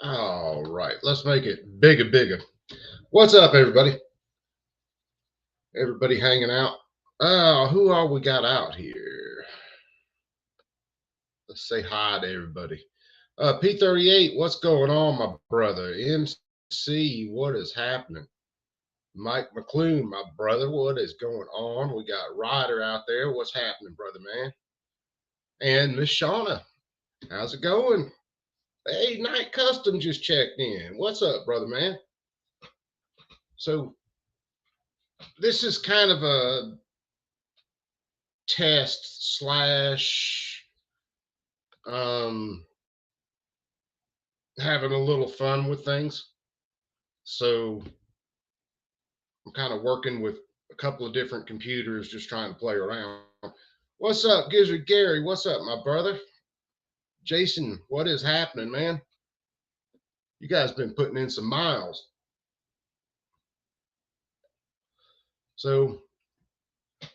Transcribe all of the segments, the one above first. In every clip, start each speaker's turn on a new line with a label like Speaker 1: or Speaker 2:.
Speaker 1: All right, let's make it bigger, bigger. What's up, everybody? Everybody hanging out? Who all we got out here? Let's say hi to everybody. P38, what's going on, my brother? MC, what is happening? Mike McClune, my brother, what is going on? We got Ryder out there. What's happening, brother man? And Miss Shauna, how's it going? Hey, Night Custom just checked in. What's up, brother man? So this is kind of a test slash um, having a little fun with things. So I'm kind of working with a couple of different computers, just trying to play around. What's up, Gizzard Gary? What's up, my brother? Jason, what is happening, man? You guys been putting in some miles. So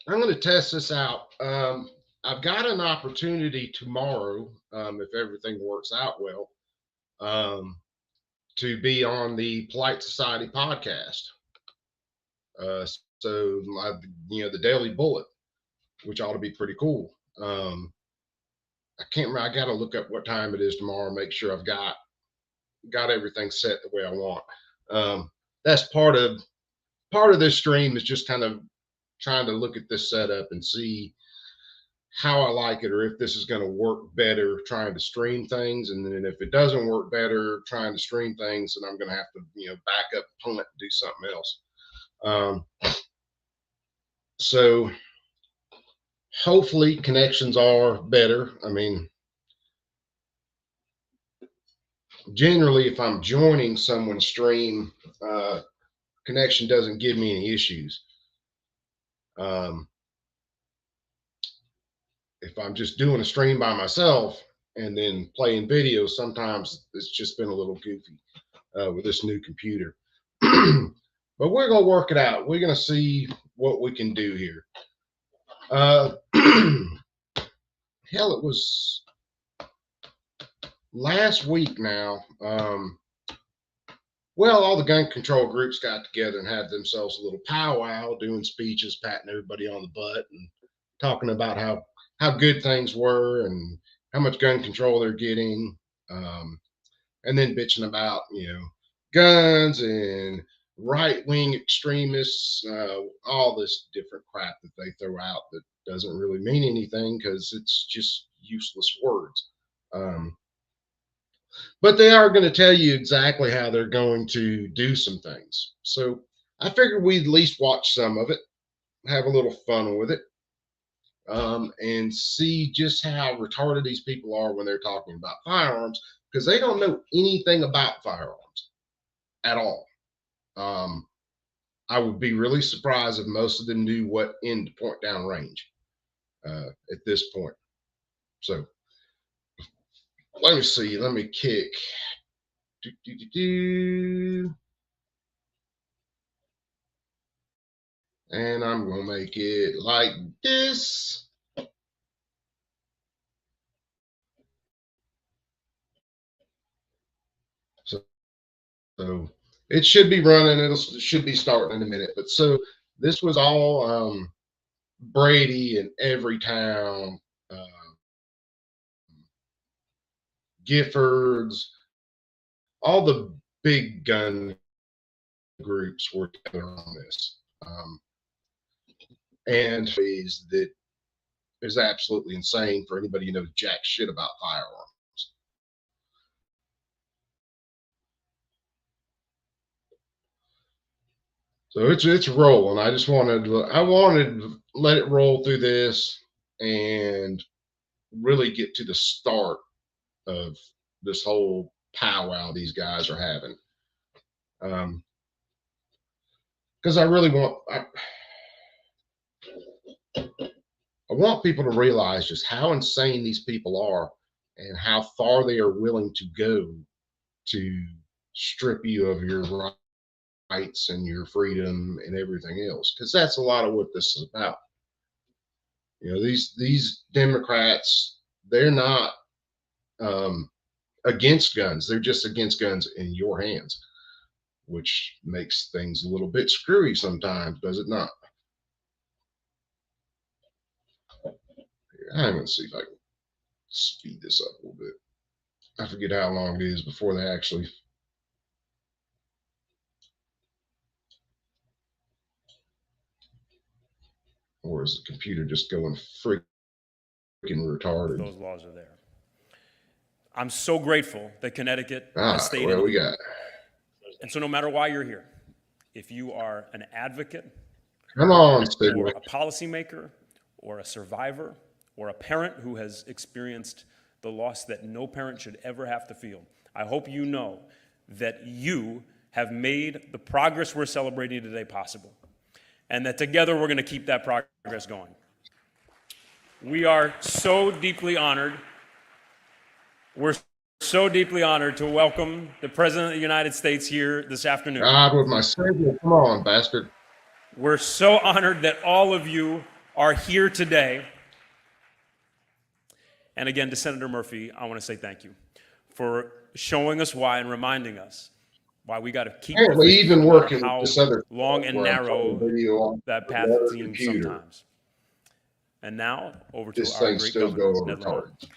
Speaker 1: I'm going to test this out. I've got an opportunity tomorrow, if everything works out well, um, to be on the Polite Society podcast. Uh, so my, the Daily Bullet, which ought to be pretty cool. I can't remember. I got to look up what time it is tomorrow. Make sure I've got everything set the way I want. That's part of this stream is just kind of trying to look at this setup and see how I like it, or if this is going to work better trying to stream things. And then if it doesn't work better trying to stream things, then I'm going to have to back up, punt, and do something else. So hopefully connections are better. I mean, generally, if I'm joining someone's stream, connection doesn't give me any issues. If I'm just doing a stream by myself and then playing videos, sometimes it's just been a little goofy with this new computer. But we're going to work it out. We're going to see what we can do here. Hell, it was last week now. Well, all the gun control groups got together and had themselves a little powwow, doing speeches, patting everybody on the butt, and talking about how good things were and how much gun control they're getting, and then bitching about guns and right wing extremists, all this different crap that they throw out that doesn't really mean anything because it's just useless words. But they are going to tell you exactly how they're going to do some things. So I figured we'd at least watch some of it, have a little fun with it, and see just how retarded these people are when they're talking about firearms, because they don't know anything about firearms at all. I would be really surprised if most of them knew what end to point down range at this point. So let me see. Let me kick. And I'm going to make it like this. So it should be running. It should be starting in a minute. But so this was all Brady and Everytown, Giffords, all the big gun groups were together on this. And that is absolutely insane for anybody who knows jack shit about firearms. So it's rolling. I wanted to let it roll through this and really get to the start of this whole powwow these guys are having. Because I really want people to realize just how insane these people are and how far they are willing to go to strip you of your rights and your freedom and everything else. Because that's a lot of what this is about. These Democrats, they're not against guns. They're just against guns in your hands, which makes things a little bit screwy sometimes, does it not? I'm going to see if I can speed this up a little bit. I forget how long it is before they actually. Or is the computer just going freaking retarded?
Speaker 2: Those laws are there. I'm so grateful that Connecticut has stayed
Speaker 1: well,
Speaker 2: in.
Speaker 1: we got.
Speaker 2: And so no matter why you're here, if you are an advocate,
Speaker 1: Come on,
Speaker 2: or
Speaker 1: Sidwick.
Speaker 2: a policymaker, or a survivor, or a parent who has experienced the loss that no parent should ever have to feel, I hope you know that you have made the progress we're celebrating today possible, and that together we're going to keep that progress going. We are so deeply honored. We're so deeply honored to welcome the President of the United States here this afternoon.
Speaker 1: God with my Savior. Come on, bastard.
Speaker 2: We're so honored that all of you are here today. And again, to Senator Murphy, I want to say thank you for showing us why and reminding us why we got to keep
Speaker 1: even working
Speaker 2: how
Speaker 1: with this other
Speaker 2: long and narrow that path seems
Speaker 1: computer.
Speaker 2: sometimes. And now, over to
Speaker 1: This
Speaker 2: our
Speaker 1: thing's
Speaker 2: great
Speaker 1: still
Speaker 2: governor,
Speaker 1: going
Speaker 2: Ned
Speaker 1: retarded.
Speaker 2: Lamont.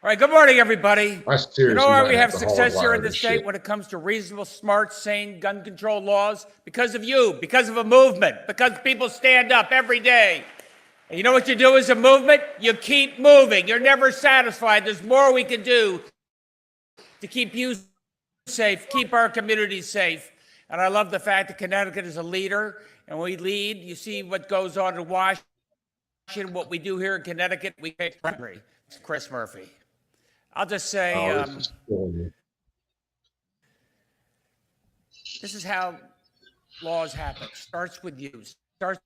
Speaker 3: All right, good morning, everybody.
Speaker 1: I seriously
Speaker 3: You know why
Speaker 1: might
Speaker 3: we have
Speaker 1: to
Speaker 3: success here
Speaker 1: hardwire
Speaker 3: in the
Speaker 1: this
Speaker 3: state
Speaker 1: shit.
Speaker 3: when it comes to reasonable, smart, sane gun control laws? Because of you, because of a movement, because people stand up every day. And you know what you do as a movement? You keep moving. You're never satisfied. There's more we can do to keep you safe, keep our communities safe. And I love the fact that Connecticut is a leader, and we lead. You see what goes on in Washington, what we do here in Connecticut. We take country. It's Chris Murphy. I'll just say, this is how laws happen. Starts with you. Starts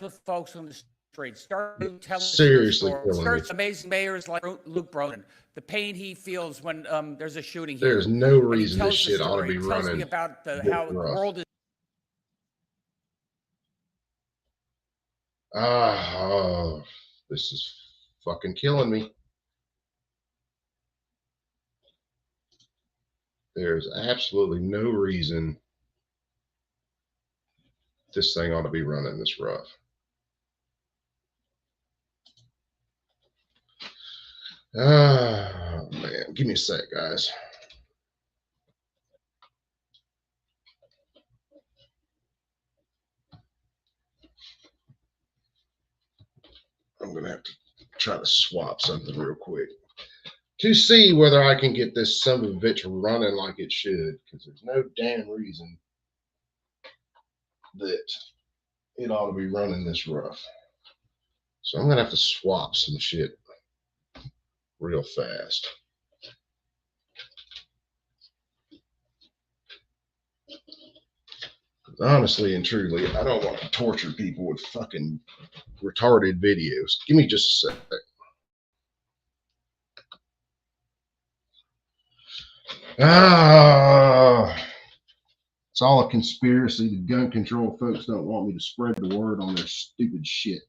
Speaker 3: with folks on the street. Starts with telling
Speaker 1: Seriously,
Speaker 3: your story. Starts with amazing mayors like Luke Broden. The pain he feels when there's a shooting here.
Speaker 1: There's no
Speaker 3: And he
Speaker 1: reason this
Speaker 3: tells the
Speaker 1: shit ought to
Speaker 3: story.
Speaker 1: be
Speaker 3: He tells
Speaker 1: running.
Speaker 3: me about how the
Speaker 1: rough.
Speaker 3: world is.
Speaker 1: This is fucking killing me. There's absolutely no reason this thing ought to be running this rough. Man, give me a sec, guys. I'm gonna have to try to swap something real quick to see whether I can get this son of a bitch running like it should, because there's no damn reason that it ought to be running this rough. So I'm gonna have to swap some shit real fast. Honestly and truly, I don't want to torture people with fucking retarded videos. Give me just a sec. It's all a conspiracy. The gun control folks don't want me to spread the word on their stupid shit.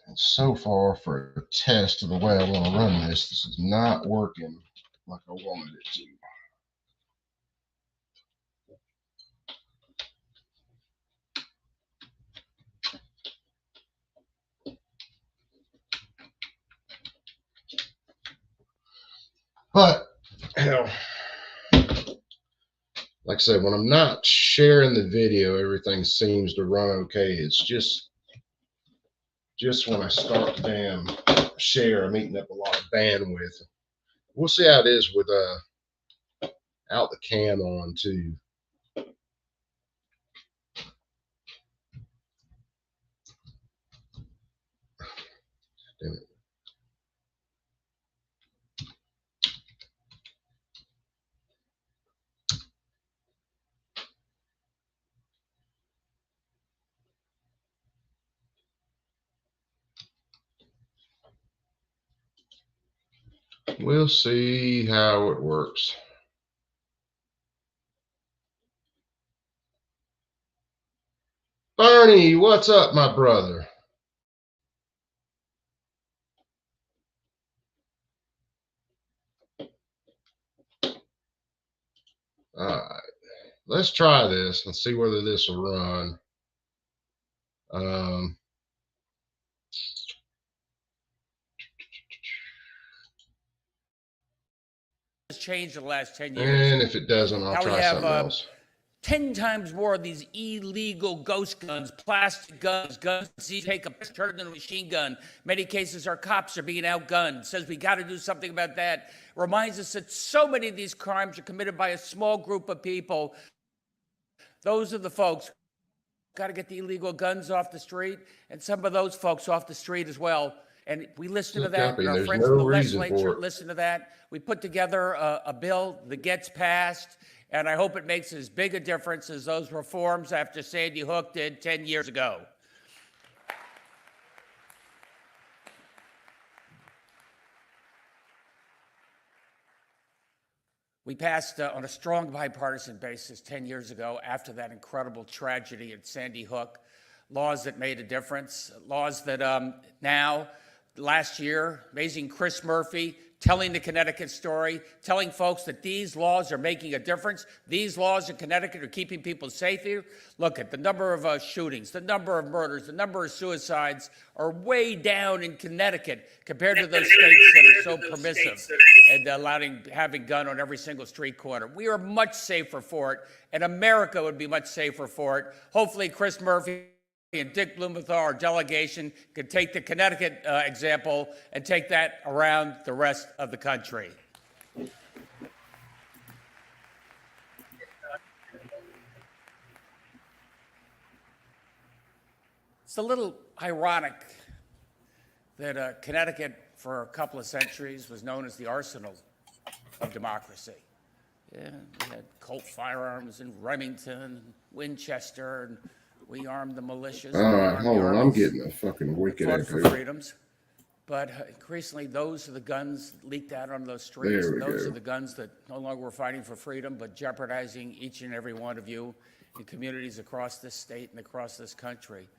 Speaker 1: And so far, for a test of the way I want to run this, this is not working like I wanted it to. But, hell, like I said, when I'm not sharing the video, everything seems to run okay. It's just when I start the damn share, I'm eating up a lot of bandwidth. We'll see how it is with out the cam on too. Damn it. We'll see how it works. Bernie, what's up, my brother? All right, let's try this and see whether this will run.
Speaker 3: Has changed in the last 10 years.
Speaker 1: And if it doesn't, I'll
Speaker 3: How we
Speaker 1: try
Speaker 3: have,
Speaker 1: something else.
Speaker 3: 10 times more of these illegal ghost guns, plastic guns, guns you take a turn into a machine gun. Many cases, our cops are being outgunned. Says we got to do something about that. Reminds us that so many of these crimes are committed by a small group of people. Those are the folks. Got to get the illegal guns off the street, and some of those folks off the street as well. And we listen to that. And our
Speaker 1: There's
Speaker 3: friends
Speaker 1: no
Speaker 3: in the
Speaker 1: reason for
Speaker 3: legislature
Speaker 1: it.
Speaker 3: listen to that. We put together a bill that gets passed, and I hope it makes as big a difference as those reforms after Sandy Hook did 10 years ago. We passed on a strong bipartisan basis 10 years ago after that incredible tragedy at Sandy Hook, laws that made a difference, laws that now, last year, amazing Chris Murphy telling the Connecticut story, telling folks that these laws are making a difference. These laws in Connecticut are keeping people safe here. Look at the number of shootings, the number of murders, the number of suicides are way down in Connecticut compared to those states that are so permissive and having gun on every single street corner. We are much safer for it, and America would be much safer for it. Hopefully, Chris Murphy and Dick Blumenthal, our delegation, could take the Connecticut example and take that around the rest of the country. It's a little ironic that Connecticut, for a couple of centuries, was known as the arsenal of democracy. Yeah, we had Colt firearms in Remington, and Winchester, and we armed the militias.
Speaker 1: All right, hold on. I'm getting a fucking wicked
Speaker 3: fought for
Speaker 1: echo.
Speaker 3: freedoms. But increasingly, those are the guns leaked out onto those streets.
Speaker 1: There we
Speaker 3: Those
Speaker 1: go.
Speaker 3: are the guns that no longer were fighting for freedom, but jeopardizing each and every one of you in communities across this state and across this country.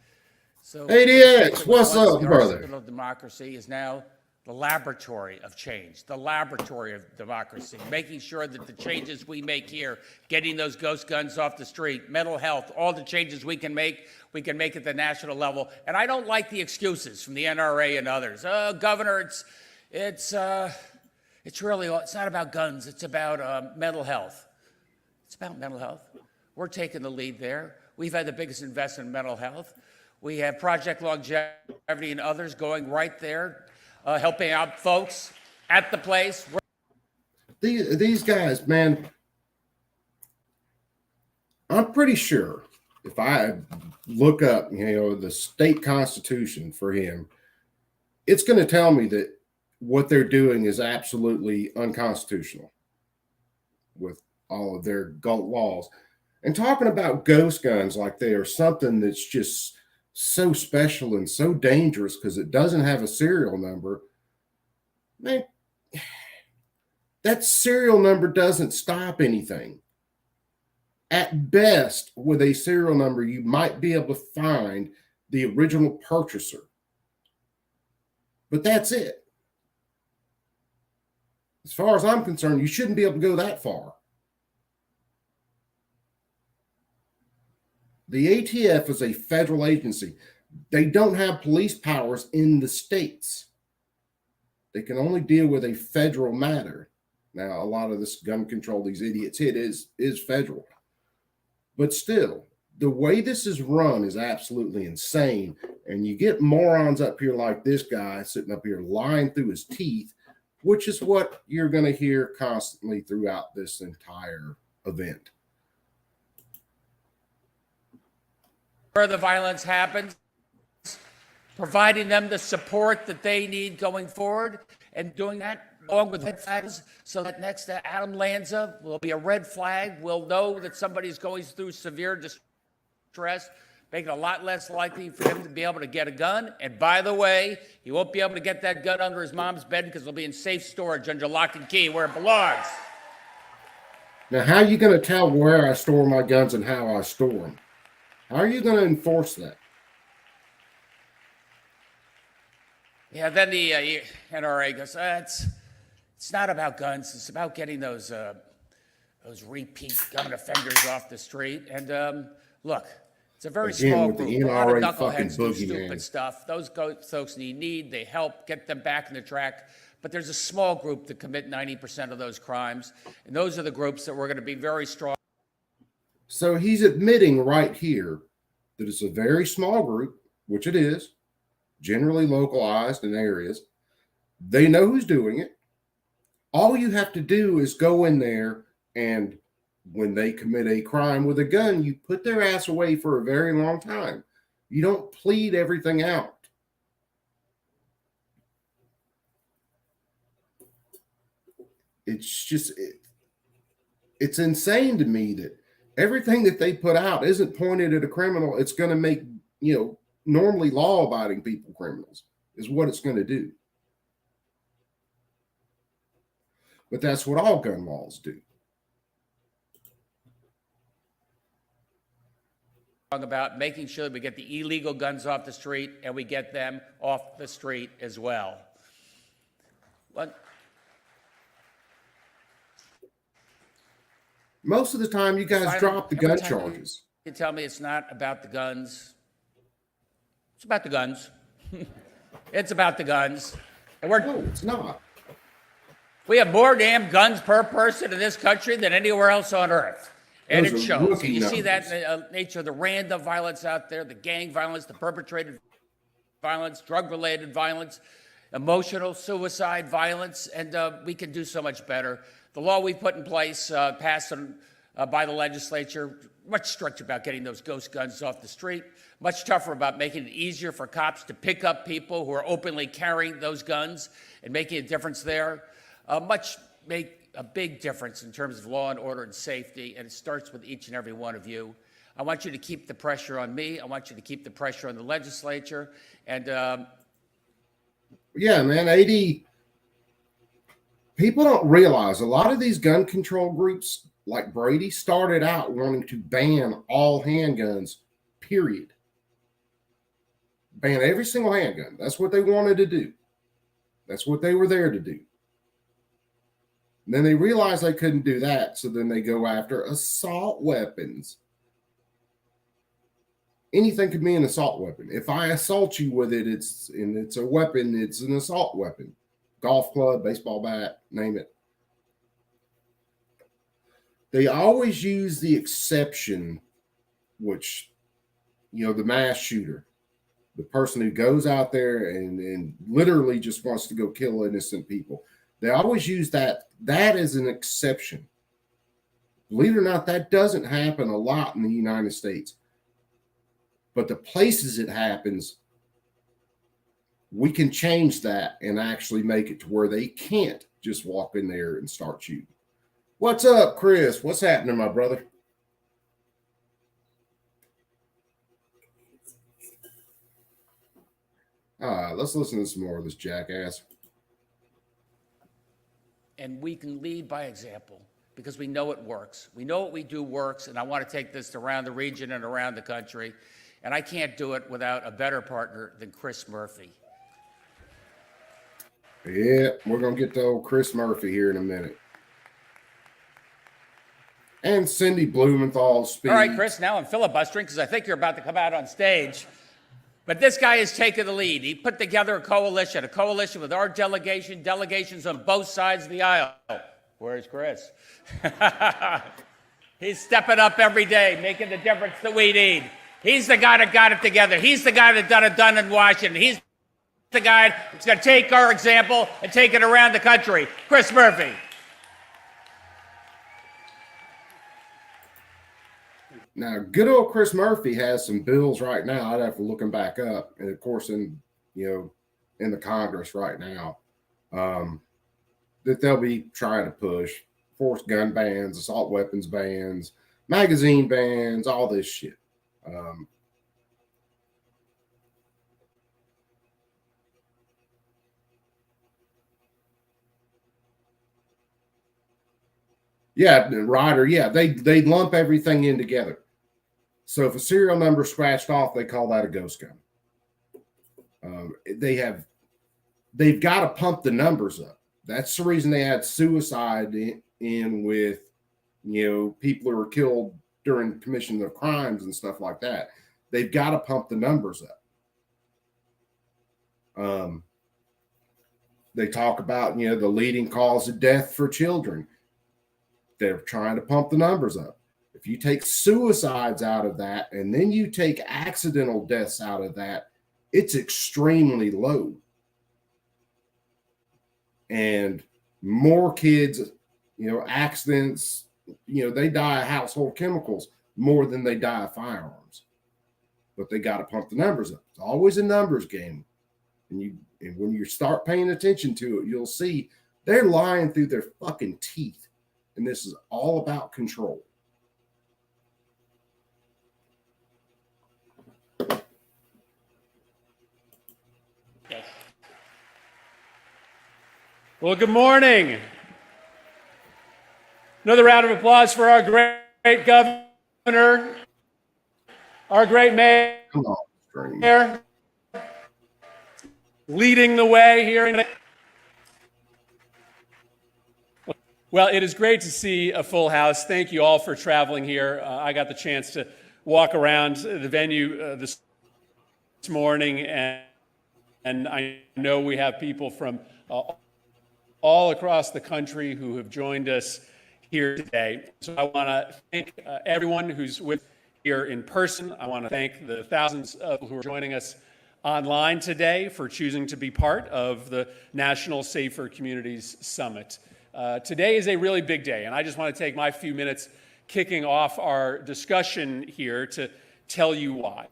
Speaker 3: So,
Speaker 1: ADX, what's
Speaker 3: once
Speaker 1: up,
Speaker 3: the
Speaker 1: brother?
Speaker 3: arsenal of democracy is now the laboratory of change, the laboratory of democracy, making sure that the changes we make here, getting those ghost guns off the street, mental health, all the changes we can make at the national level. And I don't like the excuses from the NRA and others. Governor, it's not about guns. It's about mental health. It's about mental health. We're taking the lead there. We've had the biggest investment in mental health. We have Project Longevity and others going right there, helping out folks at the place.
Speaker 1: These guys, man, I'm pretty sure if I look up, the state constitution for him, it's going to tell me that what they're doing is absolutely unconstitutional with all of their laws. And talking about ghost guns like they are something that's just so special and so dangerous because it doesn't have a serial number, man, that serial number doesn't stop anything. At best, with a serial number, you might be able to find the original purchaser. But that's it. As far as I'm concerned, you shouldn't be able to go that far. The ATF is a federal agency. They don't have police powers in the states. They can only deal with a federal matter. Now, a lot of this gun control, these idiots hit is federal. But still, the way this is run is absolutely insane. And you get morons up here like this guy sitting up here lying through his teeth, which is what you're going to hear constantly throughout this entire event.
Speaker 3: Where the violence happens, providing them the support that they need going forward, and doing that along with red flags, so that next to Adam Lanza will be a red flag. We'll know that somebody's going through severe distress. making it a lot less likely for him to be able to get a gun. And by the way, he won't be able to get that gun under his mom's bed because it'll be in safe storage under lock and key where it belongs.
Speaker 1: Now, how are you going to tell where I store my guns and how I store them? How are you going to enforce that?
Speaker 3: Yeah, then the NRA goes, it's not about guns. It's about getting those repeat gun offenders off the street. And look, it's a very
Speaker 1: Again,
Speaker 3: small
Speaker 1: with the
Speaker 3: group. A lot of
Speaker 1: NRA fucking
Speaker 3: knuckleheads do
Speaker 1: boogeyman.
Speaker 3: stupid stuff. Those folks need they help get them back in the track. But there's a small group that commit 90% of those crimes. And those are the groups that we're going to be very strong.
Speaker 1: So he's admitting right here that it's a very small group, which it is, generally localized in areas. They know who's doing it. All you have to do is go in there, and when they commit a crime with a gun, you put their ass away for a very long time. You don't plead everything out. It's just, it's insane to me that everything that they put out isn't pointed at a criminal. It's going to make, normally law-abiding people criminals is what it's going to do. But that's what all gun laws do.
Speaker 3: About making sure that we get the illegal guns off the street and we get them off the street as well.
Speaker 1: Most of the time, you guys drop the gun charges.
Speaker 3: You tell me it's not about the guns. It's about the guns. It's about the guns. And
Speaker 1: No, it's not.
Speaker 3: we have more damn guns per person in this country than anywhere else on earth. And
Speaker 1: Those
Speaker 3: it
Speaker 1: are
Speaker 3: shows.
Speaker 1: rookie
Speaker 3: And you see that
Speaker 1: numbers.
Speaker 3: in the nature of the random violence out there, the gang violence, the perpetrated violence, drug-related violence, emotional suicide violence, and we can do so much better. The law we put in place, passed by the legislature, much stricter about getting those ghost guns off the street, much tougher about making it easier for cops to pick up people who are openly carrying those guns and making a difference there. Make a big difference in terms of law and order and safety, and it starts with each and every one of you. I want you to keep the pressure on me. I want you to keep the pressure on the legislature. And
Speaker 1: Yeah, man, AD, people don't realize a lot of these gun control groups, like Brady, started out wanting to ban all handguns, period. Ban every single handgun. That's what they wanted to do. That's what they were there to do. And then they realized they couldn't do that, so then they go after assault weapons. Anything could be an assault weapon. If I assault you with it, it's a weapon, it's an assault weapon. Golf club, baseball bat, name it. They always use the exception, which, the mass shooter, the person who goes out there and literally just wants to go kill innocent people. They always use that as an exception. Believe it or not, that doesn't happen a lot in the United States. But the places it happens, we can change that and actually make it to where they can't just walk in there and start shooting. What's up, Chris? What's happening, my brother? All right, let's listen to some more of this jackass.
Speaker 3: And we can lead by example because we know it works. We know what we do works, and I want to take this around the region and around the country. And I can't do it without a better partner than Chris Murphy.
Speaker 1: Yeah, we're going to get to old Chris Murphy here in a minute. And Cindy Blumenthal's speech.
Speaker 3: All right, Chris, now I'm filibustering because I think you're about to come out on stage. But this guy has taken the lead. He put together a coalition with our delegation, delegations on both sides of the aisle. Where's Chris? He's stepping up every day, making the difference that we need. He's the guy that got it together. He's the guy that got it done in Washington. He's the guy that's going to take our example and take it around the country. Chris Murphy.
Speaker 1: Now, good old Chris Murphy has some bills right now. I'd have to look them back up. And of course, in the Congress right now, that they'll be trying to push forced gun bans, assault weapons bans, magazine bans, all this shit. Yeah, rider. Yeah, they lump everything in together. So if a serial number is scratched off, they call that a ghost gun. They've got to pump the numbers up. That's the reason they had suicide in with, people who were killed during commission of crimes and stuff like that. They've got to pump the numbers up. They talk about, the leading cause of death for children. They're trying to pump the numbers up. If you take suicides out of that and then you take accidental deaths out of that, it's extremely low. And more kids, accidents, they die of household chemicals more than they die of firearms. But they got to pump the numbers up. It's always a numbers game. And when you start paying attention to it, you'll see they're lying through their fucking teeth. And this is all about control.
Speaker 4: Yes. Well, good morning. Another round of applause for our great governor, our great mayor,
Speaker 1: Come on,
Speaker 4: leading the way here. Well, it is great to see a full house. Thank you all for traveling here. I got the chance to walk around the venue this morning, and I know we have people from all across the country who have joined us here today. So I want to thank everyone who's with here in person. I want to thank the thousands of who are joining us online today for choosing to be part of the National Safer Communities Summit. Today is a really big day, and I just want to take my few minutes kicking off our discussion here to tell you why.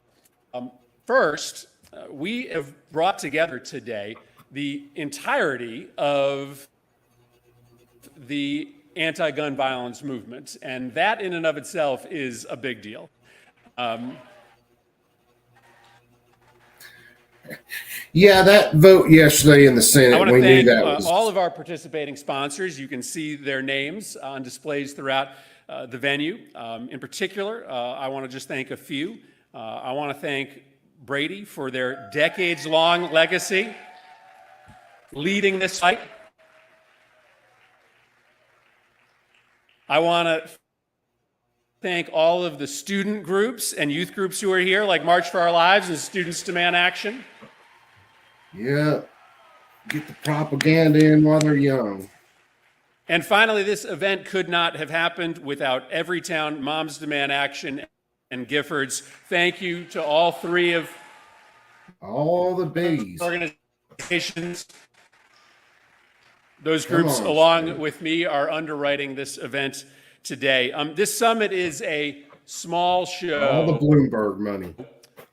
Speaker 4: First, we have brought together today the entirety of the anti-gun violence movement, and that in and of itself is a big deal.
Speaker 1: Yeah, that vote yesterday in the Senate,
Speaker 4: I want to
Speaker 1: we
Speaker 4: thank
Speaker 1: knew that was
Speaker 4: all of our participating sponsors. You can see their names on displays throughout the venue. In particular, I want to just thank a few. I want to thank Brady for their decades-long legacy leading this fight. I want to thank all of the student groups and youth groups who are here, like March for Our Lives and Students Demand Action.
Speaker 1: Yeah, get the propaganda in while they're young.
Speaker 4: And finally, this event could not have happened without Everytown, Moms Demand Action, and Giffords. Thank you to all three of
Speaker 1: all the biggies.
Speaker 4: Organizations. Those groups, along with me, are underwriting this event today. This summit is a small show.
Speaker 1: All the Bloomberg money.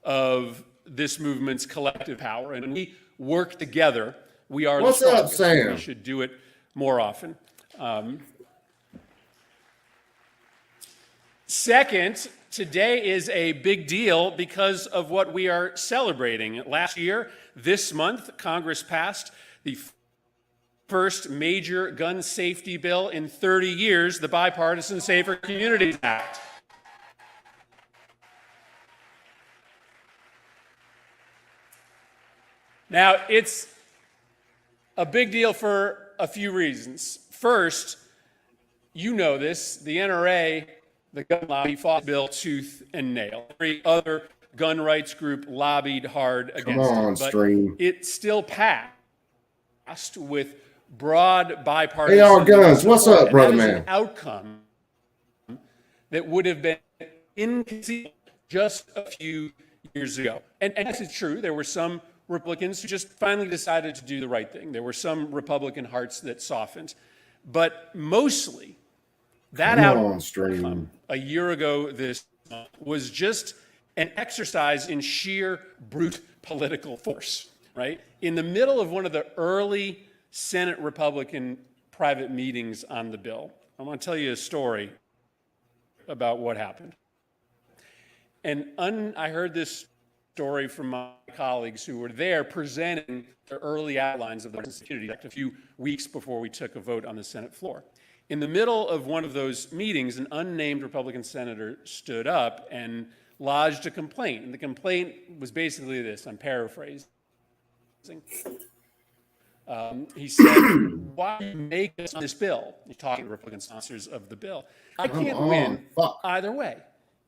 Speaker 4: Of this movement's collective power. And when we work together, we are
Speaker 1: What's
Speaker 4: the
Speaker 1: up,
Speaker 4: strongest.
Speaker 1: Sam?
Speaker 4: We should do it more often. Second, today is a big deal because of what we are celebrating. Last year, this month, Congress passed the first major gun safety bill in 30 years, the Bipartisan Safer Communities Act. Now, it's a big deal for a few reasons. First, you know this, the NRA, the gun lobby, fought the bill tooth and nail. Every other gun rights group lobbied hard against it, but it still passed with broad bipartisan
Speaker 1: AR Guns, what's up, brother man?
Speaker 4: An outcome that would have been inconceivable just a few years ago. And yes, it's true, there were some Republicans who just finally decided to do the right thing. There were some Republican hearts that softened. But mostly, that outcome a year ago this month was just an exercise in sheer brute political force, right? In the middle of one of the early Senate Republican private meetings on the bill, I want to tell you a story about what happened. And I heard this story from my colleagues who were there presenting the early outlines of the Security Act a few weeks before we took a vote on the Senate floor. In the middle of one of those meetings, an unnamed Republican senator stood up and lodged a complaint. And the complaint was basically this, I'm paraphrasing. He said, why do you make us on this bill? He's talking to Republican sponsors of the bill. I can't win either way.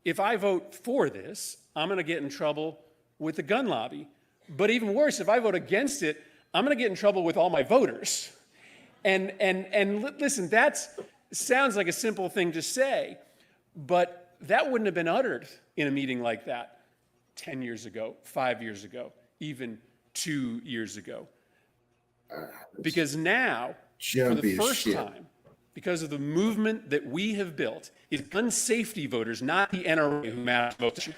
Speaker 4: If I vote for this, I'm going to get in trouble with the gun lobby. But even worse, if I vote against it, I'm going to get in trouble with all my voters. And listen, that sounds like a simple thing to say, but that wouldn't have been uttered in a meeting like that 10 years ago, 5 years ago, even 2 years ago. Because now, for the first time, because of the movement that we have built, it's gun safety voters, not the NRA, who matter most.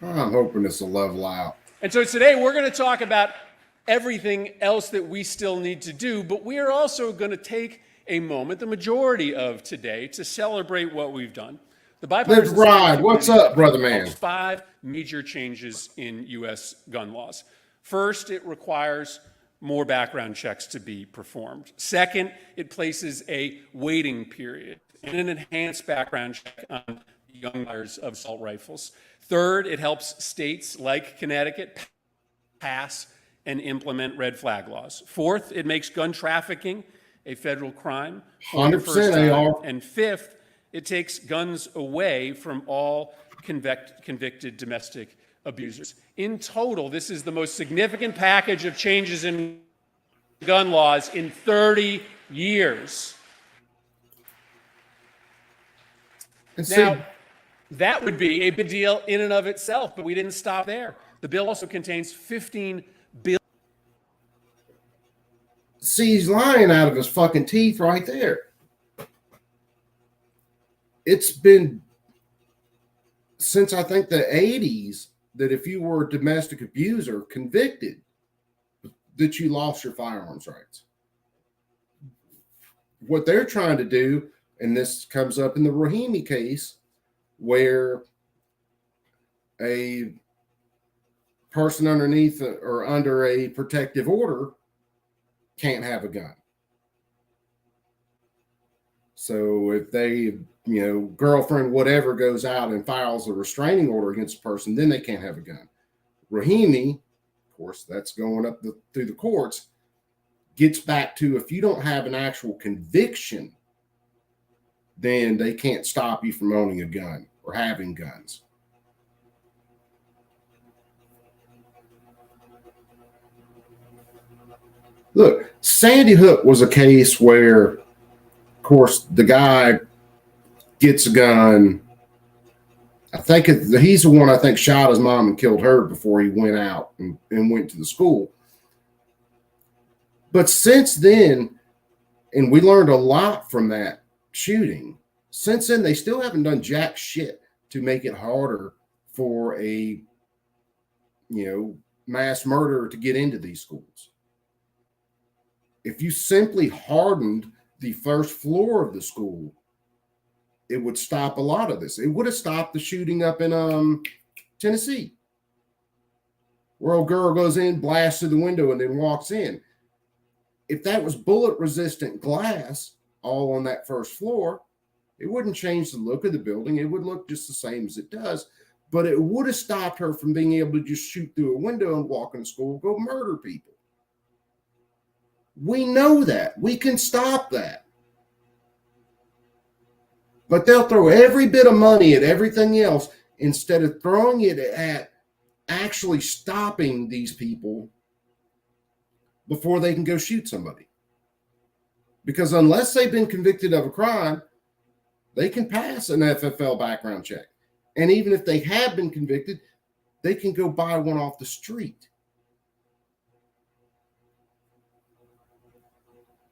Speaker 5: I'm hoping this will level out.
Speaker 4: And so today we're going to talk about everything else that we still need to do, but we are also going to take a moment, the majority of today, to celebrate what we've done. The
Speaker 5: Let's ride. What's up, brother man?
Speaker 4: 5 major changes in U.S. gun laws. First, it requires more background checks to be performed. Second, it places a waiting period and an enhanced background check on young buyers of assault rifles. Third, it helps states like Connecticut pass and implement red flag laws. Fourth, it makes gun trafficking a federal crime.
Speaker 5: 100% AR.
Speaker 4: And fifth, it takes guns away from all convicted domestic abusers. In total, this is the most significant package of changes in gun laws in 30 years. Now, that would be a big deal in and of itself, but we didn't stop there. The bill also contains $15 billion.
Speaker 5: See, he's lying out of his fucking teeth right there. It's been since I think the 80s that if you were a domestic abuser convicted, that you lost your firearms rights. What they're trying to do, and this comes up in the Rahimi case, where a person underneath or under a protective order can't have a gun. So if they, girlfriend, whatever, goes out and files a restraining order against a person, then they can't have a gun. Rahimi, of course, that's going up through the courts, gets back to if you don't have an actual conviction, then they can't stop you from owning a gun or having guns. Look, Sandy Hook was a case where, of course, the guy gets a gun. I think he's the one I think shot his mom and killed her before he went out and went to the school. But since then, and we learned a lot from that shooting, since then they still haven't done jack shit to make it harder for a mass murderer to get into these schools. If you simply hardened the first floor of the school, it would stop a lot of this. It would have stopped the shooting up in Tennessee, where a girl goes in, blasts through the window, and then walks in. If that was bullet resistant glass all on that first floor, it wouldn't change the look of the building. It would look just the same as it does, but it would have stopped her from being able to just shoot through a window and walk into school, go murder people. We know that. We can stop that. But they'll throw every bit of money at everything else instead of throwing it at actually stopping these people before they can go shoot somebody. Because unless they've been convicted of a crime, they can pass an FFL background check. And even if they have been convicted, they can go buy one off the street.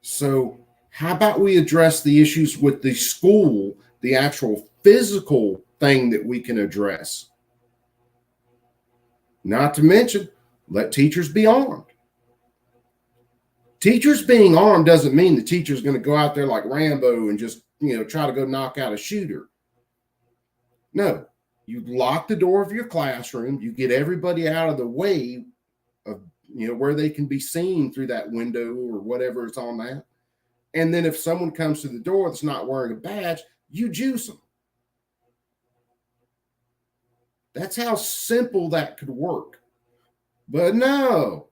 Speaker 5: So how about we address the issues with the school, the actual physical thing that we can address? Not to mention, let teachers be armed. Teachers being armed doesn't mean the teacher's going to go out there like Rambo and just, try to go knock out a shooter. No, you lock the door of your classroom. You get everybody out of the way of, where they can be seen through that window or whatever is on that. And then if someone comes to the door that's not wearing a badge, you juice them. That's how simple that could work. But no,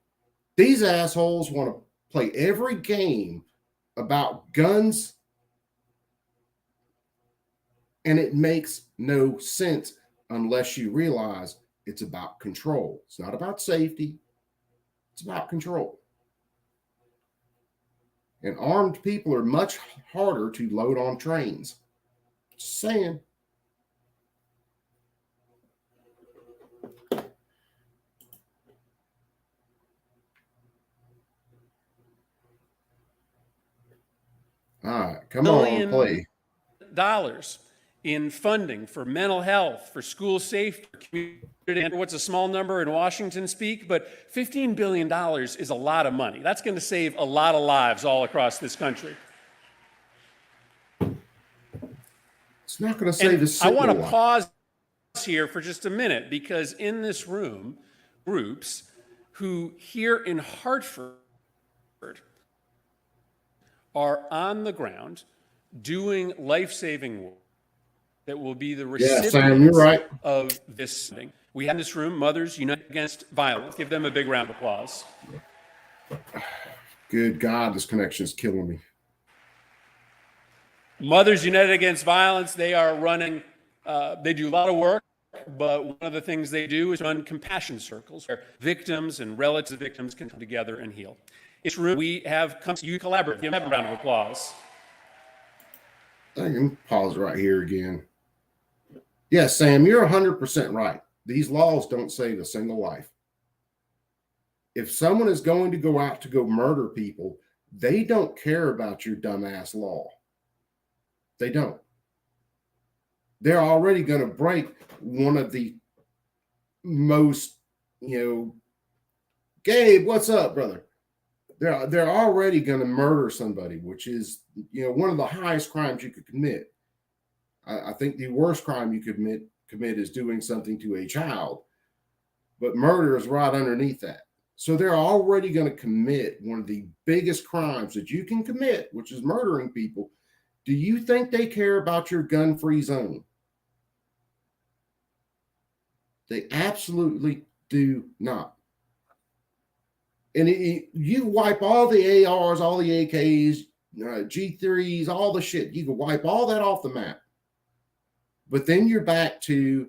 Speaker 5: these assholes want to play every game about guns, and it makes no sense unless you realize it's about control. It's not about safety. It's about control. And armed people are much harder to load on trains. Just saying. All right, come on, play.
Speaker 4: Dollars in funding for mental health, for school safety, for community. What's a small number in Washington speak? But $15 billion is a lot of money. That's going to save a lot of lives all across this country.
Speaker 5: It's not going to save a
Speaker 4: I
Speaker 5: single
Speaker 4: want to
Speaker 5: life.
Speaker 4: pause here for just a minute, because in this room, groups who here in Hartford are on the ground doing life-saving work that will be the recipients
Speaker 5: Sam, you're right.
Speaker 4: of this funding. We have in this room Mothers United Against Violence. Give them a big round of applause.
Speaker 5: Good God, this connection is killing me.
Speaker 4: Mothers United Against Violence, they are running, they do a lot of work, but one of the things they do is run compassion circles where victims and relatives of victims can come together and heal. It's room we have come to you collaborate. Give them a round of applause.
Speaker 5: I can pause right here again. Yes, Sam, you're 100% right. These laws don't save a single life. If someone is going to go out to go murder people, they don't care about your dumbass law. They don't. They're already going to break one of the most, Gabe, what's up, brother? They're already going to murder somebody, which is, one of the highest crimes you could commit. I think the worst crime you could commit is doing something to a child, but murder is right underneath that. So they're already going to commit one of the biggest crimes that you can commit, which is murdering people. Do you think they care about your gun-free zone? They absolutely do not. And you wipe all the ARs, all the AKs, G3s, all the shit. You can wipe all that off the map. But then you're back to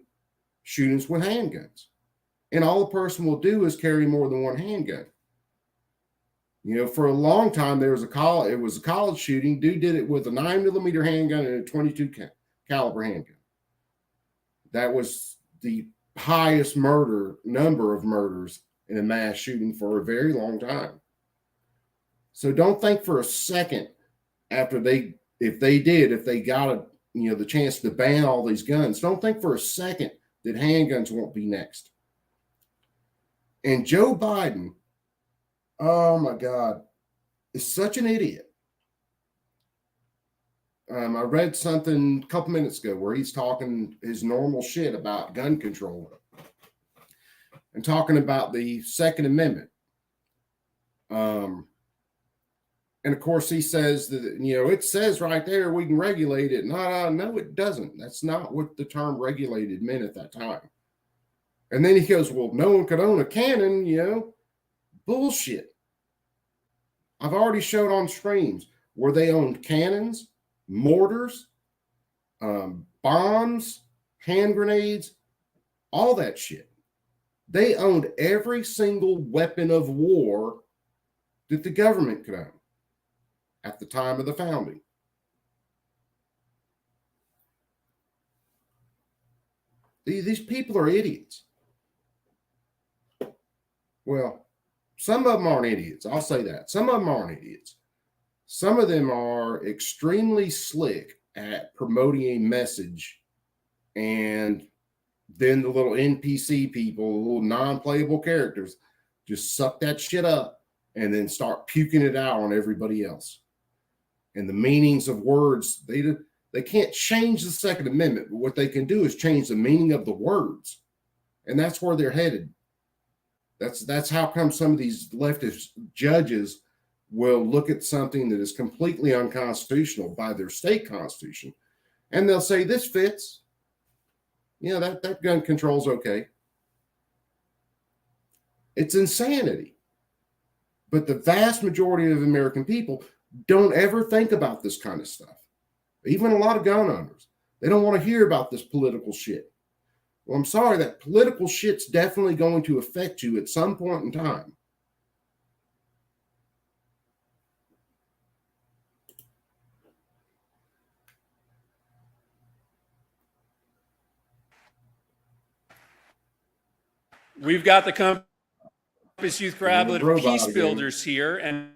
Speaker 5: shootings with handguns. And all a person will do is carry more than one handgun. For a long time, it was a college shooting. Dude did it with a 9mm handgun and a 22 caliber handgun. That was the highest number of murders in a mass shooting for a very long time. So don't think for a second if they got the chance to ban all these guns, don't think for a second that handguns won't be next. And Joe Biden, oh my God, is such an idiot. I read something a couple minutes ago where he's talking his normal shit about gun control and talking about the Second Amendment. And of course he says that, it says right there we can regulate it. No, it doesn't. That's not what the term regulated meant at that time. And then he goes, well, no one could own a cannon, Bullshit. I've already showed on streams where they owned cannons, mortars, bombs, hand grenades, all that shit. They owned every single weapon of war that the government could own at the time of the founding. These people are idiots. Well, some of them aren't idiots. I'll say that. Some of them aren't idiots. Some of them are extremely slick at promoting a message, and then the little NPC people, little non-playable characters, just suck that shit up and then start puking it out on everybody else. And the meanings of words, They can't change the Second Amendment, but what they can do is change the meaning of the words. And that's where they're headed. That's how come some of these leftist judges will look at something that is completely unconstitutional by their state constitution, and they'll say this fits. Yeah, that gun control's okay. It's insanity. But the vast majority of American people don't ever think about this kind of stuff. Even a lot of gun owners, they don't want to hear about this political shit. Well, I'm sorry, that political shit's definitely going to affect you at some point in time.
Speaker 4: We've got the Compass Youth Collaborative Peace
Speaker 5: again.
Speaker 4: Builders here, and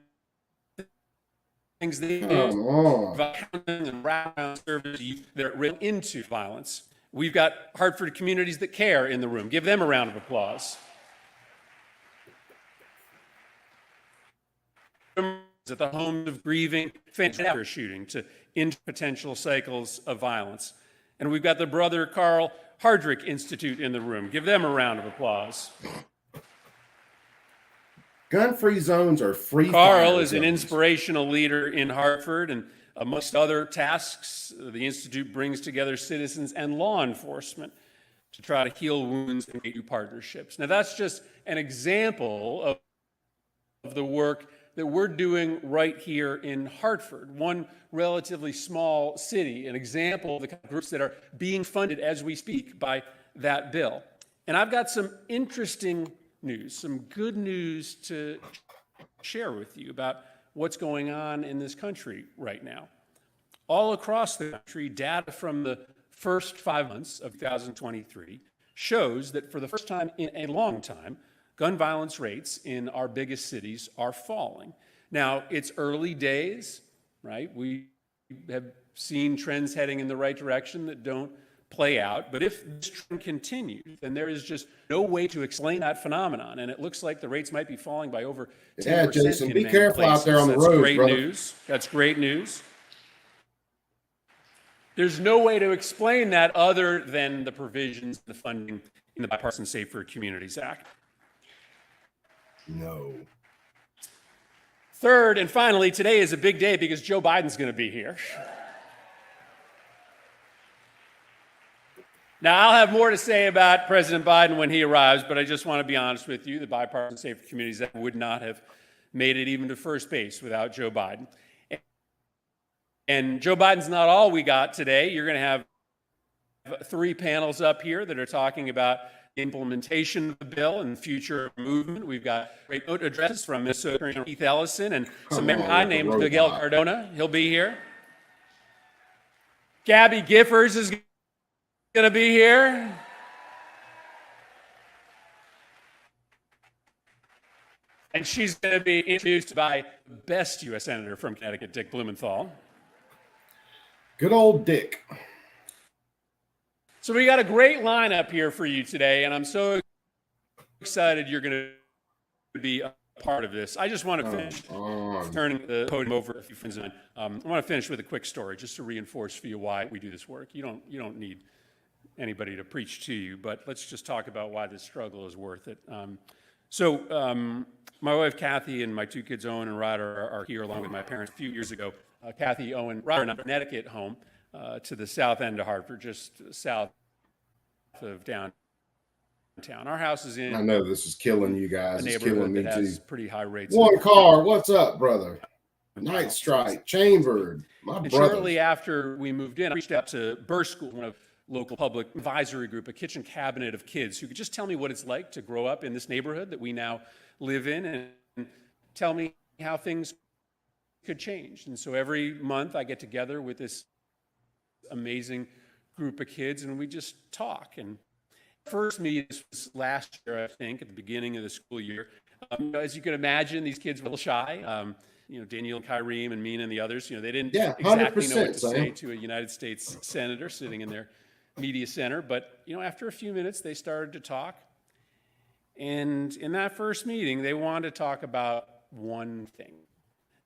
Speaker 4: things they do
Speaker 5: Come on.
Speaker 4: about counseling and wraparound services that are written into violence. We've got Hartford Communities That Care in the room. Give them a round of applause. At the homes of grieving families after a shooting to end potential cycles of violence. And we've got the Brother Carl Hardrick Institute in the room. Give them a round of applause.
Speaker 5: Gun-free zones are free.
Speaker 4: Carl is an inspirational leader in Hartford, and amongst other tasks, the Institute brings together citizens and law enforcement to try to heal wounds and create new partnerships. Now, that's just an example of the work that we're doing right here in Hartford, one relatively small city, an example of the kind of groups that are being funded as we speak by that bill. And I've got some interesting news, some good news to share with you about what's going on in this country right now. All across the country, data from the first 5 months of 2023 shows that for the first time in a long time, gun violence rates in our biggest cities are falling. Now, it's early days, right? We have seen trends heading in the right direction that don't play out. But if this trend continues, then there is just no way to explain that phenomenon. And it looks like the rates might be falling by over 10%.
Speaker 5: Yeah, Jason, be
Speaker 4: many
Speaker 5: careful
Speaker 4: places.
Speaker 5: out there on the
Speaker 4: That's
Speaker 5: road,
Speaker 4: great
Speaker 5: brother.
Speaker 4: news. That's great news. There's no way to explain that other than the provisions, the funding in the Bipartisan Safer Communities Act.
Speaker 5: No.
Speaker 4: Third, and finally, today is a big day because Joe Biden's going to be here. Now, I'll have more to say about President Biden when he arrives, but I just want to be honest with you. The Bipartisan Safer Communities Act would not have made it even to first base without Joe Biden. And Joe Biden's not all we got today. You're going to have 3 panels up here that are talking about the implementation of the bill and the future movement. We've got great addresses from Minnesota Attorney Keith Ellison and some guy named Miguel Cardona. He'll be here. Gabby Giffords is going to be here. And she's going to be introduced by the best U.S. Senator from Connecticut, Dick Blumenthal.
Speaker 5: Good old Dick.
Speaker 4: So we got a great lineup here for you today, and I'm so excited you're going to be a part of this. I just want to finish turning the podium over to a few friends of mine. I want to finish with a quick story just to reinforce for you why we do this work. You don't need anybody to preach to you, but let's just talk about why this struggle is worth it. My wife Kathy and my 2 kids Owen and Ryder are here along with my parents a few years ago. Kathy, Owen, Ryder, and a Connecticut home to the south end of Hartford, just south of downtown. Our house is in
Speaker 5: I know this is killing you
Speaker 4: a
Speaker 5: guys. It's killing
Speaker 4: neighborhood
Speaker 5: me
Speaker 4: that has
Speaker 5: too.
Speaker 4: pretty high rates.
Speaker 5: One
Speaker 4: of
Speaker 5: car. What's up, brother? Night Strike, Chambered, my
Speaker 4: And
Speaker 5: brother.
Speaker 4: shortly after we moved in, I reached out to Burr School, one of local public advisory group, a kitchen cabinet of kids who could just tell me what it's like to grow up in this neighborhood that we now live in and tell me how things could change. And so every month I get together with this amazing group of kids and we just talk. And first meeting was last year, I think, at the beginning of the school year. As you can imagine, these kids were a little shy. Daniel and Kyrene and Mina and the others, they didn't exactly know what to say to a United States senator sitting in their media center. But, after a few minutes, they started to talk. And in that first meeting, they wanted to talk about one thing.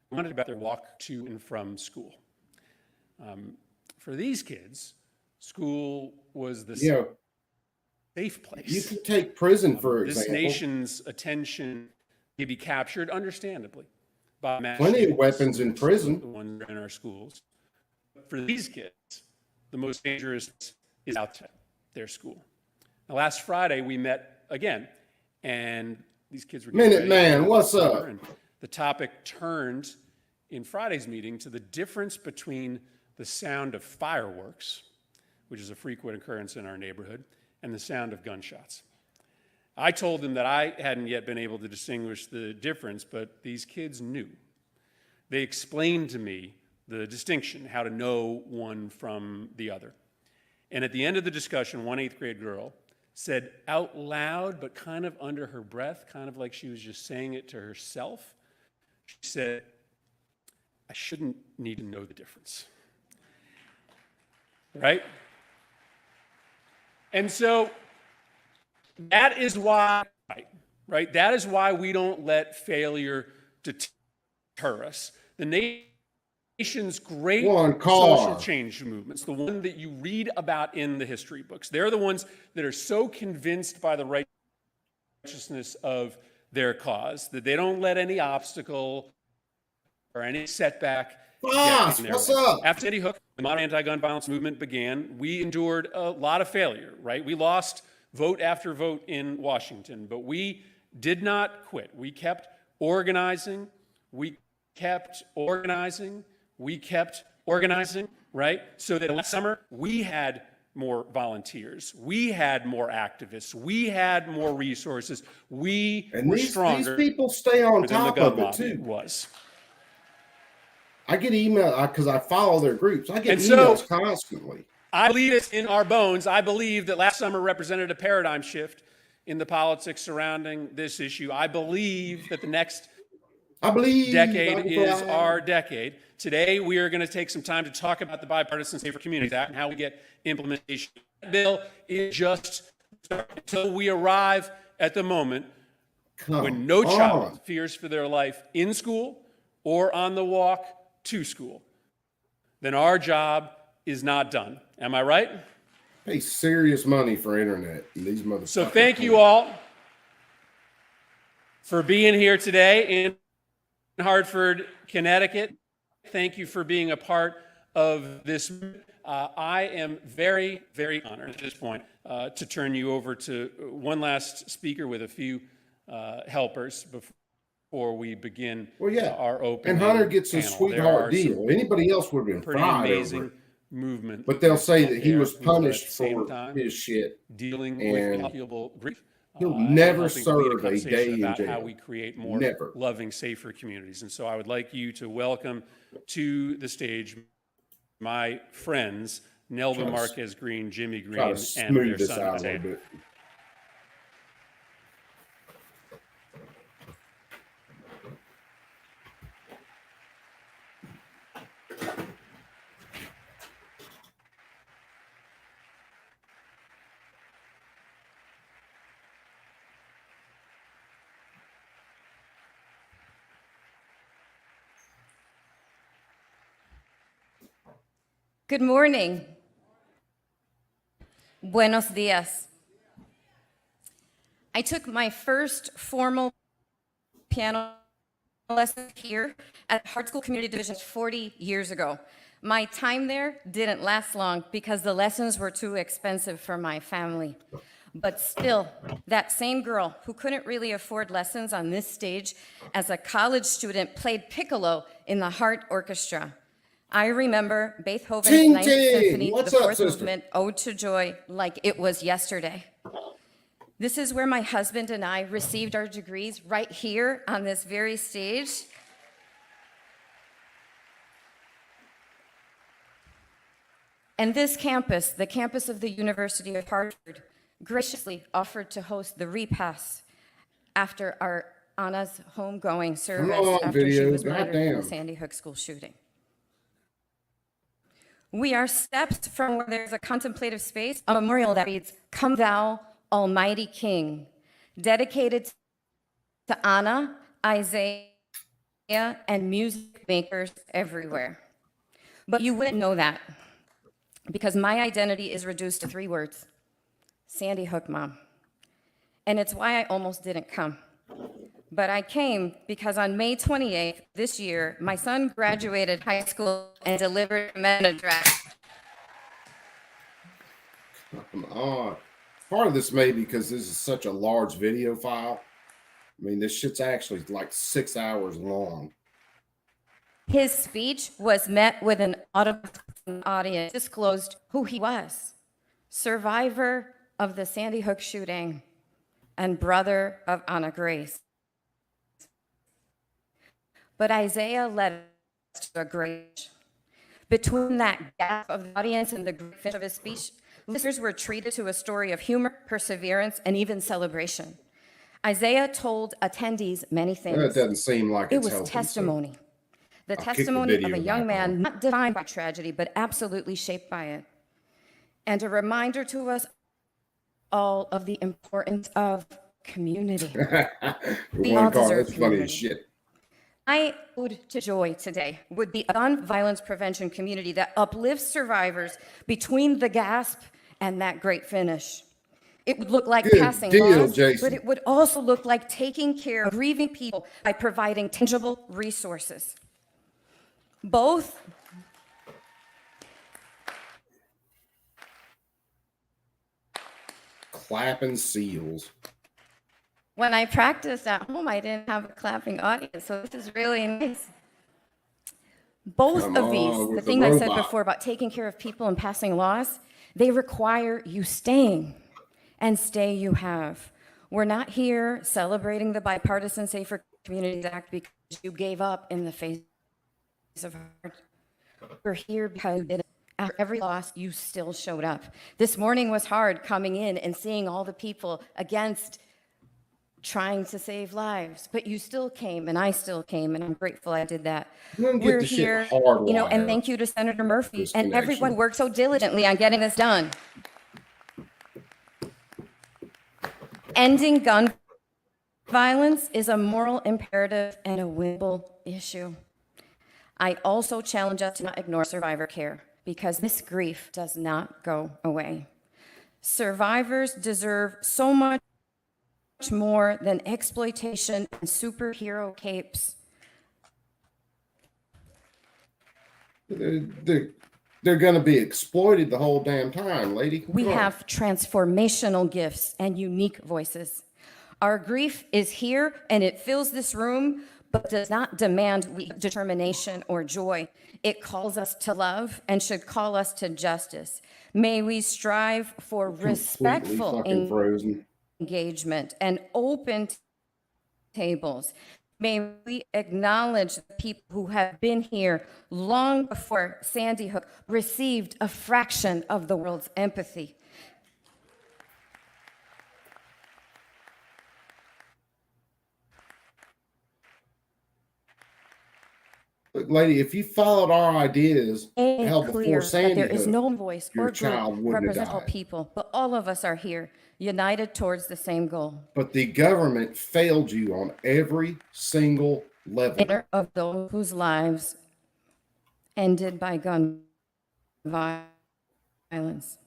Speaker 4: They wanted about their walk to and from school. For these kids, school was the
Speaker 5: You know,
Speaker 4: safe place.
Speaker 5: you can take prison, for
Speaker 4: This
Speaker 5: example.
Speaker 4: nation's attention may be captured, understandably, by mass
Speaker 5: Plenty of
Speaker 4: shootings,
Speaker 5: weapons in prison.
Speaker 4: the ones in our schools. For these kids, the most dangerous is outside their school. Now, last Friday, we met again, and these kids were getting
Speaker 5: Minute
Speaker 4: ready
Speaker 5: Man,
Speaker 4: for
Speaker 5: what's
Speaker 4: summer,
Speaker 5: up?
Speaker 4: and the topic turned in Friday's meeting to the difference between the sound of fireworks, which is a frequent occurrence in our neighborhood, and the sound of gunshots. I told them that I hadn't yet been able to distinguish the difference, but these kids knew. They explained to me the distinction, how to know one from the other. And at the end of the discussion, one 8th grade girl said out loud, but kind of under her breath, kind of like she was just saying it to herself, she said, I shouldn't need to know the difference. Right? And so that is why, right? That is why we don't let failure deter us. The nation's great social change movements, the one that you read about in the history books, they're the ones that are so convinced by the righteousness of their cause that they don't let any obstacle or any setback
Speaker 5: Boss, what's up?
Speaker 4: After Sandy Hook, the modern anti-gun violence movement began. We endured a lot of failure, right? We lost vote after vote in Washington, but we did not quit. We kept organizing. We kept organizing. We kept organizing, right? So that last summer, we had more volunteers. We had more activists. We had more resources. We were stronger.
Speaker 5: These people stay on
Speaker 4: than the
Speaker 5: top
Speaker 4: gun
Speaker 5: of it,
Speaker 4: lobby
Speaker 5: too.
Speaker 4: was.
Speaker 5: I get email because I follow their groups. I get
Speaker 4: And so-
Speaker 5: emails constantly.
Speaker 4: I believe it's in our bones. I believe that last summer represented a paradigm shift in the politics surrounding this issue. I believe that the next decade is our decade. Today, we are going to take some time to talk about the Bipartisan Safer Communities Act and how we get implementation. That bill is just until we arrive at the moment when no child fears for their life in school or on the walk to school. Then our job is not done. Am I right?
Speaker 5: Pay serious money for internet. And these motherfuckers.
Speaker 4: So thank you all for being here today in Hartford, Connecticut. Thank you for being a part of this. I am very, very honored at this point to turn you over to one last speaker with a few helpers before we begin our open.
Speaker 5: And Hunter gets a
Speaker 4: panel.
Speaker 5: sweetheart deal. Anybody else would have been
Speaker 4: Pretty
Speaker 5: fried
Speaker 4: amazing
Speaker 5: over it.
Speaker 4: movement.
Speaker 5: But they'll say that he was
Speaker 4: there,
Speaker 5: punished
Speaker 4: at the same
Speaker 5: for
Speaker 4: time
Speaker 5: his shit.
Speaker 4: dealing with
Speaker 5: and
Speaker 4: incalculable grief.
Speaker 5: he'll
Speaker 4: and
Speaker 5: never
Speaker 4: helping to lead
Speaker 5: serve a
Speaker 4: conversation
Speaker 5: day in
Speaker 4: about
Speaker 5: jail.
Speaker 4: how we create more
Speaker 5: Never.
Speaker 4: loving, safer communities. And so I would like you to welcome to the stage my friends, Nelva Marquez Green, Jimmy Green,
Speaker 5: Try to
Speaker 4: and
Speaker 5: smooth
Speaker 4: their
Speaker 5: this
Speaker 4: son,
Speaker 5: out a
Speaker 4: Isaiah.
Speaker 5: little bit.
Speaker 6: Good morning. Buenos dias. I took my first formal piano lesson here at Hart School Community Division 40 years ago. My time there didn't last long because the lessons were too expensive for my family. But still, that same girl who couldn't really afford lessons on this stage as a college student played piccolo in the Hart Orchestra. I remember Beethoven's
Speaker 5: Ting,
Speaker 6: Ninth
Speaker 5: ting.
Speaker 6: Symphony,
Speaker 5: What's
Speaker 6: the
Speaker 5: up,
Speaker 6: fourth
Speaker 5: sister?
Speaker 6: movement, Ode to Joy, like it was yesterday. This is where my husband and I received our degrees, right here on this very stage. And this campus, the campus of the University of Hartford, graciously offered to host the repast after our Anna's homegoing service
Speaker 5: on,
Speaker 6: after she
Speaker 5: video.
Speaker 6: was murdered in the
Speaker 5: Goddamn.
Speaker 6: Sandy Hook school shooting. We are steps from where there's a contemplative space, a memorial that reads, "Come thou, Almighty King," dedicated to Anna, Isaiah, and music makers everywhere. But you wouldn't know that. because my identity is reduced to 3 words: Sandy Hook Mom. And it's why I almost didn't come. But I came because on May 28th this year, my son graduated high school and delivered a commencement address.
Speaker 5: Come on. Part of this may be because this is such a large video file. I mean, this shit's actually like 6 hours long.
Speaker 6: His speech was met with an audience, disclosed who he was: survivor of the Sandy Hook shooting and brother of Anna Grace. But Isaiah led us to a great. Between that gap of the audience and the great finish of his speech, listeners were treated to a story of humor, perseverance, and even celebration. Isaiah told attendees many things.
Speaker 5: It doesn't seem like
Speaker 6: It
Speaker 5: it's
Speaker 6: was
Speaker 5: helping, so
Speaker 6: testimony. The
Speaker 5: I'll kick the
Speaker 6: testimony of
Speaker 5: video
Speaker 6: a young
Speaker 5: back on.
Speaker 6: man not defined by tragedy, but absolutely shaped by it. And a reminder to us all of the importance of community.
Speaker 5: We
Speaker 6: all
Speaker 5: want to call
Speaker 6: deserve
Speaker 5: this funny
Speaker 6: community.
Speaker 5: as shit.
Speaker 6: My ode to joy today would be a gun violence prevention community that uplifts survivors between the gasp and that great finish. It would look like
Speaker 5: Good
Speaker 6: passing
Speaker 5: deal,
Speaker 6: laws,
Speaker 5: Jason.
Speaker 6: but it would also look like taking care of grieving people by providing tangible resources. Both
Speaker 5: Clapping seals.
Speaker 6: when I practiced at home, I didn't have a clapping audience, so this is really nice. Both
Speaker 5: Come
Speaker 6: of
Speaker 5: on
Speaker 6: these,
Speaker 5: with
Speaker 6: the
Speaker 5: the
Speaker 6: thing I said
Speaker 5: robot.
Speaker 6: before about taking care of people and passing laws, they require you staying, and stay you have. We're not here celebrating the Bipartisan Safer Communities Act because you gave up in the face of hard. We're here because you did it. After every loss, you still showed up. This morning was hard coming in and seeing all the people against trying to save lives, but you still came, and I still came, and I'm grateful I did that.
Speaker 5: You don't get
Speaker 6: We're
Speaker 5: the shit
Speaker 6: here,
Speaker 5: hardwired.
Speaker 6: and thank you to Senator Murphy
Speaker 5: This
Speaker 6: and everyone
Speaker 5: connection.
Speaker 6: who worked so diligently on getting this done. Ending gun violence is a moral imperative and a winnable issue. I also challenge us to not ignore survivor care, because this grief does not go away. Survivors deserve so much more than exploitation and superhero capes.
Speaker 5: They're going to be exploited the whole damn time, lady.
Speaker 6: We
Speaker 5: Come on.
Speaker 6: have transformational gifts and unique voices. Our grief is here and it fills this room, but does not demand determination or joy. It calls us to love and should call us to justice. May we strive for
Speaker 5: Completely
Speaker 6: respectful
Speaker 5: fucking frozen.
Speaker 6: engagement and open tables. May we acknowledge the people who have been here long before Sandy Hook received a fraction of the world's empathy.
Speaker 5: But lady, if you followed our ideas
Speaker 6: Made
Speaker 5: held
Speaker 6: clear
Speaker 5: before
Speaker 6: that
Speaker 5: Sandy
Speaker 6: there is
Speaker 5: Hook,
Speaker 6: no voice
Speaker 5: your
Speaker 6: or
Speaker 5: child
Speaker 6: group
Speaker 5: wouldn't have
Speaker 6: represent all
Speaker 5: died.
Speaker 6: people, but all of us are here, united towards the same goal.
Speaker 5: but the government failed you on every single level.
Speaker 6: Honor of those whose lives ended by gun violence.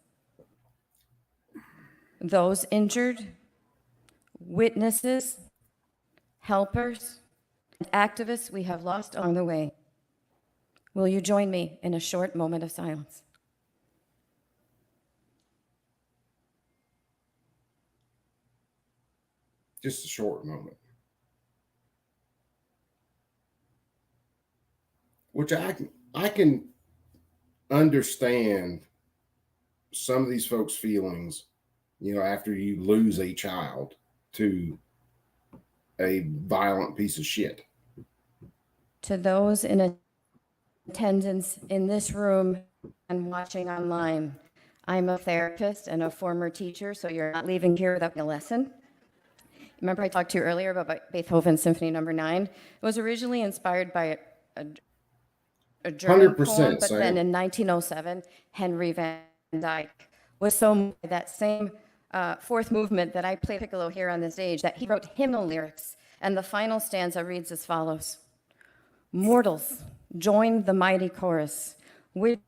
Speaker 6: Those injured, witnesses, helpers, and activists we have lost along the way. Will you join me in a short moment of silence?
Speaker 5: Just a short moment. Which I can understand some of these folks' feelings, you know, after you lose a child to a violent piece of shit.
Speaker 6: To those in attendance in this room and watching online, I'm a therapist and a former teacher, so you're not leaving here without a lesson. Remember I talked to you earlier about Beethoven's Symphony No. 9? It was originally inspired by a German
Speaker 5: 100%,
Speaker 6: poem, but then
Speaker 5: Sam.
Speaker 6: in 1907, Henry Van Dyke was so moved by that same fourth movement that I play piccolo here on the stage, that he wrote hymnal lyrics, and the final stanza reads as follows. Mortals, join the mighty chorus, which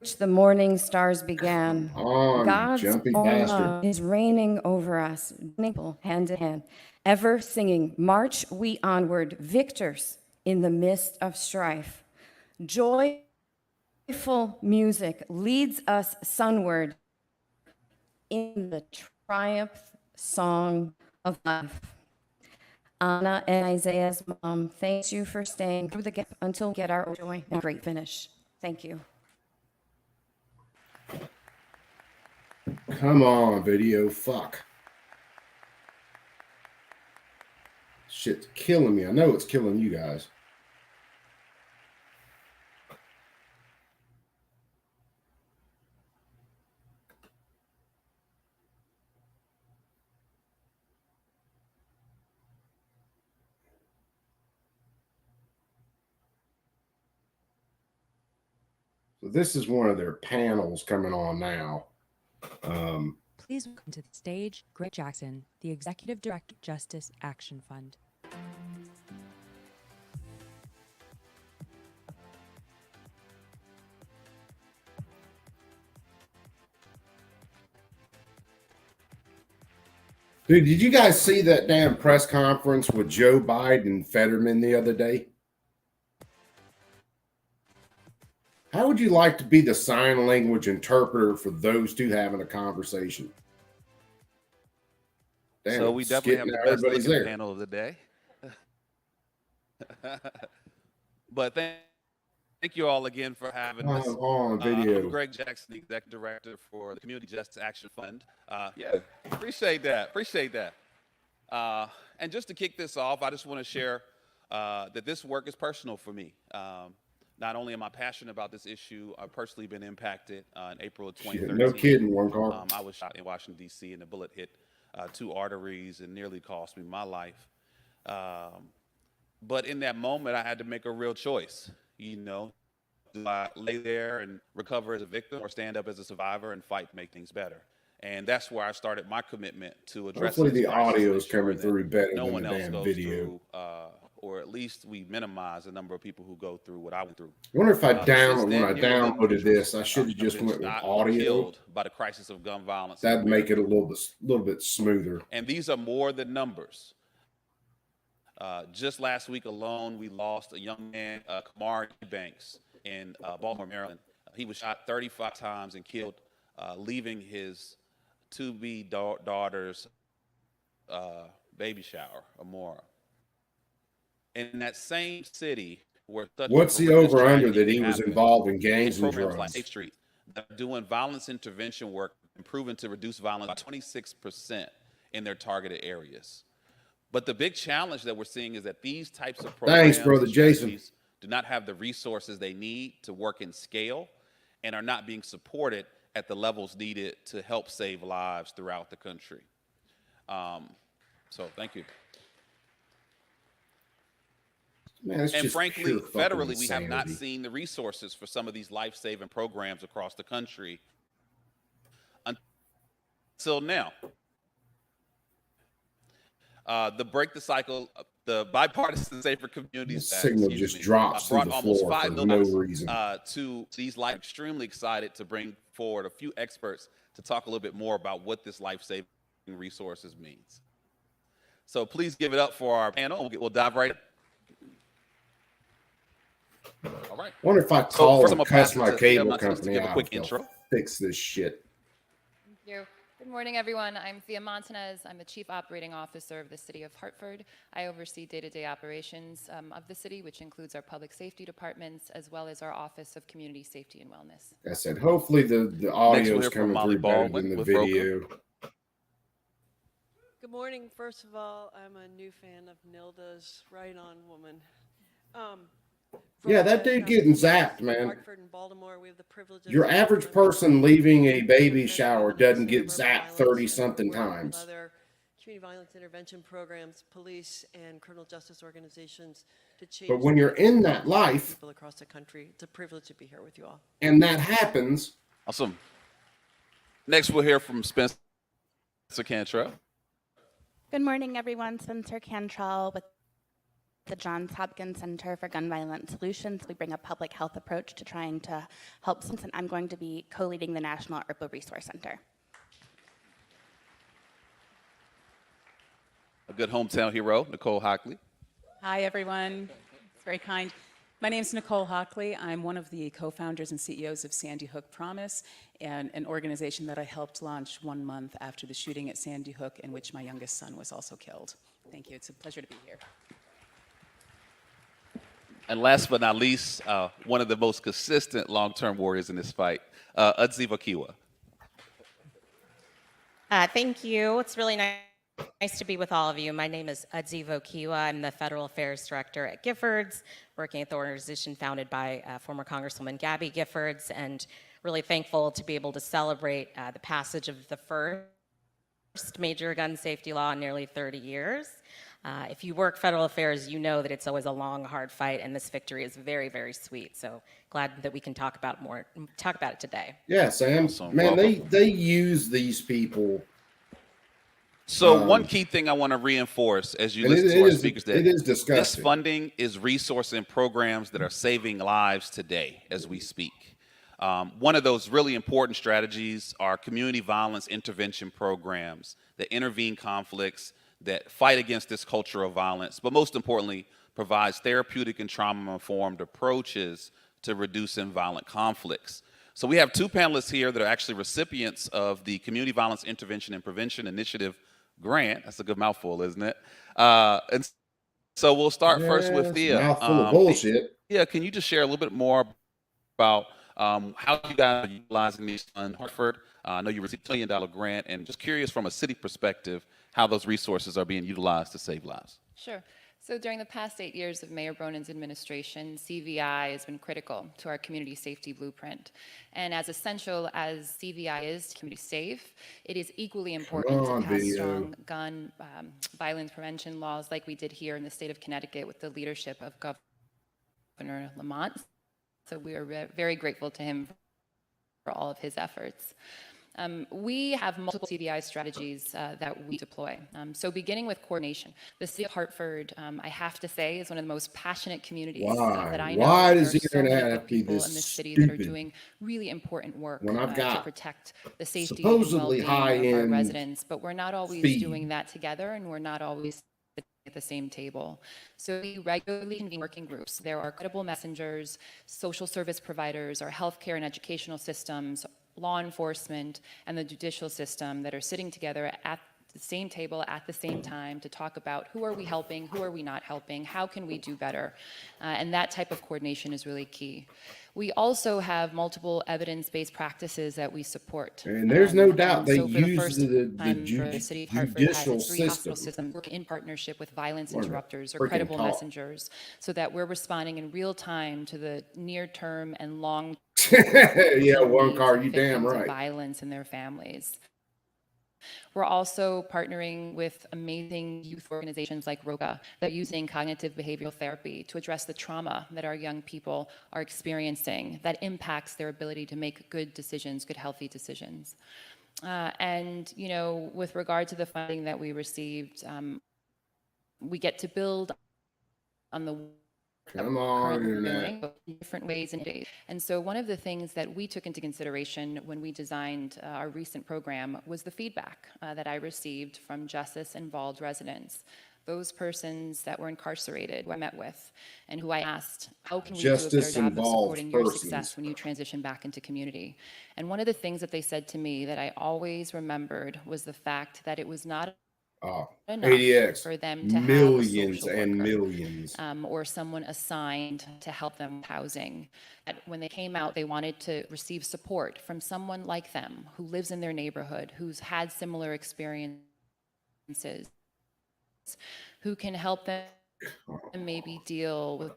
Speaker 6: the morning stars began.
Speaker 5: On,
Speaker 6: God's
Speaker 5: jumpy
Speaker 6: own
Speaker 5: bastard.
Speaker 6: love is reigning over us, hand in hand, ever singing, march we onward, victors in the midst of strife. Joyful music leads us sunward in the triumph song of life. Anna and Isaiah's mom, thanks you for staying through the gap until we get our joy and great finish. Thank you.
Speaker 5: Come on, video. Fuck. Shit's killing me. I know it's killing you guys. So this is one of their panels coming on now.
Speaker 7: Please welcome to the stage Greg Jackson, the Executive Director, Justice Action Fund.
Speaker 5: Dude, did you guys see that damn press conference with Joe Biden and Fetterman the other day? How would you like to be the sign language interpreter for those two having a conversation? Damn,
Speaker 8: So we definitely have the best
Speaker 5: everybody's
Speaker 8: looking
Speaker 5: there.
Speaker 8: panel of the day. But thank you all again for having us.
Speaker 5: On video.
Speaker 8: I'm Greg Jackson, the Executive Director for the Community Justice Action Fund. Yeah, appreciate that. Appreciate that. And just to kick this off, I just want to share that this work is personal for me. Not only am I passionate about this issue, I've personally been impacted in April of 2013.
Speaker 5: No kidding, one car.
Speaker 8: I was shot in Washington, D.C., and a bullet hit 2 arteries and nearly cost me my life. But in that moment, I had to make a real choice. You know, do I lay there and recover as a victim or stand up as a survivor and fight to make things better? And that's where I started my commitment to address
Speaker 5: Hopefully
Speaker 8: this
Speaker 5: the
Speaker 8: crisis,
Speaker 5: audio is
Speaker 8: make sure
Speaker 5: coming
Speaker 8: that
Speaker 5: through better
Speaker 8: no
Speaker 5: than
Speaker 8: one
Speaker 5: the
Speaker 8: else
Speaker 5: damn
Speaker 8: goes
Speaker 5: video.
Speaker 8: through, or at least we minimize the number of people who go through what I went through.
Speaker 5: I wonder if I
Speaker 8: Since
Speaker 5: download
Speaker 8: then,
Speaker 5: when I
Speaker 8: here have been
Speaker 5: downloaded this, I
Speaker 8: individuals
Speaker 5: should have
Speaker 8: who've
Speaker 5: just
Speaker 8: been
Speaker 5: went with
Speaker 8: shot or
Speaker 5: audio.
Speaker 8: killed by the crisis of gun violence. in
Speaker 5: That'd make it a
Speaker 8: America.
Speaker 5: little bit smoother.
Speaker 8: And these are more than numbers. Just last week alone, we lost a young man, Kamar Banks, in Baltimore, Maryland. He was shot 35 times and killed, leaving his to-be daughter's baby shower, Amora. In that same city where such
Speaker 5: What's the
Speaker 8: horrendous
Speaker 5: over under
Speaker 8: tragedy
Speaker 5: that he was
Speaker 8: happened,
Speaker 5: involved in gangs and
Speaker 8: programs like
Speaker 5: drugs?
Speaker 8: Safe Street that are doing violence intervention work and proven to reduce violence by 26% in their targeted areas. But the big challenge that we're seeing is that these types of programs
Speaker 5: Thanks, Brother
Speaker 8: and
Speaker 5: Jason.
Speaker 8: strategies do not have the resources they need to work in scale and are not being supported at the levels needed to help save lives throughout the country. So thank you.
Speaker 5: Man, it's
Speaker 8: And
Speaker 5: just
Speaker 8: frankly,
Speaker 5: pure fucking
Speaker 8: federally, we have not
Speaker 5: insanity.
Speaker 8: seen the resources for some of these life-saving programs across the country until now. The Break the Cycle, the Bipartisan Safer Communities
Speaker 5: The
Speaker 8: Act,
Speaker 5: signal
Speaker 8: excuse
Speaker 5: just
Speaker 8: me,
Speaker 5: drops through
Speaker 8: brought
Speaker 5: the
Speaker 8: almost
Speaker 5: floor
Speaker 8: $5
Speaker 5: for
Speaker 8: million
Speaker 5: no reason.
Speaker 8: to these life. Extremely excited to bring forward a few experts to talk a little bit more about what this life-saving resources means. So please give it up for our panel. We'll dive right in. All right.
Speaker 5: Wonder if I
Speaker 8: So
Speaker 5: call
Speaker 8: first,
Speaker 5: and
Speaker 8: I'm gonna pass
Speaker 5: cuss
Speaker 8: it
Speaker 5: my
Speaker 8: to Thea
Speaker 5: cable
Speaker 8: Montanez to
Speaker 5: company
Speaker 8: give a
Speaker 5: out.
Speaker 8: quick
Speaker 5: They'll
Speaker 8: intro.
Speaker 5: fix this shit.
Speaker 9: Thank you. Good morning, everyone. I'm Thea Montanez. I'm the Chief Operating Officer of the City of Hartford. I oversee day-to-day operations of the city, which includes our public safety departments, as well as our Office of Community Safety and Wellness.
Speaker 5: I said, hopefully the audio
Speaker 8: we'll
Speaker 5: is
Speaker 8: hear from
Speaker 5: coming
Speaker 8: Molly
Speaker 5: through better
Speaker 8: Baldwin
Speaker 5: than the
Speaker 8: with Roku.
Speaker 5: video.
Speaker 10: Good morning. First of all, I'm a new fan of Nilda's Right On Woman.
Speaker 5: Yeah, that dude getting zapped, man.
Speaker 10: Hartford and Baltimore, we have the privileges
Speaker 5: Your
Speaker 10: of
Speaker 5: average
Speaker 10: women
Speaker 5: person leaving a
Speaker 10: who
Speaker 5: baby
Speaker 10: benefit
Speaker 5: shower
Speaker 10: from the
Speaker 5: doesn't get
Speaker 10: Center
Speaker 5: zapped
Speaker 10: for
Speaker 5: 30
Speaker 10: Violence,
Speaker 5: something
Speaker 10: work with
Speaker 5: times.
Speaker 10: Other community violence intervention programs, police, and criminal justice organizations to change.
Speaker 5: But when you're in that life
Speaker 10: people across the country, it's a privilege to be here with you all.
Speaker 5: and that happens,
Speaker 8: Awesome. Next, we'll hear from Spencer Cantrell.
Speaker 11: Good morning, everyone. Spencer Cantrell with the Johns Hopkins Center for Gun Violence Solutions. We bring a public health approach to trying to help students, and I'm going to be co-leading the National ARPA Resource Center.
Speaker 8: A good hometown hero, Nicole Hockley.
Speaker 12: Hi, everyone. It's very kind. My name is Nicole Hockley. I'm one of the co-founders and CEOs of Sandy Hook Promise, and an organization that I helped launch 1 month after the shooting at Sandy Hook, in which my youngest son was also killed. Thank you. It's a pleasure to be here.
Speaker 8: And last but not least, one of the most consistent long-term warriors in this fight, Udziva Kiwa.
Speaker 13: Thank you. It's really nice to be with all of you. My name is Udziva Kiwa. I'm the Federal Affairs Director at Giffords, working at the organization founded by former Congresswoman Gabby Giffords, and really thankful to be able to celebrate the passage of the first major gun safety law in nearly 30 years. If you work federal affairs, you know that it's always a long, hard fight, and this victory is very, very sweet. So glad that we can talk about it today.
Speaker 5: Yeah, Sam.
Speaker 8: Awesome.
Speaker 5: Man,
Speaker 8: Welcome.
Speaker 5: they use these people.
Speaker 8: So one key thing I want to reinforce as you
Speaker 5: And
Speaker 8: listen
Speaker 5: it
Speaker 8: to our
Speaker 5: is-
Speaker 8: speakers
Speaker 5: it
Speaker 8: today,
Speaker 5: is
Speaker 8: this
Speaker 5: disgusting.
Speaker 8: funding is resourcing programs that are saving lives today as we speak. One of those really important strategies are community violence intervention programs that intervene conflicts, that fight against this culture of violence, but most importantly, provides therapeutic and trauma-informed approaches to reducing violent conflicts. So we have two panelists here that are actually recipients of the Community Violence Intervention and Prevention Initiative grant. That's a good mouthful, isn't it? And so we'll start first with Thea.
Speaker 5: Mouthful of bullshit.
Speaker 8: Yeah, can you just share a little bit more about how you guys are utilizing these in Hartford? I know you received a $1 million grant, and just curious from a city perspective how those resources are being utilized to save lives.
Speaker 9: Sure. So during the past 8 years of Mayor Bronin's administration, CVI has been critical to our community safety blueprint. And as essential as CVI is to community safe, it is equally important to pass strong gun violence prevention laws like we did here in the state of Connecticut with the leadership of Governor Lamont. So we are very grateful to him for all of his efforts. We have multiple CVI strategies that we deploy. So beginning with coordination, the city of Hartford, I have to say, is one of the most passionate communities that I know.
Speaker 5: Why
Speaker 9: There
Speaker 5: does
Speaker 9: are
Speaker 5: the
Speaker 9: so many
Speaker 5: internet
Speaker 9: good
Speaker 5: have to be
Speaker 9: people
Speaker 5: this
Speaker 9: in this city that are
Speaker 5: stupid?
Speaker 9: doing really important work
Speaker 5: When I've
Speaker 9: to
Speaker 5: got
Speaker 9: protect the safety
Speaker 5: supposedly
Speaker 9: and well-being of our
Speaker 5: high-end
Speaker 9: residents, but we're not always
Speaker 5: speed.
Speaker 9: doing that together, and we're not always at the same table. So we regularly convene working groups. There are credible messengers, social service providers, our healthcare and educational systems, law enforcement, and the judicial system that are sitting together at the same table at the same time to talk about who are we helping, who are we not helping, how can we do better, and that type of coordination is really key. We also have multiple evidence-based practices that we support.
Speaker 5: And there's no doubt they
Speaker 9: so for the
Speaker 5: use
Speaker 9: first
Speaker 5: the
Speaker 9: time, the city of Hartford has
Speaker 5: judicial
Speaker 9: its 3 hospital
Speaker 5: system.
Speaker 9: systems work in partnership with violence
Speaker 5: Learn to
Speaker 9: interrupters or
Speaker 5: freaking
Speaker 9: credible
Speaker 5: talk.
Speaker 9: messengers, so that we're responding in real time to the near-term and long
Speaker 5: Yeah, one
Speaker 9: needs
Speaker 5: car,
Speaker 9: of
Speaker 5: you damn
Speaker 9: victims of
Speaker 5: right.
Speaker 9: violence and their families. We're also partnering with amazing youth organizations like ROCA that are using cognitive behavioral therapy to address the trauma that our young people are experiencing that impacts their ability to make good decisions, good healthy decisions. And, you know, with regard to the funding that we received, we get to build on the
Speaker 5: Come on,
Speaker 9: currently
Speaker 5: internet.
Speaker 9: doing in different ways and days. And so one of the things that we took into consideration when we designed our recent program was the feedback that I received from justice-involved residents, those persons that were incarcerated, who I met with, and who I asked, how can we do a better job of
Speaker 5: Justice-involved
Speaker 9: supporting your
Speaker 5: persons.
Speaker 9: success when you transition back into community? And one of the things that they said to me that I always remembered was the fact that it was not enough
Speaker 5: ADX,
Speaker 9: for them to have a
Speaker 5: millions
Speaker 9: social
Speaker 5: and
Speaker 9: worker,
Speaker 5: millions.
Speaker 9: or someone assigned to help them with housing. That when they came out, they wanted to receive support from someone like them who lives in their neighborhood, who's had similar experiences, who can help them maybe deal with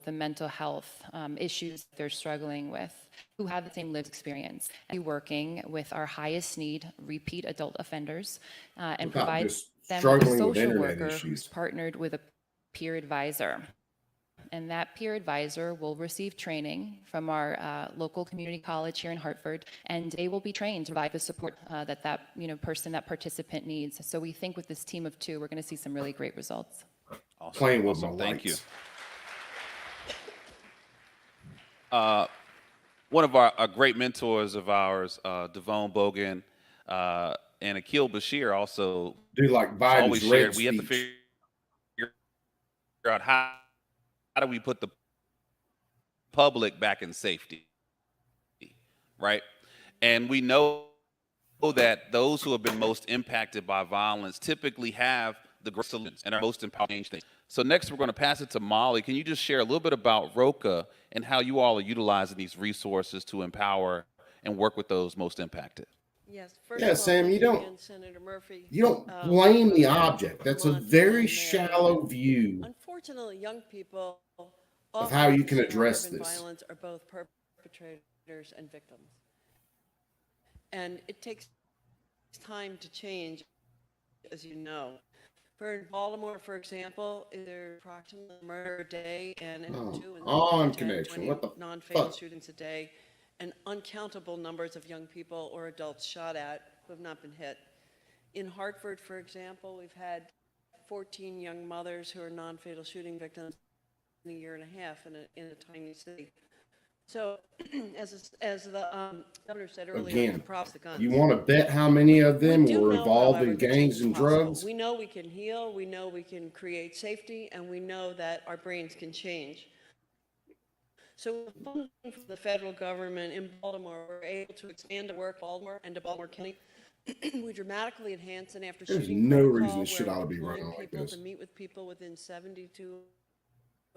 Speaker 9: the mental health issues they're struggling with, who have the same lived experience. And working with our highest need repeat adult offenders and
Speaker 5: Without
Speaker 9: provide
Speaker 5: just
Speaker 9: them with a
Speaker 5: struggling with
Speaker 9: social
Speaker 5: internet
Speaker 9: worker
Speaker 5: issues.
Speaker 9: who's partnered with a peer advisor. And that peer advisor will receive training from our local community college here in Hartford, and they will be trained to provide the support that participant needs. So we think with this team of 2, we're going to see some really great results.
Speaker 5: playing with my
Speaker 8: Awesome. Thank you.
Speaker 5: lights.
Speaker 8: One of our great mentors of ours, Devon Bogan, and Akil Bashir also
Speaker 5: Do like
Speaker 8: always
Speaker 5: Biden's
Speaker 8: shared,
Speaker 5: red
Speaker 8: we have to
Speaker 5: speech.
Speaker 8: figure out how do we put the public back in safety, right? And we know that those who have been most impacted by violence typically have the greatest solutions and are most empowered to change things. So next, we're going to pass it to Molly. Can you just share a little bit about ROCA and how you all are utilizing these resources to empower and work with those most impacted?
Speaker 10: Yes. First
Speaker 5: Yeah,
Speaker 10: of all,
Speaker 5: Sam,
Speaker 10: thank
Speaker 5: you don't-
Speaker 10: again, Senator Murphy.
Speaker 5: You don't blame the object. That's a very shallow view
Speaker 10: Unfortunately, young people
Speaker 5: of how you can
Speaker 10: often
Speaker 5: address
Speaker 10: urban
Speaker 5: this.
Speaker 10: violence are both perpetrators and victims. And it takes time to change, as you know. For Baltimore, for example, there's approximately a murder a day and
Speaker 5: on connection. What the
Speaker 10: non-fatal
Speaker 5: fuck?
Speaker 10: shootings a day, and uncountable numbers of young people or adults shot at who have not been hit. In Hartford, for example, we've had 14 young mothers who are non-fatal shooting victims in a year and a half in a tiny city. So, as the governor said earlier,
Speaker 5: Again,
Speaker 10: props the guns.
Speaker 5: you want to bet how many of them
Speaker 10: We do
Speaker 5: were
Speaker 10: know,
Speaker 5: involved
Speaker 10: however,
Speaker 5: in
Speaker 10: that change
Speaker 5: gangs
Speaker 10: is
Speaker 5: and
Speaker 10: possible.
Speaker 5: drugs?
Speaker 10: We know we can heal, we know we can create safety, and we know that our brains can change. So funding from the federal government in Baltimore, we're able to expand the work Baltimore and to Baltimore County. We dramatically enhance an after
Speaker 5: There's
Speaker 10: shooting
Speaker 5: no
Speaker 10: protocol
Speaker 5: reason this shit
Speaker 10: where
Speaker 5: ought to be
Speaker 10: we're
Speaker 5: running
Speaker 10: employing
Speaker 5: like
Speaker 10: people
Speaker 5: this.
Speaker 10: to meet with people within 72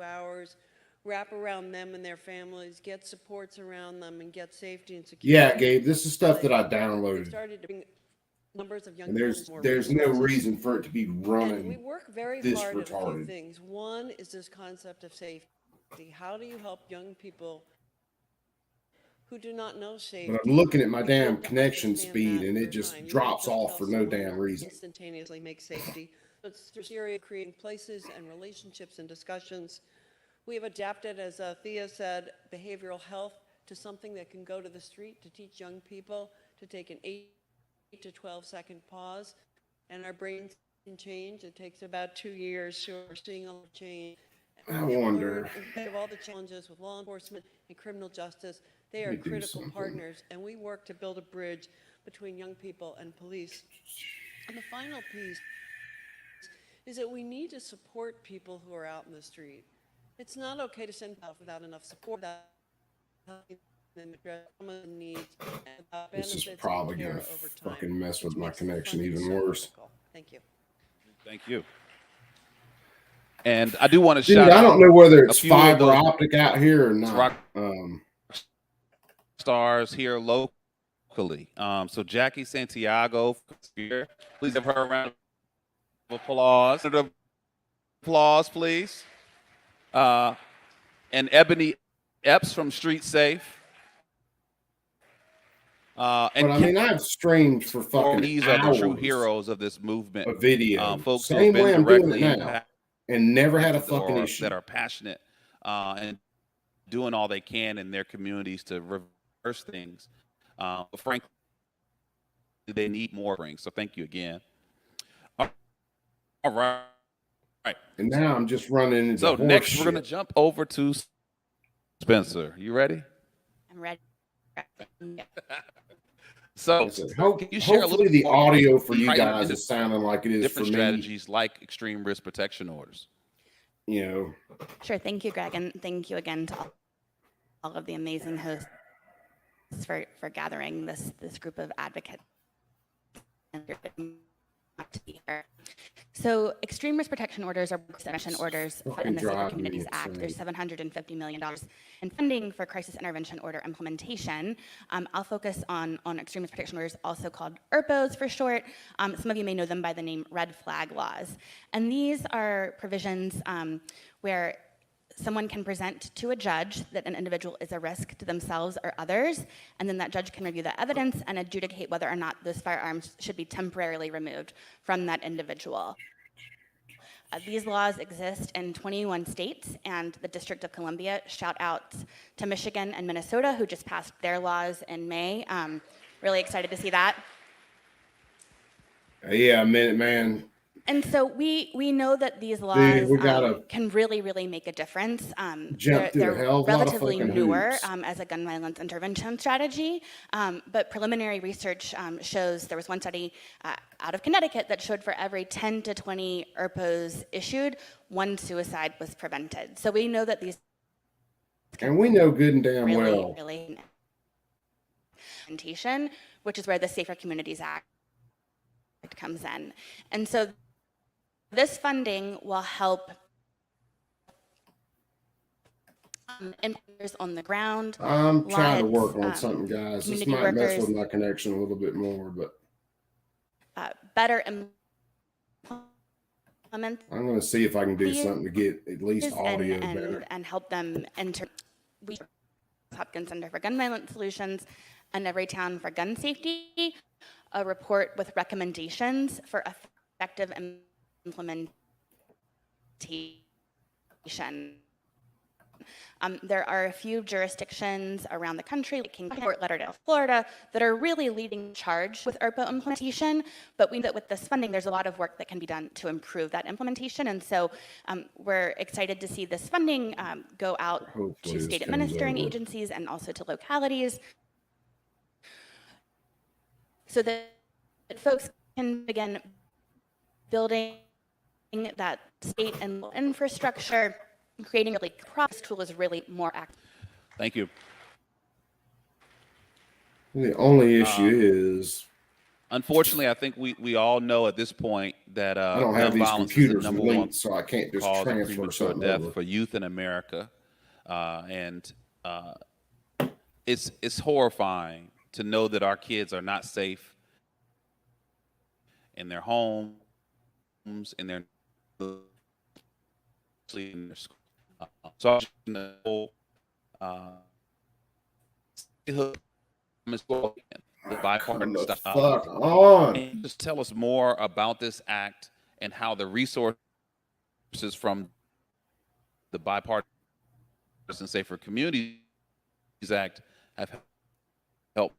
Speaker 10: hours, wrap around them and their families, get supports around them, and get safety and security.
Speaker 5: Yeah, Gabe, this is stuff that I
Speaker 10: We've
Speaker 5: downloaded.
Speaker 10: started to bring numbers of young
Speaker 5: And
Speaker 10: families more
Speaker 5: there's no
Speaker 10: resources.
Speaker 5: reason for it to be
Speaker 10: And we
Speaker 5: running
Speaker 10: work very
Speaker 5: this
Speaker 10: hard at a few
Speaker 5: retarded.
Speaker 10: things. One is this concept of safety. How do you help young people who do not know safety?
Speaker 5: But I'm looking at my
Speaker 10: begin
Speaker 5: damn
Speaker 10: to
Speaker 5: connection
Speaker 10: understand
Speaker 5: speed
Speaker 10: that
Speaker 5: and it
Speaker 10: over
Speaker 5: just
Speaker 10: time? You
Speaker 5: drops
Speaker 10: don't just
Speaker 5: off
Speaker 10: tell
Speaker 5: for no
Speaker 10: someone
Speaker 5: damn
Speaker 10: to
Speaker 5: reason.
Speaker 10: instantaneously make safety. It's through series of creating places and relationships and discussions. We have adapted, as Thea said, behavioral health to something that can go to the street to teach young people to take an 8 to 12-second pause. And our brains can change. It takes about 2 years, so we're seeing a lot of change.
Speaker 5: I wonder.
Speaker 10: In spite of all the challenges with law enforcement and criminal justice, they
Speaker 5: Let
Speaker 10: are
Speaker 5: me do
Speaker 10: critical
Speaker 5: something.
Speaker 10: partners, and we work to build a bridge between young people and police. And the final piece is that we need to support people who are out in the street. It's not okay to send out without enough support, without helping them address some of the needs, and without
Speaker 5: This is
Speaker 10: benefits and
Speaker 5: probably
Speaker 10: care
Speaker 5: gonna
Speaker 10: over time,
Speaker 5: fucking mess with
Speaker 10: which
Speaker 5: my
Speaker 10: makes the
Speaker 5: connection
Speaker 10: funding
Speaker 5: even
Speaker 10: so
Speaker 5: worse.
Speaker 10: critical. Thank you.
Speaker 8: Thank you. And I do want to
Speaker 5: Dude,
Speaker 8: shout
Speaker 5: I
Speaker 8: out
Speaker 5: don't know whether
Speaker 8: a
Speaker 5: it's
Speaker 8: few of
Speaker 5: fiber
Speaker 8: those
Speaker 5: optic out here or not.
Speaker 8: rock stars here locally. So Jackie Santiago, here. Please give her a round of applause. Applause, please. And Ebony Epps from Street Safe.
Speaker 5: But I mean, I've streamed for fucking
Speaker 8: these are the true
Speaker 5: hours
Speaker 8: heroes of this movement.
Speaker 5: a video.
Speaker 8: Folks who have
Speaker 5: Same
Speaker 8: been
Speaker 5: way I'm doing
Speaker 8: directly
Speaker 5: it now,
Speaker 8: impacted
Speaker 5: and never had a
Speaker 8: or
Speaker 5: fucking issue.
Speaker 8: that are passionate and doing all they can in their communities to reverse things. But frankly, they need more rings. So thank you again. All right.
Speaker 5: And now I'm just running into
Speaker 8: So
Speaker 5: horse
Speaker 8: next,
Speaker 5: shit.
Speaker 8: we're going to jump over to Spencer. You ready?
Speaker 11: I'm ready.
Speaker 8: So can you share a
Speaker 5: Hopefully
Speaker 8: little
Speaker 5: the
Speaker 8: more
Speaker 5: audio for you
Speaker 8: insight
Speaker 5: guys
Speaker 8: into
Speaker 5: is sounding like it is for
Speaker 8: different
Speaker 5: me.
Speaker 8: strategies like extreme risk protection orders?
Speaker 5: You know,
Speaker 11: Sure. Thank you, Greg, and thank you again to all of the amazing hosts for gathering this group of advocates and to be here. So extreme risk protection orders are prevention orders in the Safer
Speaker 5: driving me
Speaker 11: Communities Act. There's $750 million in funding for crisis intervention order implementation. I'll focus on extreme risk protection orders, also called ERPOs for short. Some of you may know them by the name red flag laws. And these are provisions where someone can present to a judge that an individual is a risk to themselves or others, and then that judge can review the evidence and adjudicate whether or not those firearms should be temporarily removed from that individual. These laws exist in 21 states, and the District of Columbia, shout out to Michigan and Minnesota, who just passed their laws in May. Really excited to see that.
Speaker 5: yeah, Minuteman
Speaker 11: And so we know that these laws
Speaker 5: Dude, we gotta
Speaker 11: can really, really make a difference.
Speaker 5: jump through a hell of a lot of
Speaker 11: relatively
Speaker 5: fucking
Speaker 11: newer
Speaker 5: hoops.
Speaker 11: as a gun violence intervention strategy, but preliminary research shows there was one study out of Connecticut that showed for every 10 to 20 ERPOs issued, one suicide was prevented. So we know that these
Speaker 5: And we know good and damn
Speaker 11: really,
Speaker 5: well.
Speaker 11: really implementation, which is where the Safer Communities Act comes in. And so this funding will help implementers on the ground.
Speaker 5: I'm trying to work on
Speaker 11: LIDs,
Speaker 5: something, guys. This
Speaker 11: community
Speaker 5: might mess
Speaker 11: workers,
Speaker 5: with my connection a little bit more, but
Speaker 11: better implement
Speaker 5: I'm going to see if I can do
Speaker 11: these
Speaker 5: something to get at least audio better.
Speaker 11: and help them enter. We Hopkins Center for Gun Violence Solutions and Everytown for Gun Safety a report with recommendations for effective implementation. There are a few jurisdictions around the country, like Kingsport, Lauderdale, Florida, that are really leading the charge with ERPO implementation. But we know that with this funding, there's a lot of work that can be done to improve that implementation. And so we're excited to see this funding go out to state administering agencies and also to localities, so that folks can begin building that state and local infrastructure. Creating a process tool is really more active.
Speaker 8: Thank you.
Speaker 5: The only issue is,
Speaker 8: unfortunately, I think we all know at this point that
Speaker 5: I don't have
Speaker 8: gun
Speaker 5: these
Speaker 8: violence is
Speaker 5: computers
Speaker 8: the number one
Speaker 5: linked, so I can't just
Speaker 8: cause of
Speaker 5: transfer
Speaker 8: premature
Speaker 5: something
Speaker 8: death
Speaker 5: over.
Speaker 8: for youth in America, it's horrifying to know that our kids are not safe in their homes, in their school. So I just know, the bipartisan stuff.
Speaker 5: Fuck on.
Speaker 8: Just tell us more about this act and how the resources from the Bipartisan Safer Communities Act have helped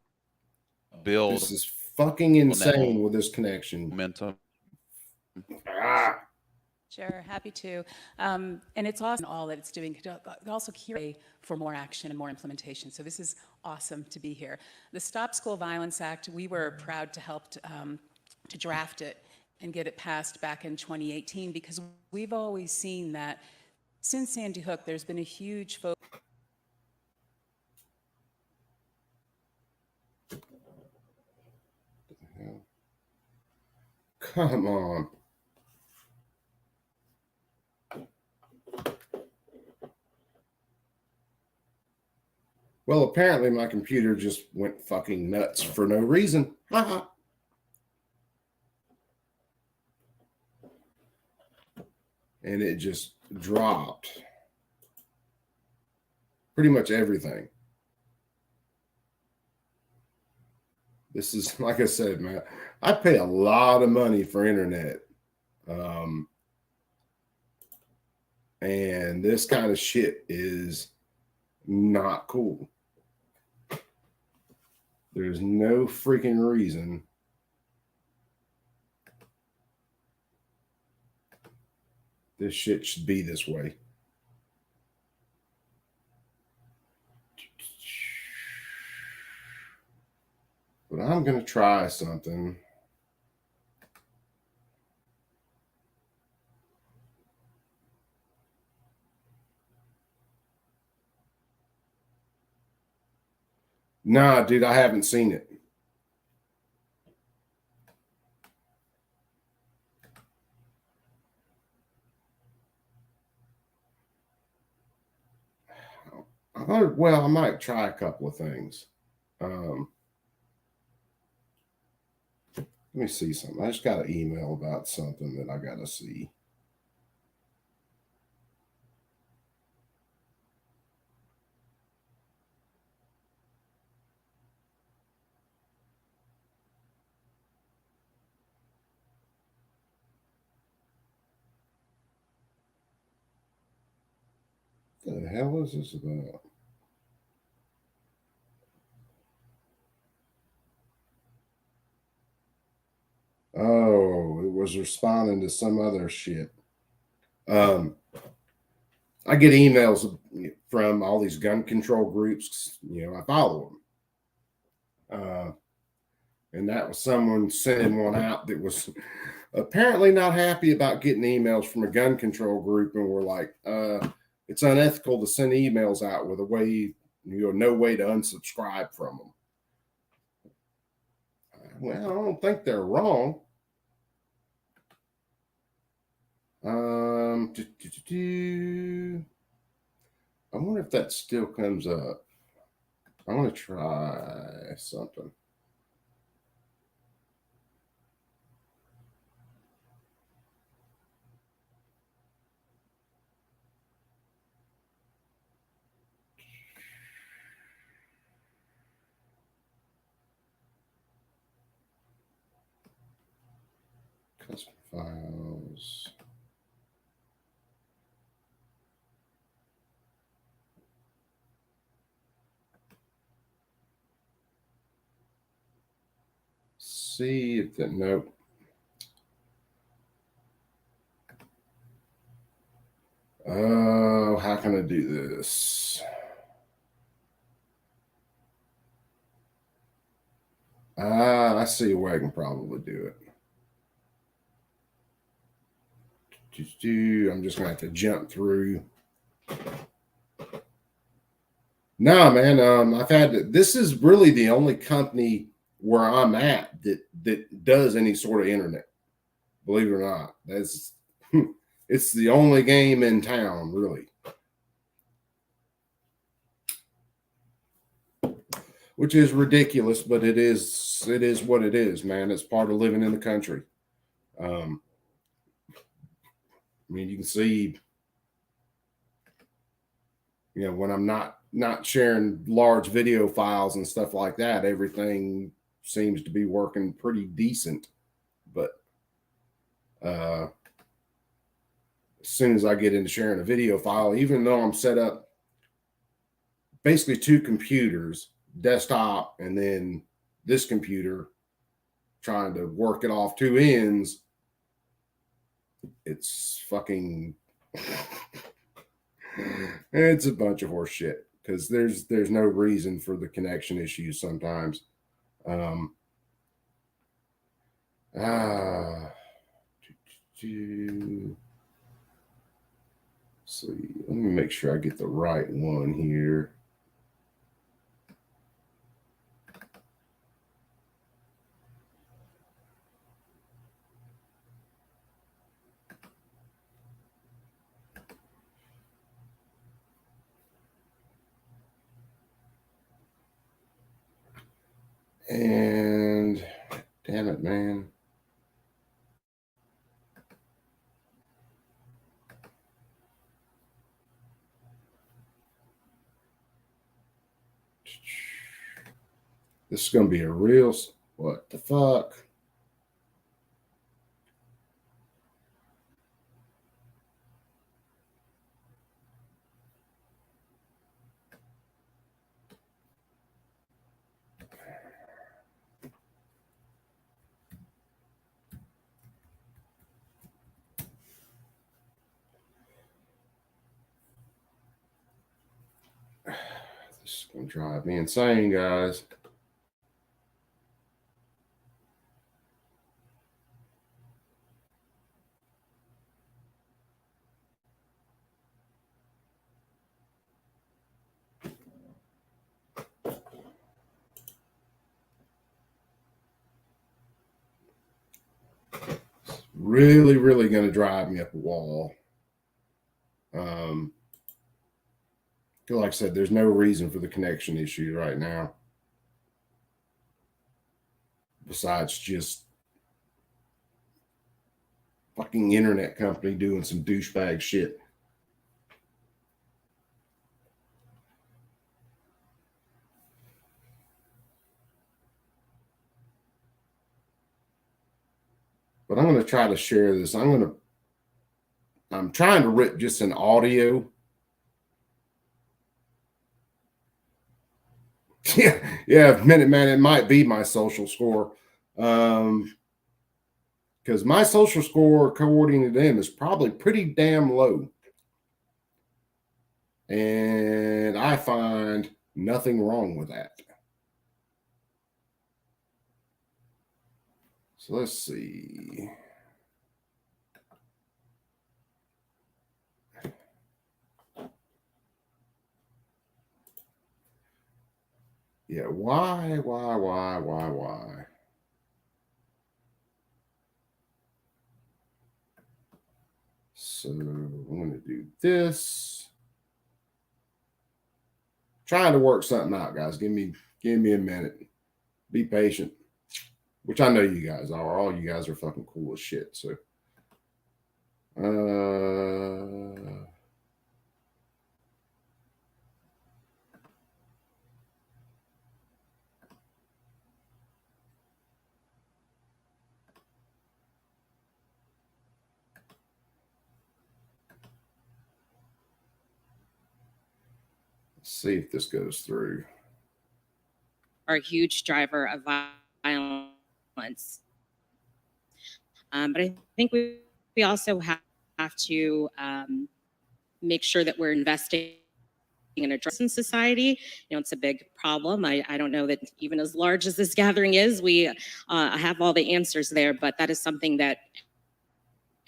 Speaker 8: build.
Speaker 5: This is fucking insane with this connection.
Speaker 8: Momentum.
Speaker 5: Ah.
Speaker 12: Sure, happy to. And it's awesome all that it's doing. It also curate for more action and more implementation. So this is awesome to be here. The Stop School Violence Act, we were proud to help to draft it and get it passed back in 2018, because we've always seen that since Sandy Hook, there's been a huge focus.
Speaker 5: Come on. Well, apparently my computer just went fucking nuts for no reason. And it just dropped pretty much everything. This is, like I said, man, I pay a lot of money for internet. And this kind of shit is not cool. There's no freaking reason this shit should be this way. But I'm going to try something. Nah, dude, I haven't seen it. Well, I might try a couple of things. Let me see something. I just got an email about something that I got to see. What the hell is this about? Oh, it was was responding to some other shit. I get emails from all these gun control groups. I follow them. And that was someone sending one out that was apparently not happy about getting emails from a gun control group. And we're like, it's unethical to send emails out with no way to unsubscribe from them. Well, I don't think they're wrong. I wonder if that still comes up. I want to try something. Custom files. See if that, nope. Oh, how can I do this? I see a way I can probably do it. I'm just gonna have to jump through. No, man. I've had this is really the only company where I'm at that does any sort of internet. Believe it or not, it's the only game in town, really. Which is ridiculous, but it is what it is, man. It's part of living in the country. I mean, you can see, when I'm not sharing large video files and stuff like that, everything seems to be working pretty decent. But as soon as I get into sharing a video file, even though I'm set up basically 2 computers, desktop and then this computer, trying to work it off 2 ends, it's fucking it's a bunch of horse shit, because there's no reason for the connection issues sometimes. See, let me make sure I get the right one here. And damn it, man. This is going to be a real, what the fuck? This is going to drive me insane, guys. Really, really going to drive me up a wall. Like I said, there's no reason for the connection issue right now, besides just fucking internet company doing some douchebag shit. But I'm going to try to share this. I'm trying to rip just an audio. Yeah, Minute Man, it might be my social score. Because because my social score according to them is probably pretty damn low. And I find nothing wrong with that. So let's see. Yeah, why? So I'm going to do this. Trying to work something out, guys. Give me a minute. Be patient. Which I know you guys are. All you guys are fucking cool as shit. So, let's see if this goes through.
Speaker 14: Are a huge driver of violence. But I think we also have to make sure that we're investing in addressing society. You know, it's a big problem. I don't know that even as large as this gathering is, we have all the answers there, but that is something that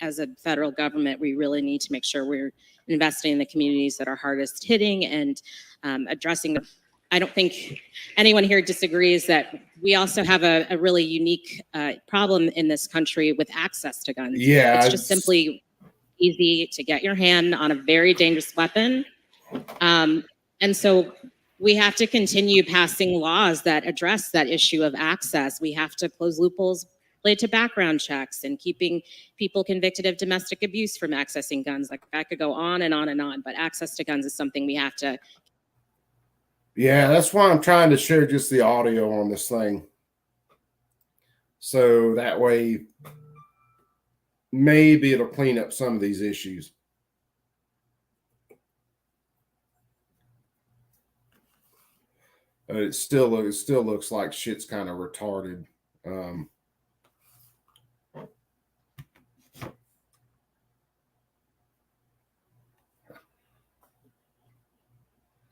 Speaker 14: as a federal government, we really need to make sure we're investing in the communities that are hardest hitting and addressing them. I don't think anyone here disagrees that we also have a really unique problem in this country with access to guns.
Speaker 5: Yeah.
Speaker 14: It's just simply easy to get your hand on a very dangerous weapon. And so we have to continue passing laws that address that issue of access. We have to close loopholes related to background checks and keeping people convicted of domestic abuse from accessing guns. Like I could go on and on and on, but access to guns is something we have to.
Speaker 5: Yeah, that's why I'm trying to share just the audio on this thing. So that way, maybe it'll clean up some of these issues. It still looks like shit's kind of retarded.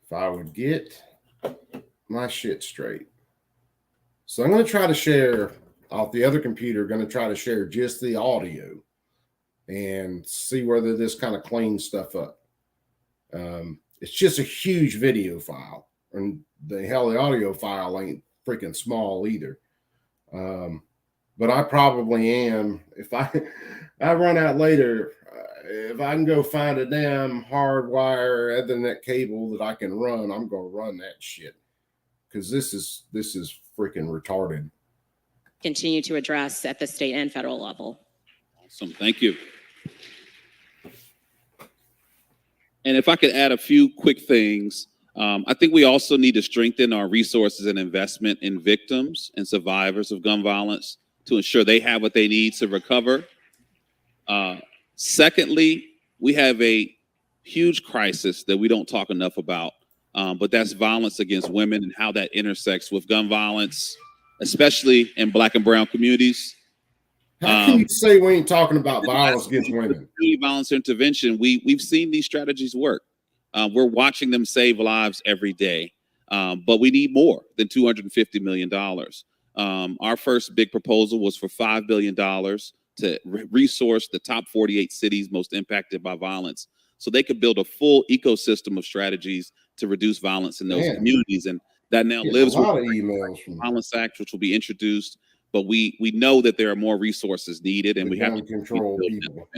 Speaker 5: If I would get my shit straight. So I'm going to try to share off the other computer, going to try to share just the audio and see whether this kind of cleans stuff up. It's just a huge video file, and the audio file ain't freaking small either. But I probably am, if I run out later, if I can go find a damn hardwire Ethernet cable that I can run, I'm going to run that shit. Because this is freaking retarded.
Speaker 14: Continue to address at the state and federal level.
Speaker 8: Awesome. Thank you. And if I could add a few quick things, I think we also need to strengthen our resources and investment in victims and survivors of gun violence to ensure they have what they need to recover. Secondly, we have a huge crisis that we don't talk enough about, but that's violence against women and how that intersects with gun violence, especially in Black and brown communities.
Speaker 5: How can you say we ain't talking about violence against women?
Speaker 8: Violence intervention, we've seen these strategies work. We're watching them save lives every day, but we need more than $250 million. Our first big proposal was for $5 billion to resource the top 48 cities most impacted by violence so they could build a full ecosystem of strategies to reduce violence in those communities. And that now lives with the Violence Act, which will be introduced. But we know that there are more resources needed, and we have to control people.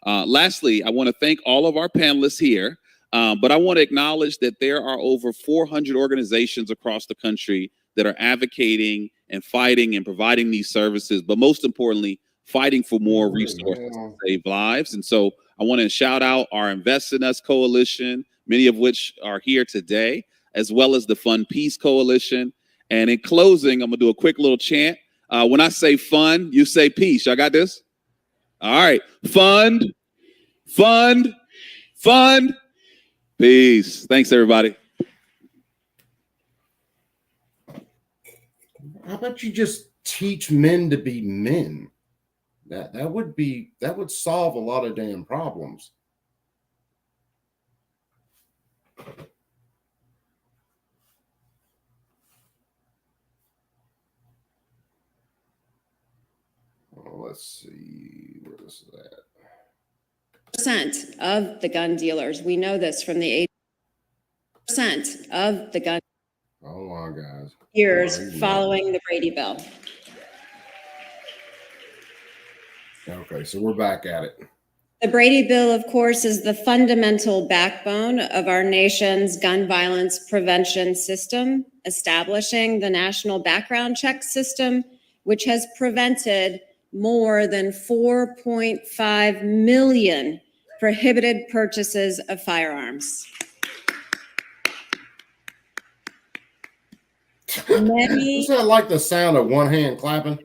Speaker 8: Lastly, I want to thank all of our panelists here, but I want to acknowledge that there are over 400 organizations across the country that are advocating and fighting and providing these services, but most importantly, fighting for more resources to save lives. And so I want to shout out our Invest in Us Coalition, many of which are here today, as well as the Fund Peace Coalition. And in closing, I'm going to do a quick little chant. When I say fund, you say peace. Y'all got this? All right. Fund, fund, fund, peace. Thanks, everybody.
Speaker 5: How about you just teach men to be men? That would solve a lot of damn problems. Well, let's see where this is at.
Speaker 15: Percent of the gun dealers, we know this from the 8% of the gun
Speaker 5: Hold on, guys.
Speaker 15: years following the Brady Bill.
Speaker 5: Okay, so we're back at it.
Speaker 15: The Brady Bill, of course, is the fundamental backbone of our nation's gun violence prevention system, establishing the national background check system, which has prevented more than 4.5 million prohibited purchases of firearms. Many
Speaker 5: Isn't that like the sound of one hand clapping?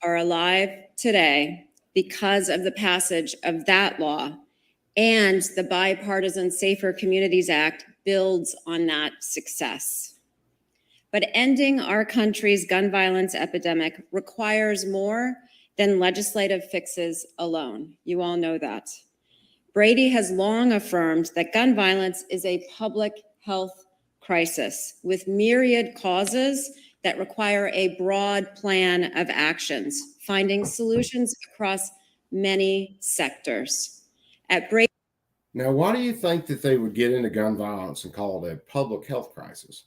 Speaker 15: are alive today because of the passage of that law, and the Bipartisan Safer Communities Act builds on that success. But ending our country's gun violence epidemic requires more than legislative fixes alone. You all know that. Brady has long affirmed that gun violence is a public health crisis with myriad causes that require a broad plan of actions, finding solutions across many sectors. At Brady,
Speaker 5: Now, why do you think that they would get into gun violence and call it a public health crisis?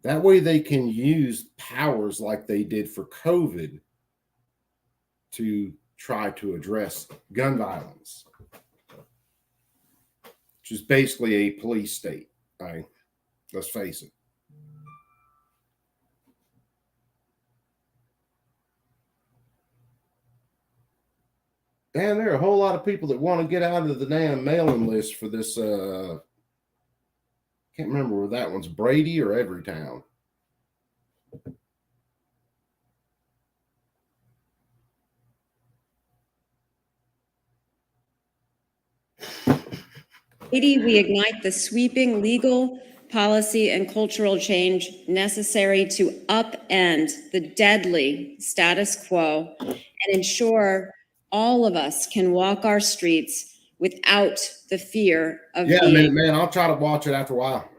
Speaker 5: That way they can use powers like they did for COVID to try to address gun violence, which is basically a police state. Right? Let's face it. And there are a whole lot of people that want to get out of the damn mailing list for this. Can't remember where that one's, Brady or Everytown.
Speaker 15: we ignite the sweeping legal, policy, and cultural change necessary to upend the deadly status quo and ensure all of us can walk our streets without the fear of being.
Speaker 5: Man, I'll try to watch it after a while.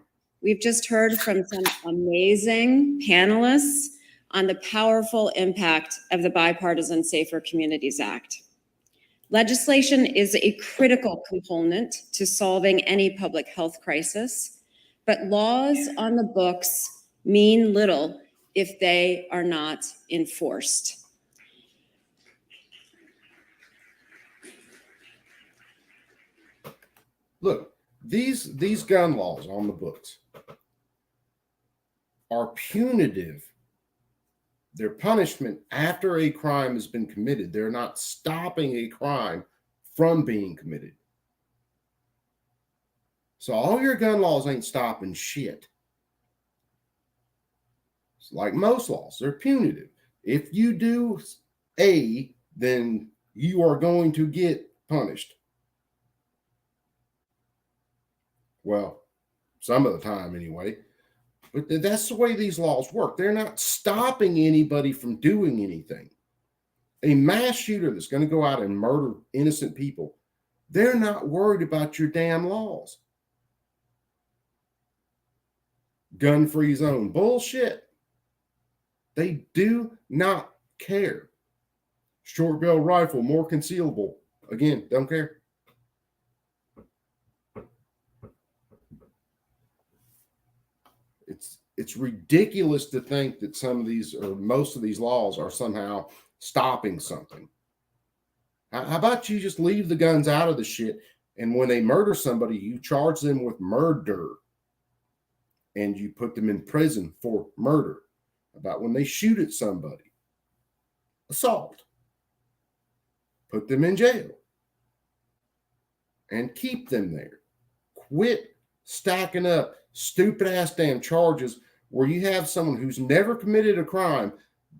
Speaker 15: We've just heard from some amazing panelists on the powerful impact of the Bipartisan Safer Communities Act. Legislation is a critical component to solving any public health crisis, but laws on the books mean little if they are not enforced.
Speaker 5: Look, these gun laws on the books are punitive. Their punishment after a crime has been committed. They're not stopping a crime from being committed. So all your gun laws ain't stopping shit. It's like most laws, they're punitive. If you do A, then you are going to get punished. Well, some of the time anyway. But that's the way these laws work. They're not stopping anybody from doing anything. A mass shooter that's going to go out and murder innocent people, they're not worried about your damn laws. Gun-free zone. Bullshit. They do not care. Short barrel rifle, more concealable. Again, don't care. It's ridiculous to think that some of these or most of these laws are somehow stopping something. How about you just leave the guns out of the shit, and when they murder somebody, you charge them with murder and you put them in prison for murder. How about when they shoot at somebody, assault, put them in jail and keep them there. Quit stacking up stupid ass damn charges where you have someone who's never committed a crime,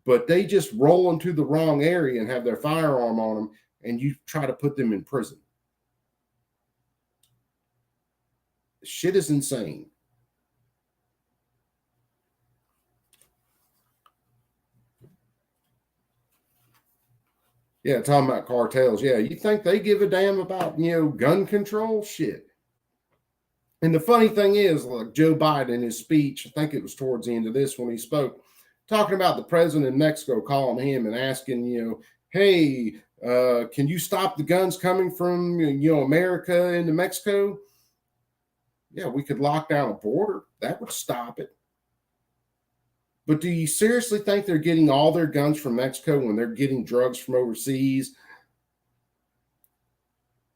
Speaker 5: but they just roll into the wrong area and have their firearm on them, and you try to put them in prison. Shit is insane. Yeah, talking about cartels. Yeah, you think they give a damn about, gun control? Shit. And the funny thing is, like Joe Biden in his speech, I think it was towards the end of this when he spoke, talking about the president of Mexico calling him and asking, hey, can you stop the guns coming from, America into Mexico? Yeah, we could lock down a border. That would stop it. But do you seriously think they're getting all their guns from Mexico when they're getting drugs from overseas?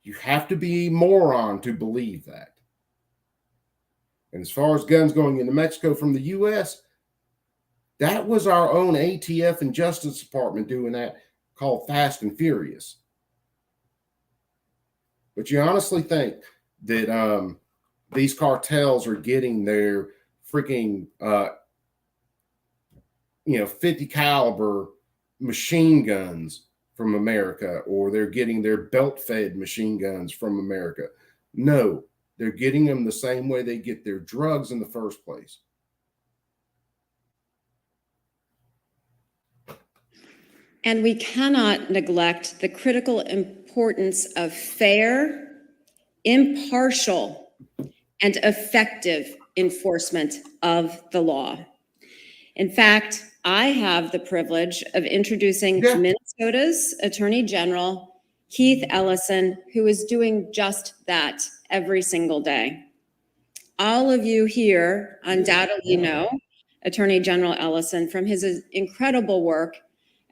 Speaker 5: You have to be a moron to believe that. And as far as guns going into Mexico from the U.S., that was our own ATF and Justice Department doing that, called Fast and Furious. But you honestly think that these cartels are getting their freaking 50 caliber machine guns from America, or they're getting their belt-fed machine guns from America? No, they're getting them the same way they get their drugs in the first place.
Speaker 15: And we cannot neglect the critical importance of fair, impartial, and effective enforcement of the law. In fact, I have the privilege of introducing Minnesota's Attorney General, Keith Ellison, who is doing just that every single day. All of you here undoubtedly know Attorney General Ellison from his incredible work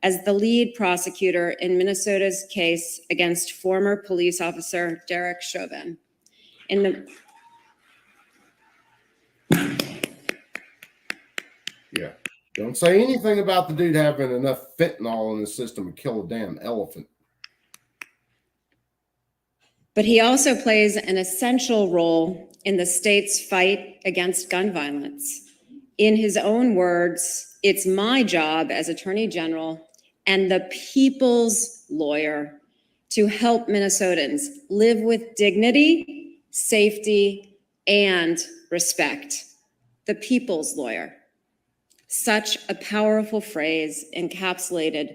Speaker 15: as the lead prosecutor in Minnesota's case against former police officer Derek Chauvin.
Speaker 5: Yeah. Don't say anything about the dude having enough fentanyl in the system to kill a damn elephant.
Speaker 15: But he also plays an essential role in the state's fight against gun violence. In his own words, it's my job as Attorney General and the people's lawyer to help Minnesotans live with dignity, safety, and respect. The people's lawyer. Such a powerful phrase encapsulated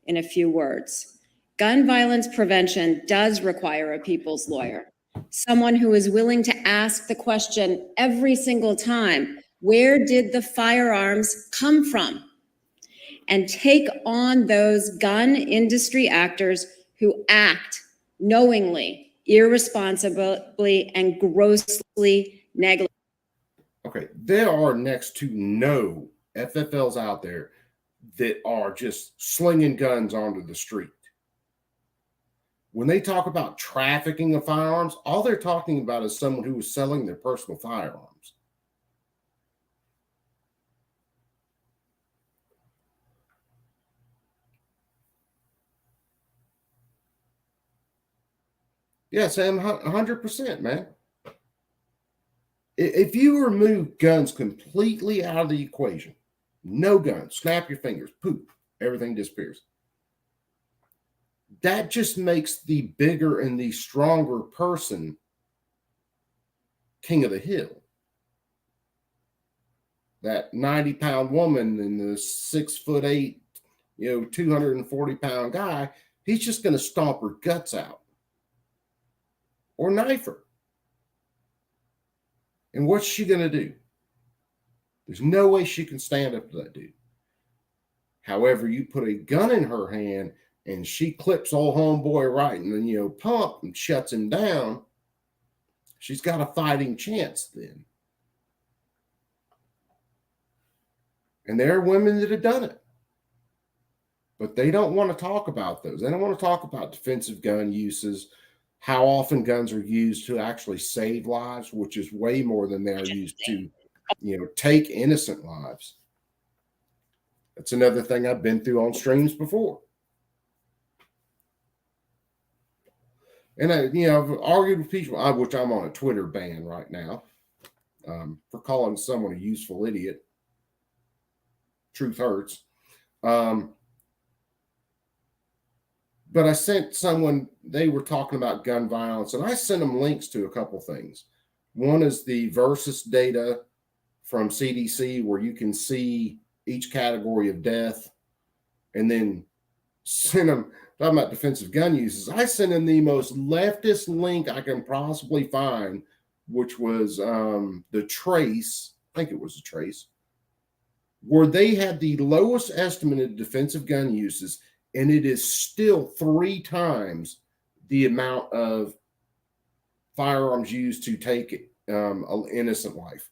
Speaker 15: in a few words. Gun violence prevention does require a people's lawyer, someone who is willing to ask the question every single time, where did the firearms come from? And take on those gun industry actors who act knowingly, irresponsibly, and grossly negligently.
Speaker 5: Okay, there are next to no FFLs out there that are just slinging guns onto the street. When they talk about trafficking of firearms, all they're talking about is someone who is selling their personal firearms. Yeah, Sam, 100%, man. If you remove guns completely out of the equation, no guns, snap your fingers, poof, everything disappears. That just makes the bigger and the stronger person king of the hill. That 90-pound woman and the 6'8", 240-pound guy, he's just going to stomp her guts out or knife her. And what's she going to do? There's no way she can stand up to that dude. However, you put a gun in her hand and she clips old homeboy right in the pump and shuts him down, she's got a fighting chance then. And there are women that have done it. But they don't want to talk about those. They don't want to talk about defensive gun uses, how often guns are used to actually save lives, which is way more than they are used to, take innocent lives. That's another thing I've been through on streams before. And I've argued with people, which I'm on a Twitter ban right now, for calling someone a useful idiot. Truth hurts. But I sent someone, they were talking about gun violence, and I sent them links to a couple things. One is the Versus data from CDC, where you can see each category of death, and then sent them talking about defensive gun uses, I sent him the most leftist link I can possibly find, which was the Trace. I think it was the Trace, where they had the lowest estimated defensive gun uses, and it is still 3 times the amount of firearms used to take an innocent life.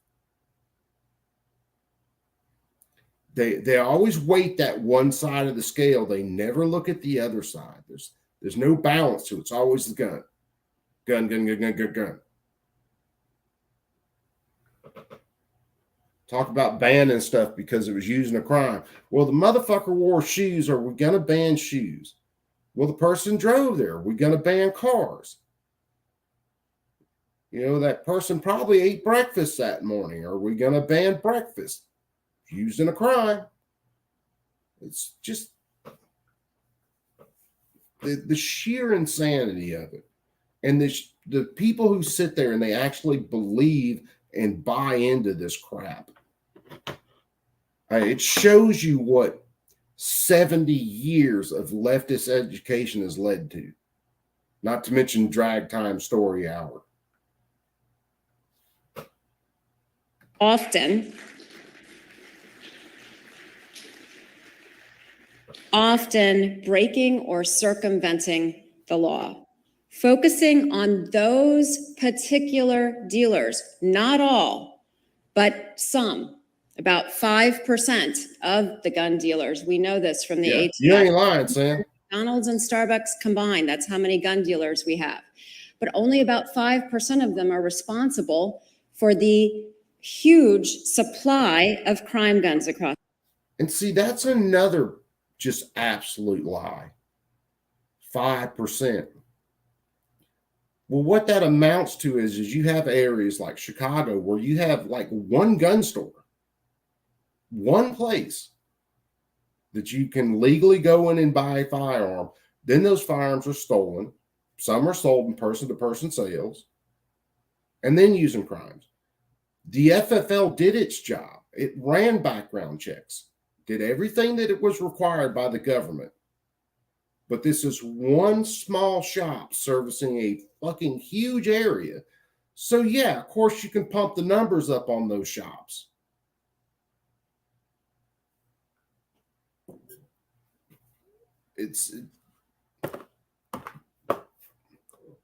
Speaker 5: They always weight that one side of the scale. They never look at the other side. There's no balance to it. It's always the gun. Gun. Talk about banning stuff because it was used in a crime. Well, the motherfucker wore shoes. Are we going to ban shoes? Well, the person drove there. Are we going to ban cars? You know, that person probably ate breakfast that morning. Are we going to ban breakfast? Used in a crime. It's just the sheer insanity of it. And the people who sit there and they actually believe and buy into this crap. It shows you what 70 years of leftist education has led to. Not to mention drag time story hour.
Speaker 15: Often breaking or circumventing the law, focusing on those particular dealers, not all, but some, about 5% of the gun dealers. We know this from the ATF.
Speaker 5: You ain't lying, Sam.
Speaker 15: McDonald's and Starbucks combined, that's how many gun dealers we have. But only about 5% of them are responsible for the huge supply of crime guns across.
Speaker 5: And see, that's another just absolute lie. 5%. Well, what that amounts to is you have areas like Chicago where you have like one gun store, one place that you can legally go in and buy a firearm. Then those firearms are stolen. Some are sold in person-to-person sales and then used in crimes. The FFL did its job. It ran background checks, did everything that it was required by the government. But this is one small shop servicing a fucking huge area. So yeah, of course you can pump the numbers up on those shops.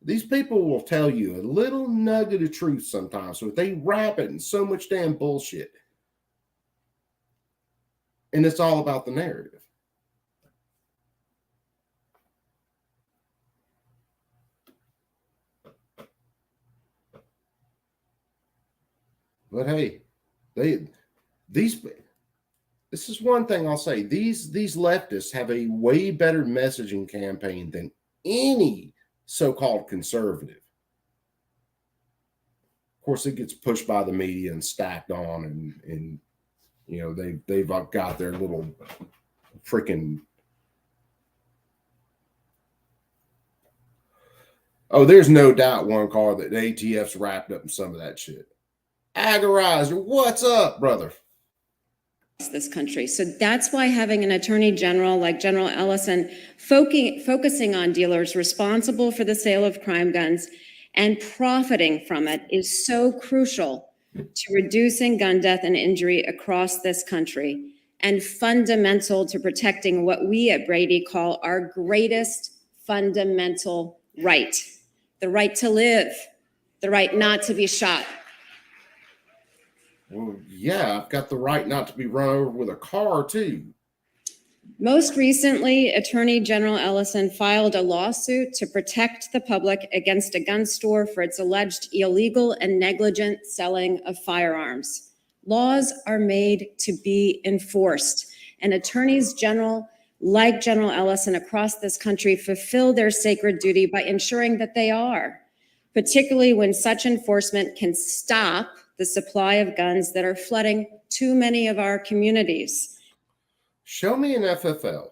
Speaker 5: These people will tell you a little nugget of truth sometimes, so they wrap it in so much damn bullshit. And it's all about the narrative. But hey, this is one thing I'll say. These leftists have a way better messaging campaign than any so-called conservative. Of course, it gets pushed by the media and stacked on, and you know they've got their little freaking. Oh, there's no doubt one car that the ATF's wrapped up in some of that shit. Agorizer, what's up, brother?
Speaker 15: This country. So that's why having an attorney general like General Ellison focusing on dealers responsible for the sale of crime guns and profiting from it is so crucial to reducing gun death and injury across this country and fundamental to protecting what we at Brady call our greatest fundamental right, the right to live, the right not to be shot.
Speaker 5: Well, yeah, I've got the right not to be run over with a car, too.
Speaker 15: Most recently, Attorney General Ellison filed a lawsuit to protect the public against a gun store for its alleged illegal and negligent selling of firearms. Laws are made to be enforced, and attorneys general like General Ellison across this country fulfill their sacred duty by ensuring that they are, particularly when such enforcement can stop the supply of guns that are flooding too many of our communities.
Speaker 5: Show me an FFL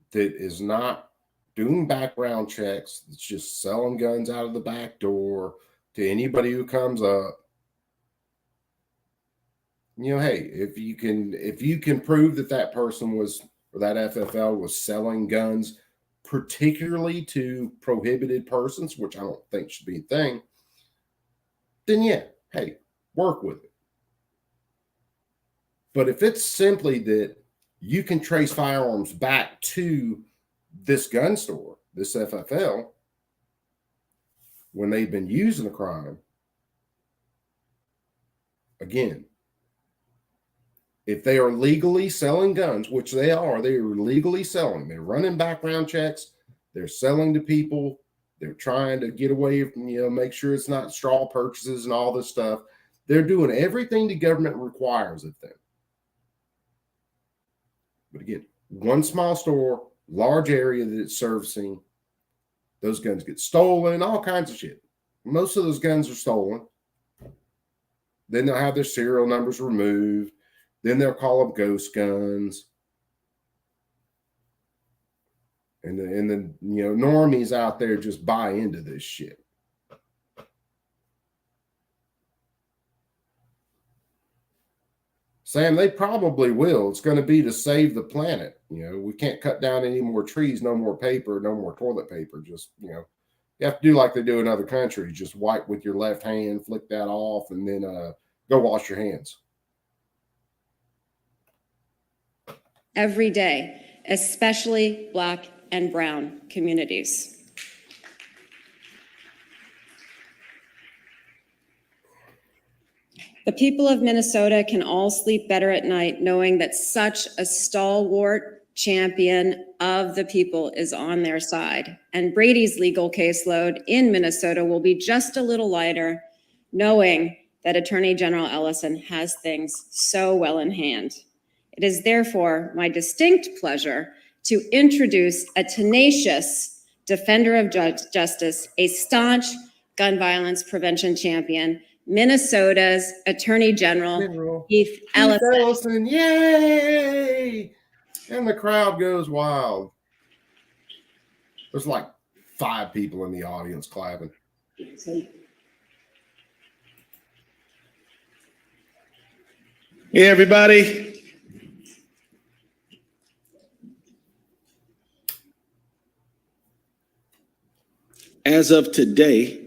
Speaker 5: that is not doing background checks, that's just selling guns out of the back door to anybody who comes up. You know, hey, if you can prove that that person was or that FFL was selling guns, particularly to prohibited persons, which I don't think should be a thing, then yeah, hey, work with it. But if it's simply that you can trace firearms back to this gun store, this FFL, when they've been used in a crime, again, if they are legally selling guns, which they are legally selling, they're running background checks, they're selling to people, they're trying to get away from, make sure it's not straw purchases and all this stuff. They're doing everything the government requires of them. But again, one small store, large area that it's servicing, those guns get stolen, all kinds of shit. Most of those guns are stolen. Then they'll have their serial numbers removed. Then they'll call them ghost guns. And then normies out there just buy into this shit. Sam, they probably will. It's going to be to save the planet. We can't cut down any more trees, no more paper, no more toilet paper. Just, you have to do like they do in other countries. Just wipe with your left hand, flick that off, and then go wash your hands.
Speaker 15: Every day, especially Black and brown communities. The people of Minnesota can all sleep better at night knowing that such a stalwart champion of the people is on their side. And Brady's legal caseload in Minnesota will be just a little lighter, knowing that Attorney General Ellison has things so well in hand. It is therefore my distinct pleasure to introduce a tenacious defender of justice, a staunch gun violence prevention champion, Minnesota's Attorney General, Keith Ellison.
Speaker 5: Yay! And the crowd goes wild. There's like 5 people in the audience clapping.
Speaker 16: Hey, everybody. As of today,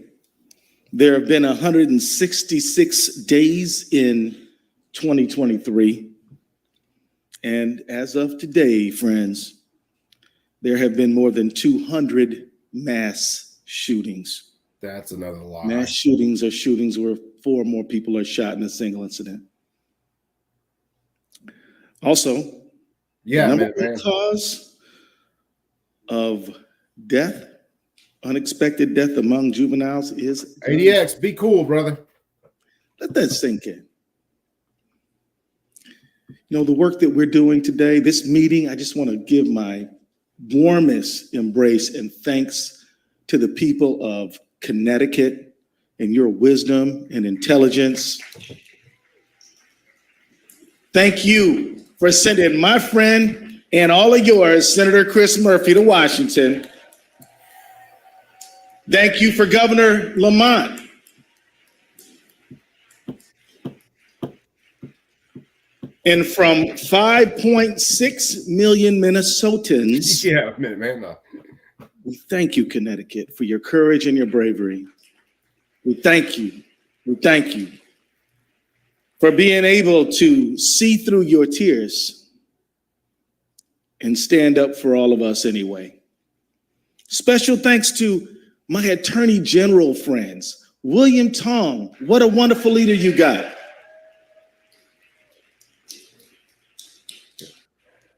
Speaker 16: there have been 166 days in 2023. And as of today, friends, there have been more than 200 mass shootings.
Speaker 5: That's another lie.
Speaker 16: Mass shootings are shootings where 4 or more people are shot in a single incident. Also, number one cause of death, unexpected death among juveniles is
Speaker 5: ADX. Be cool, brother.
Speaker 16: Let that sink in. The work that we're doing today, this meeting, I just want to give my warmest embrace and thanks to the people of Connecticut and your wisdom and intelligence. Thank you for sending my friend and all of yours, Senator Chris Murphy, to Washington. Thank you for Governor Lamont. And from 5.6 million Minnesotans, we thank you, Connecticut, for your courage and your bravery. We thank you. We thank you for being able to see through your tears and stand up for all of us anyway. Special thanks to my Attorney General friends, William Tong. What a wonderful leader you got.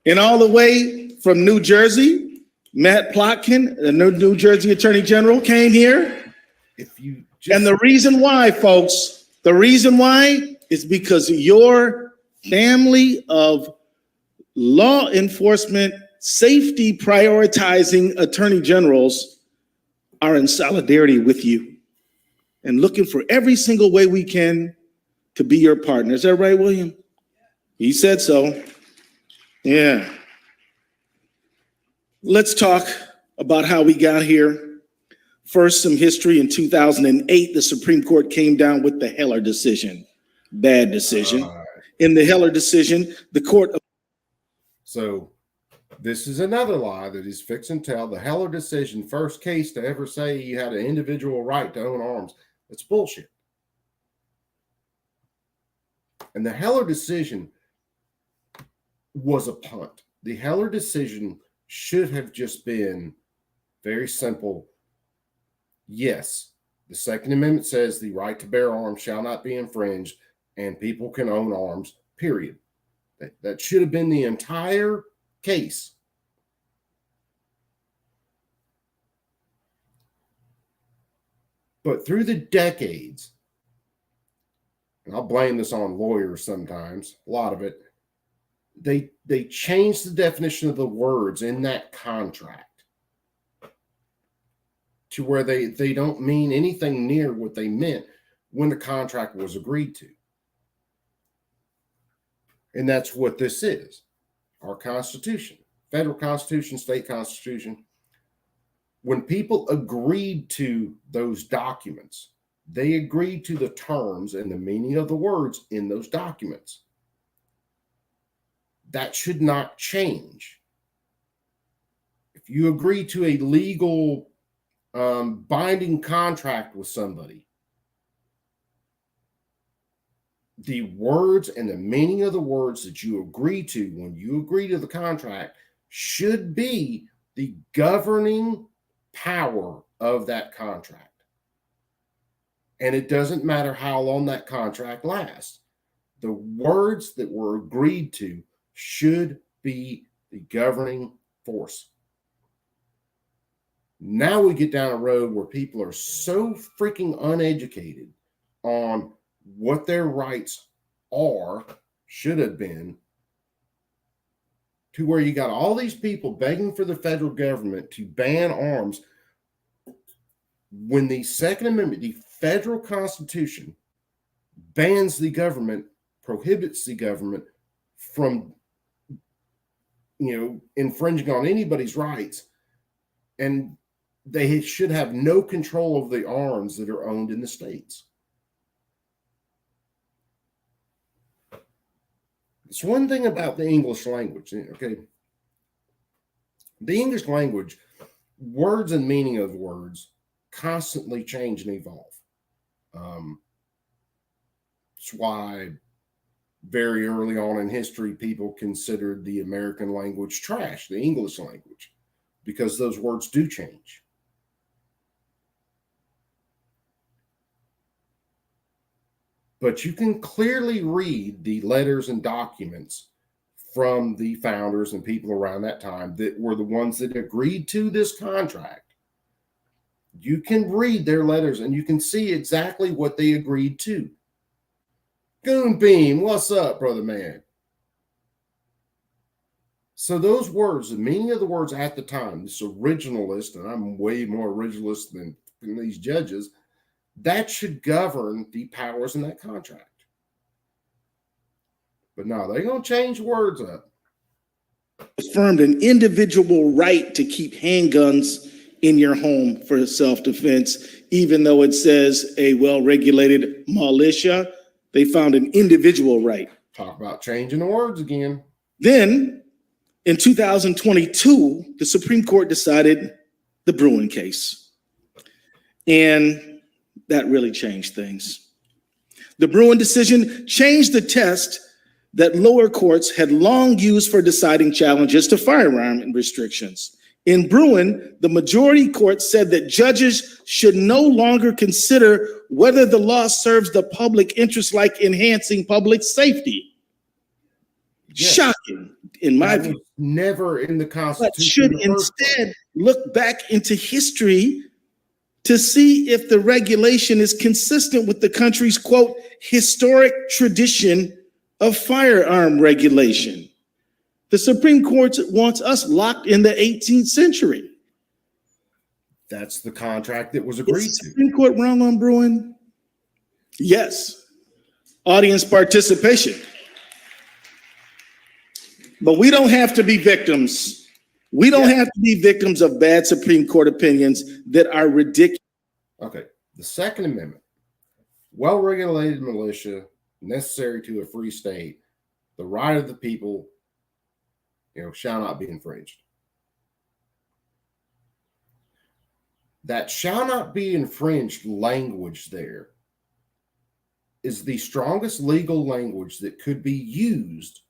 Speaker 16: And all the way from New Jersey, Matt Plotkin, the New Jersey Attorney General, came here. And the reason why, folks, the reason why is because your family of law enforcement, safety prioritizing attorney generals are in solidarity with you and looking for every single way we can to be your partner. Is that right, William? He said so. Yeah. Let's talk about how we got here. First, some history. In 2008, the Supreme Court came down with the Heller decision. Bad decision. In the Heller decision, the court.
Speaker 5: So This is another lie that is fix and tell. The Heller decision, first case to ever say you had an individual right to own arms. That's bullshit. And the Heller decision was a punt. The Heller decision should have just been very simple. Yes, the Second Amendment says the right to bear arms shall not be infringed and people can own arms, period. That should have been the entire case. But through the decades, and I'll blame this on lawyers sometimes, a lot of it, they changed the definition of the words in that contract to where they don't mean anything near what they meant when the contract was agreed to. And that's what this is. Our Constitution, federal Constitution, state Constitution. When people agreed to those documents, they agreed to the terms and the meaning of the words in those documents. That should not change. If you agree to a legal binding contract with somebody, the words and the meaning of the words that you agree to when you agree to the contract should be the governing power of that contract. And it doesn't matter how long that contract lasts. The words that were agreed to should be the governing force. Now we get down a road where people are so freaking uneducated on what their rights are, should have been, to where you got all these people begging for the federal government to ban arms when the Second Amendment, the federal Constitution, bans the government, prohibits the government from, infringing on anybody's rights, and they should have no control of the arms that are owned in the states. It's one thing about the English language, okay? The English language, words and meaning of words constantly change and evolve. That's why very early on in history, people considered the American language trash, the English language, because those words do change. But you can clearly read the letters and documents from the founders and people around that time that were the ones that agreed to this contract. You can read their letters and you can see exactly what they agreed to. Goon Beam, what's up, brother man? So those words, the meaning of the words at the time, this originalist, and I'm way more originalist than these judges, that should govern the powers in that contract. But no, they're going to change words up.
Speaker 16: Affirmed an individual right to keep handguns in your home for self-defense, even though it says a well-regulated militia. They found an individual right.
Speaker 5: Talk about changing the words again.
Speaker 16: Then, in 2022, the Supreme Court decided the Bruen case. And that really changed things. The Bruen decision changed the test that lower courts had long used for deciding challenges to firearm restrictions. In Bruen, the majority court said that judges should no longer consider whether the law serves the public interest, like enhancing public safety. Yes. Shocking, in my view.
Speaker 5: Never in the Constitution.
Speaker 16: But should instead look back into history to see if the regulation is consistent with the country's, quote, historic tradition of firearm regulation. The Supreme Court wants us locked in the 18th century.
Speaker 5: That's the contract that was agreed to.
Speaker 16: Is the Supreme Court wrong on Bruen? Yes. Audience participation. But we don't have to be victims. We don't have to be victims of bad Supreme Court opinions that are ridiculous.
Speaker 5: Okay. The Second Amendment, well-regulated militia, necessary to a free state, the right of the people shall not be infringed. That shall not be infringed language there is the strongest legal language that could be used,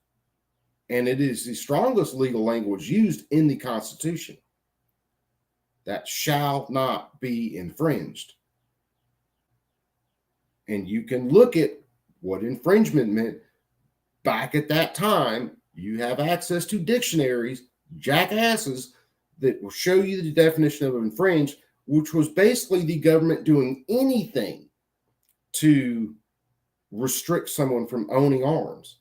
Speaker 5: and it is the strongest legal language used in the Constitution. That shall not be infringed. And you can look at what infringement meant back at that time. You have access to dictionaries, jackasses, that will show you the definition of infringe, which was basically the government doing anything to restrict someone from owning arms.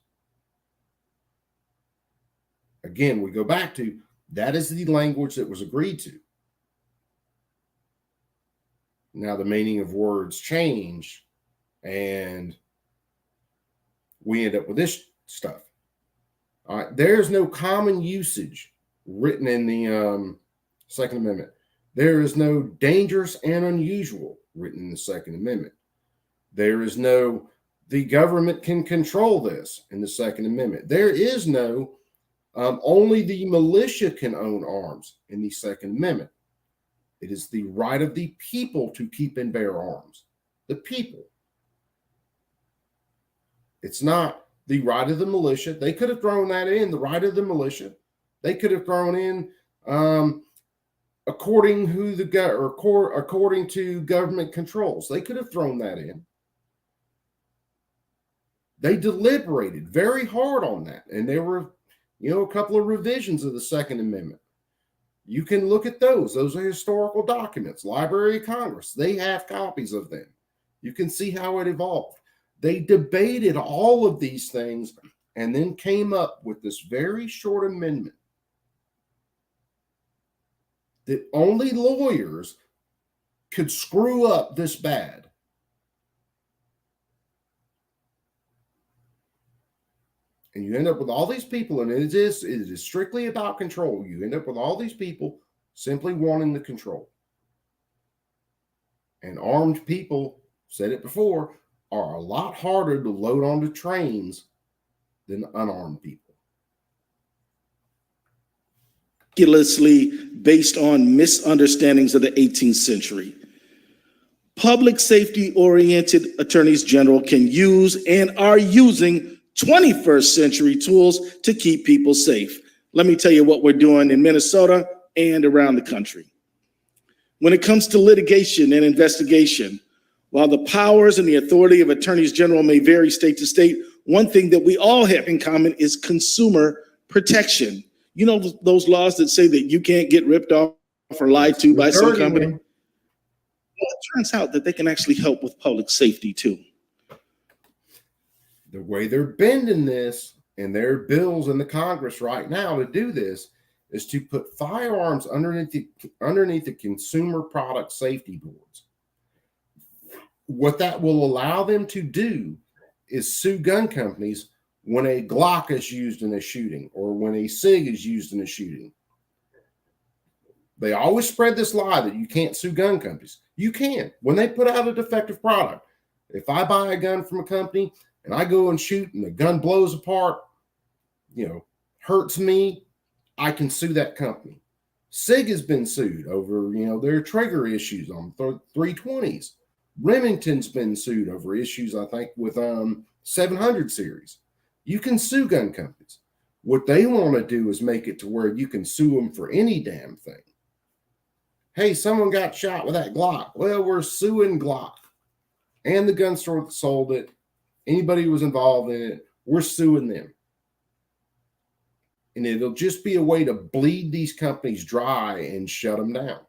Speaker 5: Again, we go back to that is the language that was agreed to. Now the meaning of words change, and we end up with this stuff. All right, there's no common usage written in the Second Amendment. There is no dangerous and unusual written in the Second Amendment. There is no the government can control this in the Second Amendment. There is no only the militia can own arms in the Second Amendment. It is the right of the people to keep and bear arms. The people. It's not the right of the militia. They could have thrown that in, the right of the militia. They could have thrown in according to government controls. They could have thrown that in. They deliberated very hard on that, and there were, a couple of revisions of the Second Amendment. You can look at those. Those are historical documents. Library of Congress, they have copies of them. You can see how it evolved. They debated all of these things and then came up with this very short amendment that only lawyers could screw up this bad. And you end up with all these people, and it is strictly about control. You end up with all these people simply wanting the control. And armed people, said it before, are a lot harder to load onto trains than unarmed people.
Speaker 16: Ridiculously based on misunderstandings of the 18th century. Public safety oriented attorneys general can use and are using 21st century tools to keep people safe. Let me tell you what we're doing in Minnesota and around the country. When it comes to litigation and investigation, while the powers and the authority of attorneys general may vary state to state, one thing that we all have in common is consumer protection. You know, those laws that say that you can't get ripped off or lied to by some company? Well, it turns out that they can actually help with public safety too.
Speaker 5: The way they're bending this and their bills in the Congress right now to do this is to put firearms underneath the consumer product safety boards. What that will allow them to do is sue gun companies when a Glock is used in a shooting or when a SIG is used in a shooting. They always spread this lie that you can't sue gun companies. You can. When they put out a defective product, if I buy a gun from a company and I go and shoot and the gun blows apart, hurts me, I can sue that company. SIG has been sued over, their trigger issues on 320s. Remington's been sued over issues, I think, with 700 series. You can sue gun companies. What they want to do is make it to where you can sue them for any damn thing. Hey, someone got shot with that Glock. Well, we're suing Glock and the gun store that sold it. Anybody who was involved in it, we're suing them. And it'll just be a way to bleed these companies dry and shut them down.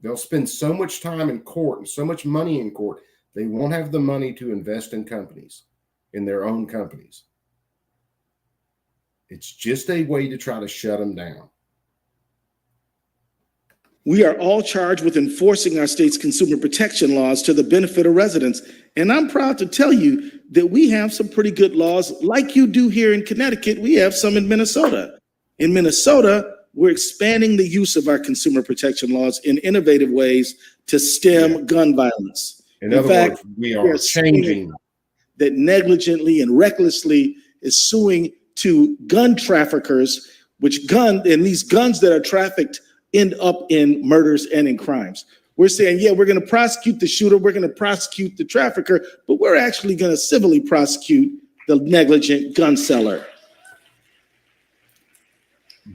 Speaker 5: They'll spend so much time in court and so much money in court, they won't have the money to invest in companies, in their own companies. It's just a way to try to shut them down.
Speaker 16: We are all charged with enforcing our state's consumer protection laws to the benefit of residents. And I'm proud to tell you that we have some pretty good laws like you do here in Connecticut. We have some in Minnesota. In Minnesota, we're expanding the use of our consumer protection laws in innovative ways to stem gun violence.
Speaker 5: In other
Speaker 16: fact,
Speaker 5: words, we are changing
Speaker 16: that negligently and recklessly is suing to gun traffickers, and these guns that are trafficked end up in murders and in crimes. We're saying, yeah, we're going to prosecute the shooter, we're going to prosecute the trafficker, but we're actually going to civilly prosecute the negligent gun seller.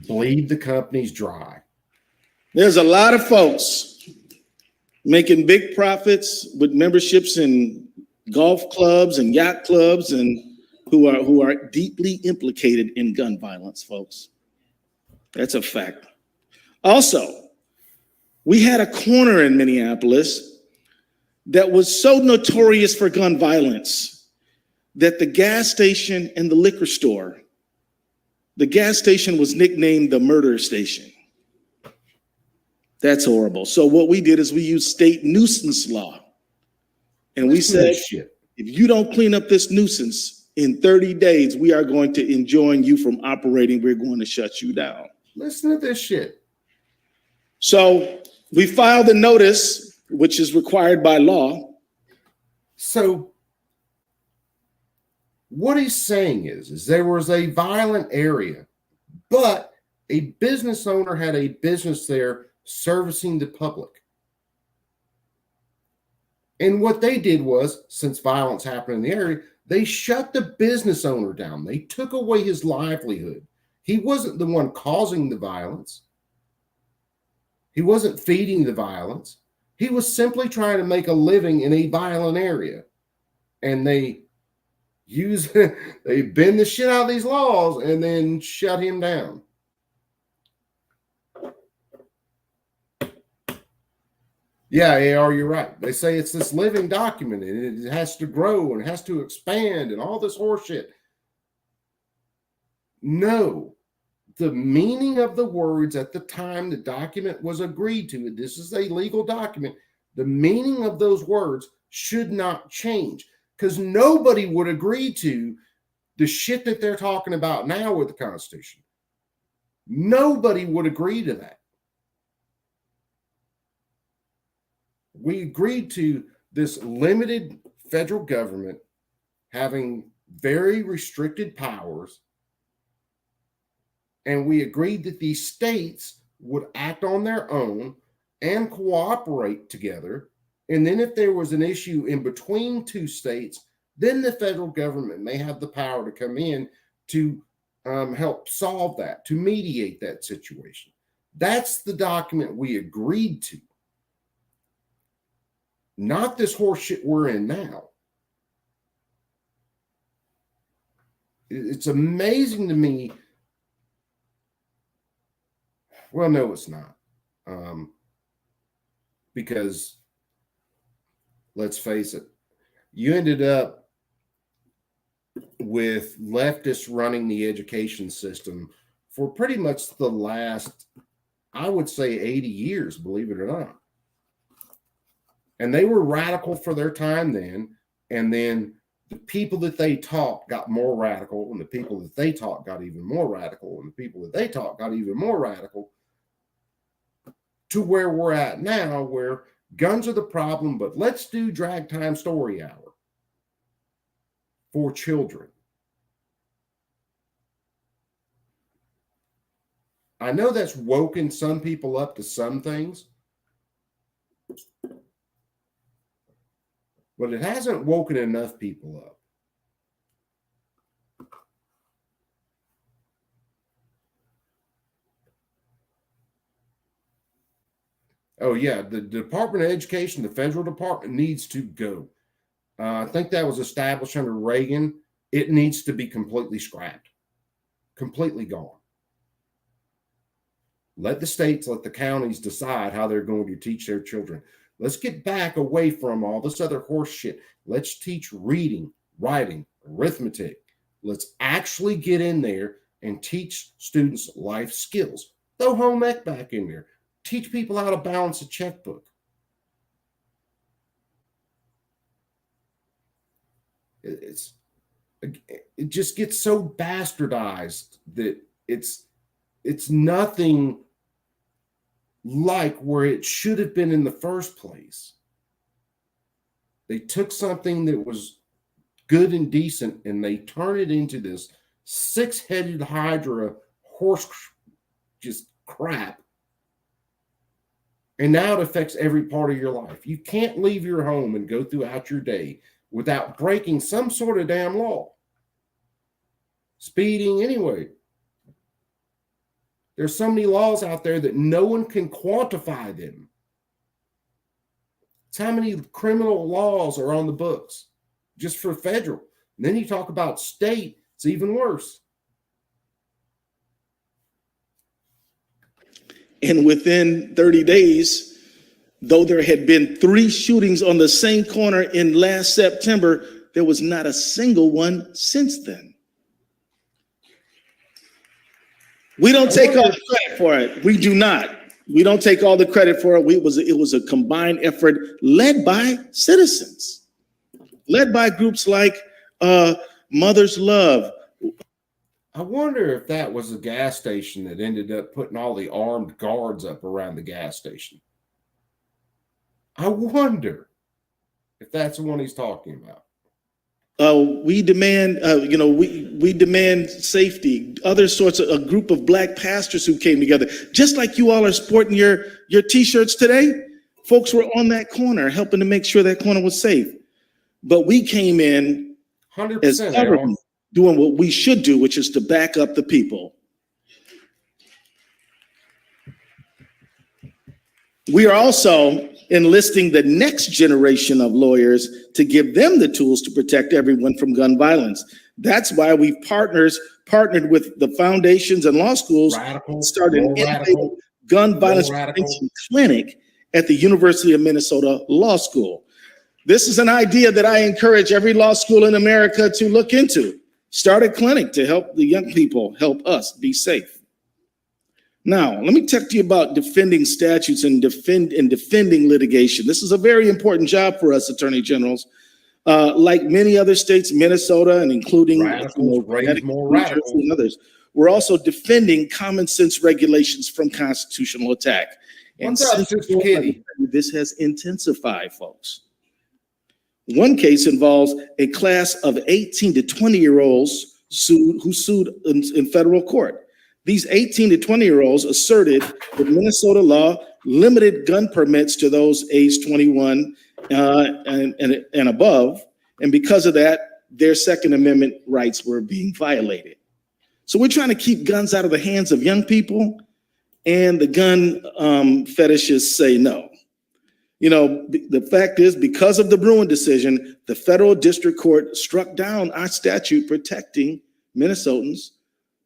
Speaker 5: Bleed the companies dry.
Speaker 16: There's a lot of folks making big profits with memberships in golf clubs and yacht clubs, and who are deeply implicated in gun violence, folks. That's a fact. Also, we had a corner in Minneapolis that was so notorious for gun violence that the gas station and the liquor store, the gas station was nicknamed the murder station. That's horrible. So what we did is we used state nuisance law. And we said, if you don't clean up this nuisance in 30 days, we are going to enjoin you from operating. We're going to shut you down.
Speaker 5: Listen to this shit.
Speaker 16: So we filed a notice, which is required by law.
Speaker 5: So what he's saying is there was a violent area, but a business owner had a business there servicing the public. And what they did was, since violence happened in the area, they shut the business owner down. They took away his livelihood. He wasn't the one causing the violence. He wasn't feeding the violence. He was simply trying to make a living in a violent area. And they bend the shit out of these laws and then shut him down. Yeah, AR, you're right. They say it's this living document and it has to grow and it has to expand and all this horseshit. No, the meaning of the words at the time the document was agreed to, this is a legal document, the meaning of those words should not change, because nobody would agree to the shit that they're talking about now with the Constitution. Nobody would agree to that. We agreed to this limited federal government having very restricted powers, and we agreed that these states would act on their own and cooperate together. And then if there was an issue in between two states, then the federal government may have the power to come in to help solve that, to mediate that situation. That's the document we agreed to. Not this horseshit we're in now. It's amazing to me. Well, no, it's not. Because let's face it, you ended up with leftists running the education system for pretty much the last, I would say, 80 years, believe it or not. And they were radical for their time then. And then the people that they taught got more radical, and the people that they taught got even more radical, and the people that they taught got even more radical, to where we're at now, where guns are the problem, but let's do drag time story hour for children. I know that's woken some people up to some things, but it hasn't woken enough people up. Oh, yeah, the Department of Education, the federal department, needs to go. I think that was established under Reagan. It needs to be completely scrapped, completely gone. Let the states, let the counties decide how they're going to teach their children. Let's get back away from all this other horse shit. Let's teach reading, writing, arithmetic. Let's actually get in there and teach students life skills. Throw home ec back in there. Teach people how to balance a checkbook. It just gets so bastardized that it's nothing like where it should have been in the first place. They took something that was good and decent and they turned it into this six-headed hydra horse just crap. And now it affects every part of your life. You can't leave your home and go throughout your day without breaking some sort of damn law. Speeding anyway. There's so many laws out there that no one can quantify them. It's how many criminal laws are on the books just for federal. And then you talk about state, it's even worse.
Speaker 16: And within 30 days, though there had been 3 shootings on the same corner in last September, there was not a single one since then. We don't take all the credit for it. We do not. We don't take all the credit for it. It was a combined effort led by citizens, led by groups like Mother's Love.
Speaker 5: I wonder if that was a gas station that ended up putting all the armed guards up around the gas station. I wonder if that's the one he's talking about.
Speaker 16: We demand, we demand safety. Other sorts of a group of black pastors who came together, just like you all are sporting your T-shirts today. Folks were on that corner helping to make sure that corner was safe. But we came in
Speaker 5: 100%
Speaker 16: as government, doing what we should do, which is to back up the people. We are also enlisting the next generation of lawyers to give them the tools to protect everyone from gun violence. That's why we've partnered with the foundations and law schools, started an innovative gun violence prevention clinic at the University of Minnesota Law School. This is an idea that I encourage every law school in America to look into. Start a clinic to help the young people, help us be safe. Now, let me talk to you about defending statutes and defending litigation. This is a very important job for us attorney generals. Like many other states, Minnesota and including and others, we're also defending common sense regulations from constitutional attack. And this has intensified, folks. One case involves a class of 18 to 20-year-olds who sued in federal court. These 18 to 20-year-olds asserted that Minnesota law limited gun permits to those aged 21 and above, and because of that, their Second Amendment rights were being violated. So we're trying to keep guns out of the hands of young people, and the gun fetishists say no. You know, the fact is, because of the Bruen decision, the federal district court struck down our statute protecting Minnesotans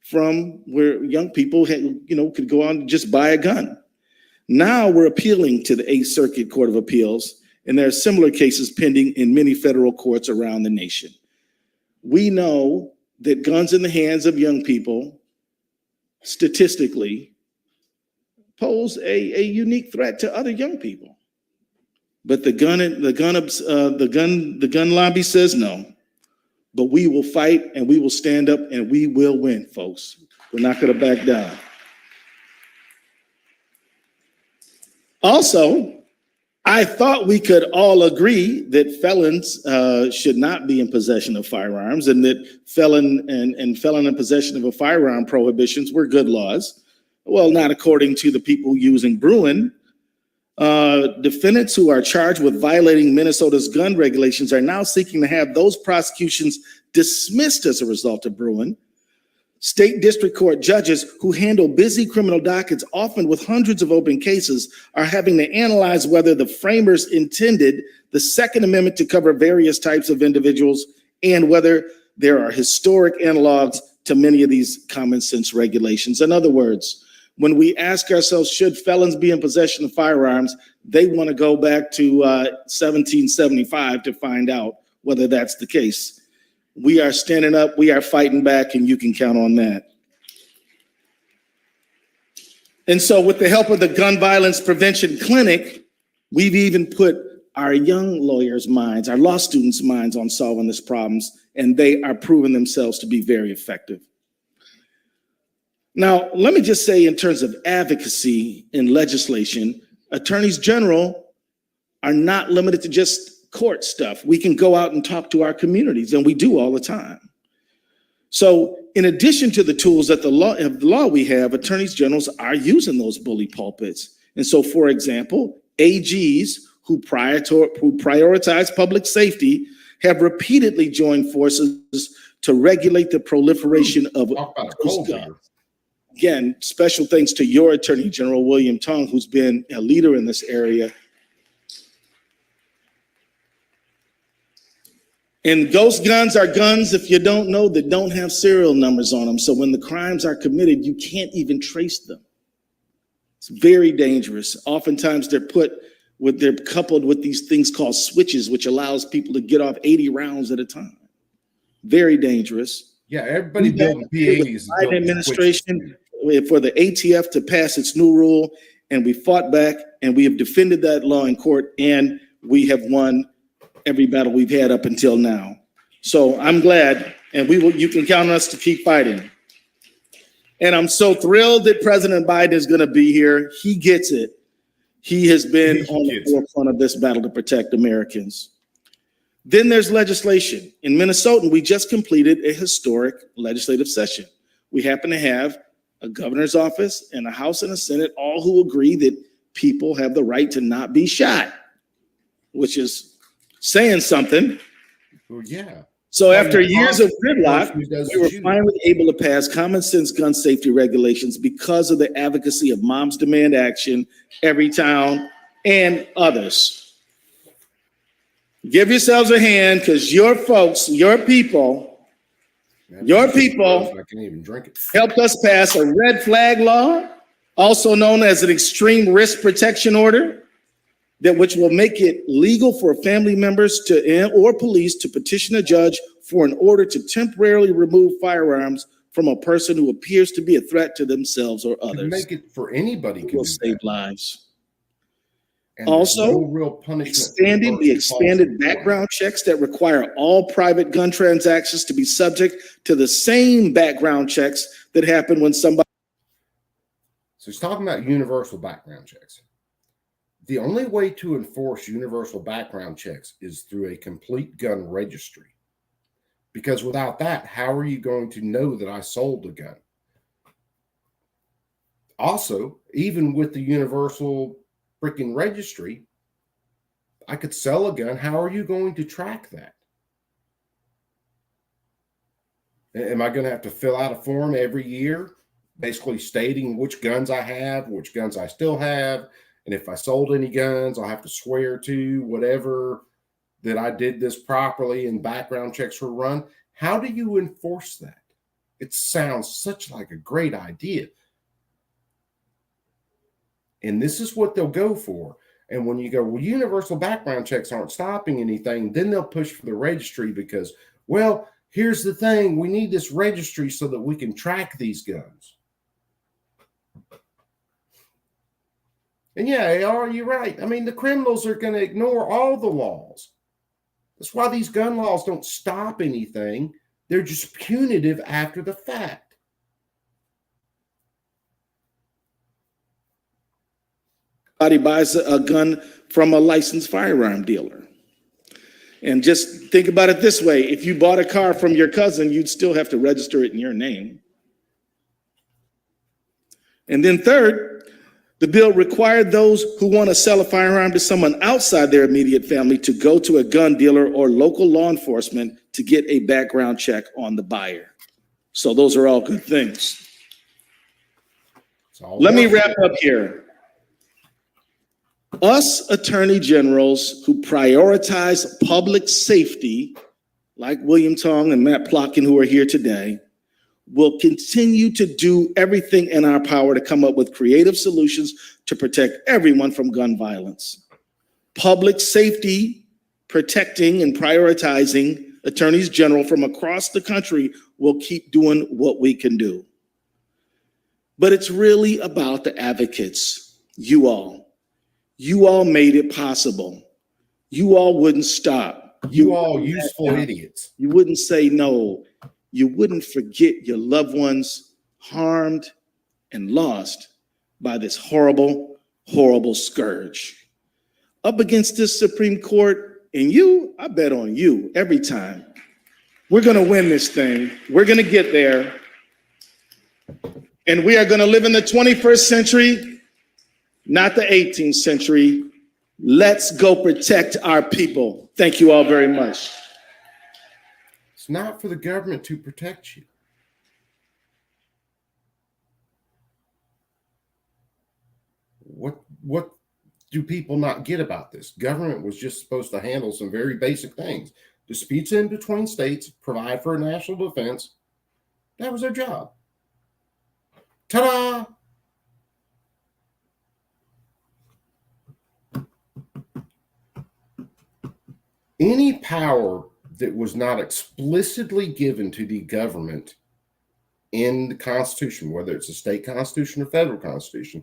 Speaker 16: from where young people could go on and just buy a gun. Now we're appealing to the 8th Circuit Court of Appeals, and there are similar cases pending in many federal courts around the nation. We know that guns in the hands of young people statistically pose a unique threat to other young people. But the gun lobby says no. But we will fight and we will stand up and we will win, folks. We're not going to back down. Also, I thought we could all agree that felons should not be in possession of firearms, and that felon in possession of a firearm prohibitions were good laws. Well, not according to the people using Bruen. Defendants who are charged with violating Minnesota's gun regulations are now seeking to have those prosecutions dismissed as a result of Bruen. State district court judges who handle busy criminal dockets, often with hundreds of open cases, are having to analyze whether the framers intended the Second Amendment to cover various types of individuals and whether there are historic analogs to many of these common sense regulations. In other words, when we ask ourselves, should felons be in possession of firearms, they want to go back to 1775 to find out whether that's the case. We are standing up, we are fighting back, and you can count on that. And so with the help of the Gun Violence Prevention Clinic, we've even put our young lawyers' minds, our law students' minds on solving these problems, and they are proving themselves to be very effective. Now, let me just say, in terms of advocacy in legislation, attorneys general are not limited to just court stuff. We can go out and talk to our communities, and we do all the time. So in addition to the tools that the law we have, attorneys generals are using those bully pulpits. And so, for example, AGs who prioritize public safety have repeatedly joined forces to regulate the proliferation of those guns. Again, special thanks to your Attorney General, William Tong, who's been a leader in this area. And ghost guns are guns, if you don't know, that don't have serial numbers on them. So when the crimes are committed, you can't even trace them. It's very dangerous. Oftentimes they're coupled with these things called switches, which allows people to get off 80 rounds at a time. Very dangerous.
Speaker 1: Yeah, everybody building P80s.
Speaker 16: Biden administration for the ATF to pass its new rule, and we fought back, and we have defended that law in court, and we have won every battle we've had up until now. So I'm glad, and you can count on us to keep fighting. And I'm so thrilled that President Biden is going to be here. He gets it. He has been on the forefront of this battle to protect Americans. Then there's legislation. In Minnesota, we just completed a historic legislative session. We happen to have a governor's office and a House and a Senate, all who agree that people have the right to not be shot, which is saying something.
Speaker 1: Well, yeah.
Speaker 16: So after years of gridlock, we were finally able to pass common sense gun safety regulations because of the advocacy of Moms Demand Action, Everytown, and others. Give yourselves a hand, because your folks, your people
Speaker 1: I can't even drink it.
Speaker 16: helped us pass a red flag law, also known as an extreme risk protection order, which will make it legal for family members or police to petition a judge for an order to temporarily remove firearms from a person who appears to be a threat to themselves or others.
Speaker 1: Make it for anybody.
Speaker 16: It will save lives.
Speaker 1: And
Speaker 16: Also,
Speaker 1: no real punishment.
Speaker 16: expanded background checks that require all private gun transactions to be subject to the same background checks that happen when somebody.
Speaker 1: So he's talking about universal background checks. The only way to enforce universal background checks is through a complete gun registry. Because without that, how are you going to know that I sold a gun? Also, even with the universal freaking registry, I could sell a gun. How are you going to track that? Am I going to have to fill out a form every year, basically stating which guns I have, which guns I still have, and if I sold any guns, I'll have to swear to whatever that I did this properly and background checks were run? How do you enforce that? It sounds such like a great idea. And this is what they'll go for. And when you go, well, universal background checks aren't stopping anything, then they'll push for the registry because, well, here's the thing. We need this registry so that we can track these guns. And yeah, AR, you're right. I mean, the criminals are going to ignore all the laws. That's why these gun laws don't stop anything. They're just punitive after the fact.
Speaker 16: Somebody buys a gun from a licensed firearm dealer. And just think about it this way. If you bought a car from your cousin, you'd still have to register it in your name. And then third, the bill required those who want to sell a firearm to someone outside their immediate family to go to a gun dealer or local law enforcement to get a background check on the buyer. So those are all good things. Let me wrap up here. Us attorney generals who prioritize public safety, like William Tong and Matt Plotkin, who are here today, will continue to do everything in our power to come up with creative solutions to protect everyone from gun violence. Public safety, protecting and prioritizing attorneys general from across the country will keep doing what we can do. But it's really about the advocates, you all. You all made it possible. You all wouldn't stop.
Speaker 1: You all useful idiots.
Speaker 16: You wouldn't say no. You wouldn't forget your loved ones harmed and lost by this horrible, horrible scourge. Up against this Supreme Court, and I bet on you every time. We're going to win this thing. We're going to get there. And we are going to live in the 21st century, not the 18th century. Let's go protect our people. Thank you all very much.
Speaker 1: It's not for the government to protect you. What do people not get about this? Government was just supposed to handle some very basic things. Disputes in between states, provide for a national defense. That was their job. Ta-da! Any power that was not explicitly given to the government in the Constitution, whether it's a state constitution or federal constitution,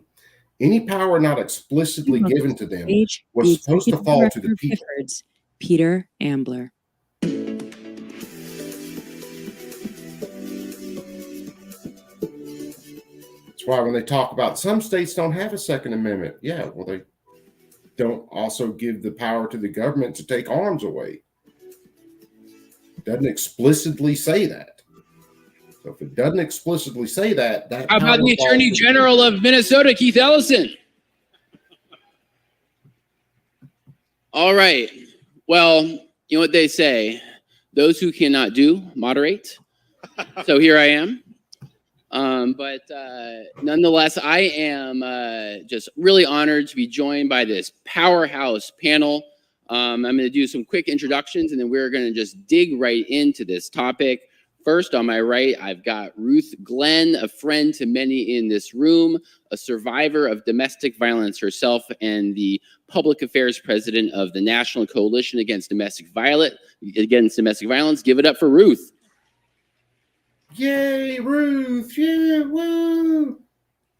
Speaker 1: any power not explicitly given to them was supposed to fall to the people.
Speaker 7: Peter Ambler.
Speaker 1: That's why when they talk about some states don't have a Second Amendment, yeah, well, they don't also give the power to the government to take arms away. It doesn't explicitly say that. So if it doesn't explicitly say that,
Speaker 17: how about the Attorney General of Minnesota, Keith Ellison? All right. Well, you know what they say, those who cannot do, moderate. So here I am. But nonetheless, I am just really honored to be joined by this powerhouse panel. I'm going to do some quick introductions, and then we're going to just dig right into this topic. First, on my right, I've got Ruth Glenn, a friend to many in this room, a survivor of domestic violence herself, and the public affairs president of the National Coalition Against Domestic Violence. Give it up for Ruth.
Speaker 1: Yay, Ruth! Yeah, woo!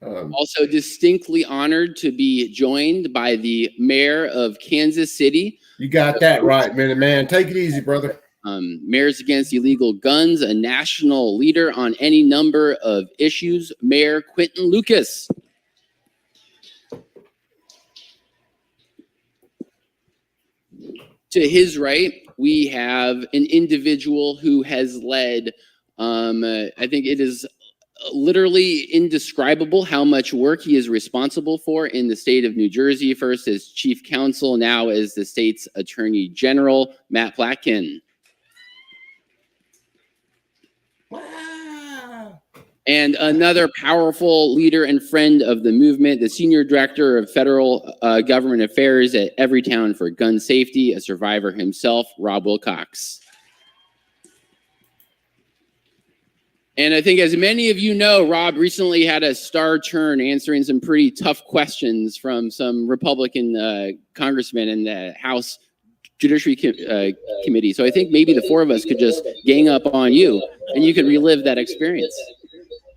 Speaker 17: Also distinctly honored to be joined by the mayor of Kansas City.
Speaker 1: You got that right, man. Take it easy, brother.
Speaker 17: Mayors Against Illegal Guns, a national leader on any number of issues, Mayor Quinton Lucas. To his right, we have an individual who has led, I think it is literally indescribable how much work he is responsible for in the state of New Jersey, first as chief counsel, now as the state's attorney general, Matt Platkin. And another powerful leader and friend of the movement, the senior director of federal government affairs at Everytown for Gun Safety, a survivor himself, Rob Wilcox. And I think as many of you know, Rob recently had a star turn answering some pretty tough questions from some Republican congressmen in the House Judiciary Committee. So I think maybe the four of us could just gang up on you and you could relive that experience.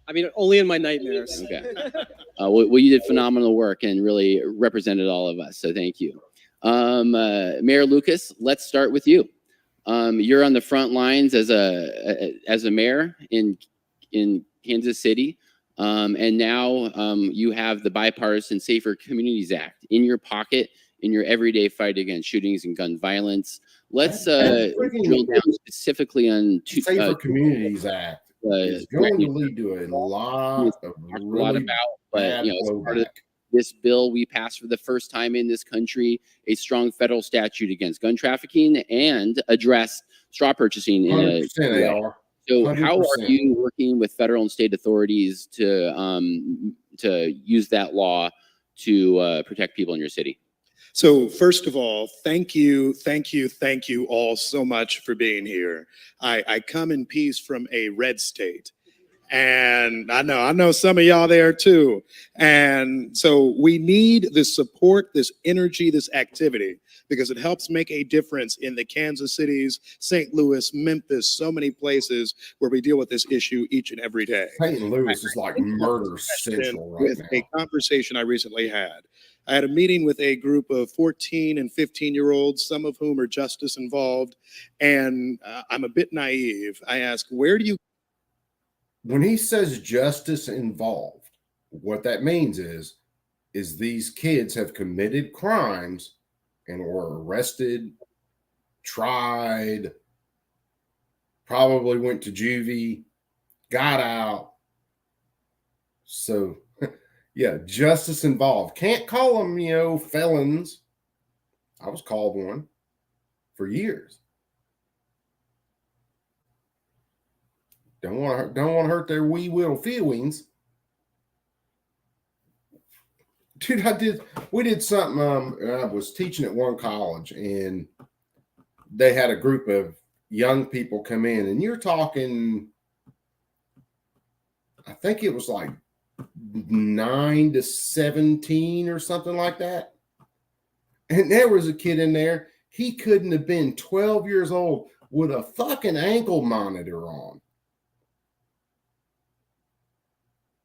Speaker 18: I mean, only in my nightmares.
Speaker 17: Okay. Well, you did phenomenal work and really represented all of us. So thank you. Mayor Lucas, let's start with you. You're on the front lines as a mayor in Kansas City. And now you have the Bipartisan Safer Communities Act in your pocket in your everyday fight against shootings and gun violence. Let's drill down specifically on
Speaker 1: Safer Communities Act. Is going to lead to a lot of really
Speaker 17: but you know, as part of this bill we passed for the first time in this country a strong federal statute against gun trafficking and address straw purchasing in a way. So 100%. How are you working with federal and state authorities to use that law to protect people in your city?
Speaker 19: So first of all, thank you all so much for being here. I come in peace from a red state. And I know some of y'all there too. And so we need this support, this energy, this activity, because it helps make a difference in the Kansas Cities, St. Louis, Memphis, so many places where we deal with this issue each and every day.
Speaker 1: St. Louis is like murder central right
Speaker 19: with
Speaker 1: now.
Speaker 19: A conversation I recently had. I had a meeting with a group of 14 and 15-year-olds, some of whom are justice involved. And I'm a bit naive. I asked, where do you...
Speaker 1: When he says justice involved, what that means is these kids have committed crimes and were arrested, tried,
Speaker 5: probably went to juvie, got out. So, yeah, justice involved. Can't call them, felons. I was called one for years. Don't want to hurt their wee little feelings. Dude, we did something. I was teaching at one college, and they had a group of young people come in, and you're talking, I think it was like 9 to 17 or something like that. And there was a kid in there. He couldn't have been 12 years old with a fucking ankle monitor on.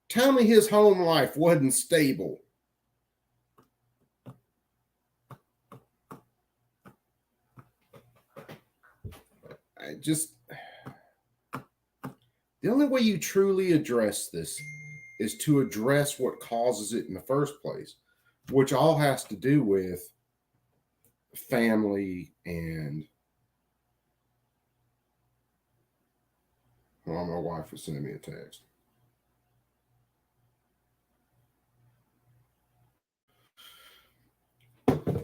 Speaker 5: Tell me his home life wasn't stable. The only way you truly address this is to address what causes it in the first place, which all has to do with family and, well, my wife was sending me a text.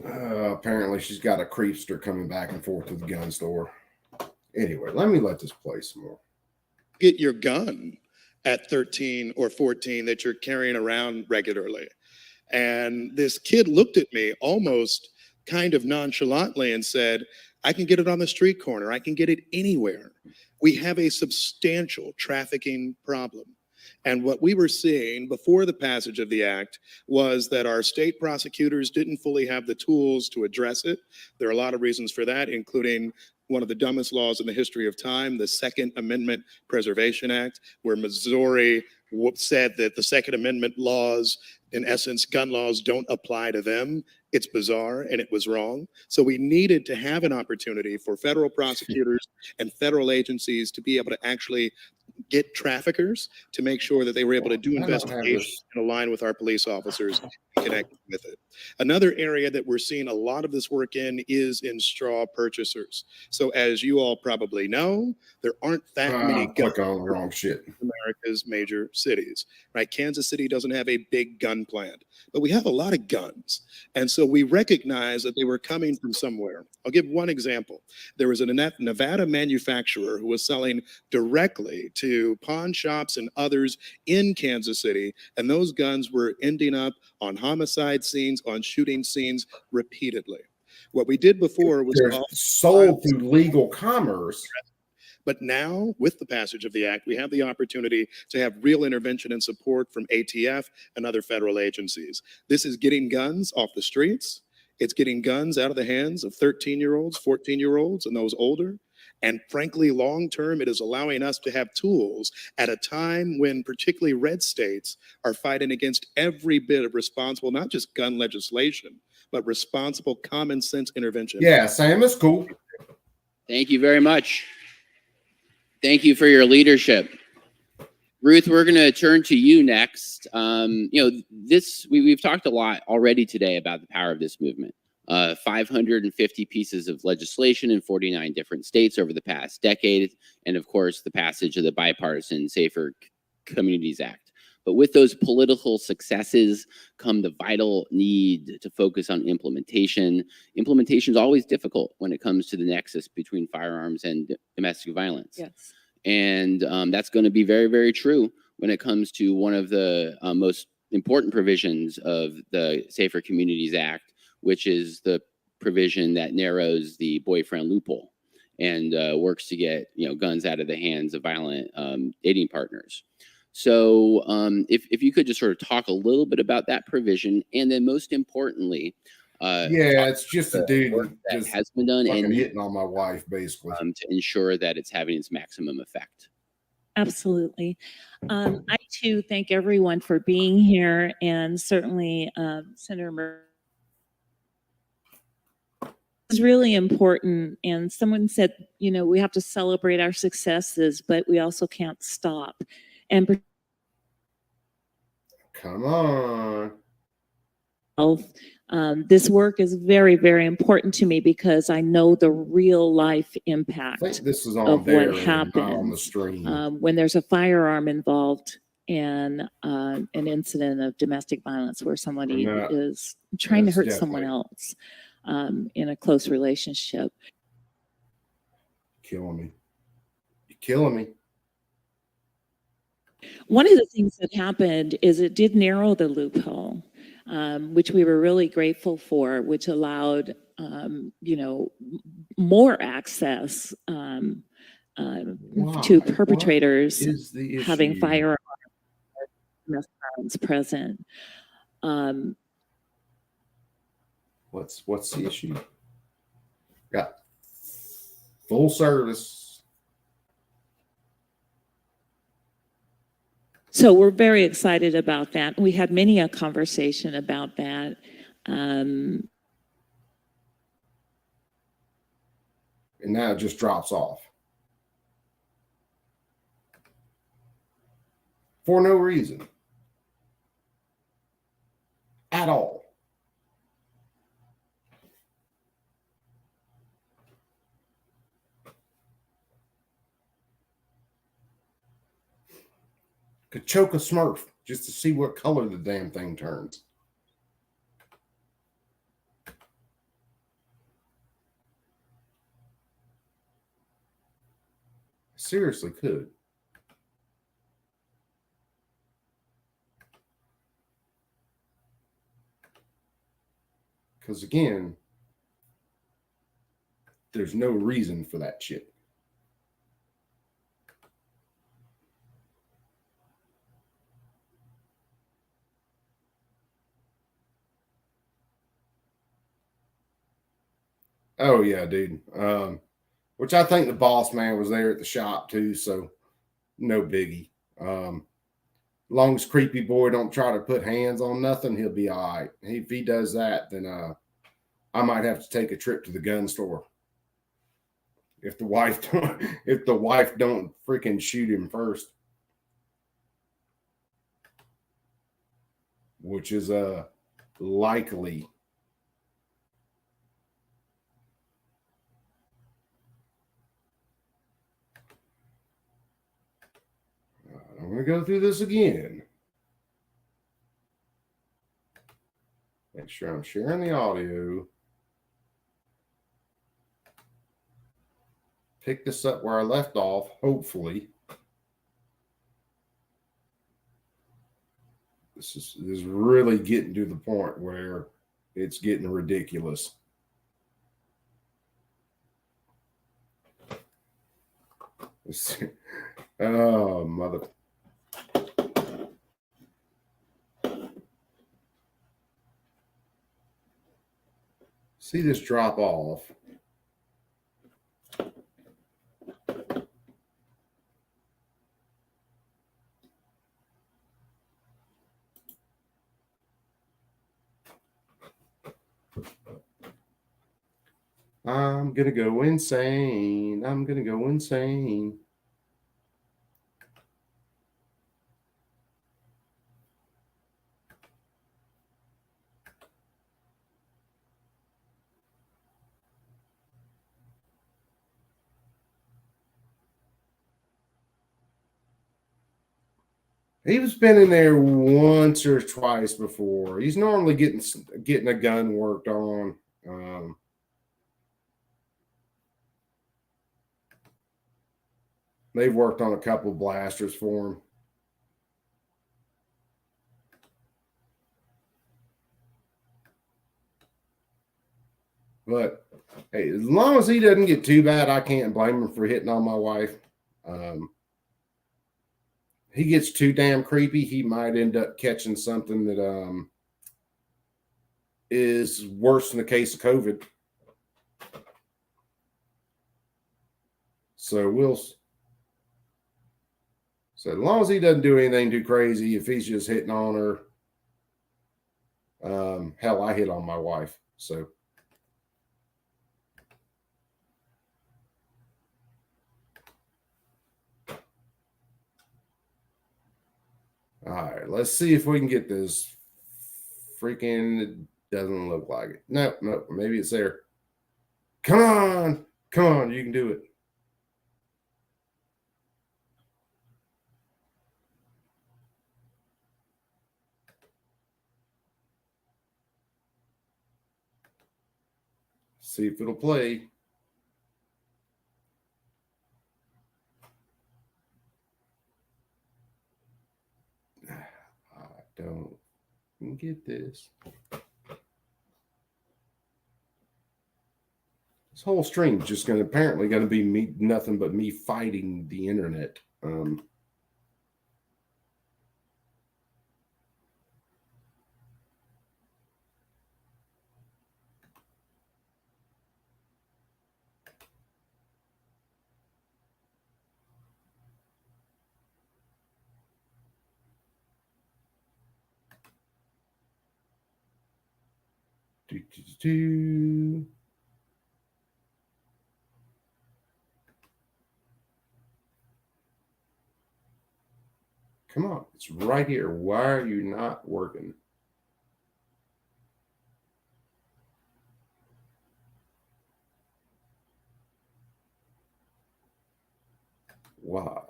Speaker 5: Apparently she's got a creepster coming back and forth to the gun store. Anyway, let this play some more.
Speaker 19: Get your gun at 13 or 14 that you're carrying around regularly. And this kid looked at me almost kind of nonchalantly and said, I can get it on the street corner. I can get it anywhere. We have a substantial trafficking problem. And what we were seeing before the passage of the act was that our state prosecutors didn't fully have the tools to address it. There are a lot of reasons for that, including one of the dumbest laws in the history of time, the Second Amendment Preservation Act, where Missouri said that the Second Amendment laws, in essence, gun laws, don't apply to them. It's bizarre, and it was wrong. So we needed to have an opportunity for federal prosecutors and federal agencies to be able to actually get traffickers to make sure that they were able to do investigations and align with our police officers and connect with it. Another area that we're seeing a lot of this work in is in straw purchasers. So as you all probably know, there aren't that many guns
Speaker 5: on the wrong shit.
Speaker 19: in America's major cities, right? Kansas City doesn't have a big gun plant, but we have a lot of guns. And so we recognize that they were coming from somewhere. I'll give one example. There was a Nevada manufacturer who was selling directly to pawn shops and others in Kansas City, and those guns were ending up on homicide scenes, on shooting scenes repeatedly. What we did before was
Speaker 5: sold through legal commerce.
Speaker 19: But now, with the passage of the act, we have the opportunity to have real intervention and support from ATF and other federal agencies. This is getting guns off the streets. It's getting guns out of the hands of 13-year-olds, 14-year-olds, and those older. And frankly, long-term, it is allowing us to have tools at a time when particularly red states are fighting against every bit of responsible, not just gun legislation, but responsible common sense intervention.
Speaker 5: Yeah, Sam, is cool.
Speaker 17: Thank you very much. Thank you for your leadership. Ruth, we're going to turn to you next. We've talked a lot already today about the power of this movement. 550 pieces of legislation in 49 different states over the past decade, and of course, the passage of the bipartisan Safer Communities Act. But with those political successes come the vital need to focus on implementation. Implementation is always difficult when it comes to the nexus between firearms and domestic violence.
Speaker 12: Yes.
Speaker 17: And that's going to be very, very true when it comes to one of the most important provisions of the Safer Communities Act, which is the provision that narrows the boyfriend loophole and works to get guns out of the hands of violent dating partners. So if you could just sort of talk a little bit about that provision, and then most importantly,
Speaker 5: it's just a dude
Speaker 17: that has been done and
Speaker 5: hitting on my wife, basically,
Speaker 17: to ensure that it's having its maximum effect.
Speaker 20: Absolutely. I too thank everyone for being here, and certainly Senator Murphy. It's really important. And someone said, we have to celebrate our successes, but we also can't stop. And
Speaker 5: come on.
Speaker 20: This work is very, very important to me because I know the real life
Speaker 5: I
Speaker 20: impact
Speaker 5: think this is on
Speaker 20: of
Speaker 5: there
Speaker 20: what
Speaker 5: and not on the
Speaker 20: happens
Speaker 5: stream.
Speaker 20: when there's a firearm involved in an incident of domestic violence where somebody
Speaker 5: And that-
Speaker 20: is trying to
Speaker 5: that's
Speaker 20: hurt someone
Speaker 5: definitely-
Speaker 20: else in a close relationship.
Speaker 5: Killing me. You're killing me.
Speaker 20: One of the things that happened is it did narrow the loophole, which we were really grateful for, which allowed, more access to
Speaker 5: Why?
Speaker 20: perpetrators
Speaker 5: What is the
Speaker 20: having
Speaker 5: issue?
Speaker 20: firearms domestic violence present.
Speaker 5: What's the issue? Got full service.
Speaker 20: So we're very excited about that. We had many a conversation about that.
Speaker 5: And now it just drops off. For no reason. At all. Could choke a Smurf just to see what color the damn thing turns. Seriously could. Because again, there's no reason for that shit. Oh yeah, dude. Which I think the boss man was there at the shop too, so no biggie. Long as creepy boy don't try to put hands on nothing, he'll be all right. If he does that, then I might have to take a trip to the gun store. If the wife don't freaking shoot him first. Which is likely. I'm going to go through this again. Make sure I'm sharing the audio. Pick this up where I left off, hopefully. This is really getting to the point where it's getting ridiculous. Oh, mother. See this drop off. I'm gonna go insane. I'm gonna go insane. He was been in there once or twice before. He's normally getting a gun worked on. They've worked on a couple of blasters for him. But hey, as long as he doesn't get too bad, I can't blame him for hitting on my wife. He gets too damn creepy, he might end up catching something that is worse than the case of COVID. So so as long as he doesn't do anything too crazy, if he's just hitting on her, hell, I hit on my wife. So all right, let's see if we can get this freaking Doesn't look like it. No, maybe it's there. Come on, you can do it. See if it'll play. I don't get this. This whole stream is just apparently going to be me, nothing but me fighting the internet. Come on, it's right here. Why are you not working? Why?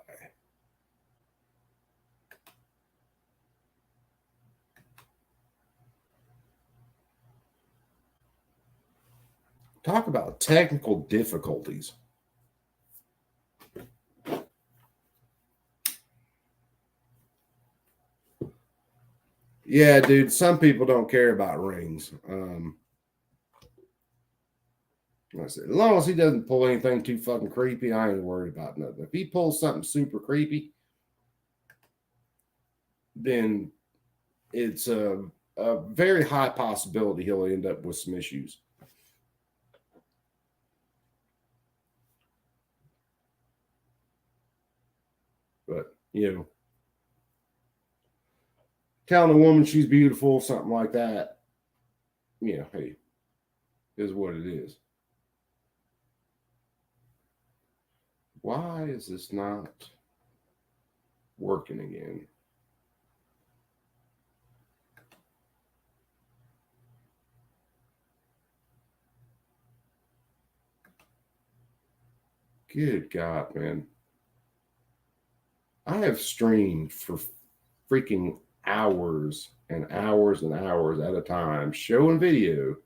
Speaker 5: Talk about technical difficulties. Yeah, dude, some people don't care about rings. I said, as long as he doesn't pull anything too fucking creepy, I ain't worried about nothing. If he pulls something super creepy, then it's a very high possibility he'll end up with some issues. But, telling a woman she's beautiful, something like that, hey, is what it is. Why is this not working again? Good God, man. I have streamed for freaking hours and hours and hours at a time, showing video.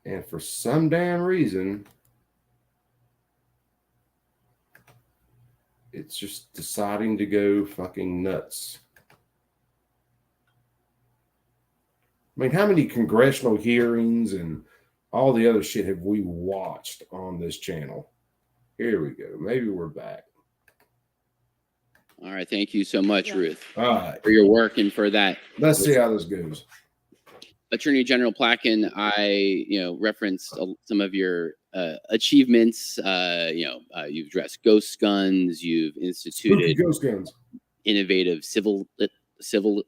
Speaker 5: And for some damn reason, it's just deciding to go fucking nuts. I mean, how many congressional hearings and all the other shit have we watched on this channel? Here we go. Maybe we're back.
Speaker 17: All right. Thank you so much, Ruth,
Speaker 5: All right,
Speaker 17: for your work and for that.
Speaker 5: let's see how this goes.
Speaker 17: Attorney General Plotkin, I referenced some of your achievements. You've addressed ghost guns. You've instituted
Speaker 5: Ghost guns.
Speaker 17: innovative civil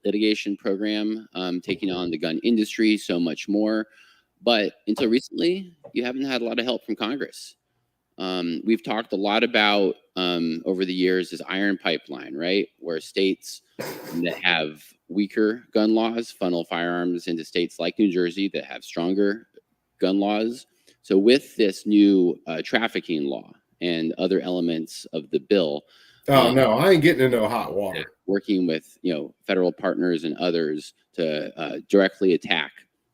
Speaker 17: litigation program, taking on the gun industry, so much more. But until recently, you haven't had a lot of help from Congress. We've talked a lot about over the years this iron pipeline, right? Where states that have weaker gun laws funnel firearms into states like New Jersey that have stronger gun laws. So with this new trafficking law and other elements of the bill,
Speaker 5: Oh no, I ain't getting into hot water.
Speaker 17: working with federal partners and others to directly attack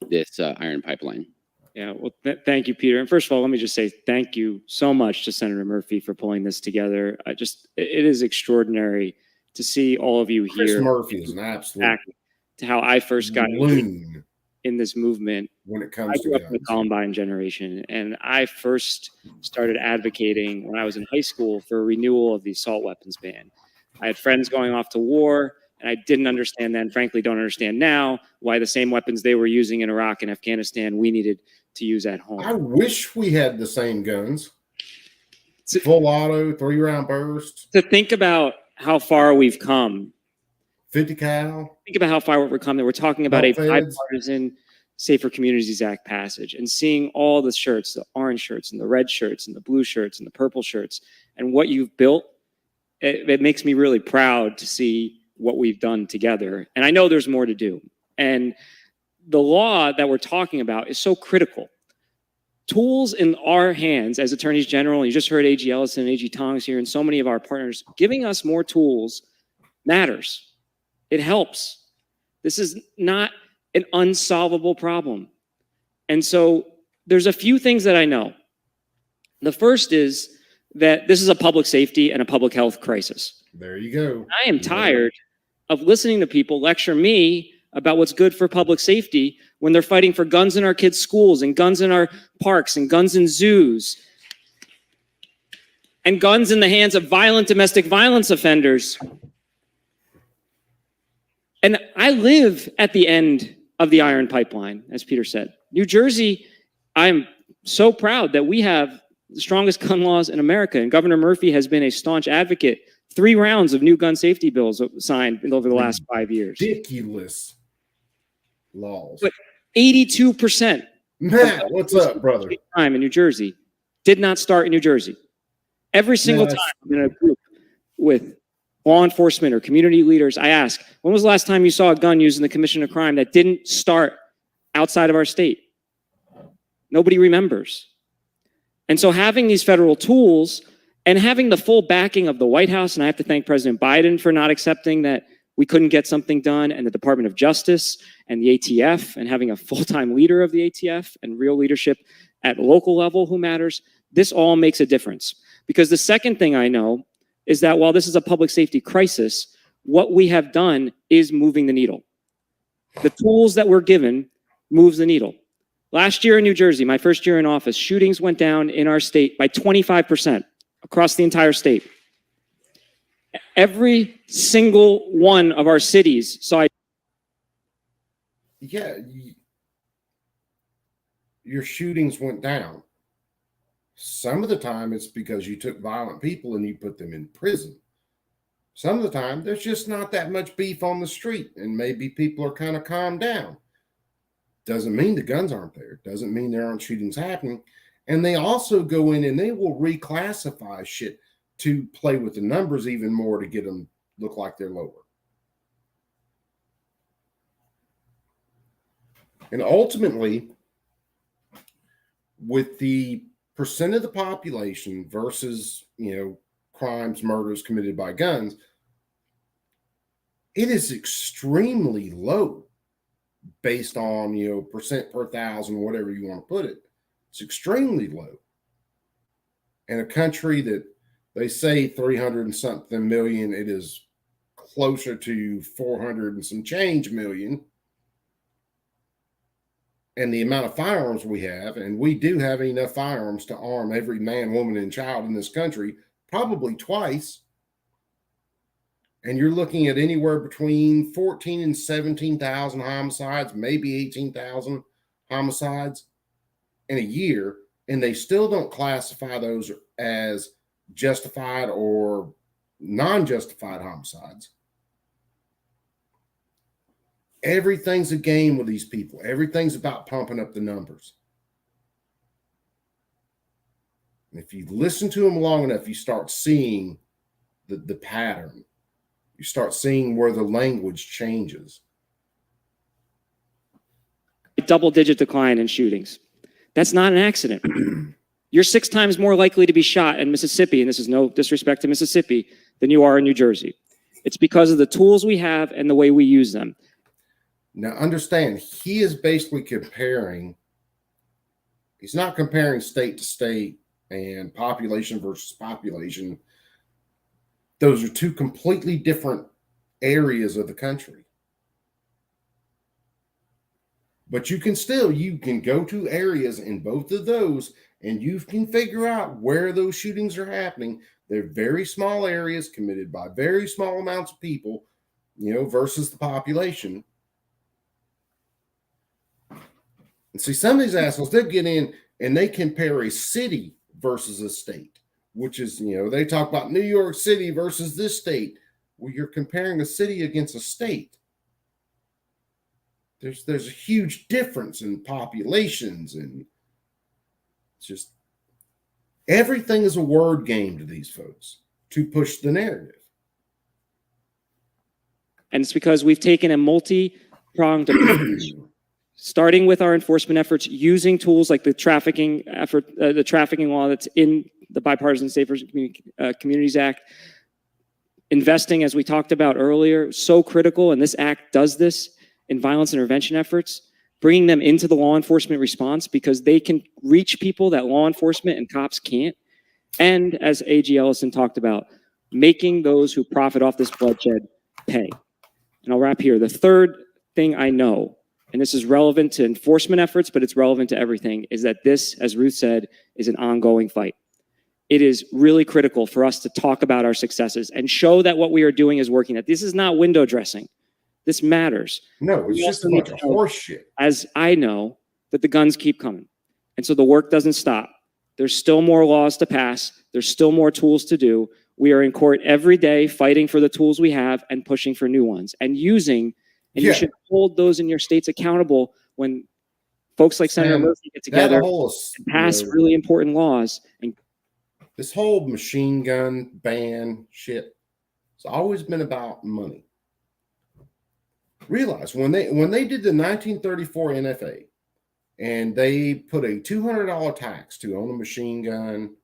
Speaker 17: this iron pipeline.
Speaker 21: Yeah, well, thank you, Peter. And first of all, let me just say thank you so much to Senator Murphy for pulling this together. It is extraordinary to see all of you
Speaker 5: Chris
Speaker 21: here.
Speaker 5: Murphy is an absolute
Speaker 21: Back to how I first got
Speaker 5: loon
Speaker 21: in this movement.
Speaker 5: when it
Speaker 21: I
Speaker 5: comes to
Speaker 21: grew up in the
Speaker 5: guns.
Speaker 21: Columbine generation, and I first started advocating when I was in high school for a renewal of the assault weapons ban. I had friends going off to war, and I didn't understand then, frankly, don't understand now, why the same weapons they were using in Iraq and Afghanistan we needed to use at home.
Speaker 5: I wish we had the same guns. Full auto, 3-round burst,
Speaker 21: To think about how far we've come,
Speaker 5: 50 cal.
Speaker 21: think about how far we've come, that we're talking about a
Speaker 5: Belt feds.
Speaker 21: bipartisan Safer Communities Act passage, and seeing all the shirts, the orange shirts and the red shirts and the blue shirts and the purple shirts, and what you've built it makes me really proud to see what we've done together. And I know there's more to do. And the law that we're talking about is so critical. Tools in our hands as attorneys general, and you just heard A.G. Ellison and A.G. Tongs here, and so many of our partners, giving us more tools matters. It helps. This is not an unsolvable problem. And so there's a few things that I know. The first is that this is a public safety and a public health crisis.
Speaker 1: There you go.
Speaker 21: I am tired of listening to people lecture me about what's good for public safety when they're fighting for guns in our kids' schools and guns in our parks and guns in zoos and guns in the hands of violent domestic violence offenders. And I live at the end of the iron pipeline, as Peter said. New Jersey, I'm so proud that we have the strongest gun laws in America, and Governor Murphy has been a staunch advocate. 3 rounds of new gun safety bills signed over the last 5 years.
Speaker 1: Ridiculous laws.
Speaker 21: But 82%.
Speaker 1: Matt, what's up, brother?
Speaker 21: Crime in New Jersey did not start in New Jersey. Every single time I'm in a group with law enforcement or community leaders, I ask, when was the last time you saw a gun used in the commission of crime that didn't start outside of our state? Nobody remembers. And so having these federal tools and having the full backing of the White House, and I have to thank President Biden for not accepting that we couldn't get something done, and the Department of Justice and the ATF, and having a full-time leader of the ATF and real leadership at local level who matters, this all makes a difference. Because the second thing I know is that while this is a public safety crisis, what we have done is moving the needle. The tools that we're given moves the needle. Last year in New Jersey, my first year in office, shootings went down in our state by 25% across the entire state. Every single one of our cities saw.
Speaker 1: Yeah, your shootings went down. Some of the time it's because you took violent people and you put them in prison. Some of the time there's just not that much beef on the street and maybe people are kind of calmed down. Doesn't mean the guns aren't there. Doesn't mean there aren't shootings happening. And they also go in and they will reclassify shit to play with the numbers even more to get them look like they're lower. And ultimately, with the percent of the population versus, crimes, murders committed by guns, it is extremely low based on, percent per thousand, whatever you want to put it. It's extremely low. In a country that they say 300 and something million, it is closer to 400 and some change million. And the amount of firearms we have, and we do have enough firearms to arm every man, woman, and child in this country, probably twice. And you're looking at anywhere between 14 and 17,000 homicides, maybe 18,000 homicides in a year, and they still don't classify those as justified or non-justified homicides. Everything's a game with these people. Everything's about pumping up the numbers. And if you listen to them long enough, you start seeing the pattern. You start seeing where the language changes.
Speaker 21: A double-digit decline in shootings. That's not an accident. You're 6 times more likely to be shot in Mississippi, and this is no disrespect to Mississippi, than you are in New Jersey. It's because of the tools we have and the way we use them.
Speaker 1: Now, understand, he is basically comparing, he's not comparing state to state and population versus population. Those are 2 completely different areas of the country. But you can go to areas in both of those and you can figure out where those shootings are happening. They're very small areas committed by very small amounts of people, versus the population. And see, some of these assholes, they'll get in and they compare a city versus a state, which is, they talk about New York City versus this state. Well, you're comparing a city against a state. There's a huge difference in populations, and it's just everything is a word game to these folks.
Speaker 5: to push the narrative.
Speaker 21: And it's because we've taken a multi-pronged approach, starting with our enforcement efforts, using tools like the trafficking law that's in the Bipartisan Safer Communities Act, investing, as we talked about earlier, so critical, and this act does this in violence intervention efforts, bringing them into the law enforcement response because they can reach people that law enforcement and cops can't. And as A.G. Ellison talked about, making those who profit off this bloodshed pay. And I'll wrap here. The third thing I know, and this is relevant to enforcement efforts, but it's relevant to everything, is that this, as Ruth said, is an ongoing fight. It is really critical for us to talk about our successes and show that what we are doing is working, that this is not window dressing. This matters.
Speaker 5: No, it's just a bunch of horse shit.
Speaker 21: As I know, that the guns keep coming. And so the work doesn't stop. There's still more laws to pass. There's still more tools to do. We are in court every day fighting for the tools we have and pushing for new ones and using, and you should hold those in your states accountable when folks like Senator Murphy get together and pass really important laws. And
Speaker 5: this whole machine gun ban shit, it's always been about money. Realize when they did the 1934 NFA and they put a $200 tax to own a machine gun,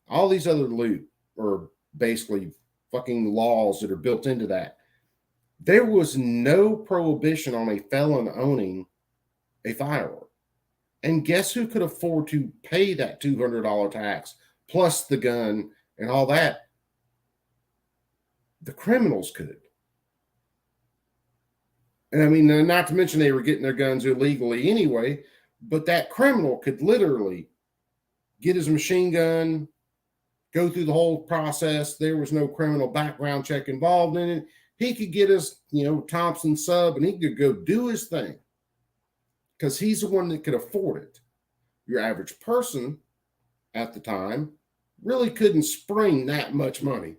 Speaker 5: all these other loot or basically fucking laws that are built into that, there was no prohibition on a felon owning a firearm. And guess who could afford to pay that $200 tax plus the gun and all that? The criminals could. And I mean, not to mention they were getting their guns illegally anyway, but that criminal could literally get his machine gun, go through the whole process. There was no criminal background check involved in it. He could get his, Thompson sub and he could go do his thing because he's the one that could afford it. Your average person at the time really couldn't spring that much money.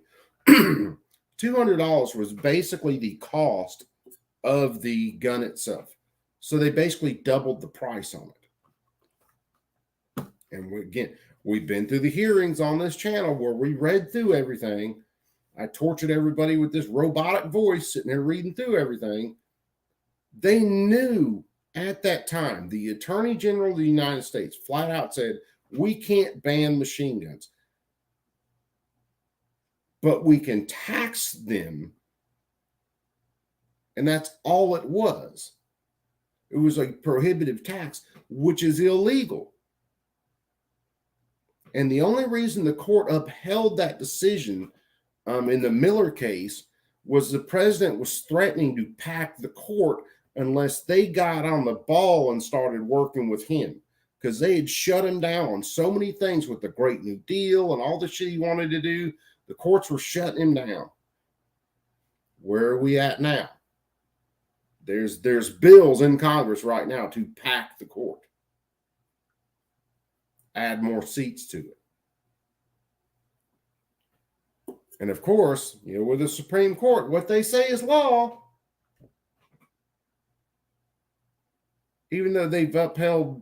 Speaker 5: $200 was basically the cost of the gun itself. So they basically doubled the price on it. And we've been through the hearings on this channel where we read through everything. I tortured everybody with this robotic voice sitting there reading through everything. They knew at that time, the Attorney General of the United States flat out said, we can't ban machine guns, but we can tax them. And that's all it was. It was a prohibitive tax, which is illegal. And the only reason the court upheld that decision in the Miller case was the president was threatening to pack the court unless they got on the ball and started working with him, because they had shut him down on so many things with the Great New Deal and all the shit he wanted to do. The courts were shutting him down. Where are we at now? There's bills in Congress right now to pack the court, add more seats to it. And of course, with the Supreme Court, what they say is law. Even though they've upheld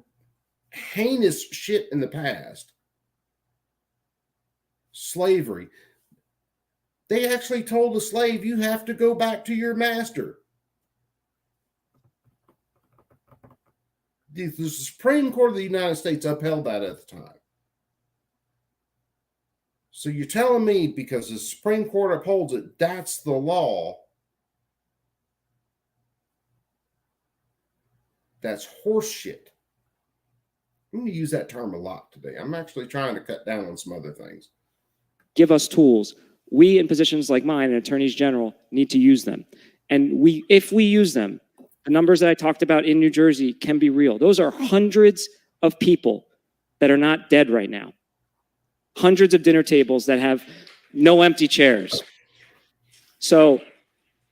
Speaker 5: heinous shit in the past, slavery, they actually told the slave, you have to go back to your master. The Supreme Court of the United States upheld that at the time. So you're telling me because the Supreme Court upholds it, that's the law? That's horse shit. I'm going to use that term a lot today. I'm actually trying to cut down on some other things.
Speaker 21: give us tools. We in positions like mine and attorneys general need to use them. And if we use them, the numbers that I talked about in New Jersey can be real. Those are hundreds of people that are not dead right now. Hundreds of dinner tables that have no empty chairs. So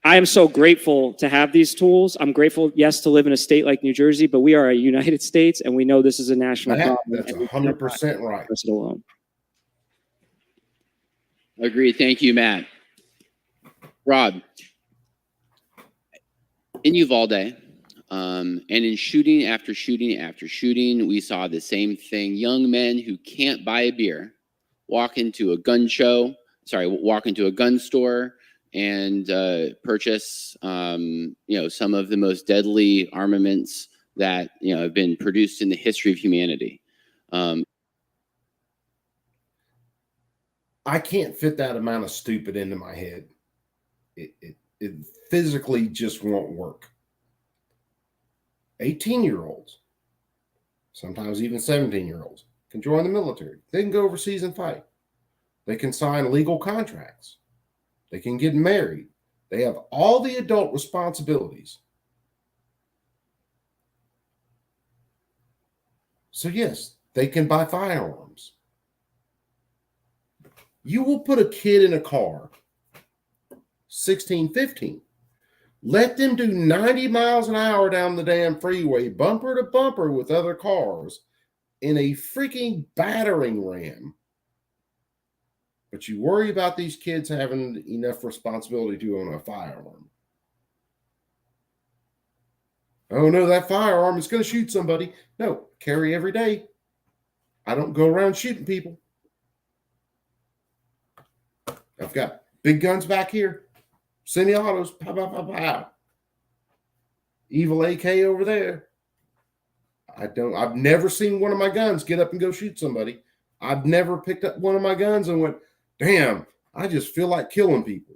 Speaker 21: I am so grateful to have these tools. I'm grateful, yes, to live in a state like New Jersey, but we are a United States and we know this is a national problem.
Speaker 5: That's 100% right.
Speaker 21: Alone.
Speaker 17: Agreed. Thank you, Matt. Rob, in Uvalde, and in shooting after shooting after shooting, we saw the same thing. Young men who can't buy a beer walk into a gun show, walk into a gun store and purchase, some of the most deadly armaments that have been produced in the history of humanity.
Speaker 5: I can't fit that amount of stupid into my head. It physically just won't work. 18-year-olds, sometimes even 17-year-olds, can join the military. They can go overseas and fight. They can sign legal contracts. They can get married. They have all the adult responsibilities. So yes, they can buy firearms. You will put a kid in a car, 16, 15. Let them do 90 miles an hour down the damn freeway, bumper to bumper with other cars in a freaking battering ram. But you worry about these kids having enough responsibility to own a firearm. Oh no, that firearm is going to shoot somebody. No, carry every day. I don't go around shooting people. I've got big guns back here. Semi-autos. Pow, pow, pow, pow. Evil AK over there. I've never seen one of my guns get up and go shoot somebody. I've never picked up one of my guns and went, damn, I just feel like killing people.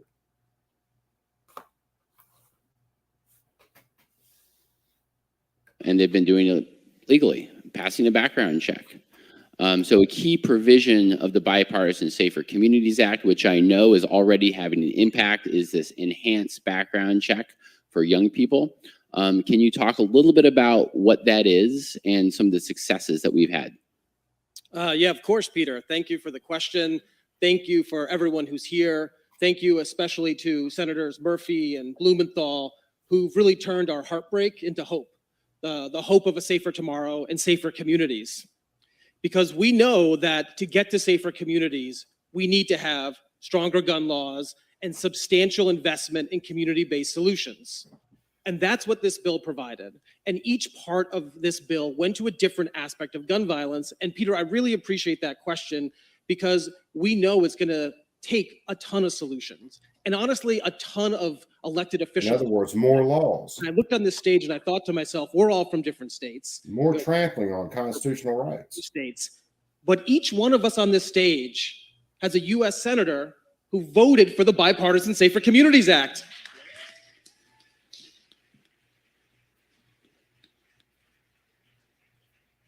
Speaker 17: And they've been doing it legally, passing a background check. So a key provision of the Bipartisan Safer Communities Act, which I know is already having an impact, is this enhanced background check for young people. Can you talk a little bit about what that is and some of the successes that we've had?
Speaker 18: Yeah, of course, Peter. Thank you for the question. Thank you for everyone who's here. Thank you especially to Senators Murphy and Blumenthal, who've really turned our heartbreak into hope, the hope of a safer tomorrow and safer communities. Because we know that to get to safer communities, we need to have stronger gun laws and substantial investment in community-based solutions. And that's what this bill provided. And each part of this bill went to a different aspect of gun violence. And Peter, I really appreciate that question because we know it's gonna take a ton of solutions. And honestly, a ton of elected officials.
Speaker 5: In other words, more laws.
Speaker 18: And I looked on this stage and I thought to myself, we're all from different states.
Speaker 5: More trampling on constitutional rights.
Speaker 18: States. But each one of us on this stage has a US senator who voted for the Bipartisan Safer Communities Act.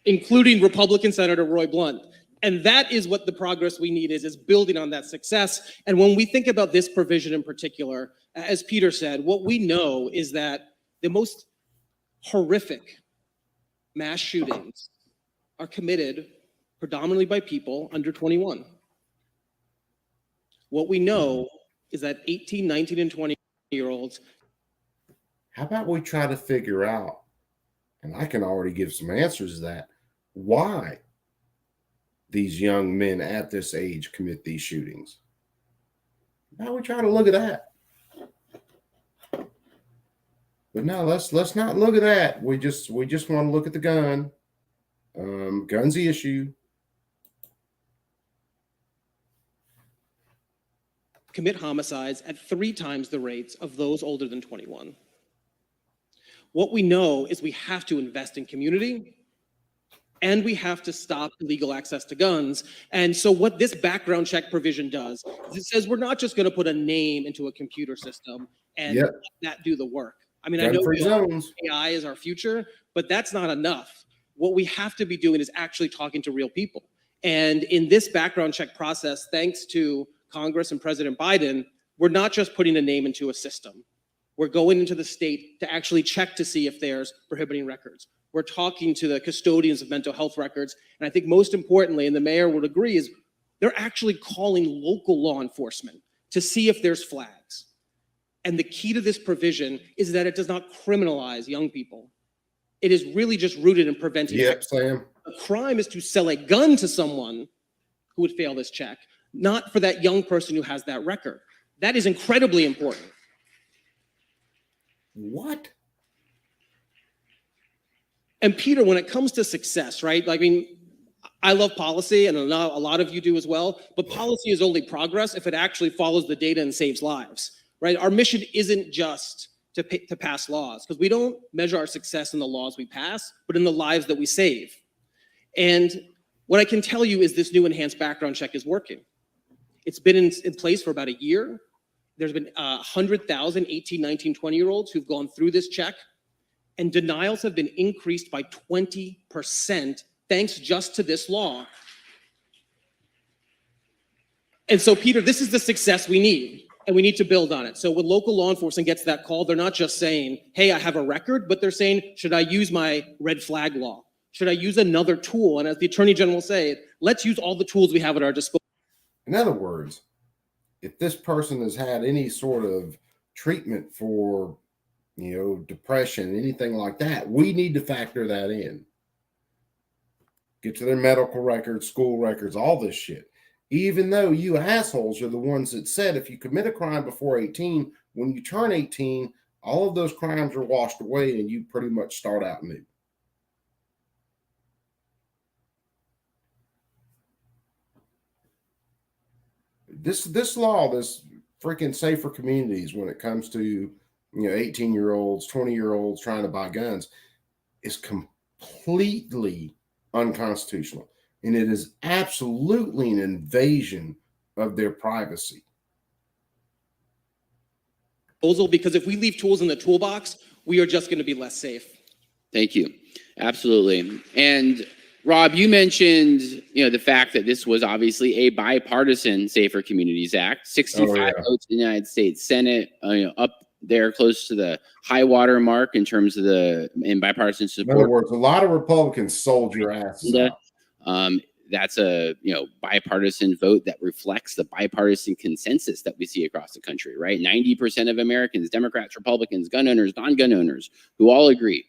Speaker 18: Including Republican Senator Roy Blunt. And that is what the progress we need is building on that success. And when we think about this provision in particular, as Peter said, what we know is that the most horrific mass shootings are committed predominantly by people under 21. What we know is that 18, 19, and 20-year-olds.
Speaker 5: How about we try to figure out, and I can already give some answers to that, why these young men at this age commit these shootings? Now we try to look at that. But no, let's not look at that. We just want to look at the gun. Gun's the issue.
Speaker 18: Commit homicides at 3 times the rates of those older than 21. What we know is we have to invest in community and we have to stop illegal access to guns. And so what this background check provision does is it says we're not just going to put a name into a computer system and let that do the work. I mean, I know AI is our future, but that's not enough. What we have to be doing is actually talking to real people. And in this background check process, thanks to Congress and President Biden, we're not just putting a name into a system. We're going into the state to actually check to see if there's prohibiting records. We're talking to the custodians of mental health records. And I think most importantly, and the mayor would agree, is they're actually calling local law enforcement to see if there's flags. And the key to this provision is that it does not criminalize young people. It is really just rooted in preventing.
Speaker 5: Yep, Sam.
Speaker 18: A crime is to sell a gun to someone who would fail this check, not for that young person who has that record. That is incredibly important.
Speaker 5: What?
Speaker 18: And Peter, when it comes to success, right? I mean, I love policy, and I know a lot of you do as well, but policy is only progress if it actually follows the data and saves lives, right? Our mission isn't just to pass laws, because we don't measure our success in the laws we pass, but in the lives that we save. And what I can tell you is this new enhanced background check is working. It's been in place for about a year. There's been 100,000 18, 19, 20-year-olds who've gone through this check, and denials have been increased by 20% thanks just to this law. And so, Peter, this is the success we need, and we need to build on it. So when local law enforcement gets that call, they're not just saying, hey, I have a record, but they're saying, should I use my red flag law? Should I use another tool? And as the Attorney General said, let's use all the tools we have at our disposal.
Speaker 5: In other words, if this person has had any sort of treatment for, depression, anything like that, we need to factor that in. Get to their medical records, school records, all this shit. Even though you assholes are the ones that said if you commit a crime before 18, when you turn 18, all of those crimes are washed away and you pretty much start out new. This law, this freaking safer communities when it comes to 18-year-olds, 20-year-olds trying to buy guns is completely unconstitutional, and it is absolutely an invasion of their privacy.
Speaker 18: Because if we leave tools in the toolbox, we are just going to be less safe.
Speaker 17: Thank you. Absolutely. And Rob, you mentioned, the fact that this was obviously a bipartisan Safer Communities Act, 65 votes in the United States Senate, up there close to the high water mark in terms of in bipartisan support.
Speaker 5: In other words, a lot of Republicans sold your asses out.
Speaker 17: That's a bipartisan vote that reflects the bipartisan consensus that we see across the country, right? 90% of Americans, Democrats, Republicans, gun owners, non-gun owners, who all agree.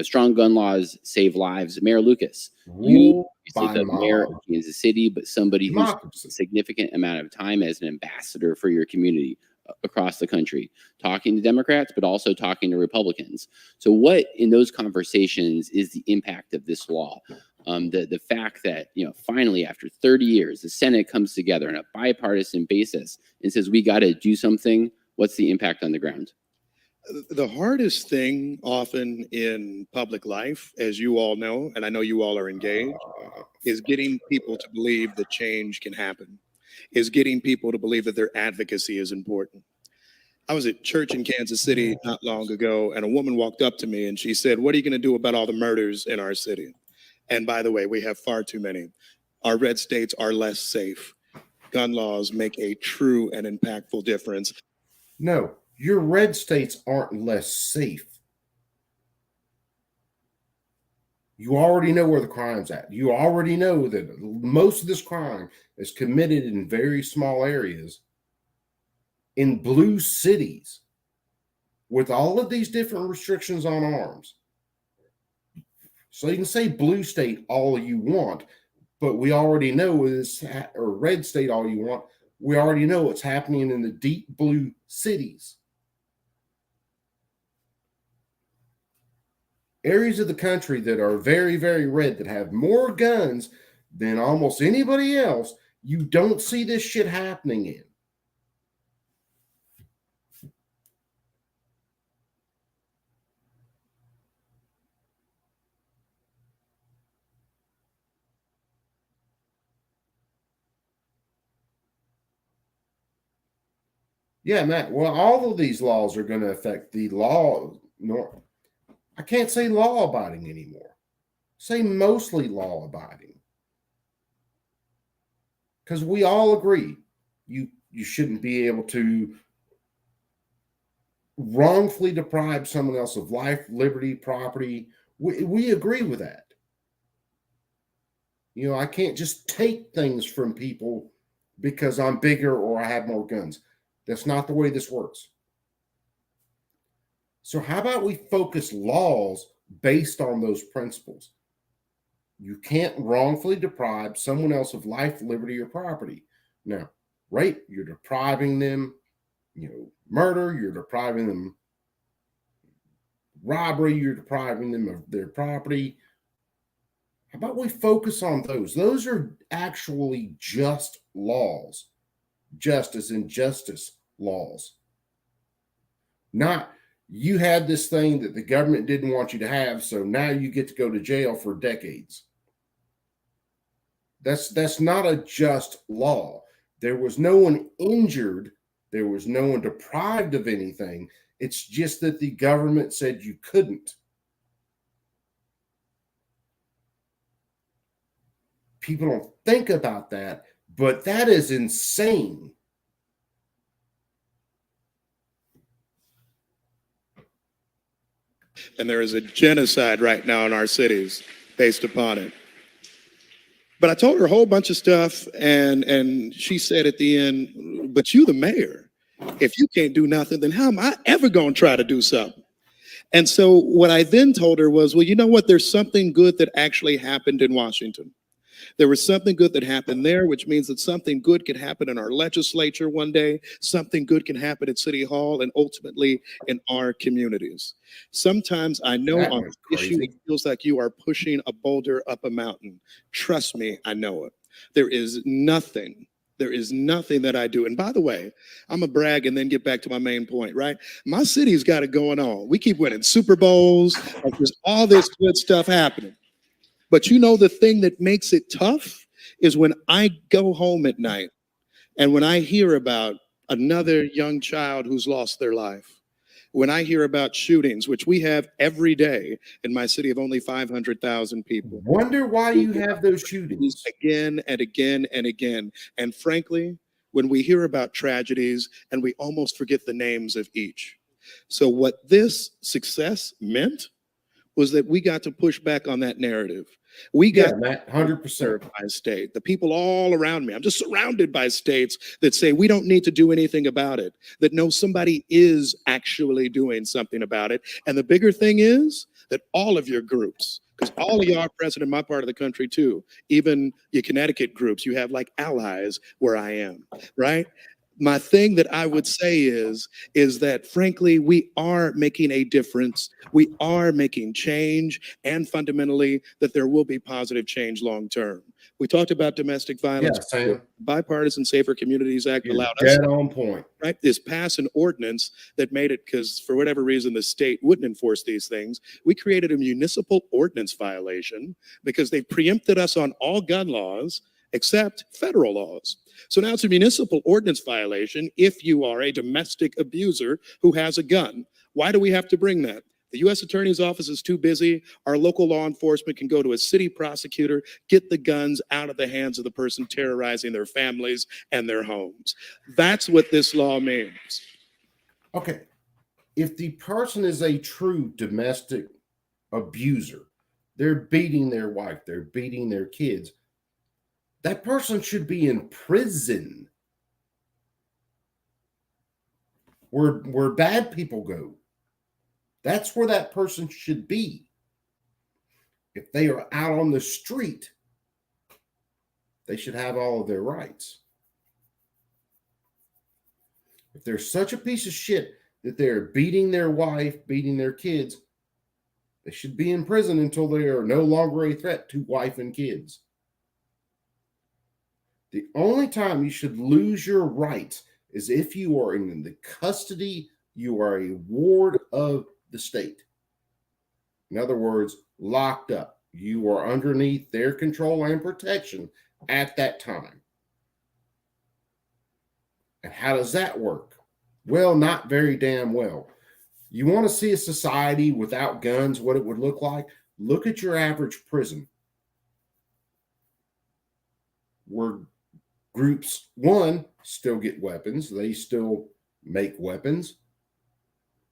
Speaker 17: Strong gun laws save lives. Mayor Lucas, you the mayor of Kansas City, but somebody who's a significant amount of time as an ambassador for your community across the country, talking to Democrats, but also talking to Republicans. So what in those conversations is the impact of this law? The fact that, finally, after 30 years, the Senate comes together on a bipartisan basis and says, we got to do something. What's the impact on the ground?
Speaker 19: The hardest thing often in public life, as you all know, and I know you all are engaged, is getting people to believe that change can happen, is getting people to believe that their advocacy is important. I was at church in Kansas City not long ago, and a woman walked up to me and she said, what are you going to do about all the murders in our city? And by the way, we have far too many. Our red states are less safe. Gun laws make a true and impactful difference.
Speaker 5: No. Your red states aren't less safe. You already know where the crime's at. You already know that most of this crime is committed in very small areas in blue cities with all of these different restrictions on arms. So you can say blue state all you want, but we already know or red state all you want. We already know what's happening in the deep blue cities. Areas of the country that are very, very red, that have more guns than almost anybody else, you don't see this shit happening in. Yeah, Matt. Well, all of these laws are going to affect the law. No, I can't say law-abiding anymore. Say mostly law-abiding. Because we all agree you shouldn't be able to wrongfully deprive someone else of life, liberty, property. We agree with that. I can't just take things from people because I'm bigger or I have more guns. That's not the way this works. So how about we focus laws based on those principles? You can't wrongfully deprive someone else of life, liberty, or property. Now, rape, you're depriving them, murder, you're depriving them, robbery, you're depriving them of their property. How about we focus on those? Those are actually just laws, justice and justice laws. Not you had this thing that the government didn't want you to have, so now you get to go to jail for decades. That's not a just law. There was no one injured. There was no one deprived of anything. It's just that the government said you couldn't. People don't think about that, but that is insane.
Speaker 19: And there is a genocide right now in our cities based upon it. But I told her a whole bunch of stuff, and she said at the end, but you the mayor, if you can't do nothing, then how am I ever going to try to do something? And so what I then told her was, well, you know what? There's something good that actually happened in Washington. There was something good that happened there, which means that something good could happen in our legislature one day. Something good can happen at City Hall and ultimately in our communities. Sometimes I know on this issue, it feels like you are pushing a boulder up a mountain. Trust me, I know it. There is nothing that I do. And by the way, I'm a brag and then get back to my main point, right? My city's got it going on. We keep winning Super Bowls. Like there's all this good stuff happening. But you know, the thing that makes it tough is when I go home at night and when I hear about another young child who's lost their life, when I hear about shootings, which we have every day in my city of only 500,000 people.
Speaker 5: Wonder why you have those shootings
Speaker 19: again and again and again. And frankly, when we hear about tragedies and we almost forget the names of each. So what this success meant was that we got to push back on that narrative. We got 100% by a state. The people all around me, I'm just surrounded by states that say we don't need to do anything about it, that know somebody is actually doing something about it. And the bigger thing is that all of your groups, because all of y'all are present in my part of the country too, even your Connecticut groups, you have like allies where I am, right? My thing that I would say is that frankly, we are making a difference. We are making change, and fundamentally that there will be positive change long term. We talked about domestic violence.
Speaker 5: Yeah, Sam.
Speaker 19: Bipartisan Safer Communities Act
Speaker 5: You're
Speaker 19: allowed us
Speaker 5: dead on point.
Speaker 19: right, is pass an ordinance that made it, because for whatever reason the state wouldn't enforce these things. We created a municipal ordinance violation because they preempted us on all gun laws except federal laws. So now it's a municipal ordinance violation if you are a domestic abuser who has a gun. Why do we have to bring that? The U.S. Attorney's Office is too busy. Our local law enforcement can go to a city prosecutor, get the guns out of the hands of the person terrorizing their families and their homes. That's what this law means.
Speaker 5: Okay. If the person is a true domestic abuser, they're beating their wife, they're beating their kids, that person should be in prison. Where bad people go. That's where that person should be. If they are out on the street, they should have all of their rights. If they're such a piece of shit that they're beating their wife, beating their kids, they should be in prison until they are no longer a threat to wife and kids. The only time you should lose your rights is if you are in the custody, you are a ward of the state. In other words, locked up. You are underneath their control and protection at that time. And how does that work? Well, not very damn well. You want to see a society without guns, what it would look like? Look at your average prison. Where groups, one, still get weapons. They still make weapons.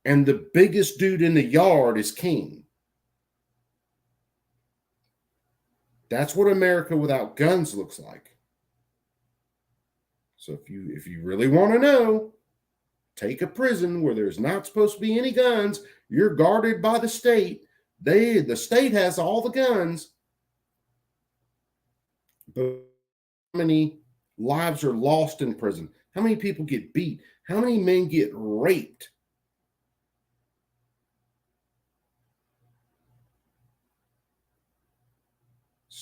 Speaker 5: And the biggest dude in the yard is king. That's what America without guns looks like. So if you really want to know, take a prison where there's not supposed to be any guns. You're guarded by the state. The state has all the guns. But how many lives are lost in prison? How many people get beat? How many men get raped?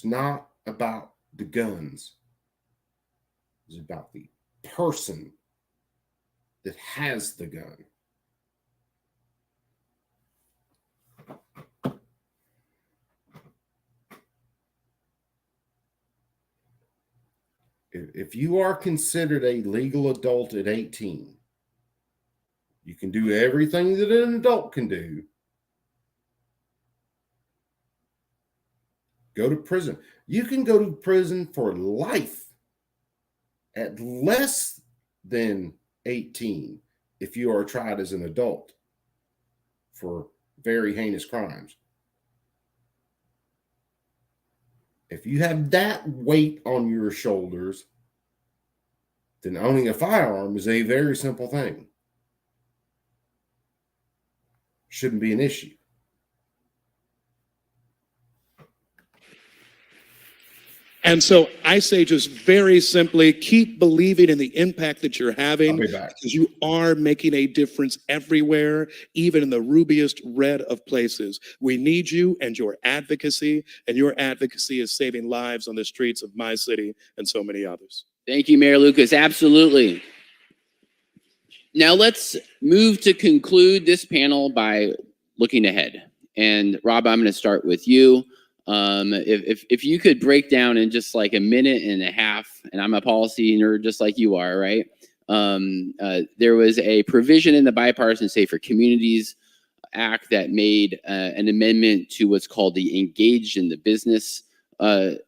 Speaker 5: It's not about the guns. It's about the person that has the gun. If you are considered a legal adult at 18, you can do everything that an adult can do. Go to prison. You can go to prison for life at less than 18 if you are tried as an adult for very heinous crimes. If you have that weight on your shoulders, then owning a firearm is a very simple thing. Shouldn't be an issue.
Speaker 19: And so I say just very simply, keep believing in the impact that you're having, because you are making a difference everywhere, even in the rubiest red of places. We need you and your advocacy is saving lives on the streets of my city and so many others.
Speaker 17: Thank you, Mayor Lucas. Absolutely. Now let's move to conclude this panel by looking ahead. And Rob, I'm going to start with you. If you could break down in just like a minute and a half, and I'm a policy nerd just like you are, right? There was a provision in the Bipartisan Safer Communities Act that made an amendment to what's called the Engaged in the Business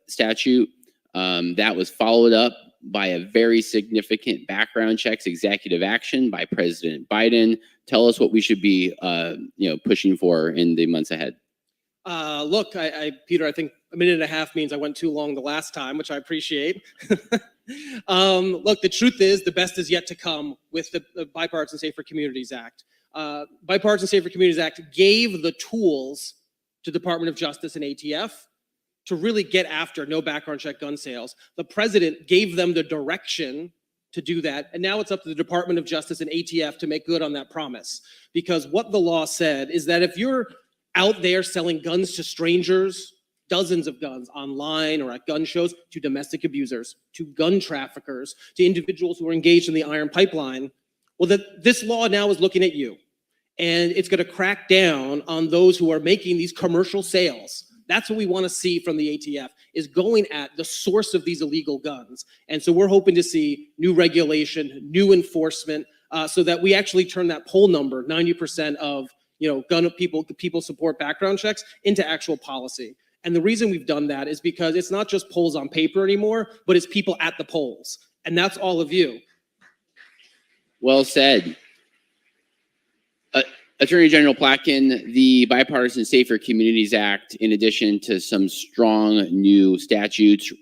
Speaker 17: statute. That was followed up by a very significant background checks executive action by President Biden. Tell us what we should be pushing for in the months ahead.
Speaker 18: Look, Peter, I think a minute and a half means I went too long the last time, which I appreciate. Look, the truth is the best is yet to come with the Bipartisan Safer Communities Act. Bipartisan Safer Communities Act gave the tools to Department of Justice and ATF to really get after no background check gun sales. The president gave them the direction to do that, and now it's up to the Department of Justice and ATF to make good on that promise. Because what the law said is that if you're out there selling guns to strangers, dozens of guns online or at gun shows, to domestic abusers, to gun traffickers, to individuals who are engaged in the iron pipeline, well, this law now is looking at you. And it's going to crack down on those who are making these commercial sales. That's what we want to see from the ATF, is going at the source of these illegal guns. And so we're hoping to see new regulation, new enforcement, so that we actually turn that poll number, 90% of gun people support background checks, into actual policy. And the reason we've done that is because it's not just polls on paper anymore, but it's people at the polls. And that's all of you.
Speaker 17: Well said. Attorney General Plotkin, the Bipartisan Safer Communities Act, in addition to some strong new statutes,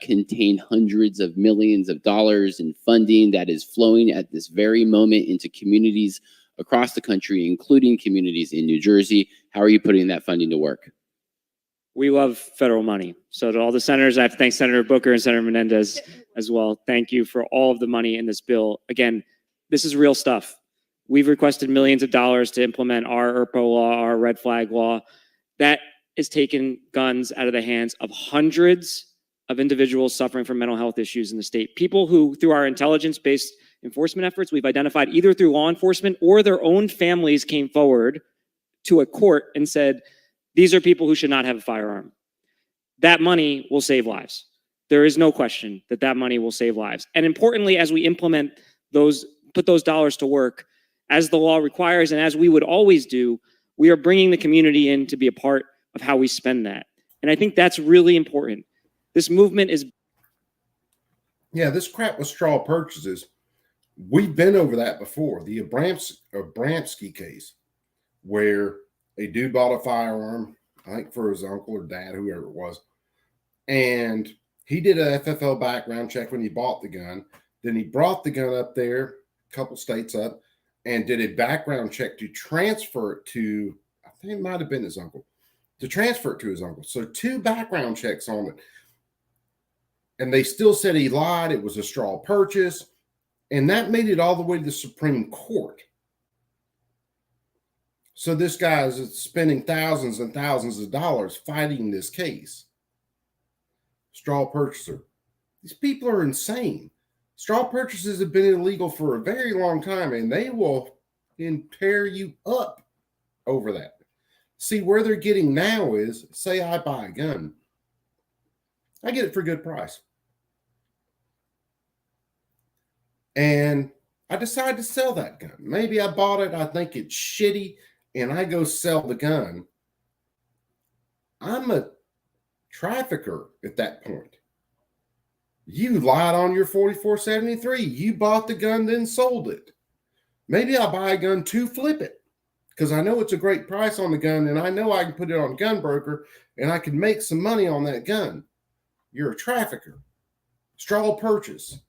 Speaker 17: contain hundreds of millions of dollars in funding that is flowing at this very moment into communities across the country, including communities in New Jersey. How are you putting that funding to work?
Speaker 21: We love federal money. So to all the senators, I have to thank Senator Booker and Senator Menendez as well. Thank you for all of the money in this bill. Again, this is real stuff. We've requested millions of dollars to implement our ERPO law, our red flag law. That is taking guns out of the hands of hundreds of individuals suffering from mental health issues in the state. People who, through our intelligence-based enforcement efforts, we've identified either through law enforcement or their own families came forward to a court and said, these are people who should not have a firearm. That money will save lives. There is no question that that money will save lives. And importantly, as we implement those, put those dollars to work, as the law requires and as we would always do, we are bringing the community in to be a part of how we spend that. And I think that's really important. This movement is...
Speaker 5: Yeah, this crap with straw purchases, we've been over that before. The Abramski case, where a dude bought a firearm, I think for his uncle or dad, whoever it was, and he did a FFL background check when he bought the gun. Then he brought the gun up there, a couple states up, and did a background check to transfer it to, I think it might have been his uncle, to transfer it to his uncle. So 2 background checks on it. And they still said he lied. It was a straw purchase. And that made it all the way to the Supreme Court. So this guy is spending thousands and thousands of dollars fighting this case. straw purchaser. These people are insane. Straw purchases have been illegal for a very long time, and they will tear you up over that. See, where they're getting now is, say I buy a gun. I get it for a good price. And I decide to sell that gun. Maybe I bought it, I think it's shitty, and I go sell the gun. I'm a trafficker at that point. You lied on your 4473. You bought the gun, then sold it. Maybe I buy a gun to flip it because I know it's a great price on the gun, and I know I can put it on GunBroker and I can make some money on that gun. You're a trafficker. Straw purchase.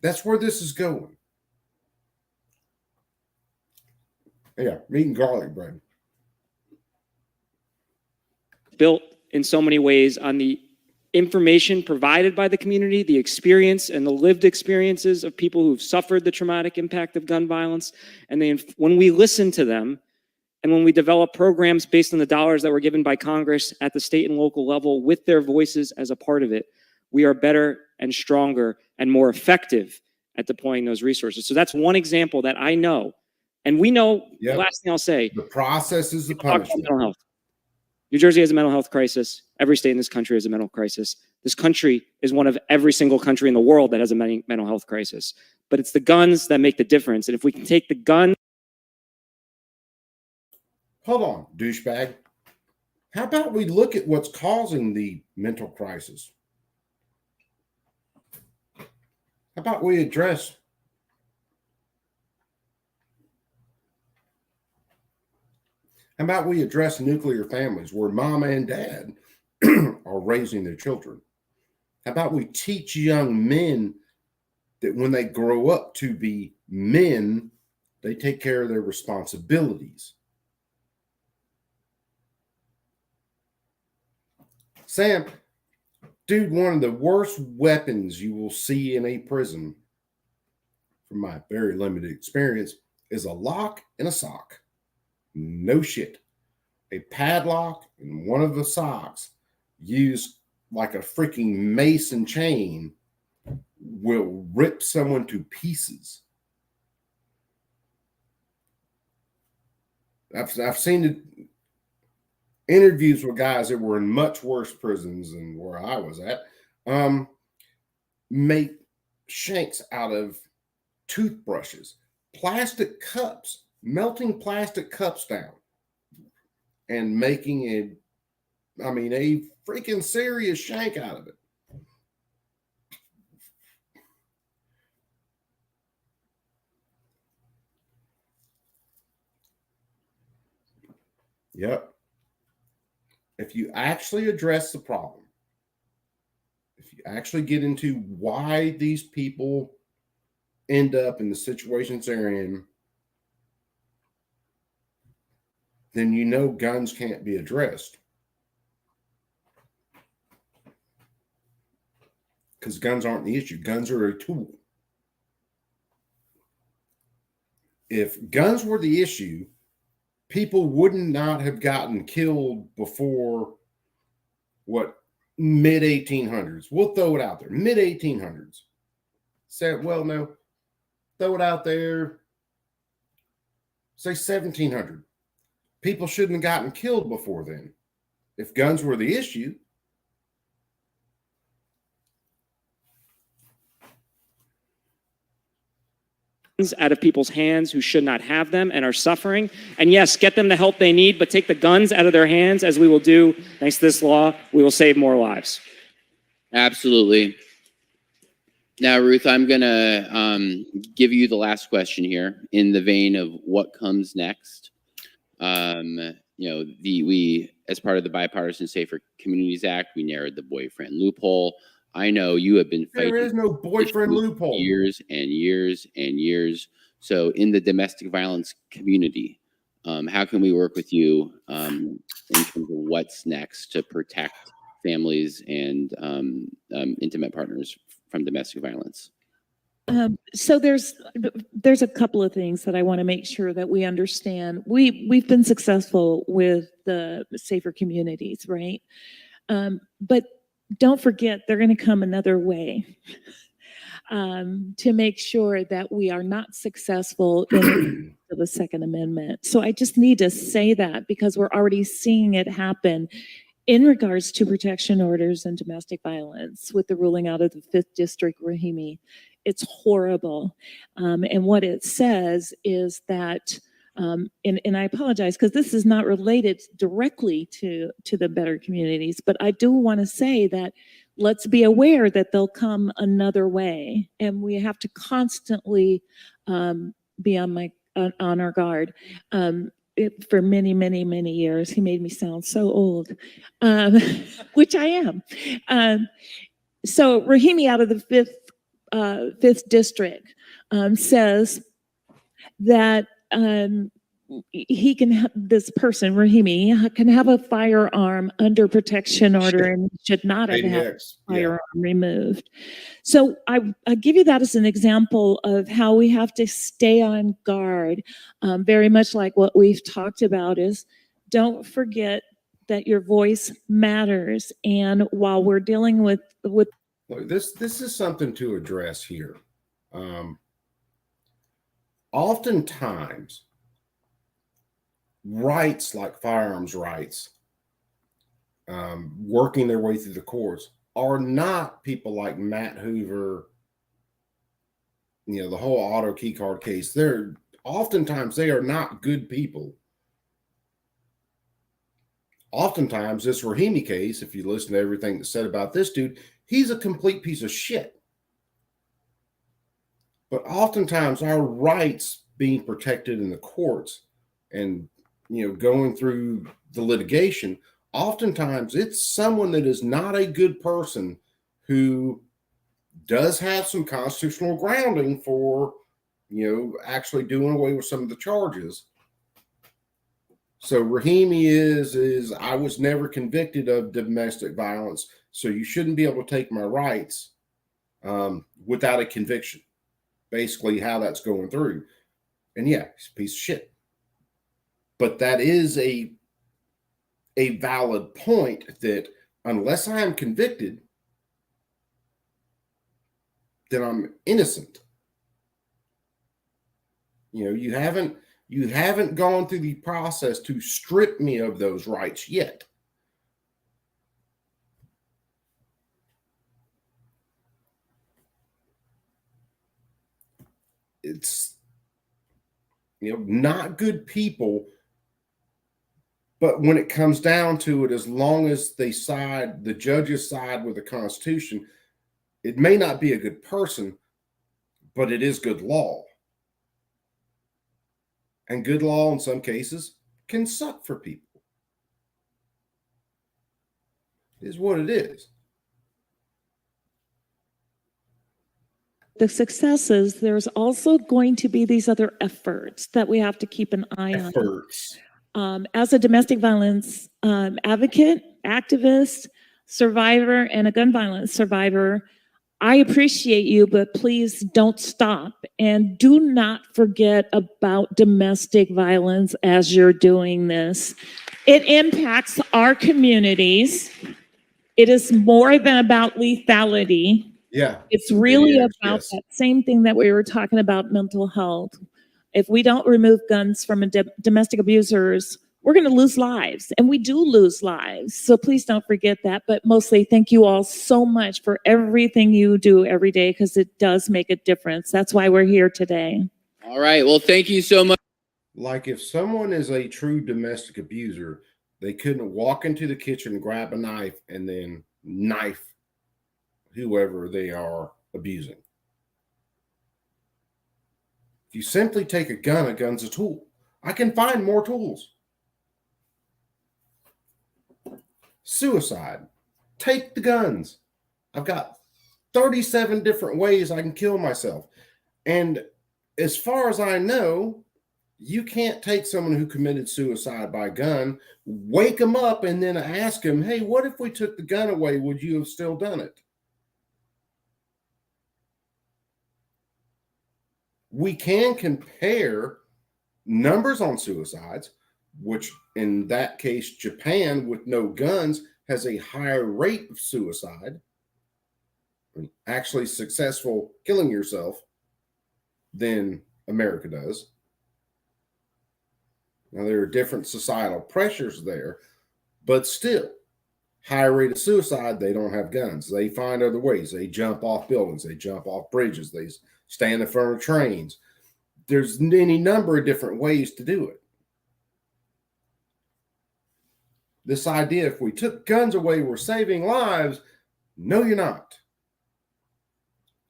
Speaker 5: That's where this is going. Yeah, meat and garlic bread.
Speaker 21: Built in so many ways on the information provided by the community, the experience and the lived experiences of people who've suffered the traumatic impact of gun violence. And when we listen to them, and when we develop programs based on the dollars that were given by Congress at the state and local level with their voices as a part of it, we are better and stronger and more effective at deploying those resources. So that's one example that I know. And we know, the last thing I'll say,
Speaker 5: the process is the punishment.
Speaker 21: Mental health. New Jersey has a mental health crisis. Every state in this country has a mental crisis. This country is one of every single country in the world that has a mental health crisis. But it's the guns that make the difference. And if we can take the gun.
Speaker 5: Hold on, douchebag. How about we look at what's causing the mental crisis? How about we address nuclear families where mom and dad are raising their children? How about we teach young men that when they grow up to be men, they take care of their responsibilities? Sam, dude, one of the worst weapons you will see in a prison, from my very limited experience, is a lock and a sock. No shit. A padlock and one of the socks used like a freaking mace and chain will rip someone to pieces. I've seen interviews with guys that were in much worse prisons than where I was at, make shanks out of toothbrushes, plastic cups, melting plastic cups down and making a freaking serious shank out of it. Yep. If you actually address the problem, if you actually get into why these people end up in the situations they're in, then you know guns can't be addressed. Because guns aren't the issue. Guns are a tool. If guns were the issue, people would not have gotten killed before, mid-1800s. We'll throw it out there. Mid-1800s. Say, well, no. Throw it out there. Say 1700. People shouldn't have gotten killed before then. If guns were the issue.
Speaker 21: Out of people's hands who should not have them and are suffering. And yes, get them the help they need, but take the guns out of their hands, as we will do thanks to this law. We will save more lives.
Speaker 17: Absolutely. Now, Ruth, I'm going to give you the last question here in the vein of what comes next. We, as part of the Bipartisan Safer Communities Act, we narrowed the boyfriend loophole. I know you have been fighting.
Speaker 5: There is no boyfriend loophole.
Speaker 17: Years and years and years. So in the domestic violence community, how can we work with you in terms of what's next to protect families and intimate partners from domestic violence?
Speaker 20: So there's a couple of things that I want to make sure that we understand. We've been successful with the Safer Communities, right? But don't forget they're going to come another way to make sure that we are not successful in the Second Amendment. So I just need to say that because we're already seeing it happen in regards to protection orders and domestic violence with the ruling out of the 5th District Rahimi. It's horrible. And what it says is that, and I apologize because this is not related directly to the better communities, but I do want to say that let's be aware that they'll come another way. And we have to constantly be on our guard. For many, many, many years. He made me sound so old, which I am. So Rahimi out of the 5th District says that he can, this person, Rahimi, can have a firearm under protection order and should not have had a firearm removed. So I give you that as an example of how we have to stay on guard, very much like what we've talked about is don't forget that your voice matters. And while we're dealing with
Speaker 5: Look, this is something to address here. Oftentimes, rights like firearms rights, working their way through the courts, are not people like Matt Hoover, the whole auto key card case. Oftentimes they are not good people. Oftentimes this Rahimi case, if you listen to everything that's said about this dude, he's a complete piece of shit. But oftentimes our rights being protected in the courts and going through the litigation, oftentimes it's someone that is not a good person who does have some constitutional grounding for, actually doing away with some of the charges. So Rahimi is I was never convicted of domestic violence, so you shouldn't be able to take my rights without a conviction. Basically how that's going through. And yeah, he's a piece of shit. But that is a valid point that unless I am convicted, then I'm innocent. You haven't gone through the process to strip me of those rights yet. It's not good people. But when it comes down to it, as long as the judges side with the Constitution, it may not be a good person, but it is good law. And good law in some cases can suck for people. It is what it is.
Speaker 20: The successes, there's also going to be these other efforts that we have to keep an eye on. As a domestic violence advocate, activist, survivor, and a gun violence survivor, I appreciate you, but please don't stop. And do not forget about domestic violence as you're doing this. It impacts our communities. It is more than about lethality.
Speaker 5: Yeah.
Speaker 20: It's really about that same thing that we were talking about, mental health. If we don't remove guns from domestic abusers, we're going to lose lives, and we do lose lives. So please don't forget that. But mostly, thank you all so much for everything you do every day, because it does make a difference. That's why we're here today.
Speaker 17: All right. Well, thank you so much.
Speaker 5: Like if someone is a true domestic abuser, they couldn't walk into the kitchen, grab a knife, and then knife whoever they are abusing. If you simply take a gun's a tool. I can find more tools. Suicide. Take the guns. I've got 37 different ways I can kill myself. And as far as I know, you can't take someone who committed suicide by gun, wake them up, and then ask them, hey, what if we took the gun away? Would you have still done it? We can compare numbers on suicides, which in that case, Japan with no guns has a higher rate of suicide, actually successful killing yourself, than America does. Now, there are different societal pressures there, but still, higher rate of suicide, they don't have guns. They find other ways. They jump off buildings. They jump off bridges. They stand in front of trains. There's any number of different ways to do it. This idea, if we took guns away, we're saving lives. No, you're not.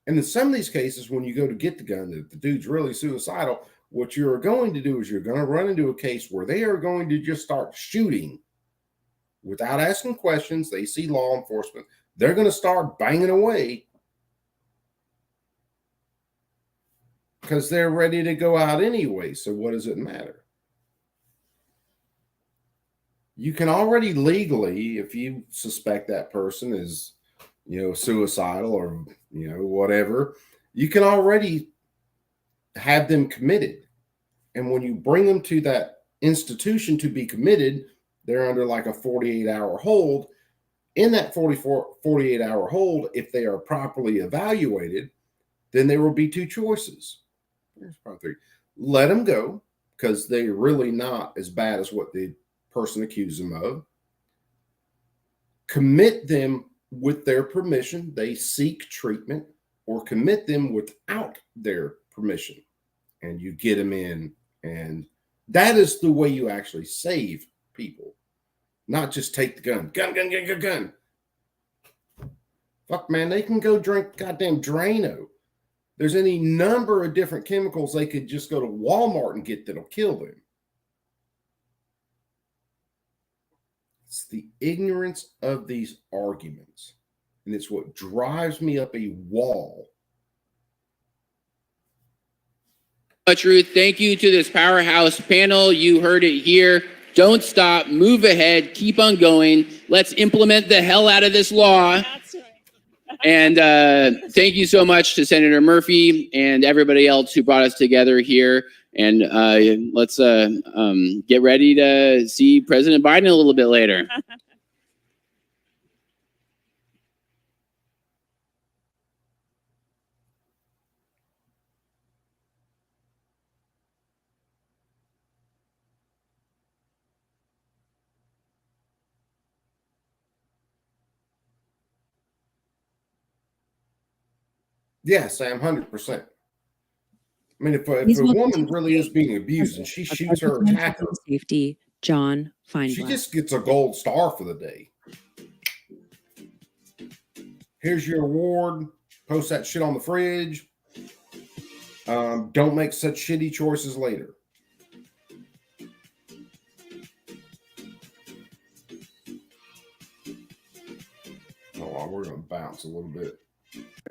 Speaker 5: And in some of these cases, when you go to get the gun, if the dude's really suicidal, what you're going to do is you're going to run into a case where they are going to just start shooting without asking questions. They see law enforcement. They're going to start banging away because they're ready to go out anyway. So what does it matter? You can already legally, if you suspect that person is, suicidal or, whatever, you can already have them committed. And when you bring them to that institution to be committed, they're under like a 48-hour hold. In that 48-hour hold, if they are properly evaluated, then there will be two choices. There's probably three. Let them go because they're really not as bad as what the person accused them of. Commit them with their permission. They seek treatment, or commit them without their permission. And you get them in. And that is the way you actually save people. Not just take the gun. Gun. Fuck, man, they can go drink goddamn Drano. There's any number of different chemicals they could just go to Walmart and get that'll kill them. It's the ignorance of these arguments. And it's what drives me up a wall.
Speaker 17: Much, Ruth. Thank you to this powerhouse panel. You heard it here. Don't stop. Move ahead. Keep on going. Let's implement the hell out of this law. And thank you so much to Senator Murphy and everybody else who brought us together here. And let's get ready to see President Biden a little bit later.
Speaker 5: Yeah, Sam, 100%. I mean, if a woman really is being abused and she shoots her attacker,
Speaker 7: safety, John Feinberg.
Speaker 5: She just gets a gold star for the day. Here's your award. Post that shit on the fridge. Don't make such shitty choices later. Hold on, we're going to bounce a little bit.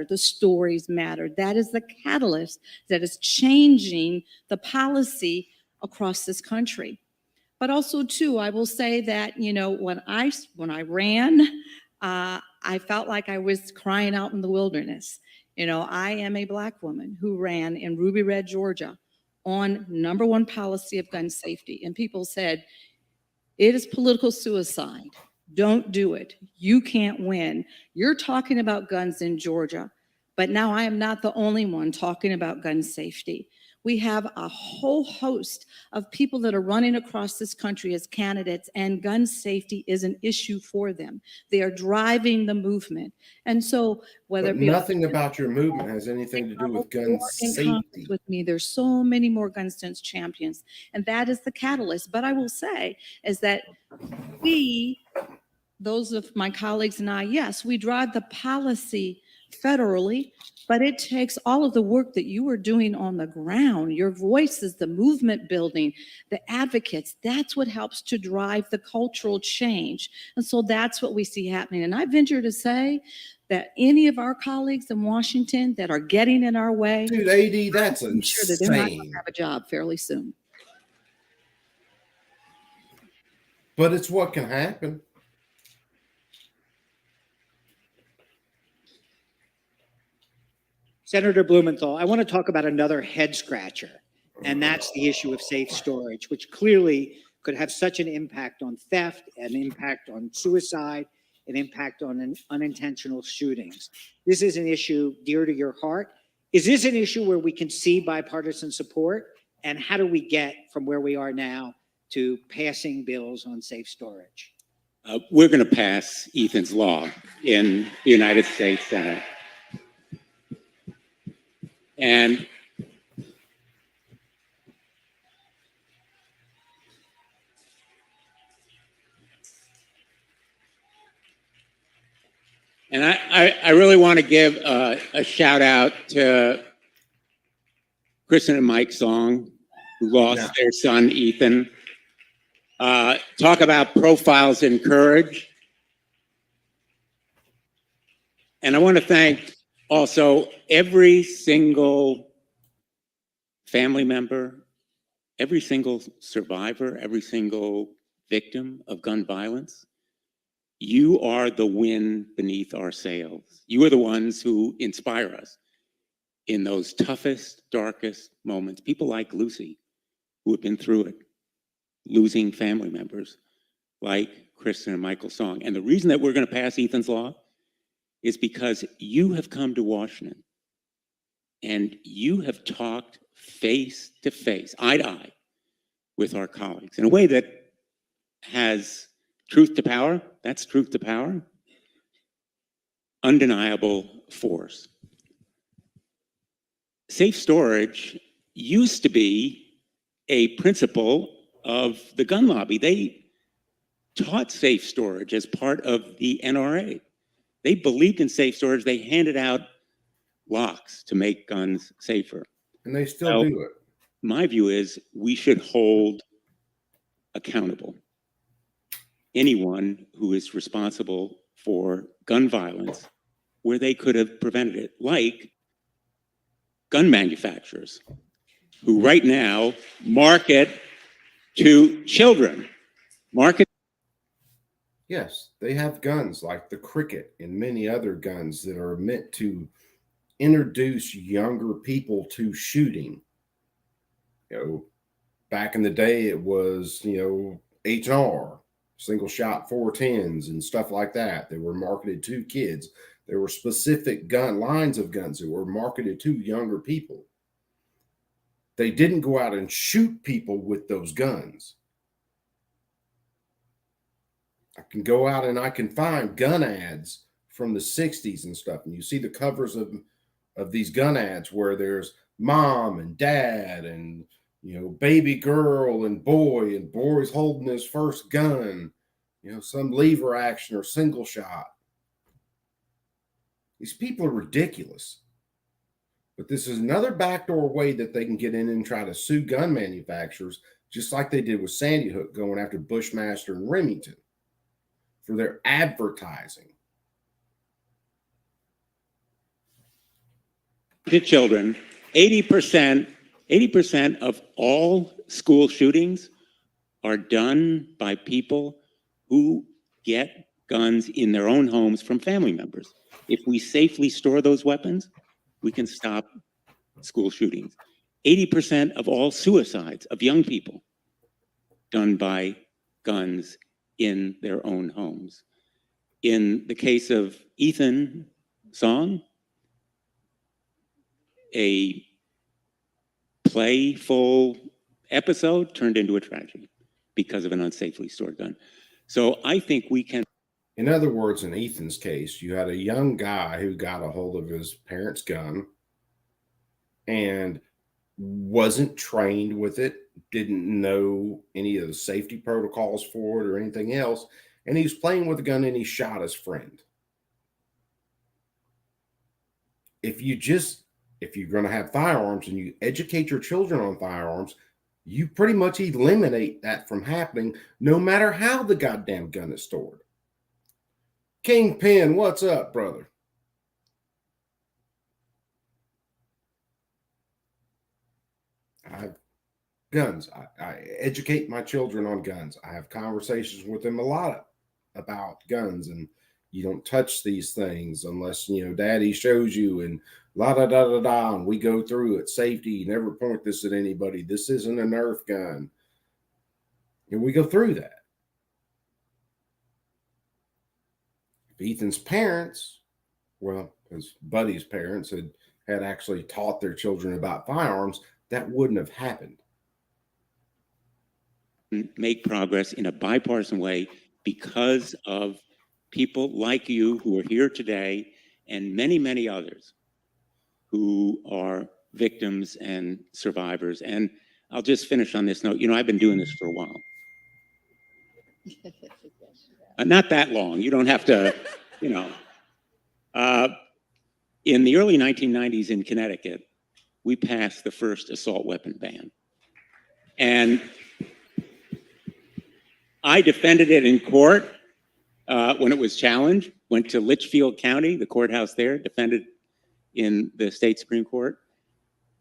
Speaker 2: The stories matter. That is the catalyst that is changing the policy across this country. But also, too, I will say that, when I ran, I felt like I was crying out in the wilderness. I am a Black woman who ran in Ruby Red, Georgia, on #1 policy of gun safety. And people said, it is political suicide. Don't do it. You can't win. You're talking about guns in Georgia, but now I am not the only one talking about gun safety. We have a whole host of people that are running across this country as candidates, and gun safety is an issue for them. They are driving the movement. And so whether
Speaker 5: But nothing about your movement has anything to do with gun safety.
Speaker 2: With me, there's so many more gun sense champions, and that is the catalyst. But I will say is that those of my colleagues and I, yes, we drive the policy federally, but it takes all of the work that you are doing on the ground, your voices, the movement building, the advocates. That's what helps to drive the cultural change. And so that's what we see happening. And I venture to say that any of our colleagues in Washington that are getting in our way,
Speaker 5: dude, AD, that's insane.
Speaker 2: I'm sure that they're not going to have a job fairly soon.
Speaker 5: But it's what can happen.
Speaker 22: Senator Blumenthal, I want to talk about another head scratcher, and that's the issue of safe storage, which clearly
Speaker 3: could have such an impact on theft, an impact on suicide, an impact on unintentional shootings. This is an issue dear to your heart. Is this an issue where we can see bipartisan support? And how do we get from where we are now to passing bills on safe storage?
Speaker 22: We're going to pass Ethan's law in the United States Senate. And I really want to give a shout out to Kristen and Mike Song, who lost their son, Ethan. Talk about profiles in courage. And I want to thank also every single family member, every single survivor, every single victim of gun violence. You are the wind beneath our sails. You are the ones who inspire us in those toughest, darkest moments. People like Lucy, who have been through it, losing family members like Kristen and Michael Song. And the reason that we're going to pass Ethan's law is because you have come to Washington and you have talked face to face, eye to eye, with our colleagues in a way that has truth to power. That's truth to power. Undeniable force. Safe storage used to be a principle of the gun lobby. They taught safe storage as part of the NRA. They believed in safe storage. They handed out locks to make guns safer.
Speaker 5: And they still do it.
Speaker 22: My view is we should hold accountable anyone who is responsible for gun violence where they could have prevented it, like gun manufacturers who right now market to children.
Speaker 5: Yes, they have guns like the Cricket and many other guns that are meant to introduce younger people to shooting. You know, back in the day, it was, H&R, single shot 410s and stuff like that. They were marketed to kids. There were specific gun lines of guns that were marketed to younger people. They didn't go out and shoot people with those guns. I can go out and I can find gun ads from the 60s and stuff. And you see the covers of these gun ads where there's mom and dad and, baby girl and boy's holding his first gun, some lever action or single shot. These people are ridiculous. But this is another backdoor way that they can get in and try to sue gun manufacturers, just like they did with Sandy Hook going after Bushmaster and Remington for their advertising.
Speaker 22: To children, 80% of all school shootings are done by people who get guns in their own homes from family members. If we safely store those weapons, we can stop school shootings. 80% of all suicides of young people done by guns in their own homes. In the case of Ethan Song, a playful episode turned into a tragedy because of an unsafely stored gun. So I think we can.
Speaker 5: In other words, in Ethan's case, you had a young guy who got a hold of his parents' gun and wasn't trained with it, didn't know any of the safety protocols for it or anything else. And he was playing with a gun and he shot his friend. If you're going to have firearms and you educate your children on firearms, you pretty much eliminate that from happening, no matter how the goddamn gun is stored. Kingpin, what's up, brother? I have guns. I educate my children on guns. I have conversations with them a lot about guns, and you don't touch these things unless, daddy shows you, and la da da da da, and we go through it. Safety, you never point this at anybody. This isn't a Nerf gun. And we go through that. If Ethan's parents, well, his buddy's parents had actually taught their children about firearms, that wouldn't have happened.
Speaker 22: Make progress in a bipartisan way because of people like you who are here today and many, many others who are victims and survivors. And I'll just finish on this note. You know, I've been doing this for a while. Not that long. You don't have to, you know. In the early 1990s in Connecticut, we passed the first assault weapon ban. And I defended it in court when it was challenged, went to Litchfield County, the courthouse there, defended in the state Supreme Court.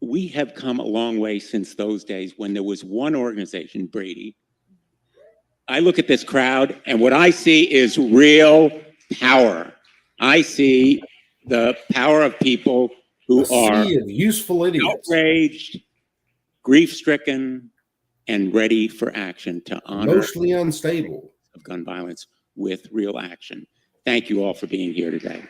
Speaker 22: We have come a long way since those days when there was one organization, Brady. I look at this crowd and what I see is real power. I see the power of people who are
Speaker 5: useful idiots,
Speaker 22: outraged, grief-stricken, and ready for action to honor
Speaker 5: mostly unstable
Speaker 22: of gun violence with real action. Thank you all for being here today.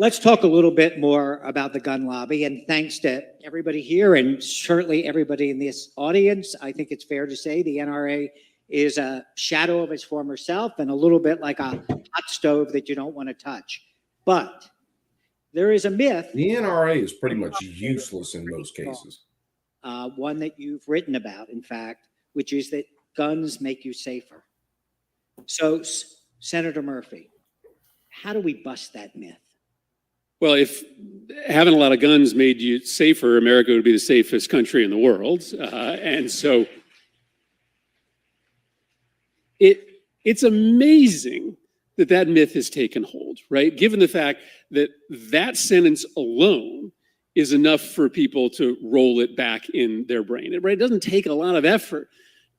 Speaker 3: Let's talk a little bit more about the gun lobby, and thanks to everybody here and certainly everybody in this audience. I think it's fair to say the NRA is a shadow of its former self and a little bit like a hot stove that you don't want to touch. But there is a myth.
Speaker 5: The NRA is pretty much useless in most cases.
Speaker 3: One that you've written about, in fact, which is that guns make you safer. So, Senator Murphy, how do we bust that myth?
Speaker 4: Well, if having a lot of guns made you safer, America would be the safest country in the world. And so it's amazing that that myth has taken hold, right? Given the fact that that sentence alone is enough for people to roll it back in their brain, right? It doesn't take a lot of effort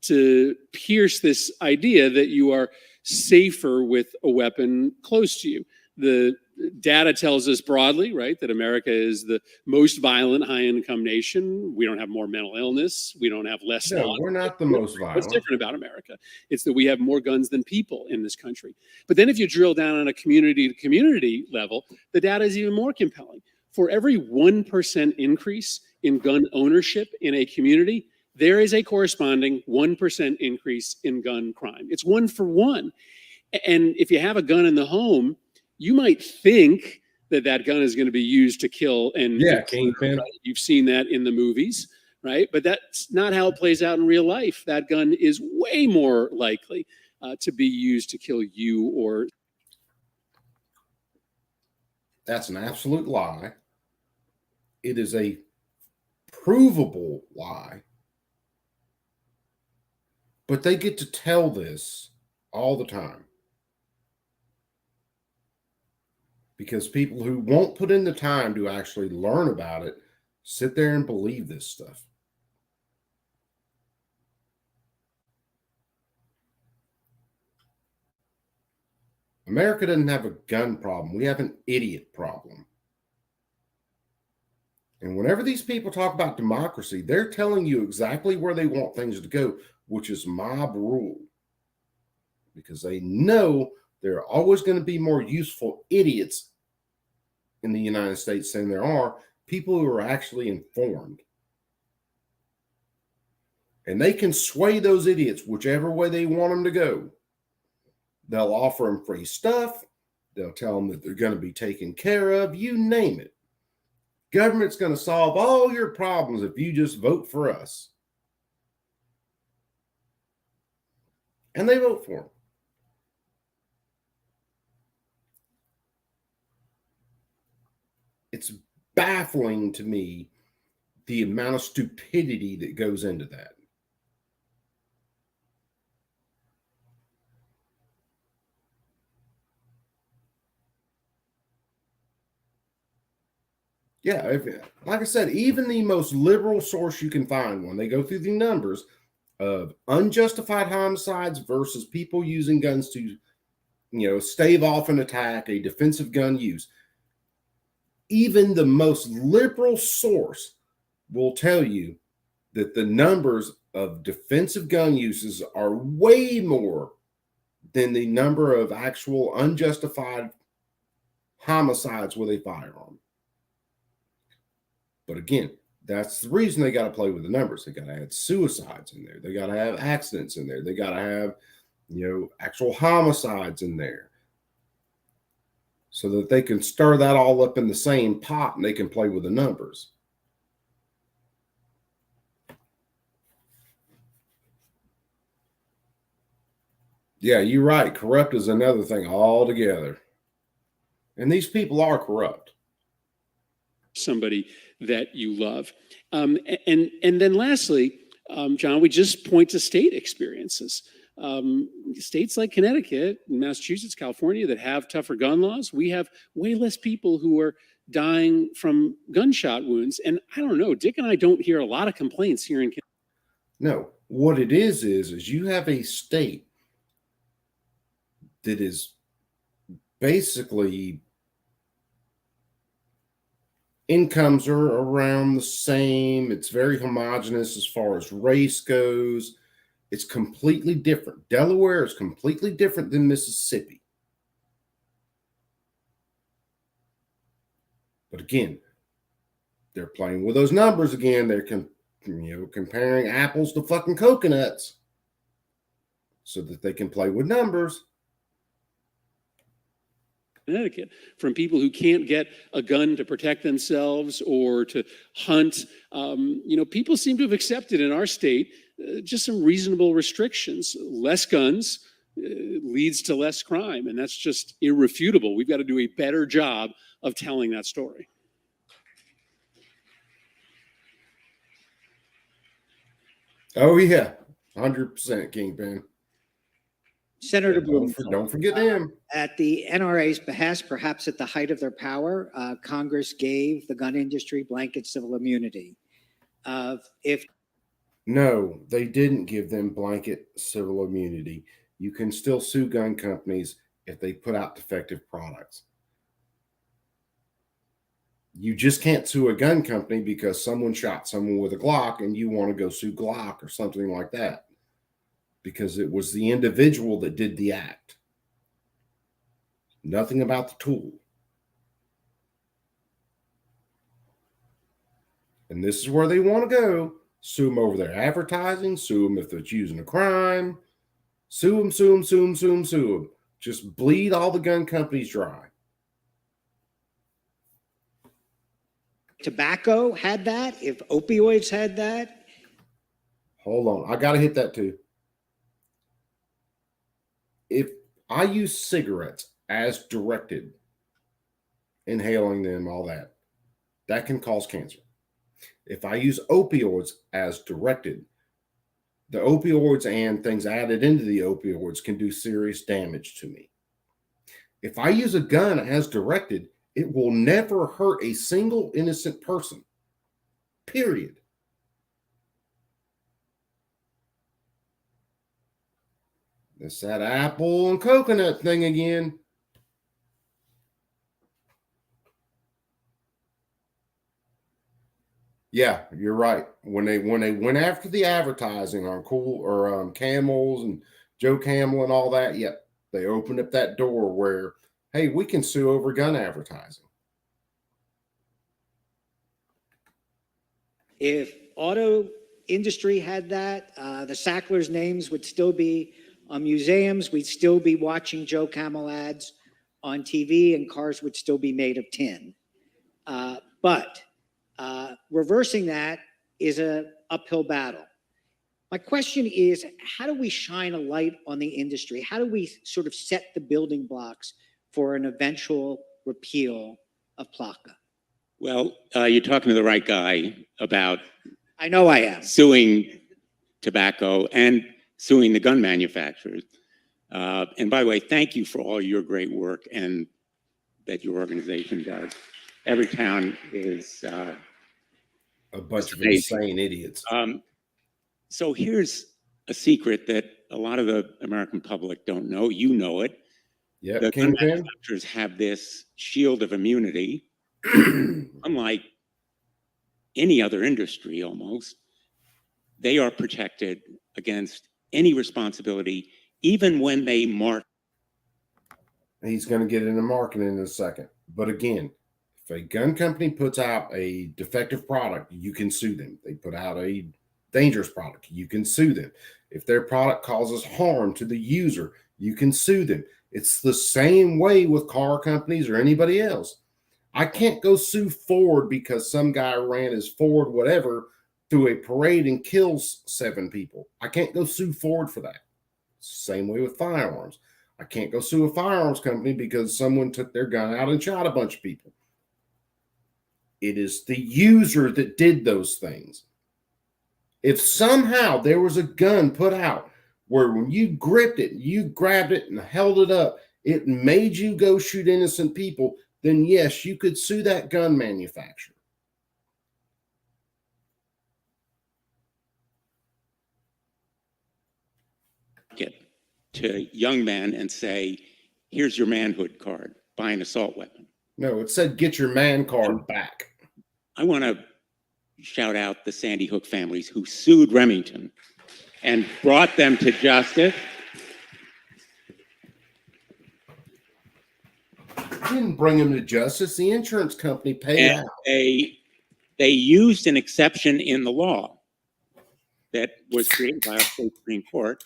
Speaker 4: to pierce this idea that you are safer with a weapon close to you. The data tells us broadly, right, that America is the most violent high-income nation. We don't have more mental illness. We don't have less.
Speaker 5: No, we're not the most violent.
Speaker 4: What's different about America? It's that we have more guns than people in this country. But then if you drill down on a community-to-community level, the data is even more compelling. For every 1% increase in gun ownership in a community, there is a corresponding 1% increase in gun crime. It's 1 for 1. And if you have a gun in the home, you might think that that gun is going to be used to kill and
Speaker 5: kingpin.
Speaker 4: Right? You've seen that in the movies, right? But that's not how it plays out in real life. That gun is way more likely to be used to kill you or.
Speaker 5: That's an absolute lie. It is a provable lie. But they get to tell this all the time. Because people who won't put in the time to actually learn about it sit there and believe this stuff. America doesn't have a gun problem. We have an idiot problem. And whenever these people talk about democracy, they're telling you exactly where they want things to go, which is mob rule. Because they know there are always going to be more useful idiots in the United States than there are people who are actually informed. And they can sway those idiots whichever way they want them to go. They'll offer them free stuff. They'll tell them that they're going to be taken care of. You name it. Government's going to solve all your problems if you just vote for us. And they vote for them. It's baffling to me the amount of stupidity that goes into that. Yeah, like I said, even the most liberal source you can find, when they go through the numbers of unjustified homicides versus people using guns to, stave off an attack, a defensive gun use, even the most liberal source will tell you that the numbers of defensive gun uses are way more than the number of actual unjustified homicides with a firearm. But again, that's the reason they got to play with the numbers. They got to add suicides in there. They got to have accidents in there. They got to have, actual homicides in there, so that they can stir that all up in the same pot and they can play with the numbers. Yeah, you're right. Corrupt is another thing altogether. And these people are corrupt.
Speaker 4: Somebody that you love. And then lastly, John, we just point to state experiences. States like Connecticut, Massachusetts, California that have tougher gun laws, we have way less people who are dying from gunshot wounds. And I don't know, Dick and I don't hear a lot of complaints here in Connecticut.
Speaker 5: No, what it is you have a state that is basically incomes are around the same. It's very homogenous as far as race goes. It's completely different. Delaware is completely different than Mississippi. But again, they're playing with those numbers again. They're comparing apples to fucking coconuts so that they can play with numbers.
Speaker 4: Connecticut, from people who can't get a gun to protect themselves or to hunt. People seem to have accepted in our state just some reasonable restrictions. Less guns leads to less crime, and that's just irrefutable. We've got to do a better job of telling that story.
Speaker 5: Oh, yeah, 100% Kingpin.
Speaker 3: Senator Bloom,
Speaker 5: don't forget him.
Speaker 3: At the NRA's behest, perhaps at the height of their power, Congress gave the gun industry blanket civil immunity.
Speaker 5: No, they didn't give them blanket civil immunity. You can still sue gun companies if they put out defective products. You just can't sue a gun company because someone shot someone with a Glock and you want to go sue Glock or something like that, because it was the individual that did the act. Nothing about the tool. And this is where they want to go. Sue them over their advertising. Sue them if they're using a crime. Sue them, sue them, sue them, sue them, sue them. Just bleed all the gun companies dry.
Speaker 3: Tobacco had that, if opioids had that.
Speaker 5: Hold on. I got to hit that too. If I use cigarettes as directed, inhaling them, all that, that can cause cancer. If I use opioids as directed, the opioids and things added into the opioids can do serious damage to me. If I use a gun as directed, it will never hurt a single innocent person, period. It's that apple and coconut thing again. Yeah, you're right. When they went after the advertising on Camels and Joe Camel and all that, yep, they opened up that door where, hey, we can sue over gun advertising.
Speaker 3: If auto industry had that, the Sacklers' names would still be on museums. We'd still be watching Joe Camel ads on TV, and cars would still be made of tin. But reversing that is an uphill battle. My question is, how do we shine a light on the industry? How do we sort of set the building blocks for an eventual repeal of PLCAA?
Speaker 22: Well, you're talking to the right guy about
Speaker 3: I know I am.
Speaker 22: Suing tobacco and suing the gun manufacturers. And by the way, thank you for all your great work and that your organization does. Everytown is
Speaker 5: a bunch of insane idiots.
Speaker 22: So here's a secret that a lot of the American public don't know. You know it.
Speaker 5: Yeah,
Speaker 22: the gun manufacturers have this shield of immunity unlike any other industry almost, they are protected against any responsibility, even when they mark.
Speaker 5: He's going to get into marketing in a second. But again, if a gun company puts out a defective product, you can sue them. They put out a dangerous product, you can sue them. If their product causes harm to the user, you can sue them. It's the same way with car companies or anybody else. I can't go sue Ford because some guy ran his Ford whatever through a parade and kills 7 people. I can't go sue Ford for that. Same way with firearms. I can't go sue a firearms company because someone took their gun out and shot a bunch of people. It is the user that did those things. If somehow there was a gun put out where when you gripped it, you grabbed it and held it up, it made you go shoot innocent people, then yes, you could sue that gun manufacturer.
Speaker 22: To young men and say, here's your manhood card, buy an assault weapon.
Speaker 5: No, it said get your man card back.
Speaker 22: I want to shout out the Sandy Hook families who sued Remington and brought them to justice.
Speaker 5: Didn't bring him to justice. The insurance company paid
Speaker 22: And
Speaker 5: out.
Speaker 22: they used an exception in the law that was created by our state Supreme Court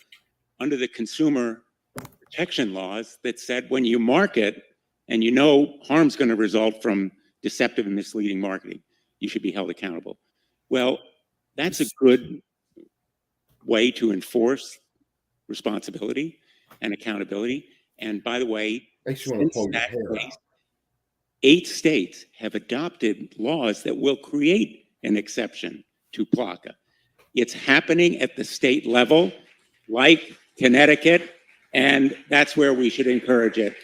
Speaker 22: under the consumer protection laws that said when you market and you know harm's going to result from deceptive and misleading marketing, you should be held accountable. Well, that's a good way to enforce responsibility and accountability. And by the way,
Speaker 5: Makes you want to
Speaker 22: since
Speaker 5: pull your
Speaker 22: that
Speaker 5: hair
Speaker 22: case,
Speaker 5: out.
Speaker 22: 8 states have adopted laws that will create an exception to PLCA. It's happening at the state level, like Connecticut, and that's where we should encourage it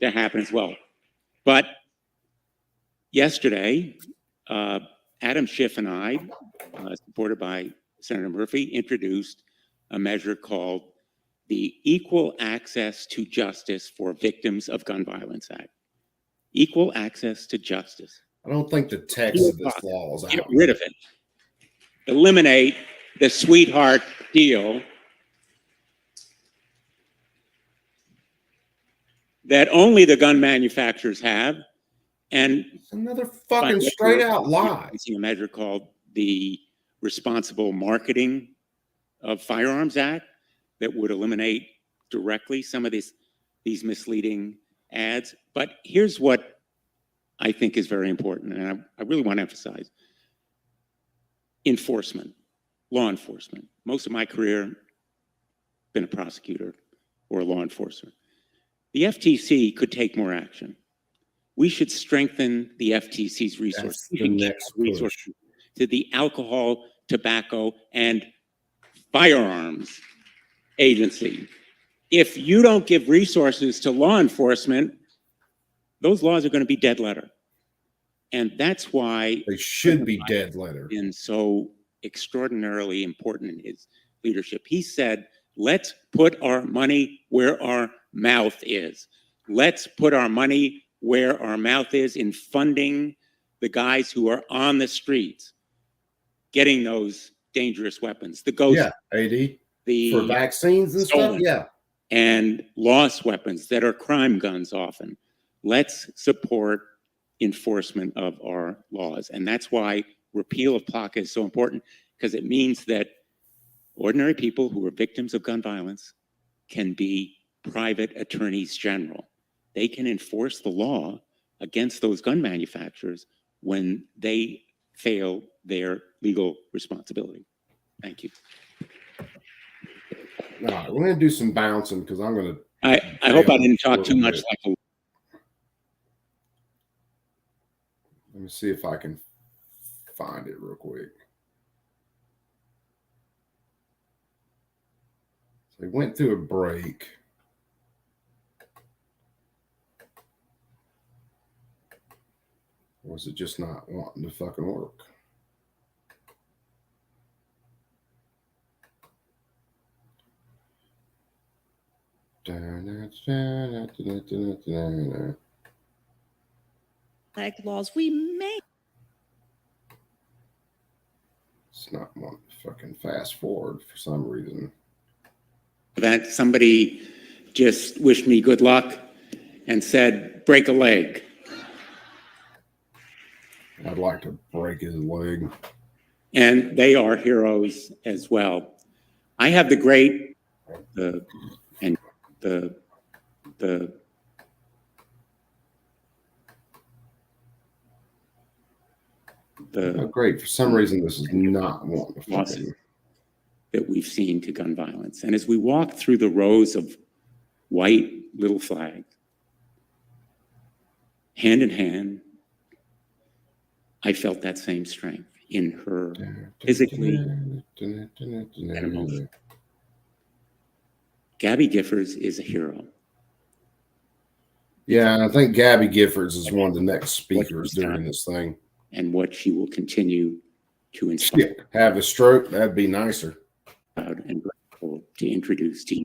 Speaker 22: to happen as well. But yesterday, Adam Schiff and I, supported by Senator Murphy, introduced a measure called the Equal Access to Justice for Victims of Gun Violence Act. Equal access to justice.
Speaker 5: I don't think the text of this law is out.
Speaker 22: Get rid of it. Eliminate the sweetheart deal that only the gun manufacturers have. And
Speaker 5: it's another fucking straight out lie.
Speaker 22: Using a measure called the Responsible Marketing of Firearms Act that would eliminate directly some of these misleading ads. But here's what I think is very important, and I really want to emphasize. Enforcement, law enforcement. Most of my career, been a prosecutor or a law enforcer. The FTC could take more action. We should strengthen the FTC's resources.
Speaker 5: That's the next
Speaker 22: resources to the alcohol, tobacco, and firearms agency. If you don't give resources to law enforcement, those laws are going to be dead letter. And that's why
Speaker 5: they should be dead letter.
Speaker 22: And so extraordinarily important in his leadership. He said, let's put our money where our mouth is. Let's put our money where our mouth is in funding the guys who are on the streets getting those dangerous weapons. The ghost,
Speaker 5: AD,
Speaker 22: the
Speaker 5: for vaccines and
Speaker 22: stolen,
Speaker 5: stuff,
Speaker 22: and lost weapons that are crime guns often. Let's support enforcement of our laws. And that's why repeal of PLCA is so important, because it means that ordinary people who are victims of gun violence can be private attorneys general. They can enforce the law against those gun manufacturers when they fail their legal responsibility. Thank you.
Speaker 5: All right, we're going to do some bouncing because I'm going to.
Speaker 22: I hope I didn't talk too much like a.
Speaker 5: Let me see if I can find it real quick. So we went through a break. Or was it just not wanting to fucking work?
Speaker 2: laws, we may.
Speaker 5: It's not one fucking fast forward for some reason.
Speaker 22: That somebody just wished me good luck and said, break a leg.
Speaker 5: I'd like to break his leg.
Speaker 22: And they are heroes as well. I have the great, oh,
Speaker 5: great. For some reason, this is not one to fucking...
Speaker 22: that we've seen to gun violence. And as we walk through the rows of white little flags, hand in hand, I felt that same strength in her physically and emotionally. Gabby Giffords is a hero.
Speaker 5: Yeah, and I think Gabby Giffords is one of the next speakers during this thing.
Speaker 22: And what she will continue to inspire.
Speaker 5: Have a stroke, that'd be nicer.
Speaker 22: Proud and grateful to introduce to you.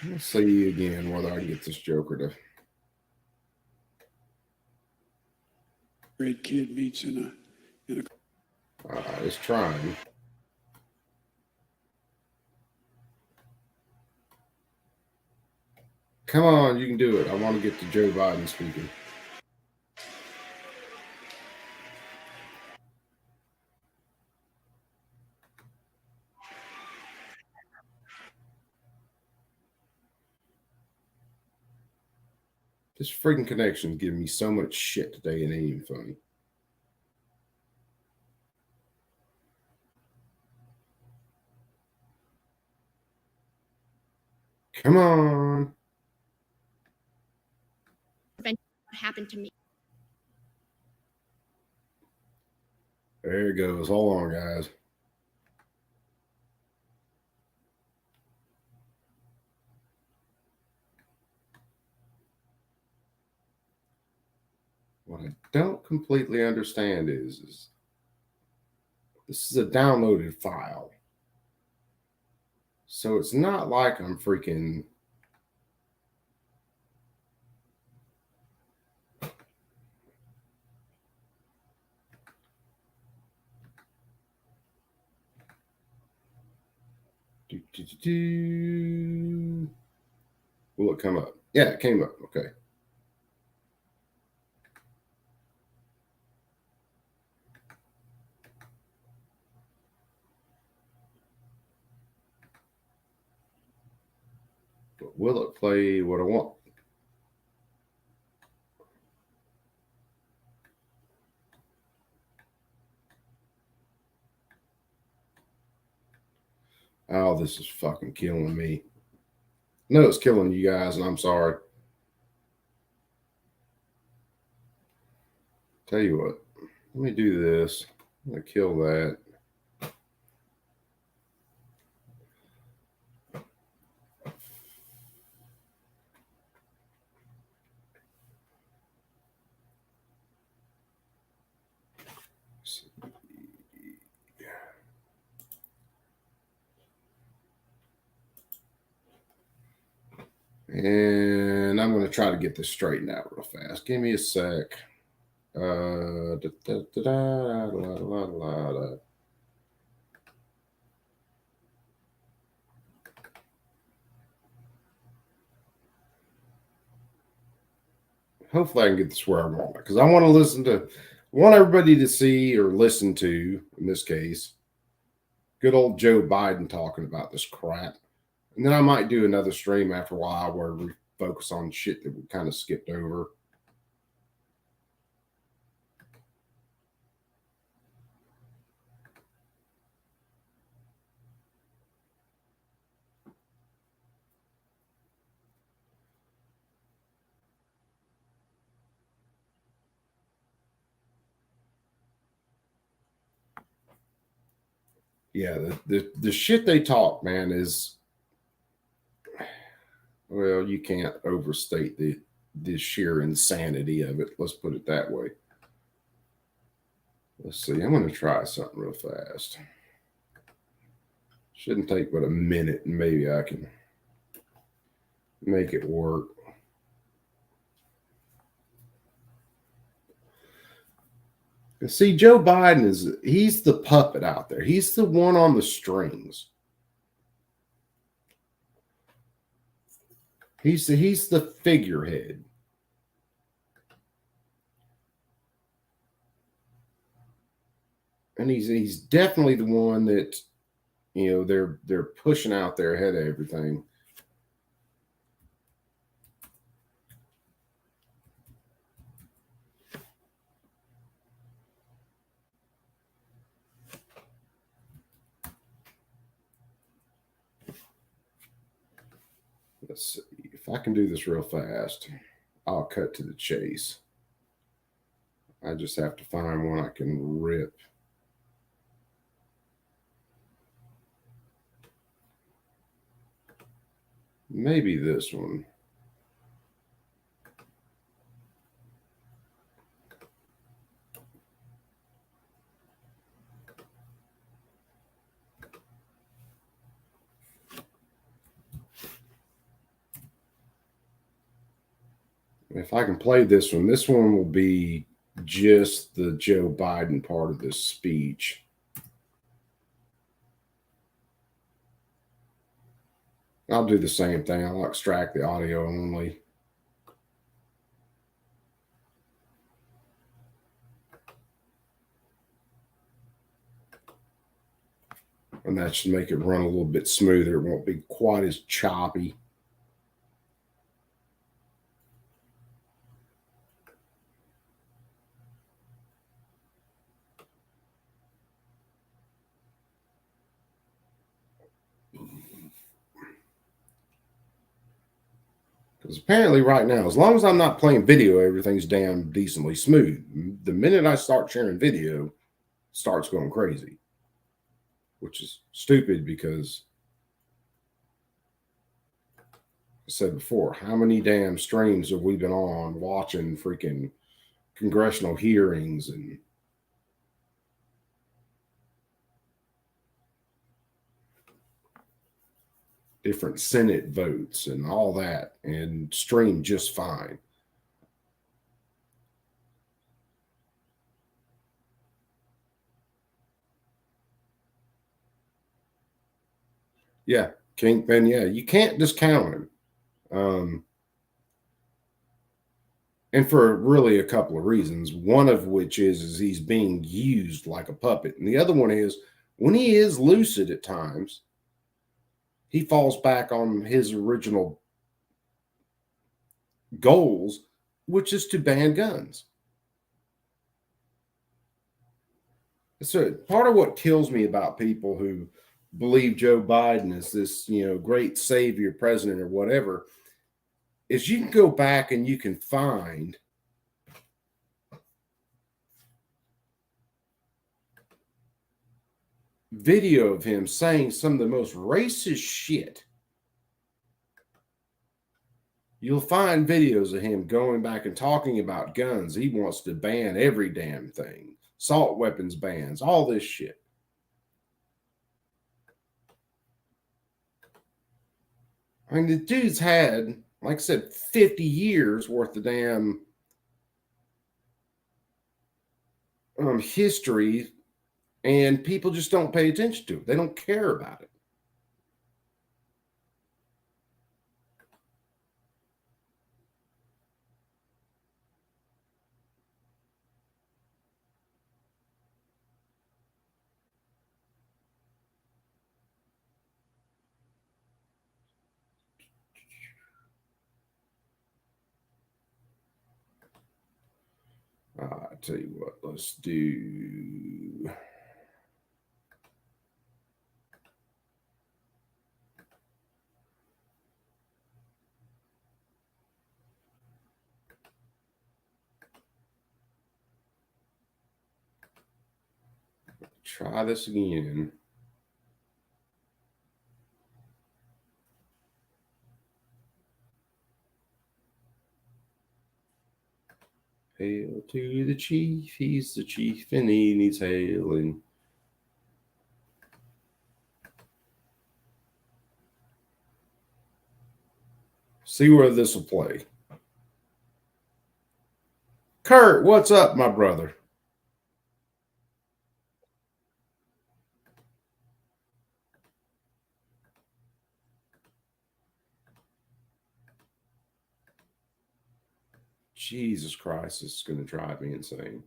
Speaker 5: We'll see again whether I can get this Joker to.
Speaker 6: Great kid meets in a.
Speaker 5: It's trying. Come on, you can do it. I want to get to Joe Biden speaking. This freaking connection is giving me so much shit today, and it ain't even funny. Come on.
Speaker 13: What happened to me?
Speaker 5: There it goes. Hold on, guys. What I don't completely understand is this is a downloaded file. So it's not like I'm freaking Will it come up? Yeah, it came up. Okay. But will it play what I want? Oh, this is fucking killing me. No, it's killing you guys, and I'm sorry. Tell you what, let me do this. I'm going to kill that. And I'm going to try to get this straightened out real fast. Give me a sec. Hopefully I can get this where I want it, because I want to want everybody to see or listen to, in this case, good old Joe Biden talking about this crap. And then I might do another stream after a while where we focus on shit that we kind of skipped over. Yeah, the shit they talk, man, is, well, you can't overstate the sheer insanity of it. Let's put it that way. Let's see. I'm going to try something real fast. Shouldn't take but a minute, and maybe I can make it work. See, Joe Biden he's the puppet out there. He's the one on the strings. He's the figurehead. And he's definitely the one that, you know, they're pushing out there ahead of everything. Let's see. If I can do this real fast, I'll cut to the chase. I just have to find one I can rip. Maybe this one. If I can play this one will be just the Joe Biden part of this speech. I'll do the same thing. I'll extract the audio only. And that should make it run a little bit smoother. It won't be quite as choppy. Because apparently right now, as long as I'm not playing video, everything's damn decently smooth. The minute I start sharing video, it starts going crazy. Which is stupid because, I said before, how many damn streams have we been on watching freaking congressional hearings and different Senate votes and all that, and stream just fine. Yeah, Kingpin, yeah, you can't discount him. And for really a couple of reasons, one of which is he's being used like a puppet. And the other one is when he is lucid at times, he falls back on his original goals, which is to ban guns. So part of what kills me about people who believe Joe Biden is this, you know, great savior president or whatever, is you can go back and you can find video of him saying some of the most racist shit. You'll find videos of him going back and talking about guns. He wants to ban every damn thing, assault weapons bans, all this shit. I mean, the dude's had, like I said, 50 years worth of damn history, and people just don't pay attention to it. They don't care about it. I tell you what, let's do. Try this again. Hail to the chief, he's the chief and he needs hailing. See where this will play. Kurt, what's up, my brother? Jesus Christ, this is going to drive me insane.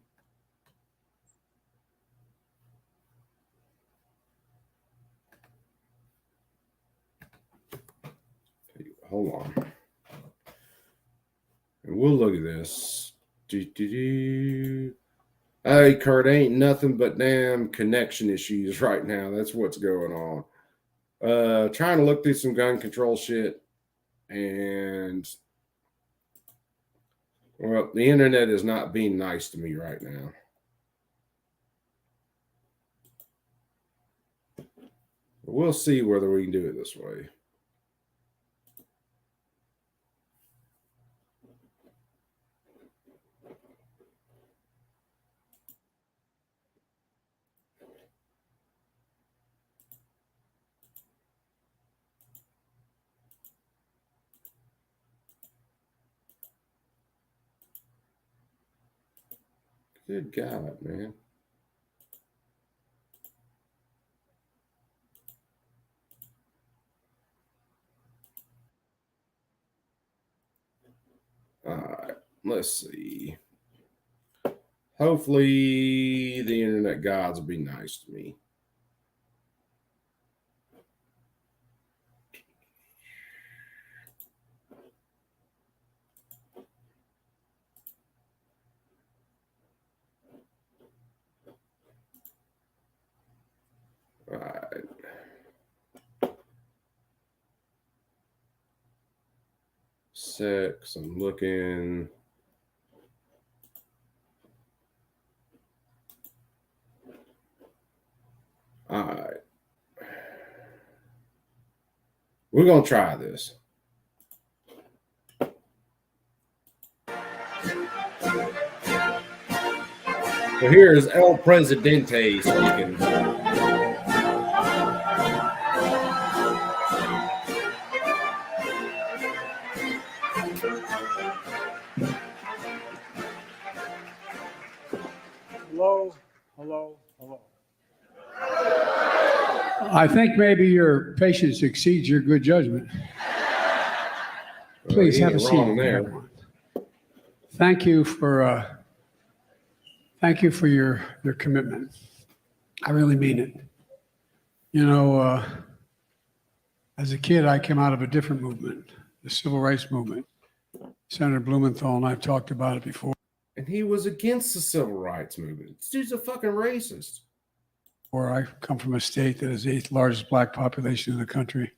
Speaker 5: Hold on. And we'll look at this. Hey, Kurt, ain't nothing but damn connection issues right now. That's what's going on. Trying to look through some gun control shit. And, well, the internet is not being nice to me right now. But we'll see whether we can do it this way. Good God, man. All right, let's see. Hopefully the internet gods will be nice to me. All right. Six, I'm looking. All right. We're going to try this. So here's El Presidente speaking.
Speaker 6: Hello, hello, hello. I think maybe your patience exceeds your good judgment. Please have a seat, everyone. Thank you for your commitment. I really mean it. You know, as a kid, I came out of a different movement, the civil rights movement. Senator Blumenthal and I've talked about it before.
Speaker 5: And he was against the civil rights movement. This dude's a fucking racist.
Speaker 6: Where I come from a state that is the 8th largest black population in the country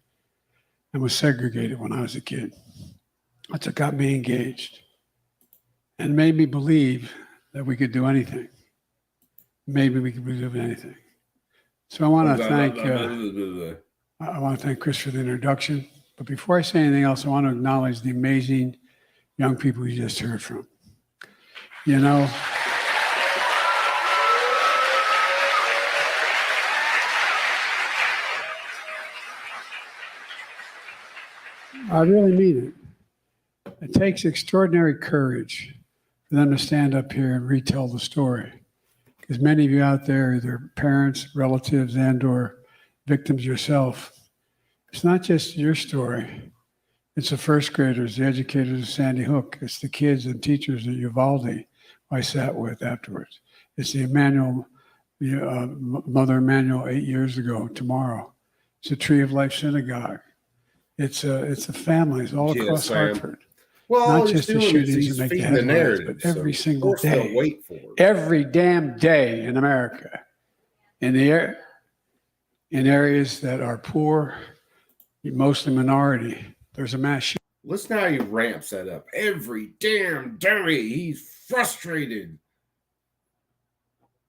Speaker 6: and was segregated when I was a kid. That's what got me engaged and made me believe that we could do anything. Maybe we could do anything. So I want to thank Chris for the introduction. But before I say anything else, I want to acknowledge the amazing young people you just heard from. You know, I really mean it. It takes extraordinary courage for them to stand up here and retell the story. Because many of you out there, either parents, relatives, and/or victims yourself, it's not just your story. It's the first graders, the educators of Sandy Hook. It's the kids and teachers at Uvalde I sat with afterwards. It's the Emmanuel, Mother Emmanuel 8 years ago tomorrow. It's the Tree of Life Synagogue. It's the families all across Hartford.
Speaker 5: Well,
Speaker 6: not just the shootings that make the headlines, but every single day,
Speaker 5: wait for it.
Speaker 6: every damn day in America, in areas that are poor, mostly minority, there's a mass shooting.
Speaker 5: Listen how he ramps that up. Every damn day, he's frustrated.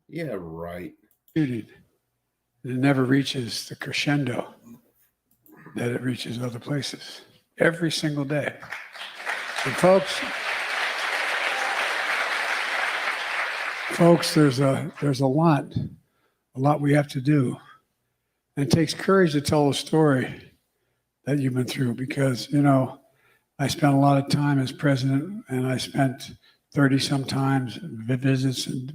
Speaker 5: Yeah, right.
Speaker 6: Shooting. It never reaches the crescendo that it reaches other places. Every single day. And folks, there's a lot we have to do. And it takes courage to tell a story that you've been through because, you know, I spent a lot of time as president, and I spent 30 sometimes visits and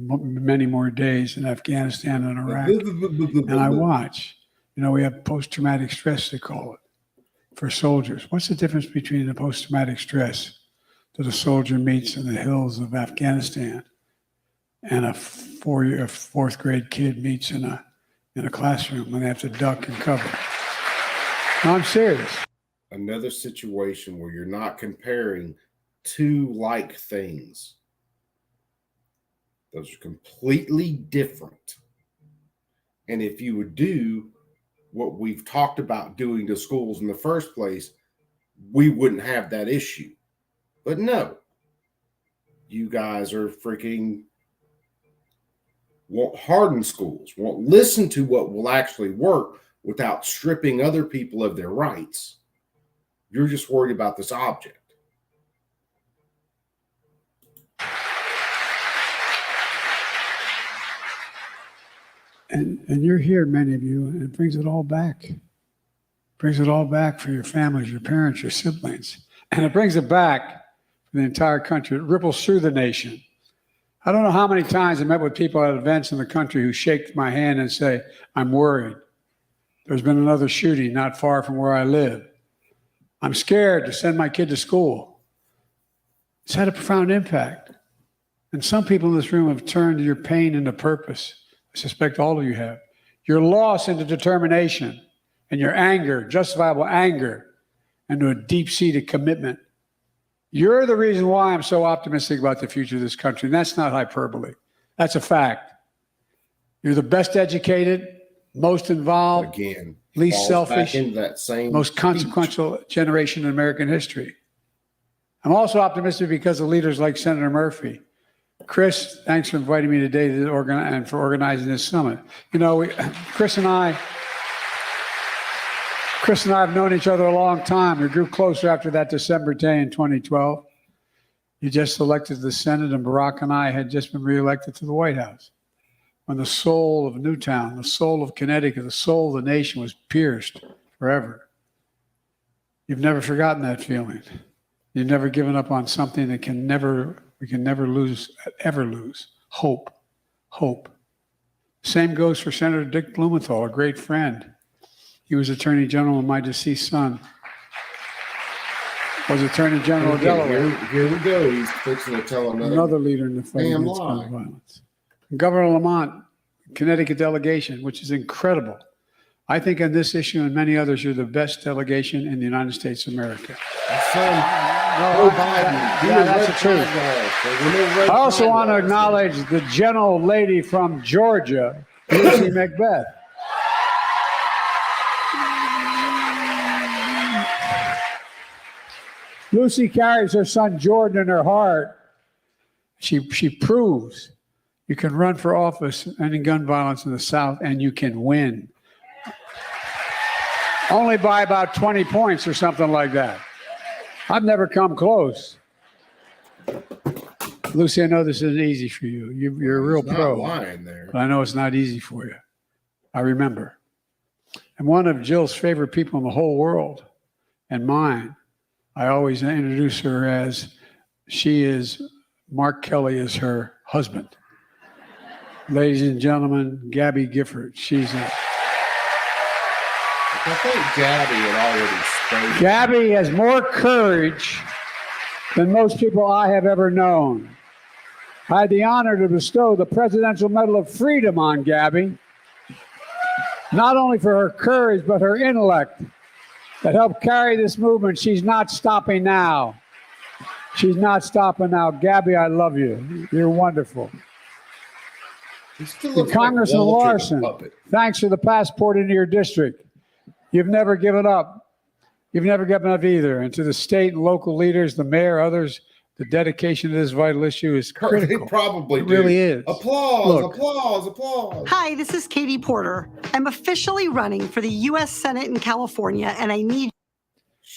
Speaker 6: many more days in Afghanistan and Iraq. And I watch. You know, we have post-traumatic stress, they call it, for soldiers. What's the difference between the post-traumatic stress that a soldier meets in the hills of Afghanistan and a fourth grade kid meets in a classroom when they have to duck and cover? No, I'm serious.
Speaker 5: Another situation where you're not comparing two like things. Those are completely different. And if you would do what we've talked about doing to schools in the first place, we wouldn't have that issue. But no, you guys are freaking won't harden schools, won't listen to what will actually work without stripping other people of their rights. You're just worried about this object.
Speaker 6: And you're here, many of you, and it brings it all back. Brings it all back for your families, your parents, your siblings. And it brings it back for the entire country. It ripples through the nation. I don't know how many times I met with people at events in the country who shake my hand and say, I'm worried. There's been another shooting not far from where I live. I'm scared to send my kid to school. It's had a profound impact. And some people in this room have turned your pain into purpose. I suspect all of you have. Your loss into determination, and your anger, justifiable anger, into a deep-seated commitment. You're the reason why I'm so optimistic about the future of this country. And that's not hyperbole. That's a fact. You're the best educated, most involved,
Speaker 5: Again,
Speaker 6: least
Speaker 5: falls
Speaker 6: selfish,
Speaker 5: back into that same
Speaker 6: most consequential generation in American history. I'm also optimistic because of leaders like Senator Murphy. Chris, thanks for inviting me today and for organizing this summit. You know, Chris and I have known each other a long time. We grew closer after that December day in 2012. You just elected to the Senate, and Barack and I had just been reelected to the White House. When the soul of Newtown, the soul of Connecticut, the soul of the nation was pierced forever. You've never forgotten that feeling. You've never given up on something that we can never lose, ever lose. Hope. Hope. Same goes for Senator Dick Blumenthal, a great friend. He was Attorney General of my deceased son. Was Attorney General of Delaware.
Speaker 5: Here we go. He's fixing to tell
Speaker 6: Another leader in the fight against gun violence. Governor Lamont, Connecticut delegation, which is incredible. I think on this issue and many others, you're the best delegation in the United States of America. That's the truth. I also want to acknowledge the gentle lady from Georgia, Lucy Macbeth. Lucy carries her son Jordan in her heart. She proves you can run for office ending gun violence in the South, and you can win. Only by about 20 points or something like that. I've never come close. Lucy, I know this isn't easy for you. You're a real pro.
Speaker 5: Lying there.
Speaker 6: But I know it's not easy for you. I remember. And one of Jill's favorite people in the whole world, and mine, I always introduce her as Mark Kelly is her husband. Ladies and gentlemen, Gabby Gifford.
Speaker 5: I think Gabby had already spoken.
Speaker 6: Gabby has more courage than most people I have ever known. I had the honor to bestow the Presidential Medal of Freedom on Gabby, not only for her courage, but her intellect that helped carry this movement. She's not stopping now. She's not stopping now. Gabby, I love you. You're wonderful. Congressman Larson, thanks for the passport into your district. You've never given up. You've never given up either. And to the state and local leaders, the mayor, others, the dedication to this vital issue is critical.
Speaker 5: They probably
Speaker 6: it
Speaker 5: do.
Speaker 6: really is.
Speaker 5: Applause,
Speaker 6: Look.
Speaker 5: applause.
Speaker 9: Hi, this is Katie Porter. I'm officially running for the U.S. Senate in California, and I need.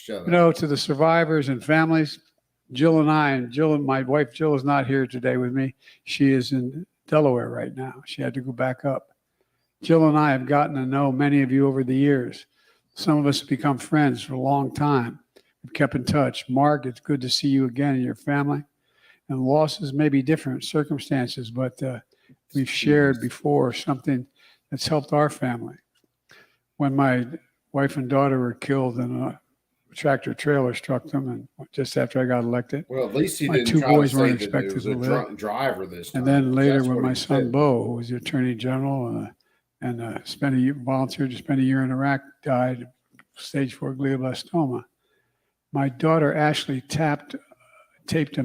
Speaker 6: You know, to the survivors and families, Jill and my wife Jill is not here today with me. She is in Delaware right now. She had to go back up. Jill and I have gotten to know many of you over the years. Some of us have become friends for a long time. We've kept in touch. Mark, it's good to see you again and your family. And losses may be different circumstances, but we've shared before something that's helped our family. When my wife and daughter were killed in a tractor trailer struck them, and just after I got elected.
Speaker 1: Well, at least he
Speaker 6: My
Speaker 1: didn't
Speaker 6: two
Speaker 1: try to
Speaker 6: boys
Speaker 1: say
Speaker 6: weren't
Speaker 1: that it
Speaker 6: expected
Speaker 1: was
Speaker 6: to
Speaker 1: a
Speaker 6: live.
Speaker 1: drunk driver this time.
Speaker 6: And then later
Speaker 1: That's
Speaker 6: when
Speaker 1: what
Speaker 6: my
Speaker 1: he
Speaker 6: son
Speaker 1: said.
Speaker 6: Bo, who was the Attorney General volunteered to spend a year in Iraq, died stage 4 glioblastoma. My daughter Ashley taped a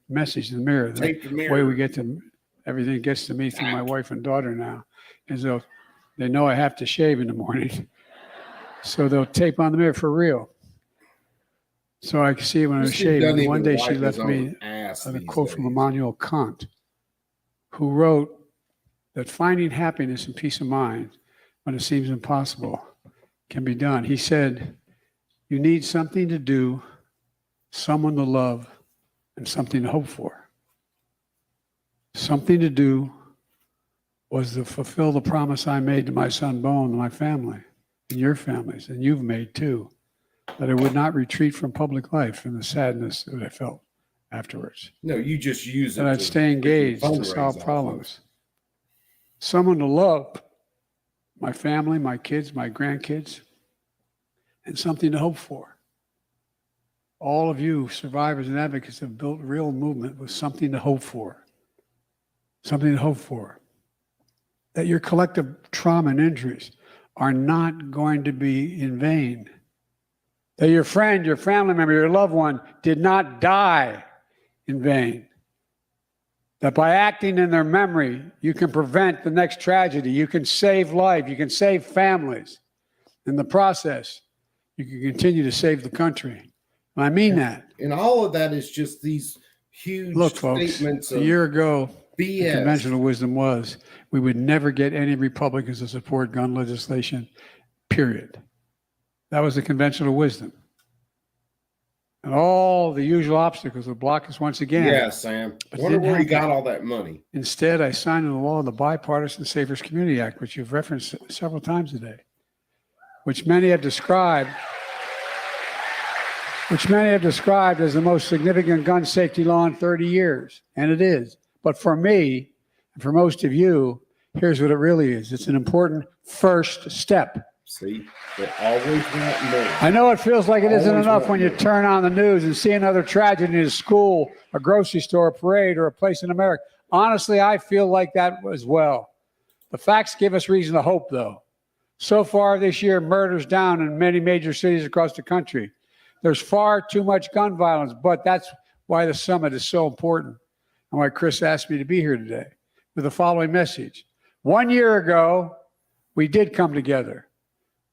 Speaker 6: message in the mirror.
Speaker 1: Taped the mirror.
Speaker 6: Way we get to everything gets to me through my wife and daughter now is they know I have to shave in the morning, so they'll tape on the mirror for real. So I can see it when I was
Speaker 1: This dude doesn't
Speaker 6: shaving. One
Speaker 1: even
Speaker 6: day she
Speaker 1: wipe
Speaker 6: left
Speaker 1: his
Speaker 6: me
Speaker 1: own ass
Speaker 6: a
Speaker 1: these
Speaker 6: quote from
Speaker 1: days.
Speaker 6: Immanuel Kant, who wrote that finding happiness and peace of mind when it seems impossible can be done. He said, you need something to do, someone to love, and something to hope for. Something to do was to fulfill the promise I made to my son Bo and my family, and your families, and you've made too, that I would not retreat from public life and the sadness that I felt afterwards.
Speaker 1: No, you just use it.
Speaker 6: That I'd
Speaker 1: to
Speaker 6: stay engaged to
Speaker 1: fundraise
Speaker 6: solve
Speaker 1: off of.
Speaker 6: problems. Someone to love, my family, my kids, my grandkids, and something to hope for. All of you survivors and advocates have built real movement with something to hope for. Something to hope for. That your collective trauma and injuries are not going to be in vain. That your friend, your family member, your loved one did not die in vain. That by acting in their memory, you can prevent the next tragedy. You can save life. You can save families. In the process, you can continue to save the country. And I mean that.
Speaker 1: And all of that is just these huge
Speaker 6: Look, folks,
Speaker 1: statements
Speaker 6: a
Speaker 1: of
Speaker 6: year ago, the
Speaker 1: BS.
Speaker 6: conventional wisdom was we would never get any Republicans to support gun legislation, period. That was the conventional wisdom. And all the usual obstacles would block us once again.
Speaker 1: Yeah, Sam.
Speaker 6: But
Speaker 1: Wonder
Speaker 6: it didn't
Speaker 1: where he
Speaker 6: happen.
Speaker 1: got all that money.
Speaker 6: Instead, I signed into law the Bipartisan Safest Community Act, which you've referenced several times today, which many have described as the most significant gun safety law in 30 years. And it is. But for me, and for most of you, here's what it really is. It's an important first step.
Speaker 1: See, they always want more.
Speaker 6: I know it feels like it isn't
Speaker 1: Always
Speaker 6: enough
Speaker 1: want
Speaker 6: when you
Speaker 1: more.
Speaker 6: turn on the news and see another tragedy in a school, a grocery store, a parade, or a place in America. Honestly, I feel like that as well. The facts give us reason to hope, though. So far this year, murders down in many major cities across the country. There's far too much gun violence, but that's why the summit is so important and why Chris asked me to be here today with the following message. 1 year ago, we did come together.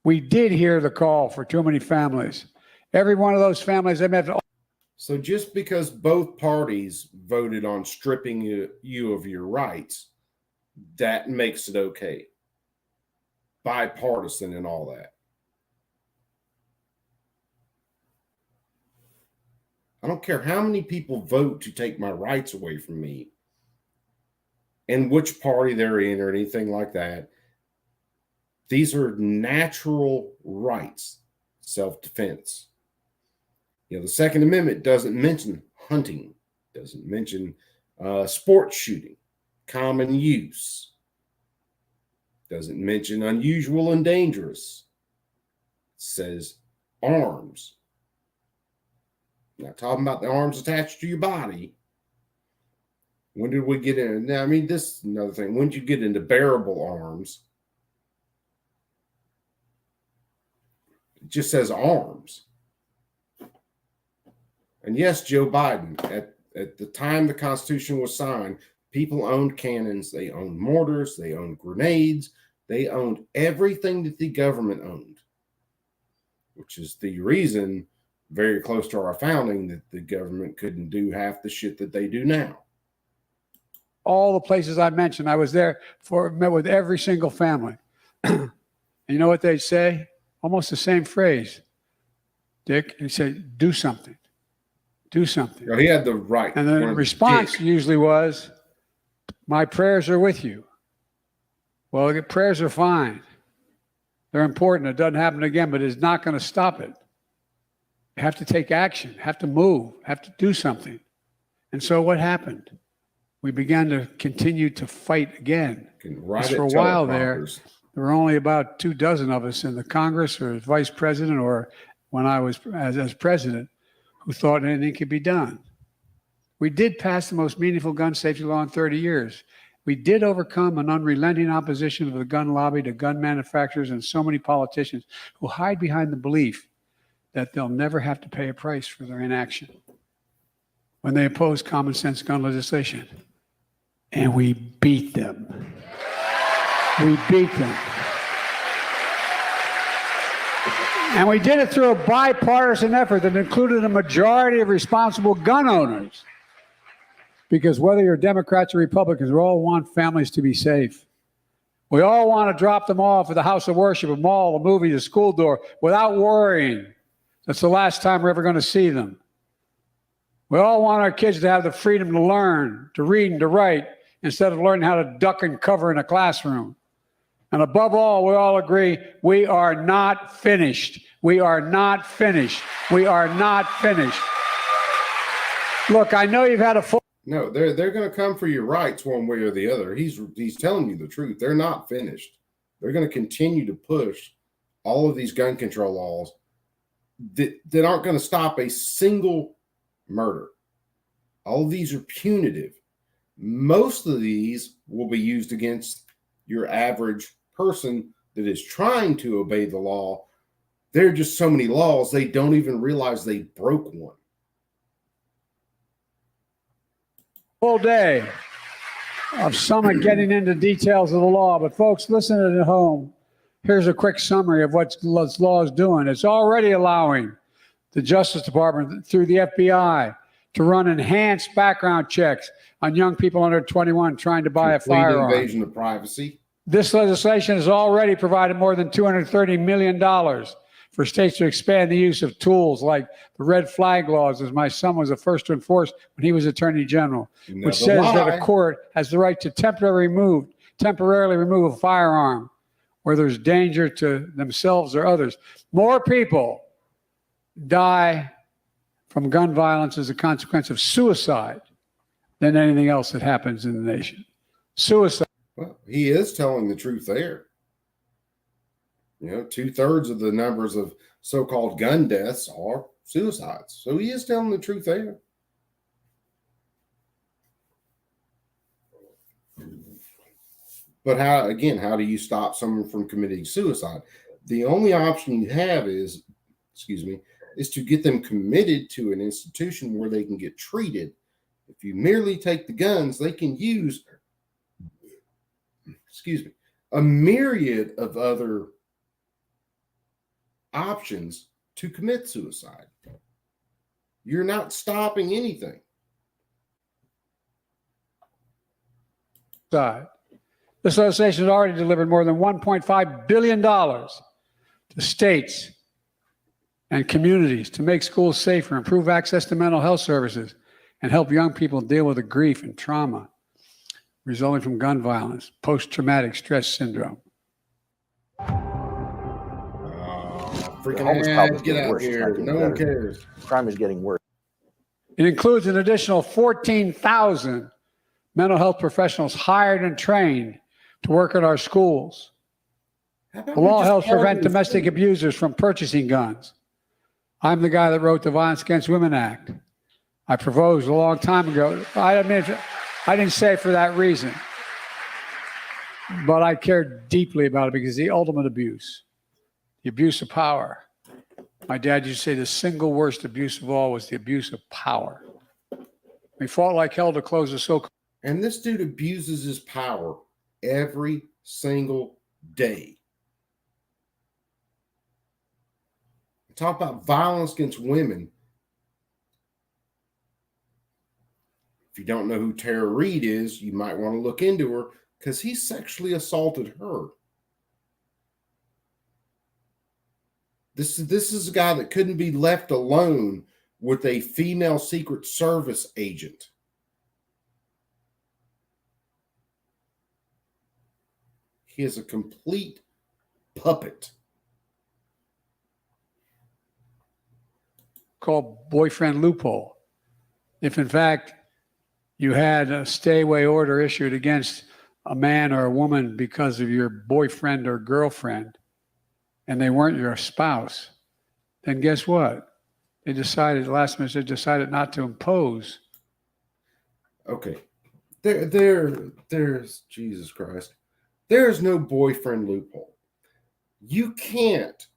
Speaker 6: We did hear the call for too many families. Every one of those families I met.
Speaker 1: So just because both parties voted on stripping you of your rights, that makes it okay. Bipartisan and all that. I don't care how many people vote to take my rights away from me and which party they're in or anything like that. These are natural rights, self-defense. You know, the Second Amendment doesn't mention hunting, doesn't mention sports shooting, common use, doesn't mention unusual and dangerous. It says arms. Not talking about the arms attached to your body. When did we get in? Now, I mean, this is another thing. When did you get into bearable arms? It just says arms. And yes, Joe Biden, at the time the Constitution was signed, people owned cannons, they owned mortars, they owned grenades, they owned everything that the government owned, which is the reason, very close to our founding, that the government couldn't do half the shit that they do now.
Speaker 6: All the places I mentioned, I was there met with every single family. And you know what they say? Almost the same phrase. Dick, he said, do something. Do something.
Speaker 1: He had the right.
Speaker 6: And the response usually was, my prayers are with you. Well, the prayers are fine. They're important. It doesn't happen again, but it's not going to stop it. have to take action, have to move, have to do something. And so what happened? We began to continue to fight again.
Speaker 5: Right
Speaker 6: For a
Speaker 5: at
Speaker 6: while there
Speaker 5: teleprompters.
Speaker 6: were only about 24 of us in the Congress or as vice president or when I was as president who thought anything could be done. We did pass the most meaningful gun safety law in 30 years. We did overcome an unrelenting opposition of the gun lobby to gun manufacturers and so many politicians who hide behind the belief that they'll never have to pay a price for their inaction when they oppose common sense gun legislation. And we beat them. We beat them. And we did it through a bipartisan effort that included a majority of responsible gun owners. Because whether you're Democrats or Republicans, we all want families to be safe. We all want to drop them off at the house of worship, a mall, a movie, a school door, without worrying that's the last time we're ever going to see them. We all want our kids to have the freedom to learn, to read and to write, instead of learning how to duck and cover in a classroom. And above all, we all agree we are not finished. We are not finished. We are not finished. Look, I know you've had a full...
Speaker 5: No, they're going to come for your rights one way or the other. He's telling you the truth. They're not finished. They're going to continue to push all of these gun control laws that aren't going to stop a single murder. All of these are punitive. Most of these will be used against your average person that is trying to obey the law. There are just so many laws, they don't even realize they broke one.
Speaker 6: Full day of some getting into details of the law. But folks, listen at home. Here's a quick summary of what this law is doing. It's already allowing the Justice Department through the FBI to run enhanced background checks on young people under 21 trying to buy a firearm.
Speaker 5: Invasion of privacy.
Speaker 6: This legislation has already provided more than $230 million for states to expand the use of tools like the red flag laws, as my son was the first to enforce when he was Attorney General, which says that a court has the right to temporarily remove a firearm where there's danger to themselves or others. More people die from gun violence as a consequence of suicide than anything else that happens in the nation. Suicide.
Speaker 5: Well, he is telling the truth there. You know, 2/3 of the numbers of so-called gun deaths are suicides. So he is telling the truth there. But how do you stop someone from committing suicide? The only option you have is to get them committed to an institution where they can get treated. If you merely take the guns, they can use, a myriad of other options to commit suicide. You're not stopping anything.
Speaker 6: This legislation has already delivered more than $1.5 billion to states and communities to make schools safer, improve access to mental health services, and help young people deal with the grief and trauma resulting from gun violence, post-traumatic stress syndrome.
Speaker 5: Freaking ads, get out here. No one cares.
Speaker 10: Crime is getting worse.
Speaker 6: It includes an additional 14,000 mental health professionals hired and trained to work at our schools. The law helps prevent domestic abusers from purchasing guns. I'm the guy that wrote the Violence Against Women Act. I proposed a long time ago. I didn't say it for that reason, but I cared deeply about it because the ultimate abuse, the abuse of power. My dad used to say the single worst abuse of all was the abuse of power. We fought like hell to close the so-called.
Speaker 5: And this dude abuses his power every single day. Talk about violence against women. If you don't know who Tara Reid is, you might want to look into her because he sexually assaulted her. This is a guy that couldn't be left alone with a female Secret Service agent. He is a complete puppet.
Speaker 6: so-called boyfriend loophole. If in fact you had a stay away order issued against a man or a woman because of your boyfriend or girlfriend, and they weren't your spouse, then guess what? They decided, last minute, they decided not to impose.
Speaker 5: Okay. There's Jesus Christ. There's no boyfriend loophole. You can't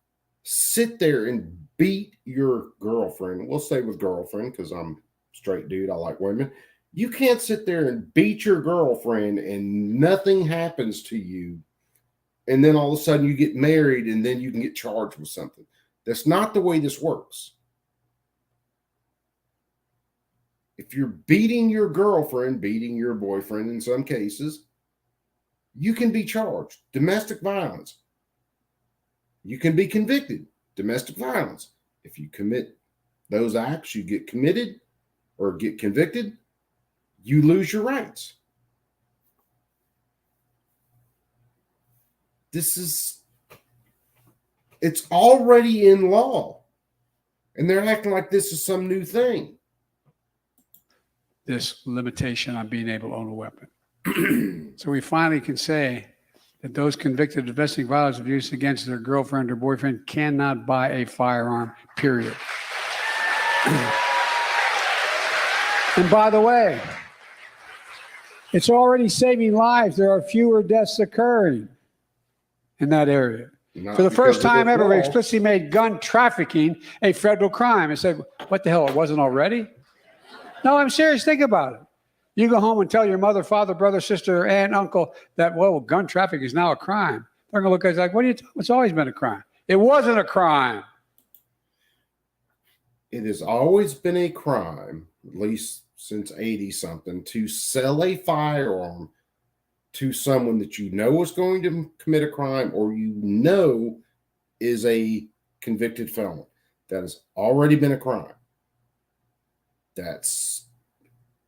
Speaker 5: sit there and beat your girlfriend. We'll stay with girlfriend because I'm straight dude. I like women. You can't sit there and beat your girlfriend and nothing happens to you. And then all of a sudden you get married and then you can get charged with something. That's not the way this works. If you're beating your girlfriend, beating your boyfriend in some cases, you can be charged. Domestic violence. You can be convicted. Domestic violence. If you commit those acts, you get committed or get convicted, you lose your rights. It's already in law. And they're acting like this is some new thing.
Speaker 6: This limitation on being able to own a weapon. So we finally can say that those convicted of domestic violence abuse against their girlfriend or boyfriend cannot buy a firearm, period. And by the way, it's already saving lives. There are fewer deaths occurring in that area. For the first time ever, we explicitly made gun trafficking a federal crime. I said, what the hell, it wasn't already? No, I'm serious. Think about it. You go home and tell your mother, father, brother, sister, aunt, uncle that, well, gun trafficking is now a crime. They're going to look at it like, what are you talking? It's always been a crime. It wasn't a crime.
Speaker 5: It has always been a crime, at least since 80-something, to sell a firearm to someone that you know is going to commit a crime or you know is a convicted felon. That has already been a crime. That's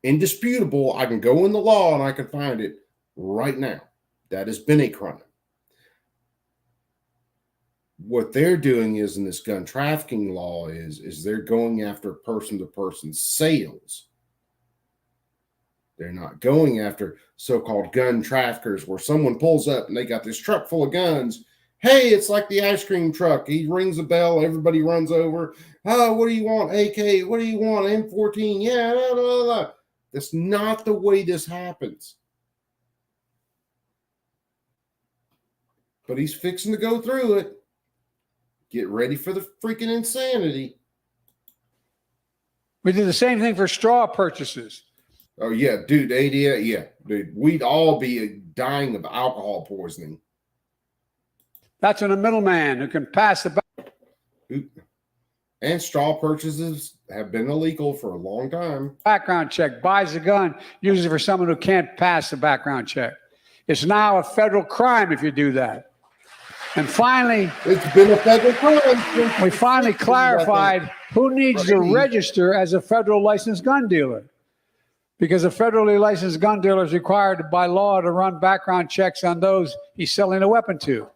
Speaker 5: indisputable. I can go in the law and I can find it right now. That has been a crime. What they're doing is in this gun trafficking law is they're going after person-to-person sales. They're not going after so-called gun traffickers where someone pulls up and they got this truck full of guns. Hey, it's like the ice cream truck. He rings a bell. Everybody runs over. Oh, what do you want? AK. What do you want? M14. Yeah. Blah, blah, blah. That's not the way this happens. But he's fixing to go through it. Get ready for the freaking insanity.
Speaker 6: We did the same thing for straw purchases.
Speaker 5: Oh, yeah, dude, 88, yeah. Dude, we'd all be dying of alcohol poisoning.
Speaker 6: That's when a middleman who can pass the back.
Speaker 5: And straw purchases have been illegal for a long time.
Speaker 6: Background check, buys a gun, uses it for someone who can't pass the background check. It's now a federal crime if you do that. And finally,
Speaker 5: it's been a federal crime.
Speaker 6: We finally clarified who needs to register as a federal licensed gun dealer. Because a federally licensed gun dealer is required by law to run background checks on those he's selling a weapon to.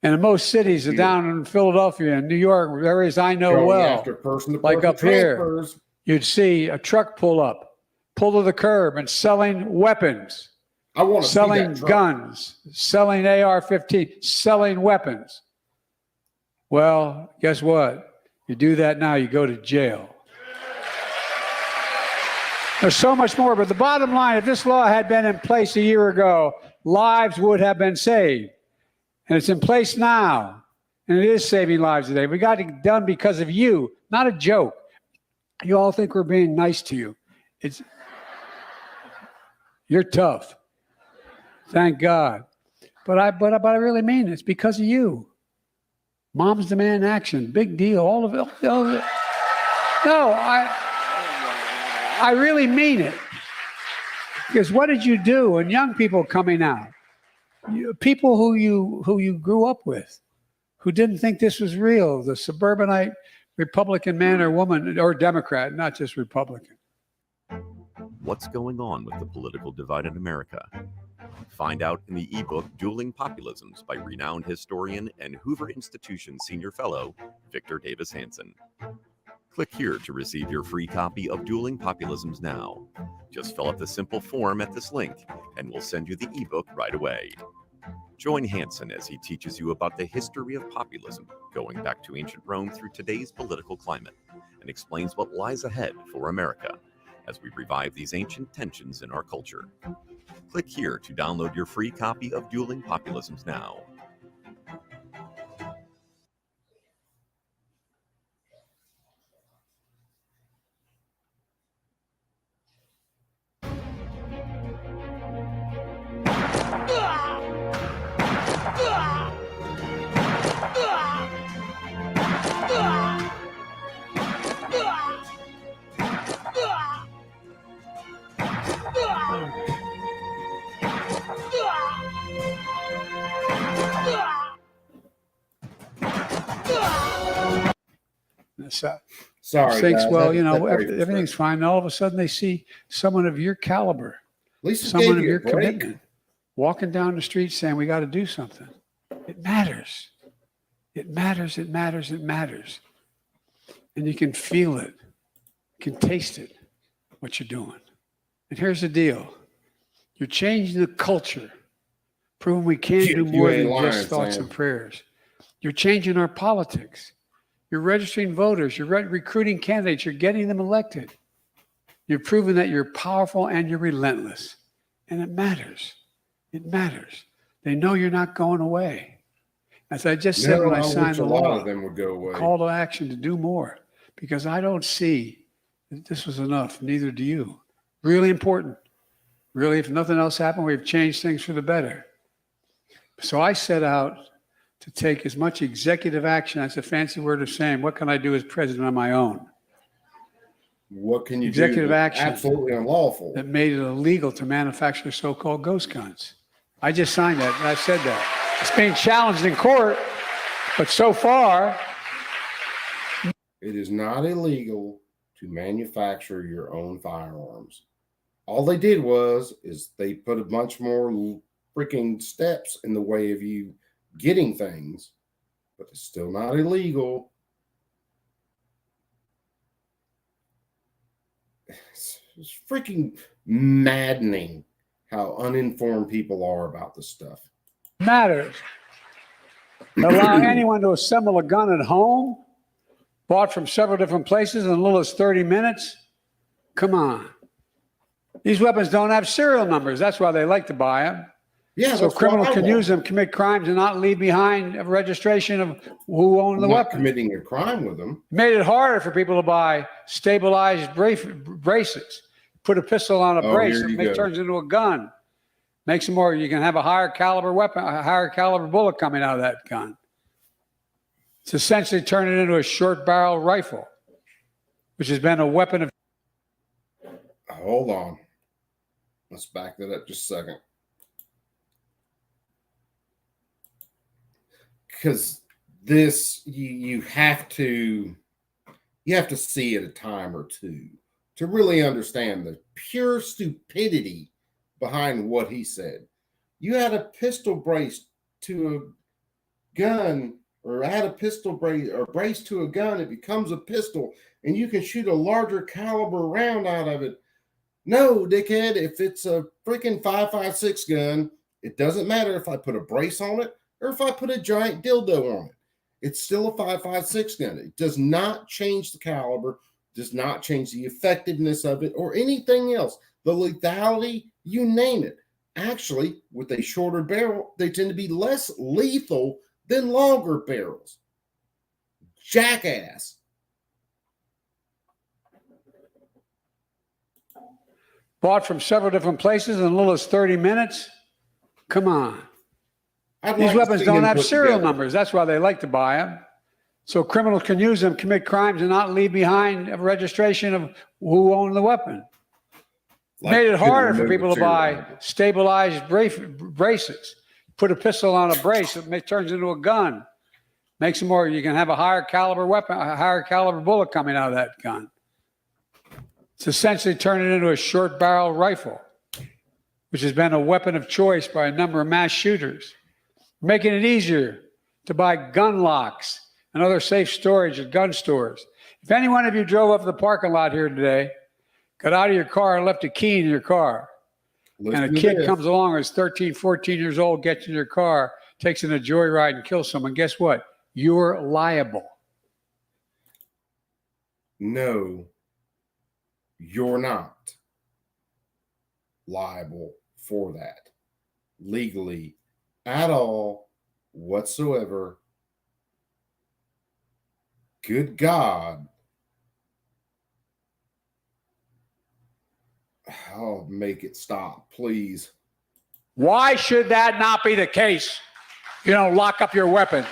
Speaker 6: And in most cities, down in Philadelphia and New York, areas I know well, like up here, you'd see a truck pull up, pull to the curb, and selling weapons.
Speaker 5: I want to
Speaker 6: selling guns, selling AR-15, selling weapons. Well, guess what? You do that now, you go to jail. There's so much more, but the bottom line, if this law had been in place a year ago, lives would have been saved. And it's in place now, and it is saving lives today. We got it done because of you, not a joke. You all think we're being nice to you. You're tough. Thank God. But I really mean it. It's because of you. Moms demand action. Big deal. All of it. No, I really mean it. Because what did you do? And young people coming out, people who you grew up with, who didn't think this was real, the suburbanite Republican man or woman, or Democrat, not just Republican.
Speaker 10: What's going on with the political divide in America? Find out in the ebook Dueling Populisms by renowned historian and Hoover Institution Senior Fellow, Victor Davis Hanson. Click here to receive your free copy of Dueling Populisms Now. Just fill out the simple form at this link, and we'll send you the ebook right away. Join Hanson as he teaches you about the history of populism, going back to ancient Rome through today's political climate, and explains what lies ahead for America as we revive these ancient tensions in our culture. Click here to download your free copy of Dueling Populisms Now.
Speaker 5: Sorry,
Speaker 6: Thinks,
Speaker 5: guys,
Speaker 6: well,
Speaker 5: that-
Speaker 6: you know,
Speaker 5: that break was
Speaker 6: everything's fine. And all of a sudden they see someone of your caliber,
Speaker 5: Lisa
Speaker 6: someone
Speaker 5: gave
Speaker 6: of
Speaker 5: you a
Speaker 6: your
Speaker 5: break.
Speaker 6: commitment, walking down the street saying, we got to do something. It matters. It matters. It matters. It matters. And you can feel it, you can taste it, what you're doing. And here's the deal. You're changing the culture, proving we can do more
Speaker 5: ain't
Speaker 6: than
Speaker 5: lying,
Speaker 6: just thoughts
Speaker 5: Sam.
Speaker 6: and prayers. You're changing our politics. You're registering voters. You're recruiting candidates. You're getting them elected. You're proving that you're powerful and you're relentless. And it matters. It matters. They know you're not going away. As I just said
Speaker 5: No,
Speaker 6: when I
Speaker 5: I
Speaker 6: signed
Speaker 5: wish
Speaker 6: the
Speaker 5: a lot
Speaker 6: law,
Speaker 5: of them would go away.
Speaker 6: call to action to do more, because I don't see that this was enough. Neither do you. Really important. Really, if nothing else happened, we've changed things for the better. So I set out to take as much executive action. That's a fancy word of saying, what can I do as president on my own?
Speaker 5: What can you
Speaker 6: Executive
Speaker 5: do?
Speaker 6: action.
Speaker 5: Absolutely unlawful.
Speaker 6: That made it illegal to manufacture so-called ghost guns. I just signed that, and I said that. It's being challenged in court, but so far,
Speaker 5: It is not illegal to manufacture your own firearms. All they did is they put a bunch more freaking steps in the way of you getting things, but it's still not illegal. It's freaking maddening how uninformed people are about this stuff.
Speaker 6: matters. Allow anyone to assemble a gun at home, bought from several different places in as little as 30 minutes. Come on. These weapons don't have serial numbers. That's why they like to buy them.
Speaker 5: Yeah,
Speaker 6: so
Speaker 5: that's
Speaker 6: criminals
Speaker 5: why I
Speaker 6: can
Speaker 5: want
Speaker 6: use them, commit crimes, and not leave behind a registration of who owned the
Speaker 5: I'm not
Speaker 6: weapon.
Speaker 5: committing a crime with them.
Speaker 6: Made it harder for people to buy stabilized bracelets. Put a pistol on a
Speaker 5: Oh,
Speaker 6: brace,
Speaker 5: here you
Speaker 6: it
Speaker 5: go.
Speaker 6: turns into a gun. Makes it more, you can have a higher caliber weapon, a higher caliber bullet coming out of that gun. It's essentially turned it into a short barrel rifle, which has been a weapon of.
Speaker 5: Hold on. Let's back that up just a second. Because this, you have to see it a time or two to really understand the pure stupidity behind what he said. You had a pistol brace to a gun, or add a pistol brace or brace to a gun, it becomes a pistol, and you can shoot a larger caliber round out of it. No, dickhead, if it's a freaking 5.56 gun, it doesn't matter if I put a brace on it or if I put a giant dildo on it. It's still a 5.56 gun. It does not change the caliber, does not change the effectiveness of it or anything else. The lethality, you name it. Actually, with a shorter barrel, they tend to be less lethal than longer barrels. Jackass.
Speaker 6: Bought from several different places in as little as 30 minutes. Come on.
Speaker 5: I'd
Speaker 6: These
Speaker 5: like to
Speaker 6: weapons
Speaker 5: see
Speaker 6: don't
Speaker 5: them
Speaker 6: have
Speaker 5: put
Speaker 6: serial
Speaker 5: together.
Speaker 6: numbers. That's why they like to buy them. So criminals can use them, commit crimes, and not leave behind a registration of who owned the weapon. Made it harder for people to buy stabilized bracelets. Put a pistol on a brace, it turns into a gun. Makes it more, you can have a higher caliber weapon, a higher caliber bullet coming out of that gun. It's essentially turned it into a short barrel rifle, which has been a weapon of choice by a number of mass shooters, making it easier to buy gun locks and other safe storage at gun stores. If any one of you drove up to the parking lot here today, got out of your car and left a key in your car, and a kid comes along who's 13, 14 years old, gets in your car, takes in a joyride and kills someone, guess what? You're liable.
Speaker 5: No, you're not liable for that legally at all whatsoever. Good God. I'll make it stop, please.
Speaker 6: Why should that not be the case? You don't lock up your weapon.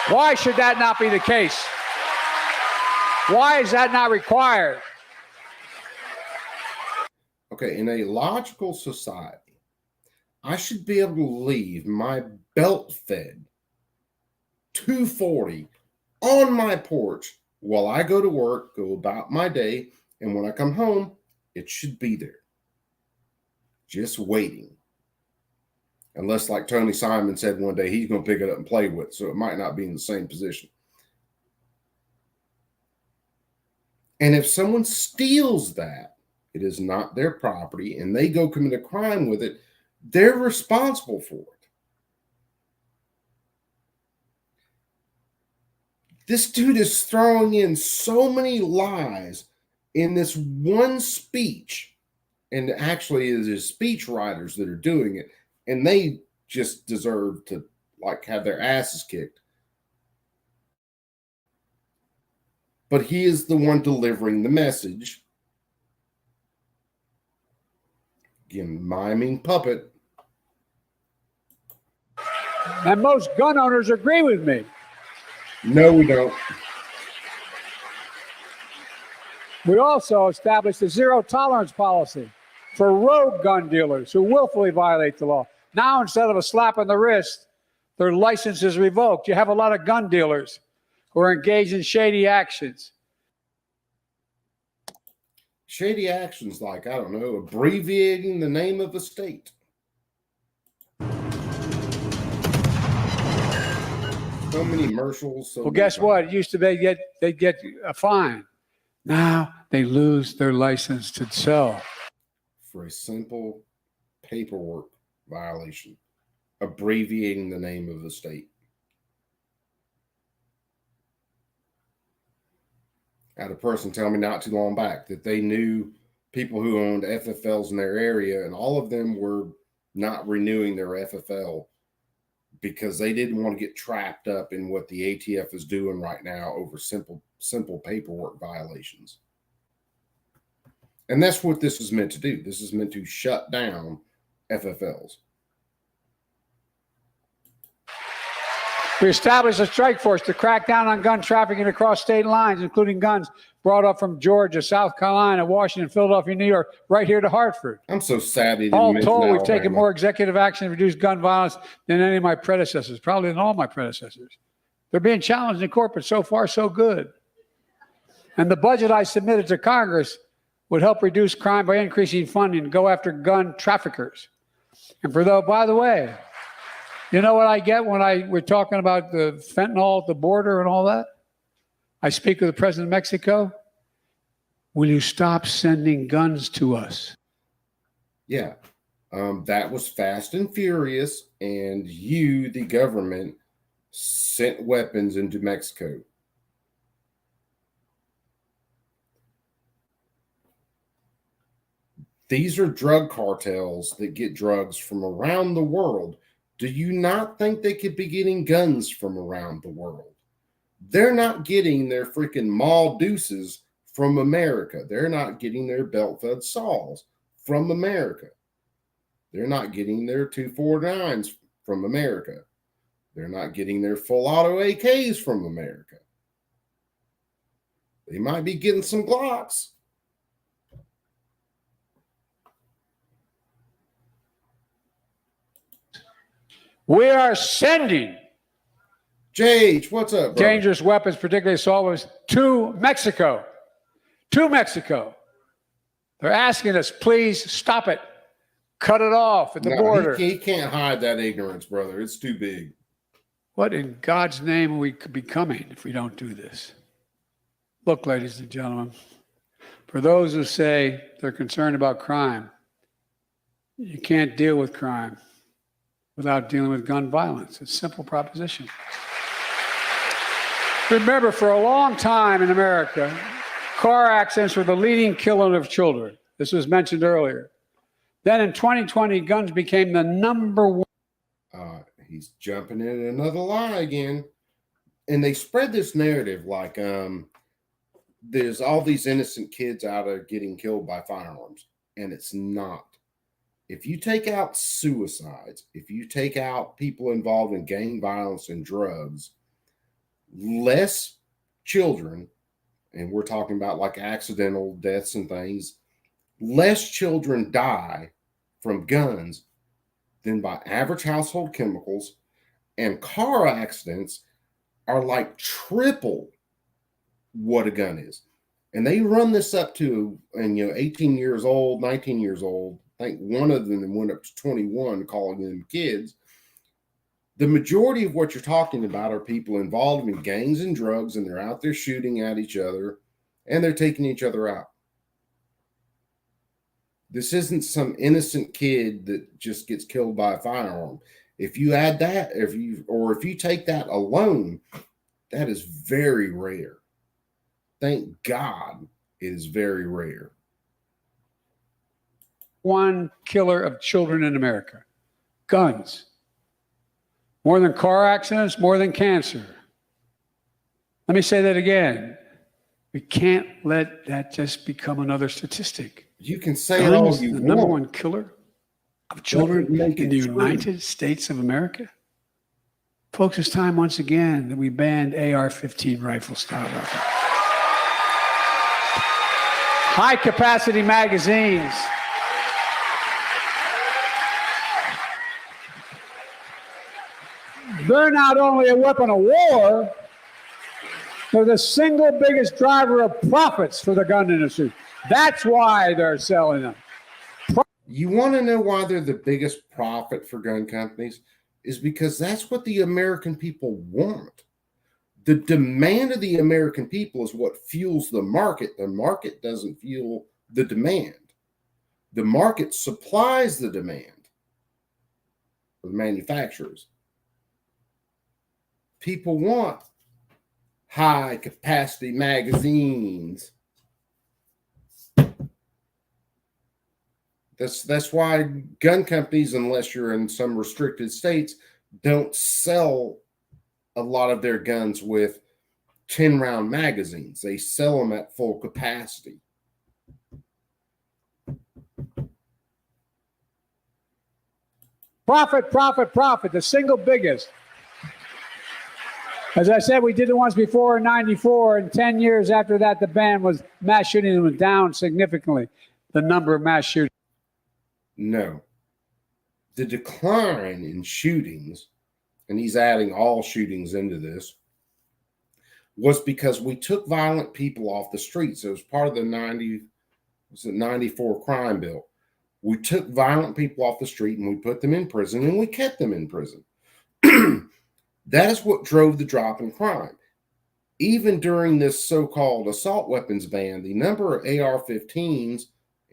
Speaker 6: Why should that not be the case? Why is that not required?
Speaker 5: Okay, in a logical society, I should be able to leave my belt-fed 240 on my porch while I go to work, go about my day, and when I come home, it should be there, just waiting. Unless, like Tony Simon said one day, he's going to pick it up and play with it, so it might not be in the same position. And if someone steals that, it is not their property, and they go commit a crime with it, they're responsible for it. This dude is throwing in so many lies in this one speech, and actually it is his speech writers that are doing it, and they just deserve to like have their asses kicked. But he is the one delivering the message. Again, miming puppet.
Speaker 6: And most gun owners agree with me.
Speaker 5: No, we don't.
Speaker 6: We also established a zero tolerance policy for rogue gun dealers who willfully violate the law. Now, instead of a slap on the wrist, their license is revoked. You have a lot of gun dealers who are engaged in shady actions.
Speaker 5: Shady actions like, I don't know, abbreviating the name of the state. So many commercials.
Speaker 6: Well, guess what? It used to be they'd get a fine. Now they lose their license to sell.
Speaker 5: For a simple paperwork violation, abbreviating the name of the state. I had a person tell me not too long back that they knew people who owned FFLs in their area, and all of them were not renewing their FFL because they didn't want to get trapped up in what the ATF is doing right now over simple paperwork violations. And that's what this is meant to do. This is meant to shut down FFLs.
Speaker 6: We established a strike force to crack down on gun trafficking across state lines, including guns brought up from Georgia, South Carolina, Washington, Philadelphia, New York, right here to Hartford.
Speaker 5: I'm so sad he didn't
Speaker 6: All
Speaker 5: mention
Speaker 6: told, we've
Speaker 5: Alabama.
Speaker 6: taken more executive action to reduce gun violence than any of my predecessors, probably than all my predecessors. They're being challenged in court, but so far, so good. And the budget I submitted to Congress would help reduce crime by increasing funding, go after gun traffickers. And by the way, you know what I get when we're talking about the fentanyl at the border and all that? I speak with the president of Mexico. Will you stop sending guns to us?
Speaker 5: Yeah, that was Fast and Furious, and you, the government, sent weapons into Mexico. These are drug cartels that get drugs from around the world. Do you not think they could be getting guns from around the world? They're not getting their freaking Maul Deuces from America. They're not getting their belt-fed saws from America. They're not getting their 249s from America. They're not getting their full auto AKs from America. They might be getting some Glocks.
Speaker 6: We are sending
Speaker 5: JH, what's up, bro?
Speaker 6: dangerous weapons, particularly assault weapons, to Mexico. To Mexico. They're asking us, please stop it. Cut it off at the border.
Speaker 5: He can't hide that ignorance, brother. It's too big.
Speaker 6: What in God's name are we becoming if we don't do this? Look, ladies and gentlemen, for those who say they're concerned about crime, you can't deal with crime without dealing with gun violence. It's a simple proposition. Remember, for a long time in America, car accidents were the leading killer of children. This was mentioned earlier. Then in 2020, guns became the number one.
Speaker 5: He's jumping in another lie again. And they spread this narrative like there's all these innocent kids out of getting killed by firearms. And it's not. If you take out suicides, if you take out people involved in gang violence and drugs, less children, and we're talking about like accidental deaths and things, less children die from guns than by average household chemicals, and car accidents are like triple what a gun is. And they run this up to, and 18 years old, 19 years old. I think one of them went up to 21, calling them kids. The majority of what you're talking about are people involved in gangs and drugs, and they're out there shooting at each other, and they're taking each other out. This isn't some innocent kid that just gets killed by a firearm. If you add that, if you take that alone, that is very rare. Thank God it is very rare.
Speaker 6: One killer of children in America. Guns. More than car accidents, more than cancer. Let me say that again. We can't let that just become another statistic.
Speaker 5: You can say it all you
Speaker 6: the
Speaker 5: want.
Speaker 6: number one killer of children in the United States of America. Folks, it's time once again that we banned AR-15 rifle style weapons. High capacity magazines. They're not only a weapon of war, they're the single biggest driver of profits for the gun industry. That's why they're selling them.
Speaker 5: You want to know why they're the biggest profit for gun companies? Is because that's what the American people want. The demand of the American people is what fuels the market. The market doesn't fuel the demand. The market supplies the demand for the manufacturers. People want high capacity magazines. That's why gun companies, unless you're in some restricted states, don't sell a lot of their guns with 10-round magazines. They sell them at full capacity.
Speaker 6: Profit, profit, profit, the single biggest. As I said, we did it once before in 94, and 10 years after that, the ban was mass shooting was down significantly, the number of mass shootings.
Speaker 5: No. The decline in shootings, and he's adding all shootings into this, was because we took violent people off the streets. It was part of the 94 crime bill. We took violent people off the street and we put them in prison, and we kept them in prison. That is what drove the drop in crime. Even during this so-called assault weapons ban, the number of AR-15s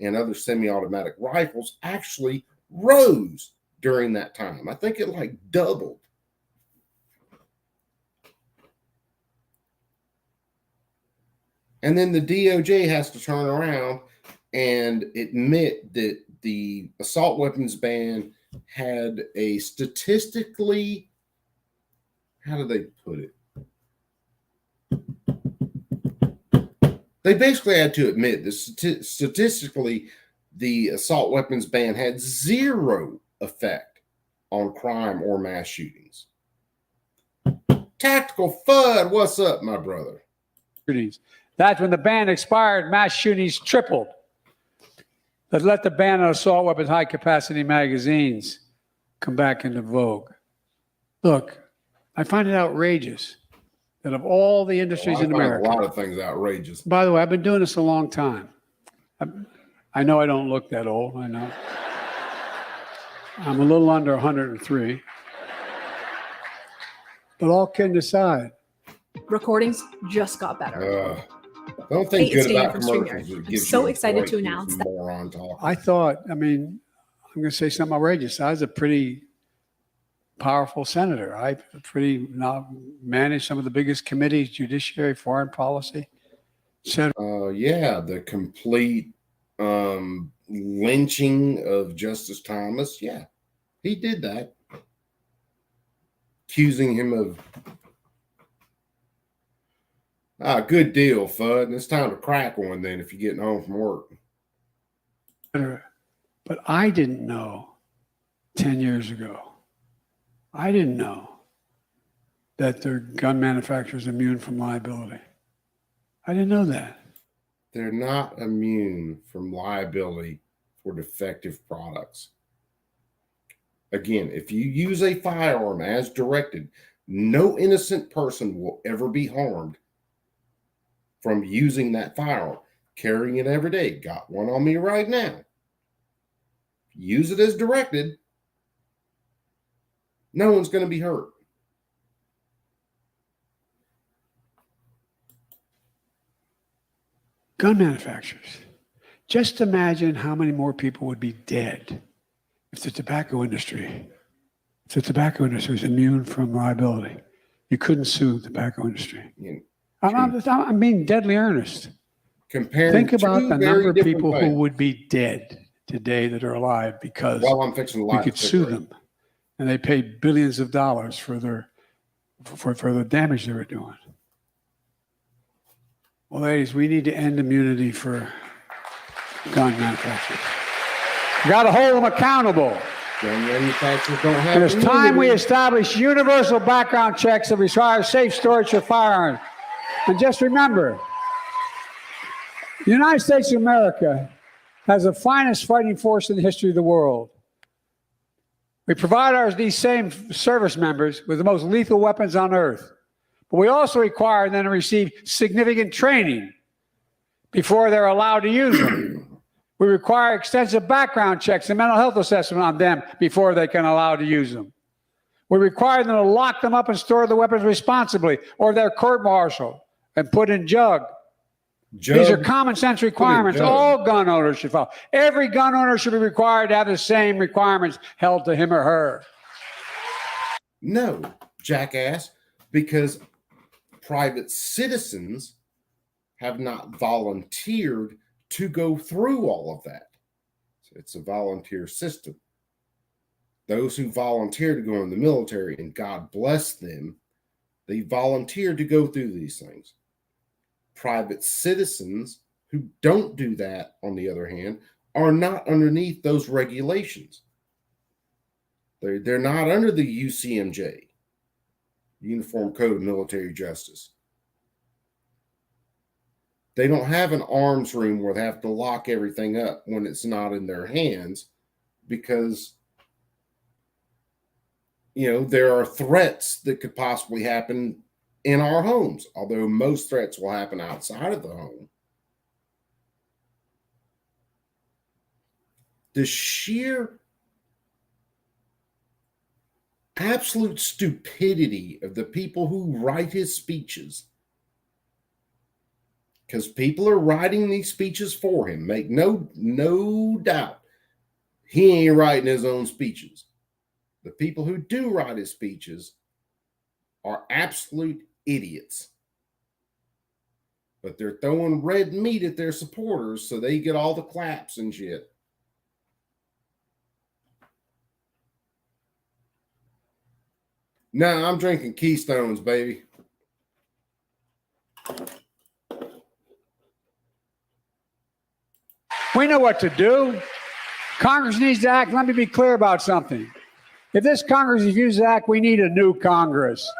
Speaker 5: and other semi-automatic rifles actually rose during that time. I think it like doubled. And then the DOJ has to turn around and admit that the assault weapons ban had a statistically, how do they put it? They basically had to admit that statistically, the assault weapons ban had zero effect on crime or mass shootings. Tactical FUD, what's up, my brother?
Speaker 6: That's when the ban expired, mass shootings tripled. But let the ban on assault weapons high-capacity magazines come back into vogue. Look, I find it outrageous that of all the industries in America,
Speaker 5: a lot of things outrageous.
Speaker 6: By the way, I've been doing this a long time. I know I don't look that old. I know. I'm a little under 103. But all kidding aside.
Speaker 13: Recordings just got better.
Speaker 5: Don't think
Speaker 13: Hey, it's
Speaker 5: good
Speaker 13: Dana
Speaker 5: about
Speaker 13: from
Speaker 5: commercials.
Speaker 13: StreamYard.
Speaker 5: It
Speaker 13: I'm
Speaker 5: gives
Speaker 13: so
Speaker 5: you a
Speaker 13: excited to
Speaker 5: break,
Speaker 13: announce
Speaker 5: you
Speaker 13: that.
Speaker 5: moron talk.
Speaker 6: I thought, I mean, I'm going to say something outrageous. I was a pretty powerful senator. I managed some of the biggest committees, judiciary, foreign policy.
Speaker 5: Yeah, the complete lynching of Justice Thomas. Yeah, he did that. Accusing him of, good deal, Fudd. It's time to crack one then if you're getting home from work.
Speaker 6: But I didn't know 10 years ago. I didn't know that their gun manufacturers are immune from liability. I didn't know that.
Speaker 5: They're not immune from liability for defective products. Again, if you use a firearm as directed, no innocent person will ever be harmed from using that firearm. Carrying it every day. Got one on me right now. Use it as directed. No one's going to be hurt.
Speaker 6: Gun manufacturers. Just imagine how many more people would be dead if the tobacco industry was immune from liability. You couldn't sue the tobacco industry. I'm being deadly earnest. Think about the number of people who would be dead today that are alive because we could sue them, and they paid billions of dollars for the damage they were doing. Well, ladies, we need to end immunity for gun manufacturers. We got to hold them accountable.
Speaker 5: Gun manufacturers don't have
Speaker 6: And it's time we
Speaker 5: immunity.
Speaker 6: establish universal background checks that require safe storage for firearms. And just remember, the United States of America has the finest fighting force in the history of the world. We provide these same service members with the most lethal weapons on earth. But we also require them to receive significant training before they're allowed to use them. We require extensive background checks and mental health assessment on them before they can allow to use them. We require them to lock them up and store the weapons responsibly, or they're court-martialed and put in jug. These are common sense requirements all gun owners should follow. Every gun owner should be required to have the same requirements held to him or her.
Speaker 5: No, jackass, because private citizens have not volunteered to go through all of that. It's a volunteer system. Those who volunteer to go in the military, and God bless them, they volunteer to go through these things. Private citizens who don't do that, on the other hand, are not underneath those regulations. They're not under the UCMJ, Uniform Code of Military Justice. They don't have an arms room where they have to lock everything up when it's not in their hands because, there are threats that could possibly happen in our homes, although most threats will happen outside of the home. The sheer absolute stupidity of the people who write his speeches, because people are writing these speeches for him. Make no doubt, he ain't writing his own speeches. The people who do write his speeches are absolute idiots. But they're throwing red meat at their supporters so they get all the claps and shit. No, I'm drinking Keystones, baby.
Speaker 6: We know what to do. Congress needs to act. Let me be clear about something. If this Congress refuses to act, we need a new Congress.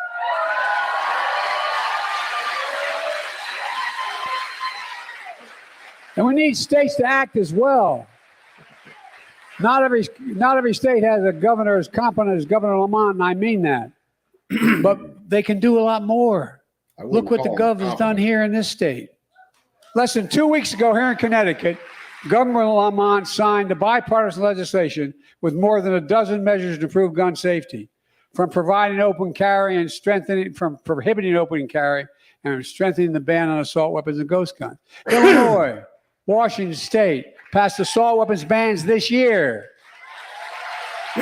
Speaker 6: And we need states to act as well. Not every state has a governor as competent as Governor Lamont, and I mean that. But they can do a lot more. Look what the governor's done here in this state. Less than 2 weeks ago here in Connecticut, Governor Lamont signed a bipartisan legislation with more than a dozen measures to improve gun safety, from providing open carry and strengthening, from prohibiting open carry and strengthening the ban on assault weapons and ghost guns. Illinois, Washington State passed assault weapons bans this year,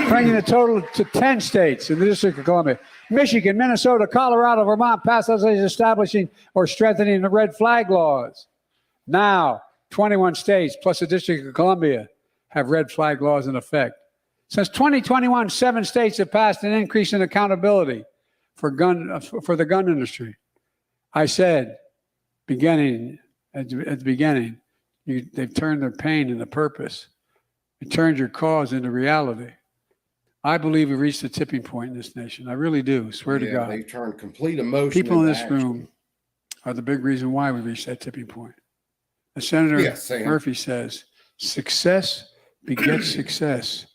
Speaker 6: bringing the total to 10 states in the District of Columbia. Michigan, Minnesota, Colorado, Vermont passed legislation establishing or strengthening the red flag laws. Now, 21 states plus the District of Columbia have red flag laws in effect. Since 2021, 7 states have passed an increase in accountability for the gun industry. I said, at the beginning, they've turned their pain into purpose. It turned your cause into reality. I believe we've reached a tipping point in this nation. I really do. Swear to God.
Speaker 5: They've turned complete emotion.
Speaker 6: People in
Speaker 5: into
Speaker 6: this
Speaker 5: action.
Speaker 6: room are the big reason why we reached that tipping point. As Senator Murphy says, success begets success.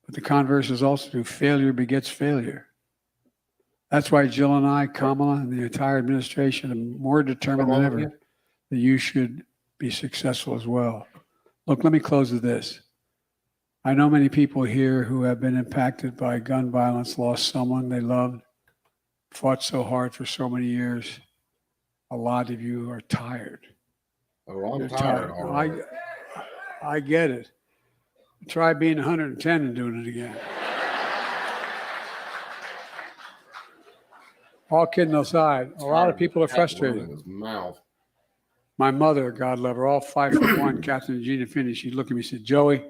Speaker 6: But the converse is also true. Failure begets failure. That's why Jill and I, Kamala, and the entire administration are more determined than ever that you should be successful as well. Look, let me close with this. I know many people here who have been impacted by gun violence, lost someone they loved, fought so hard for so many years. A lot of you are tired.
Speaker 5: Oh, I'm
Speaker 6: You're
Speaker 5: tired.
Speaker 6: I get it. Try being 110 and doing it again. All kidding aside, a lot of people are frustrated.
Speaker 5: His mouth.
Speaker 6: My mother, God love her, all 5'1", Catherine Gina Finney, she'd look at me and said, Joey,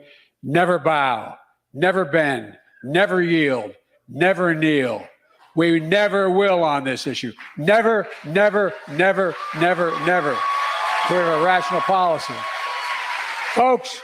Speaker 6: never bow, never bend, never yield, never kneel. We never will on this issue. Never, never, never, never, never. We have a rational policy. Folks,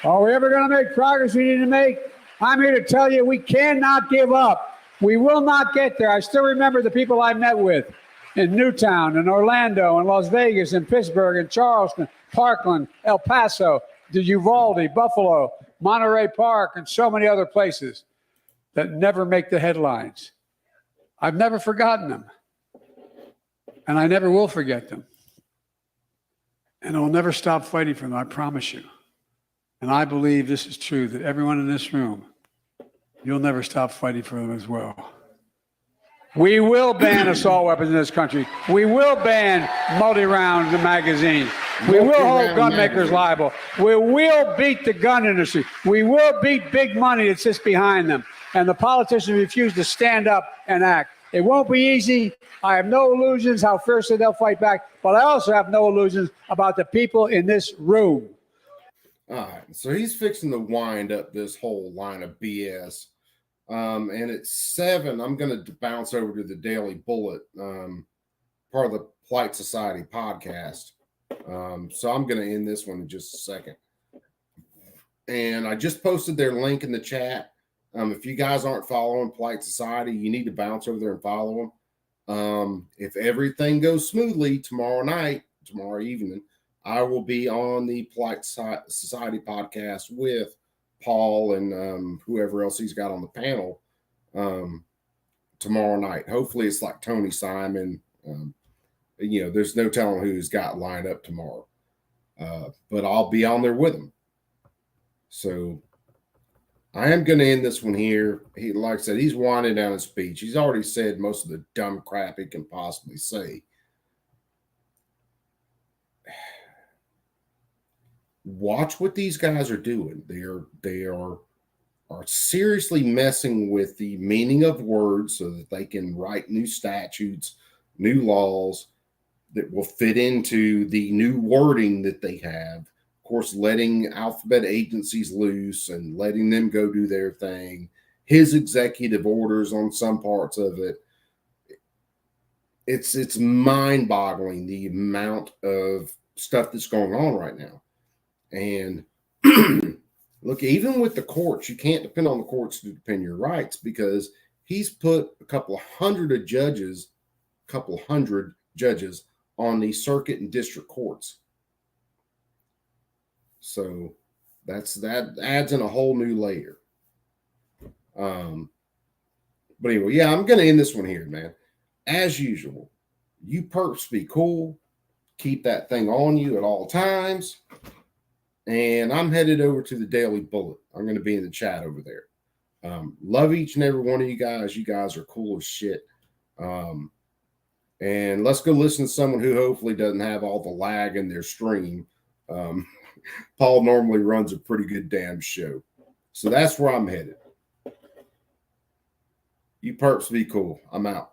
Speaker 6: are we ever going to make progress we need to make? I'm here to tell you we cannot give up. We will not get there. I still remember the people I met with in Newtown, in Orlando, in Las Vegas, in Pittsburgh, in Charleston, Parkland, El Paso, the Uvalde, Buffalo, Monterey Park, and so many other places that never make the headlines. I've never forgotten them. And I never will forget them. And I'll never stop fighting for them, I promise you. And I believe this is true, that everyone in this room, you'll never stop fighting for them as well. We will ban assault weapons in this country. We will ban multi-round magazines. We will hold gun makers liable. We will beat the gun industry. We will beat big money that sits behind them. And the politicians refuse to stand up and act. It won't be easy. I have no illusions how fiercely they'll fight back, but I also have no illusions about the people in this room.
Speaker 5: All right, so he's fixing to wind up this whole line of BS. And at 7, I'm going to bounce over to the Daily Bullet, part of the Polite Society podcast. So I'm going to end this one in just a second. And I just posted their link in the chat. If you guys aren't following Polite Society, you need to bounce over there and follow them. If everything goes smoothly tomorrow evening, I will be on the Polite Society podcast with Paul and whoever else he's got on the panel tomorrow night. Hopefully it's like Tony Simon. There's no telling who he's got lined up tomorrow. But I'll be on there with him. So I am going to end this one here. He, like I said, he's winding down his speech. He's already said most of the dumb crap he can possibly say. Watch what these guys are doing. They are seriously messing with the meaning of words so that they can write new statutes, new laws that will fit into the new wording that they have. Of course, letting alphabet agencies loose and letting them go do their thing. His executive orders on some parts of it. It's mind-boggling the amount of stuff that's going on right now. And look, even with the courts, you can't depend on the courts to defend your rights because he's put a couple hundred judges on the circuit and district courts. So that adds in a whole new layer. But anyway, yeah, I'm going to end this one here, man. As usual, you perps be cool. Keep that thing on you at all times. And I'm headed over to the Daily Bullet. I'm going to be in the chat over there. Love each and every one of you guys. You guys are cool as shit. And let's go listen to someone who hopefully doesn't have all the lag in their stream. Paul normally runs a pretty good damn show. So that's where I'm headed. You perps be cool. I'm out.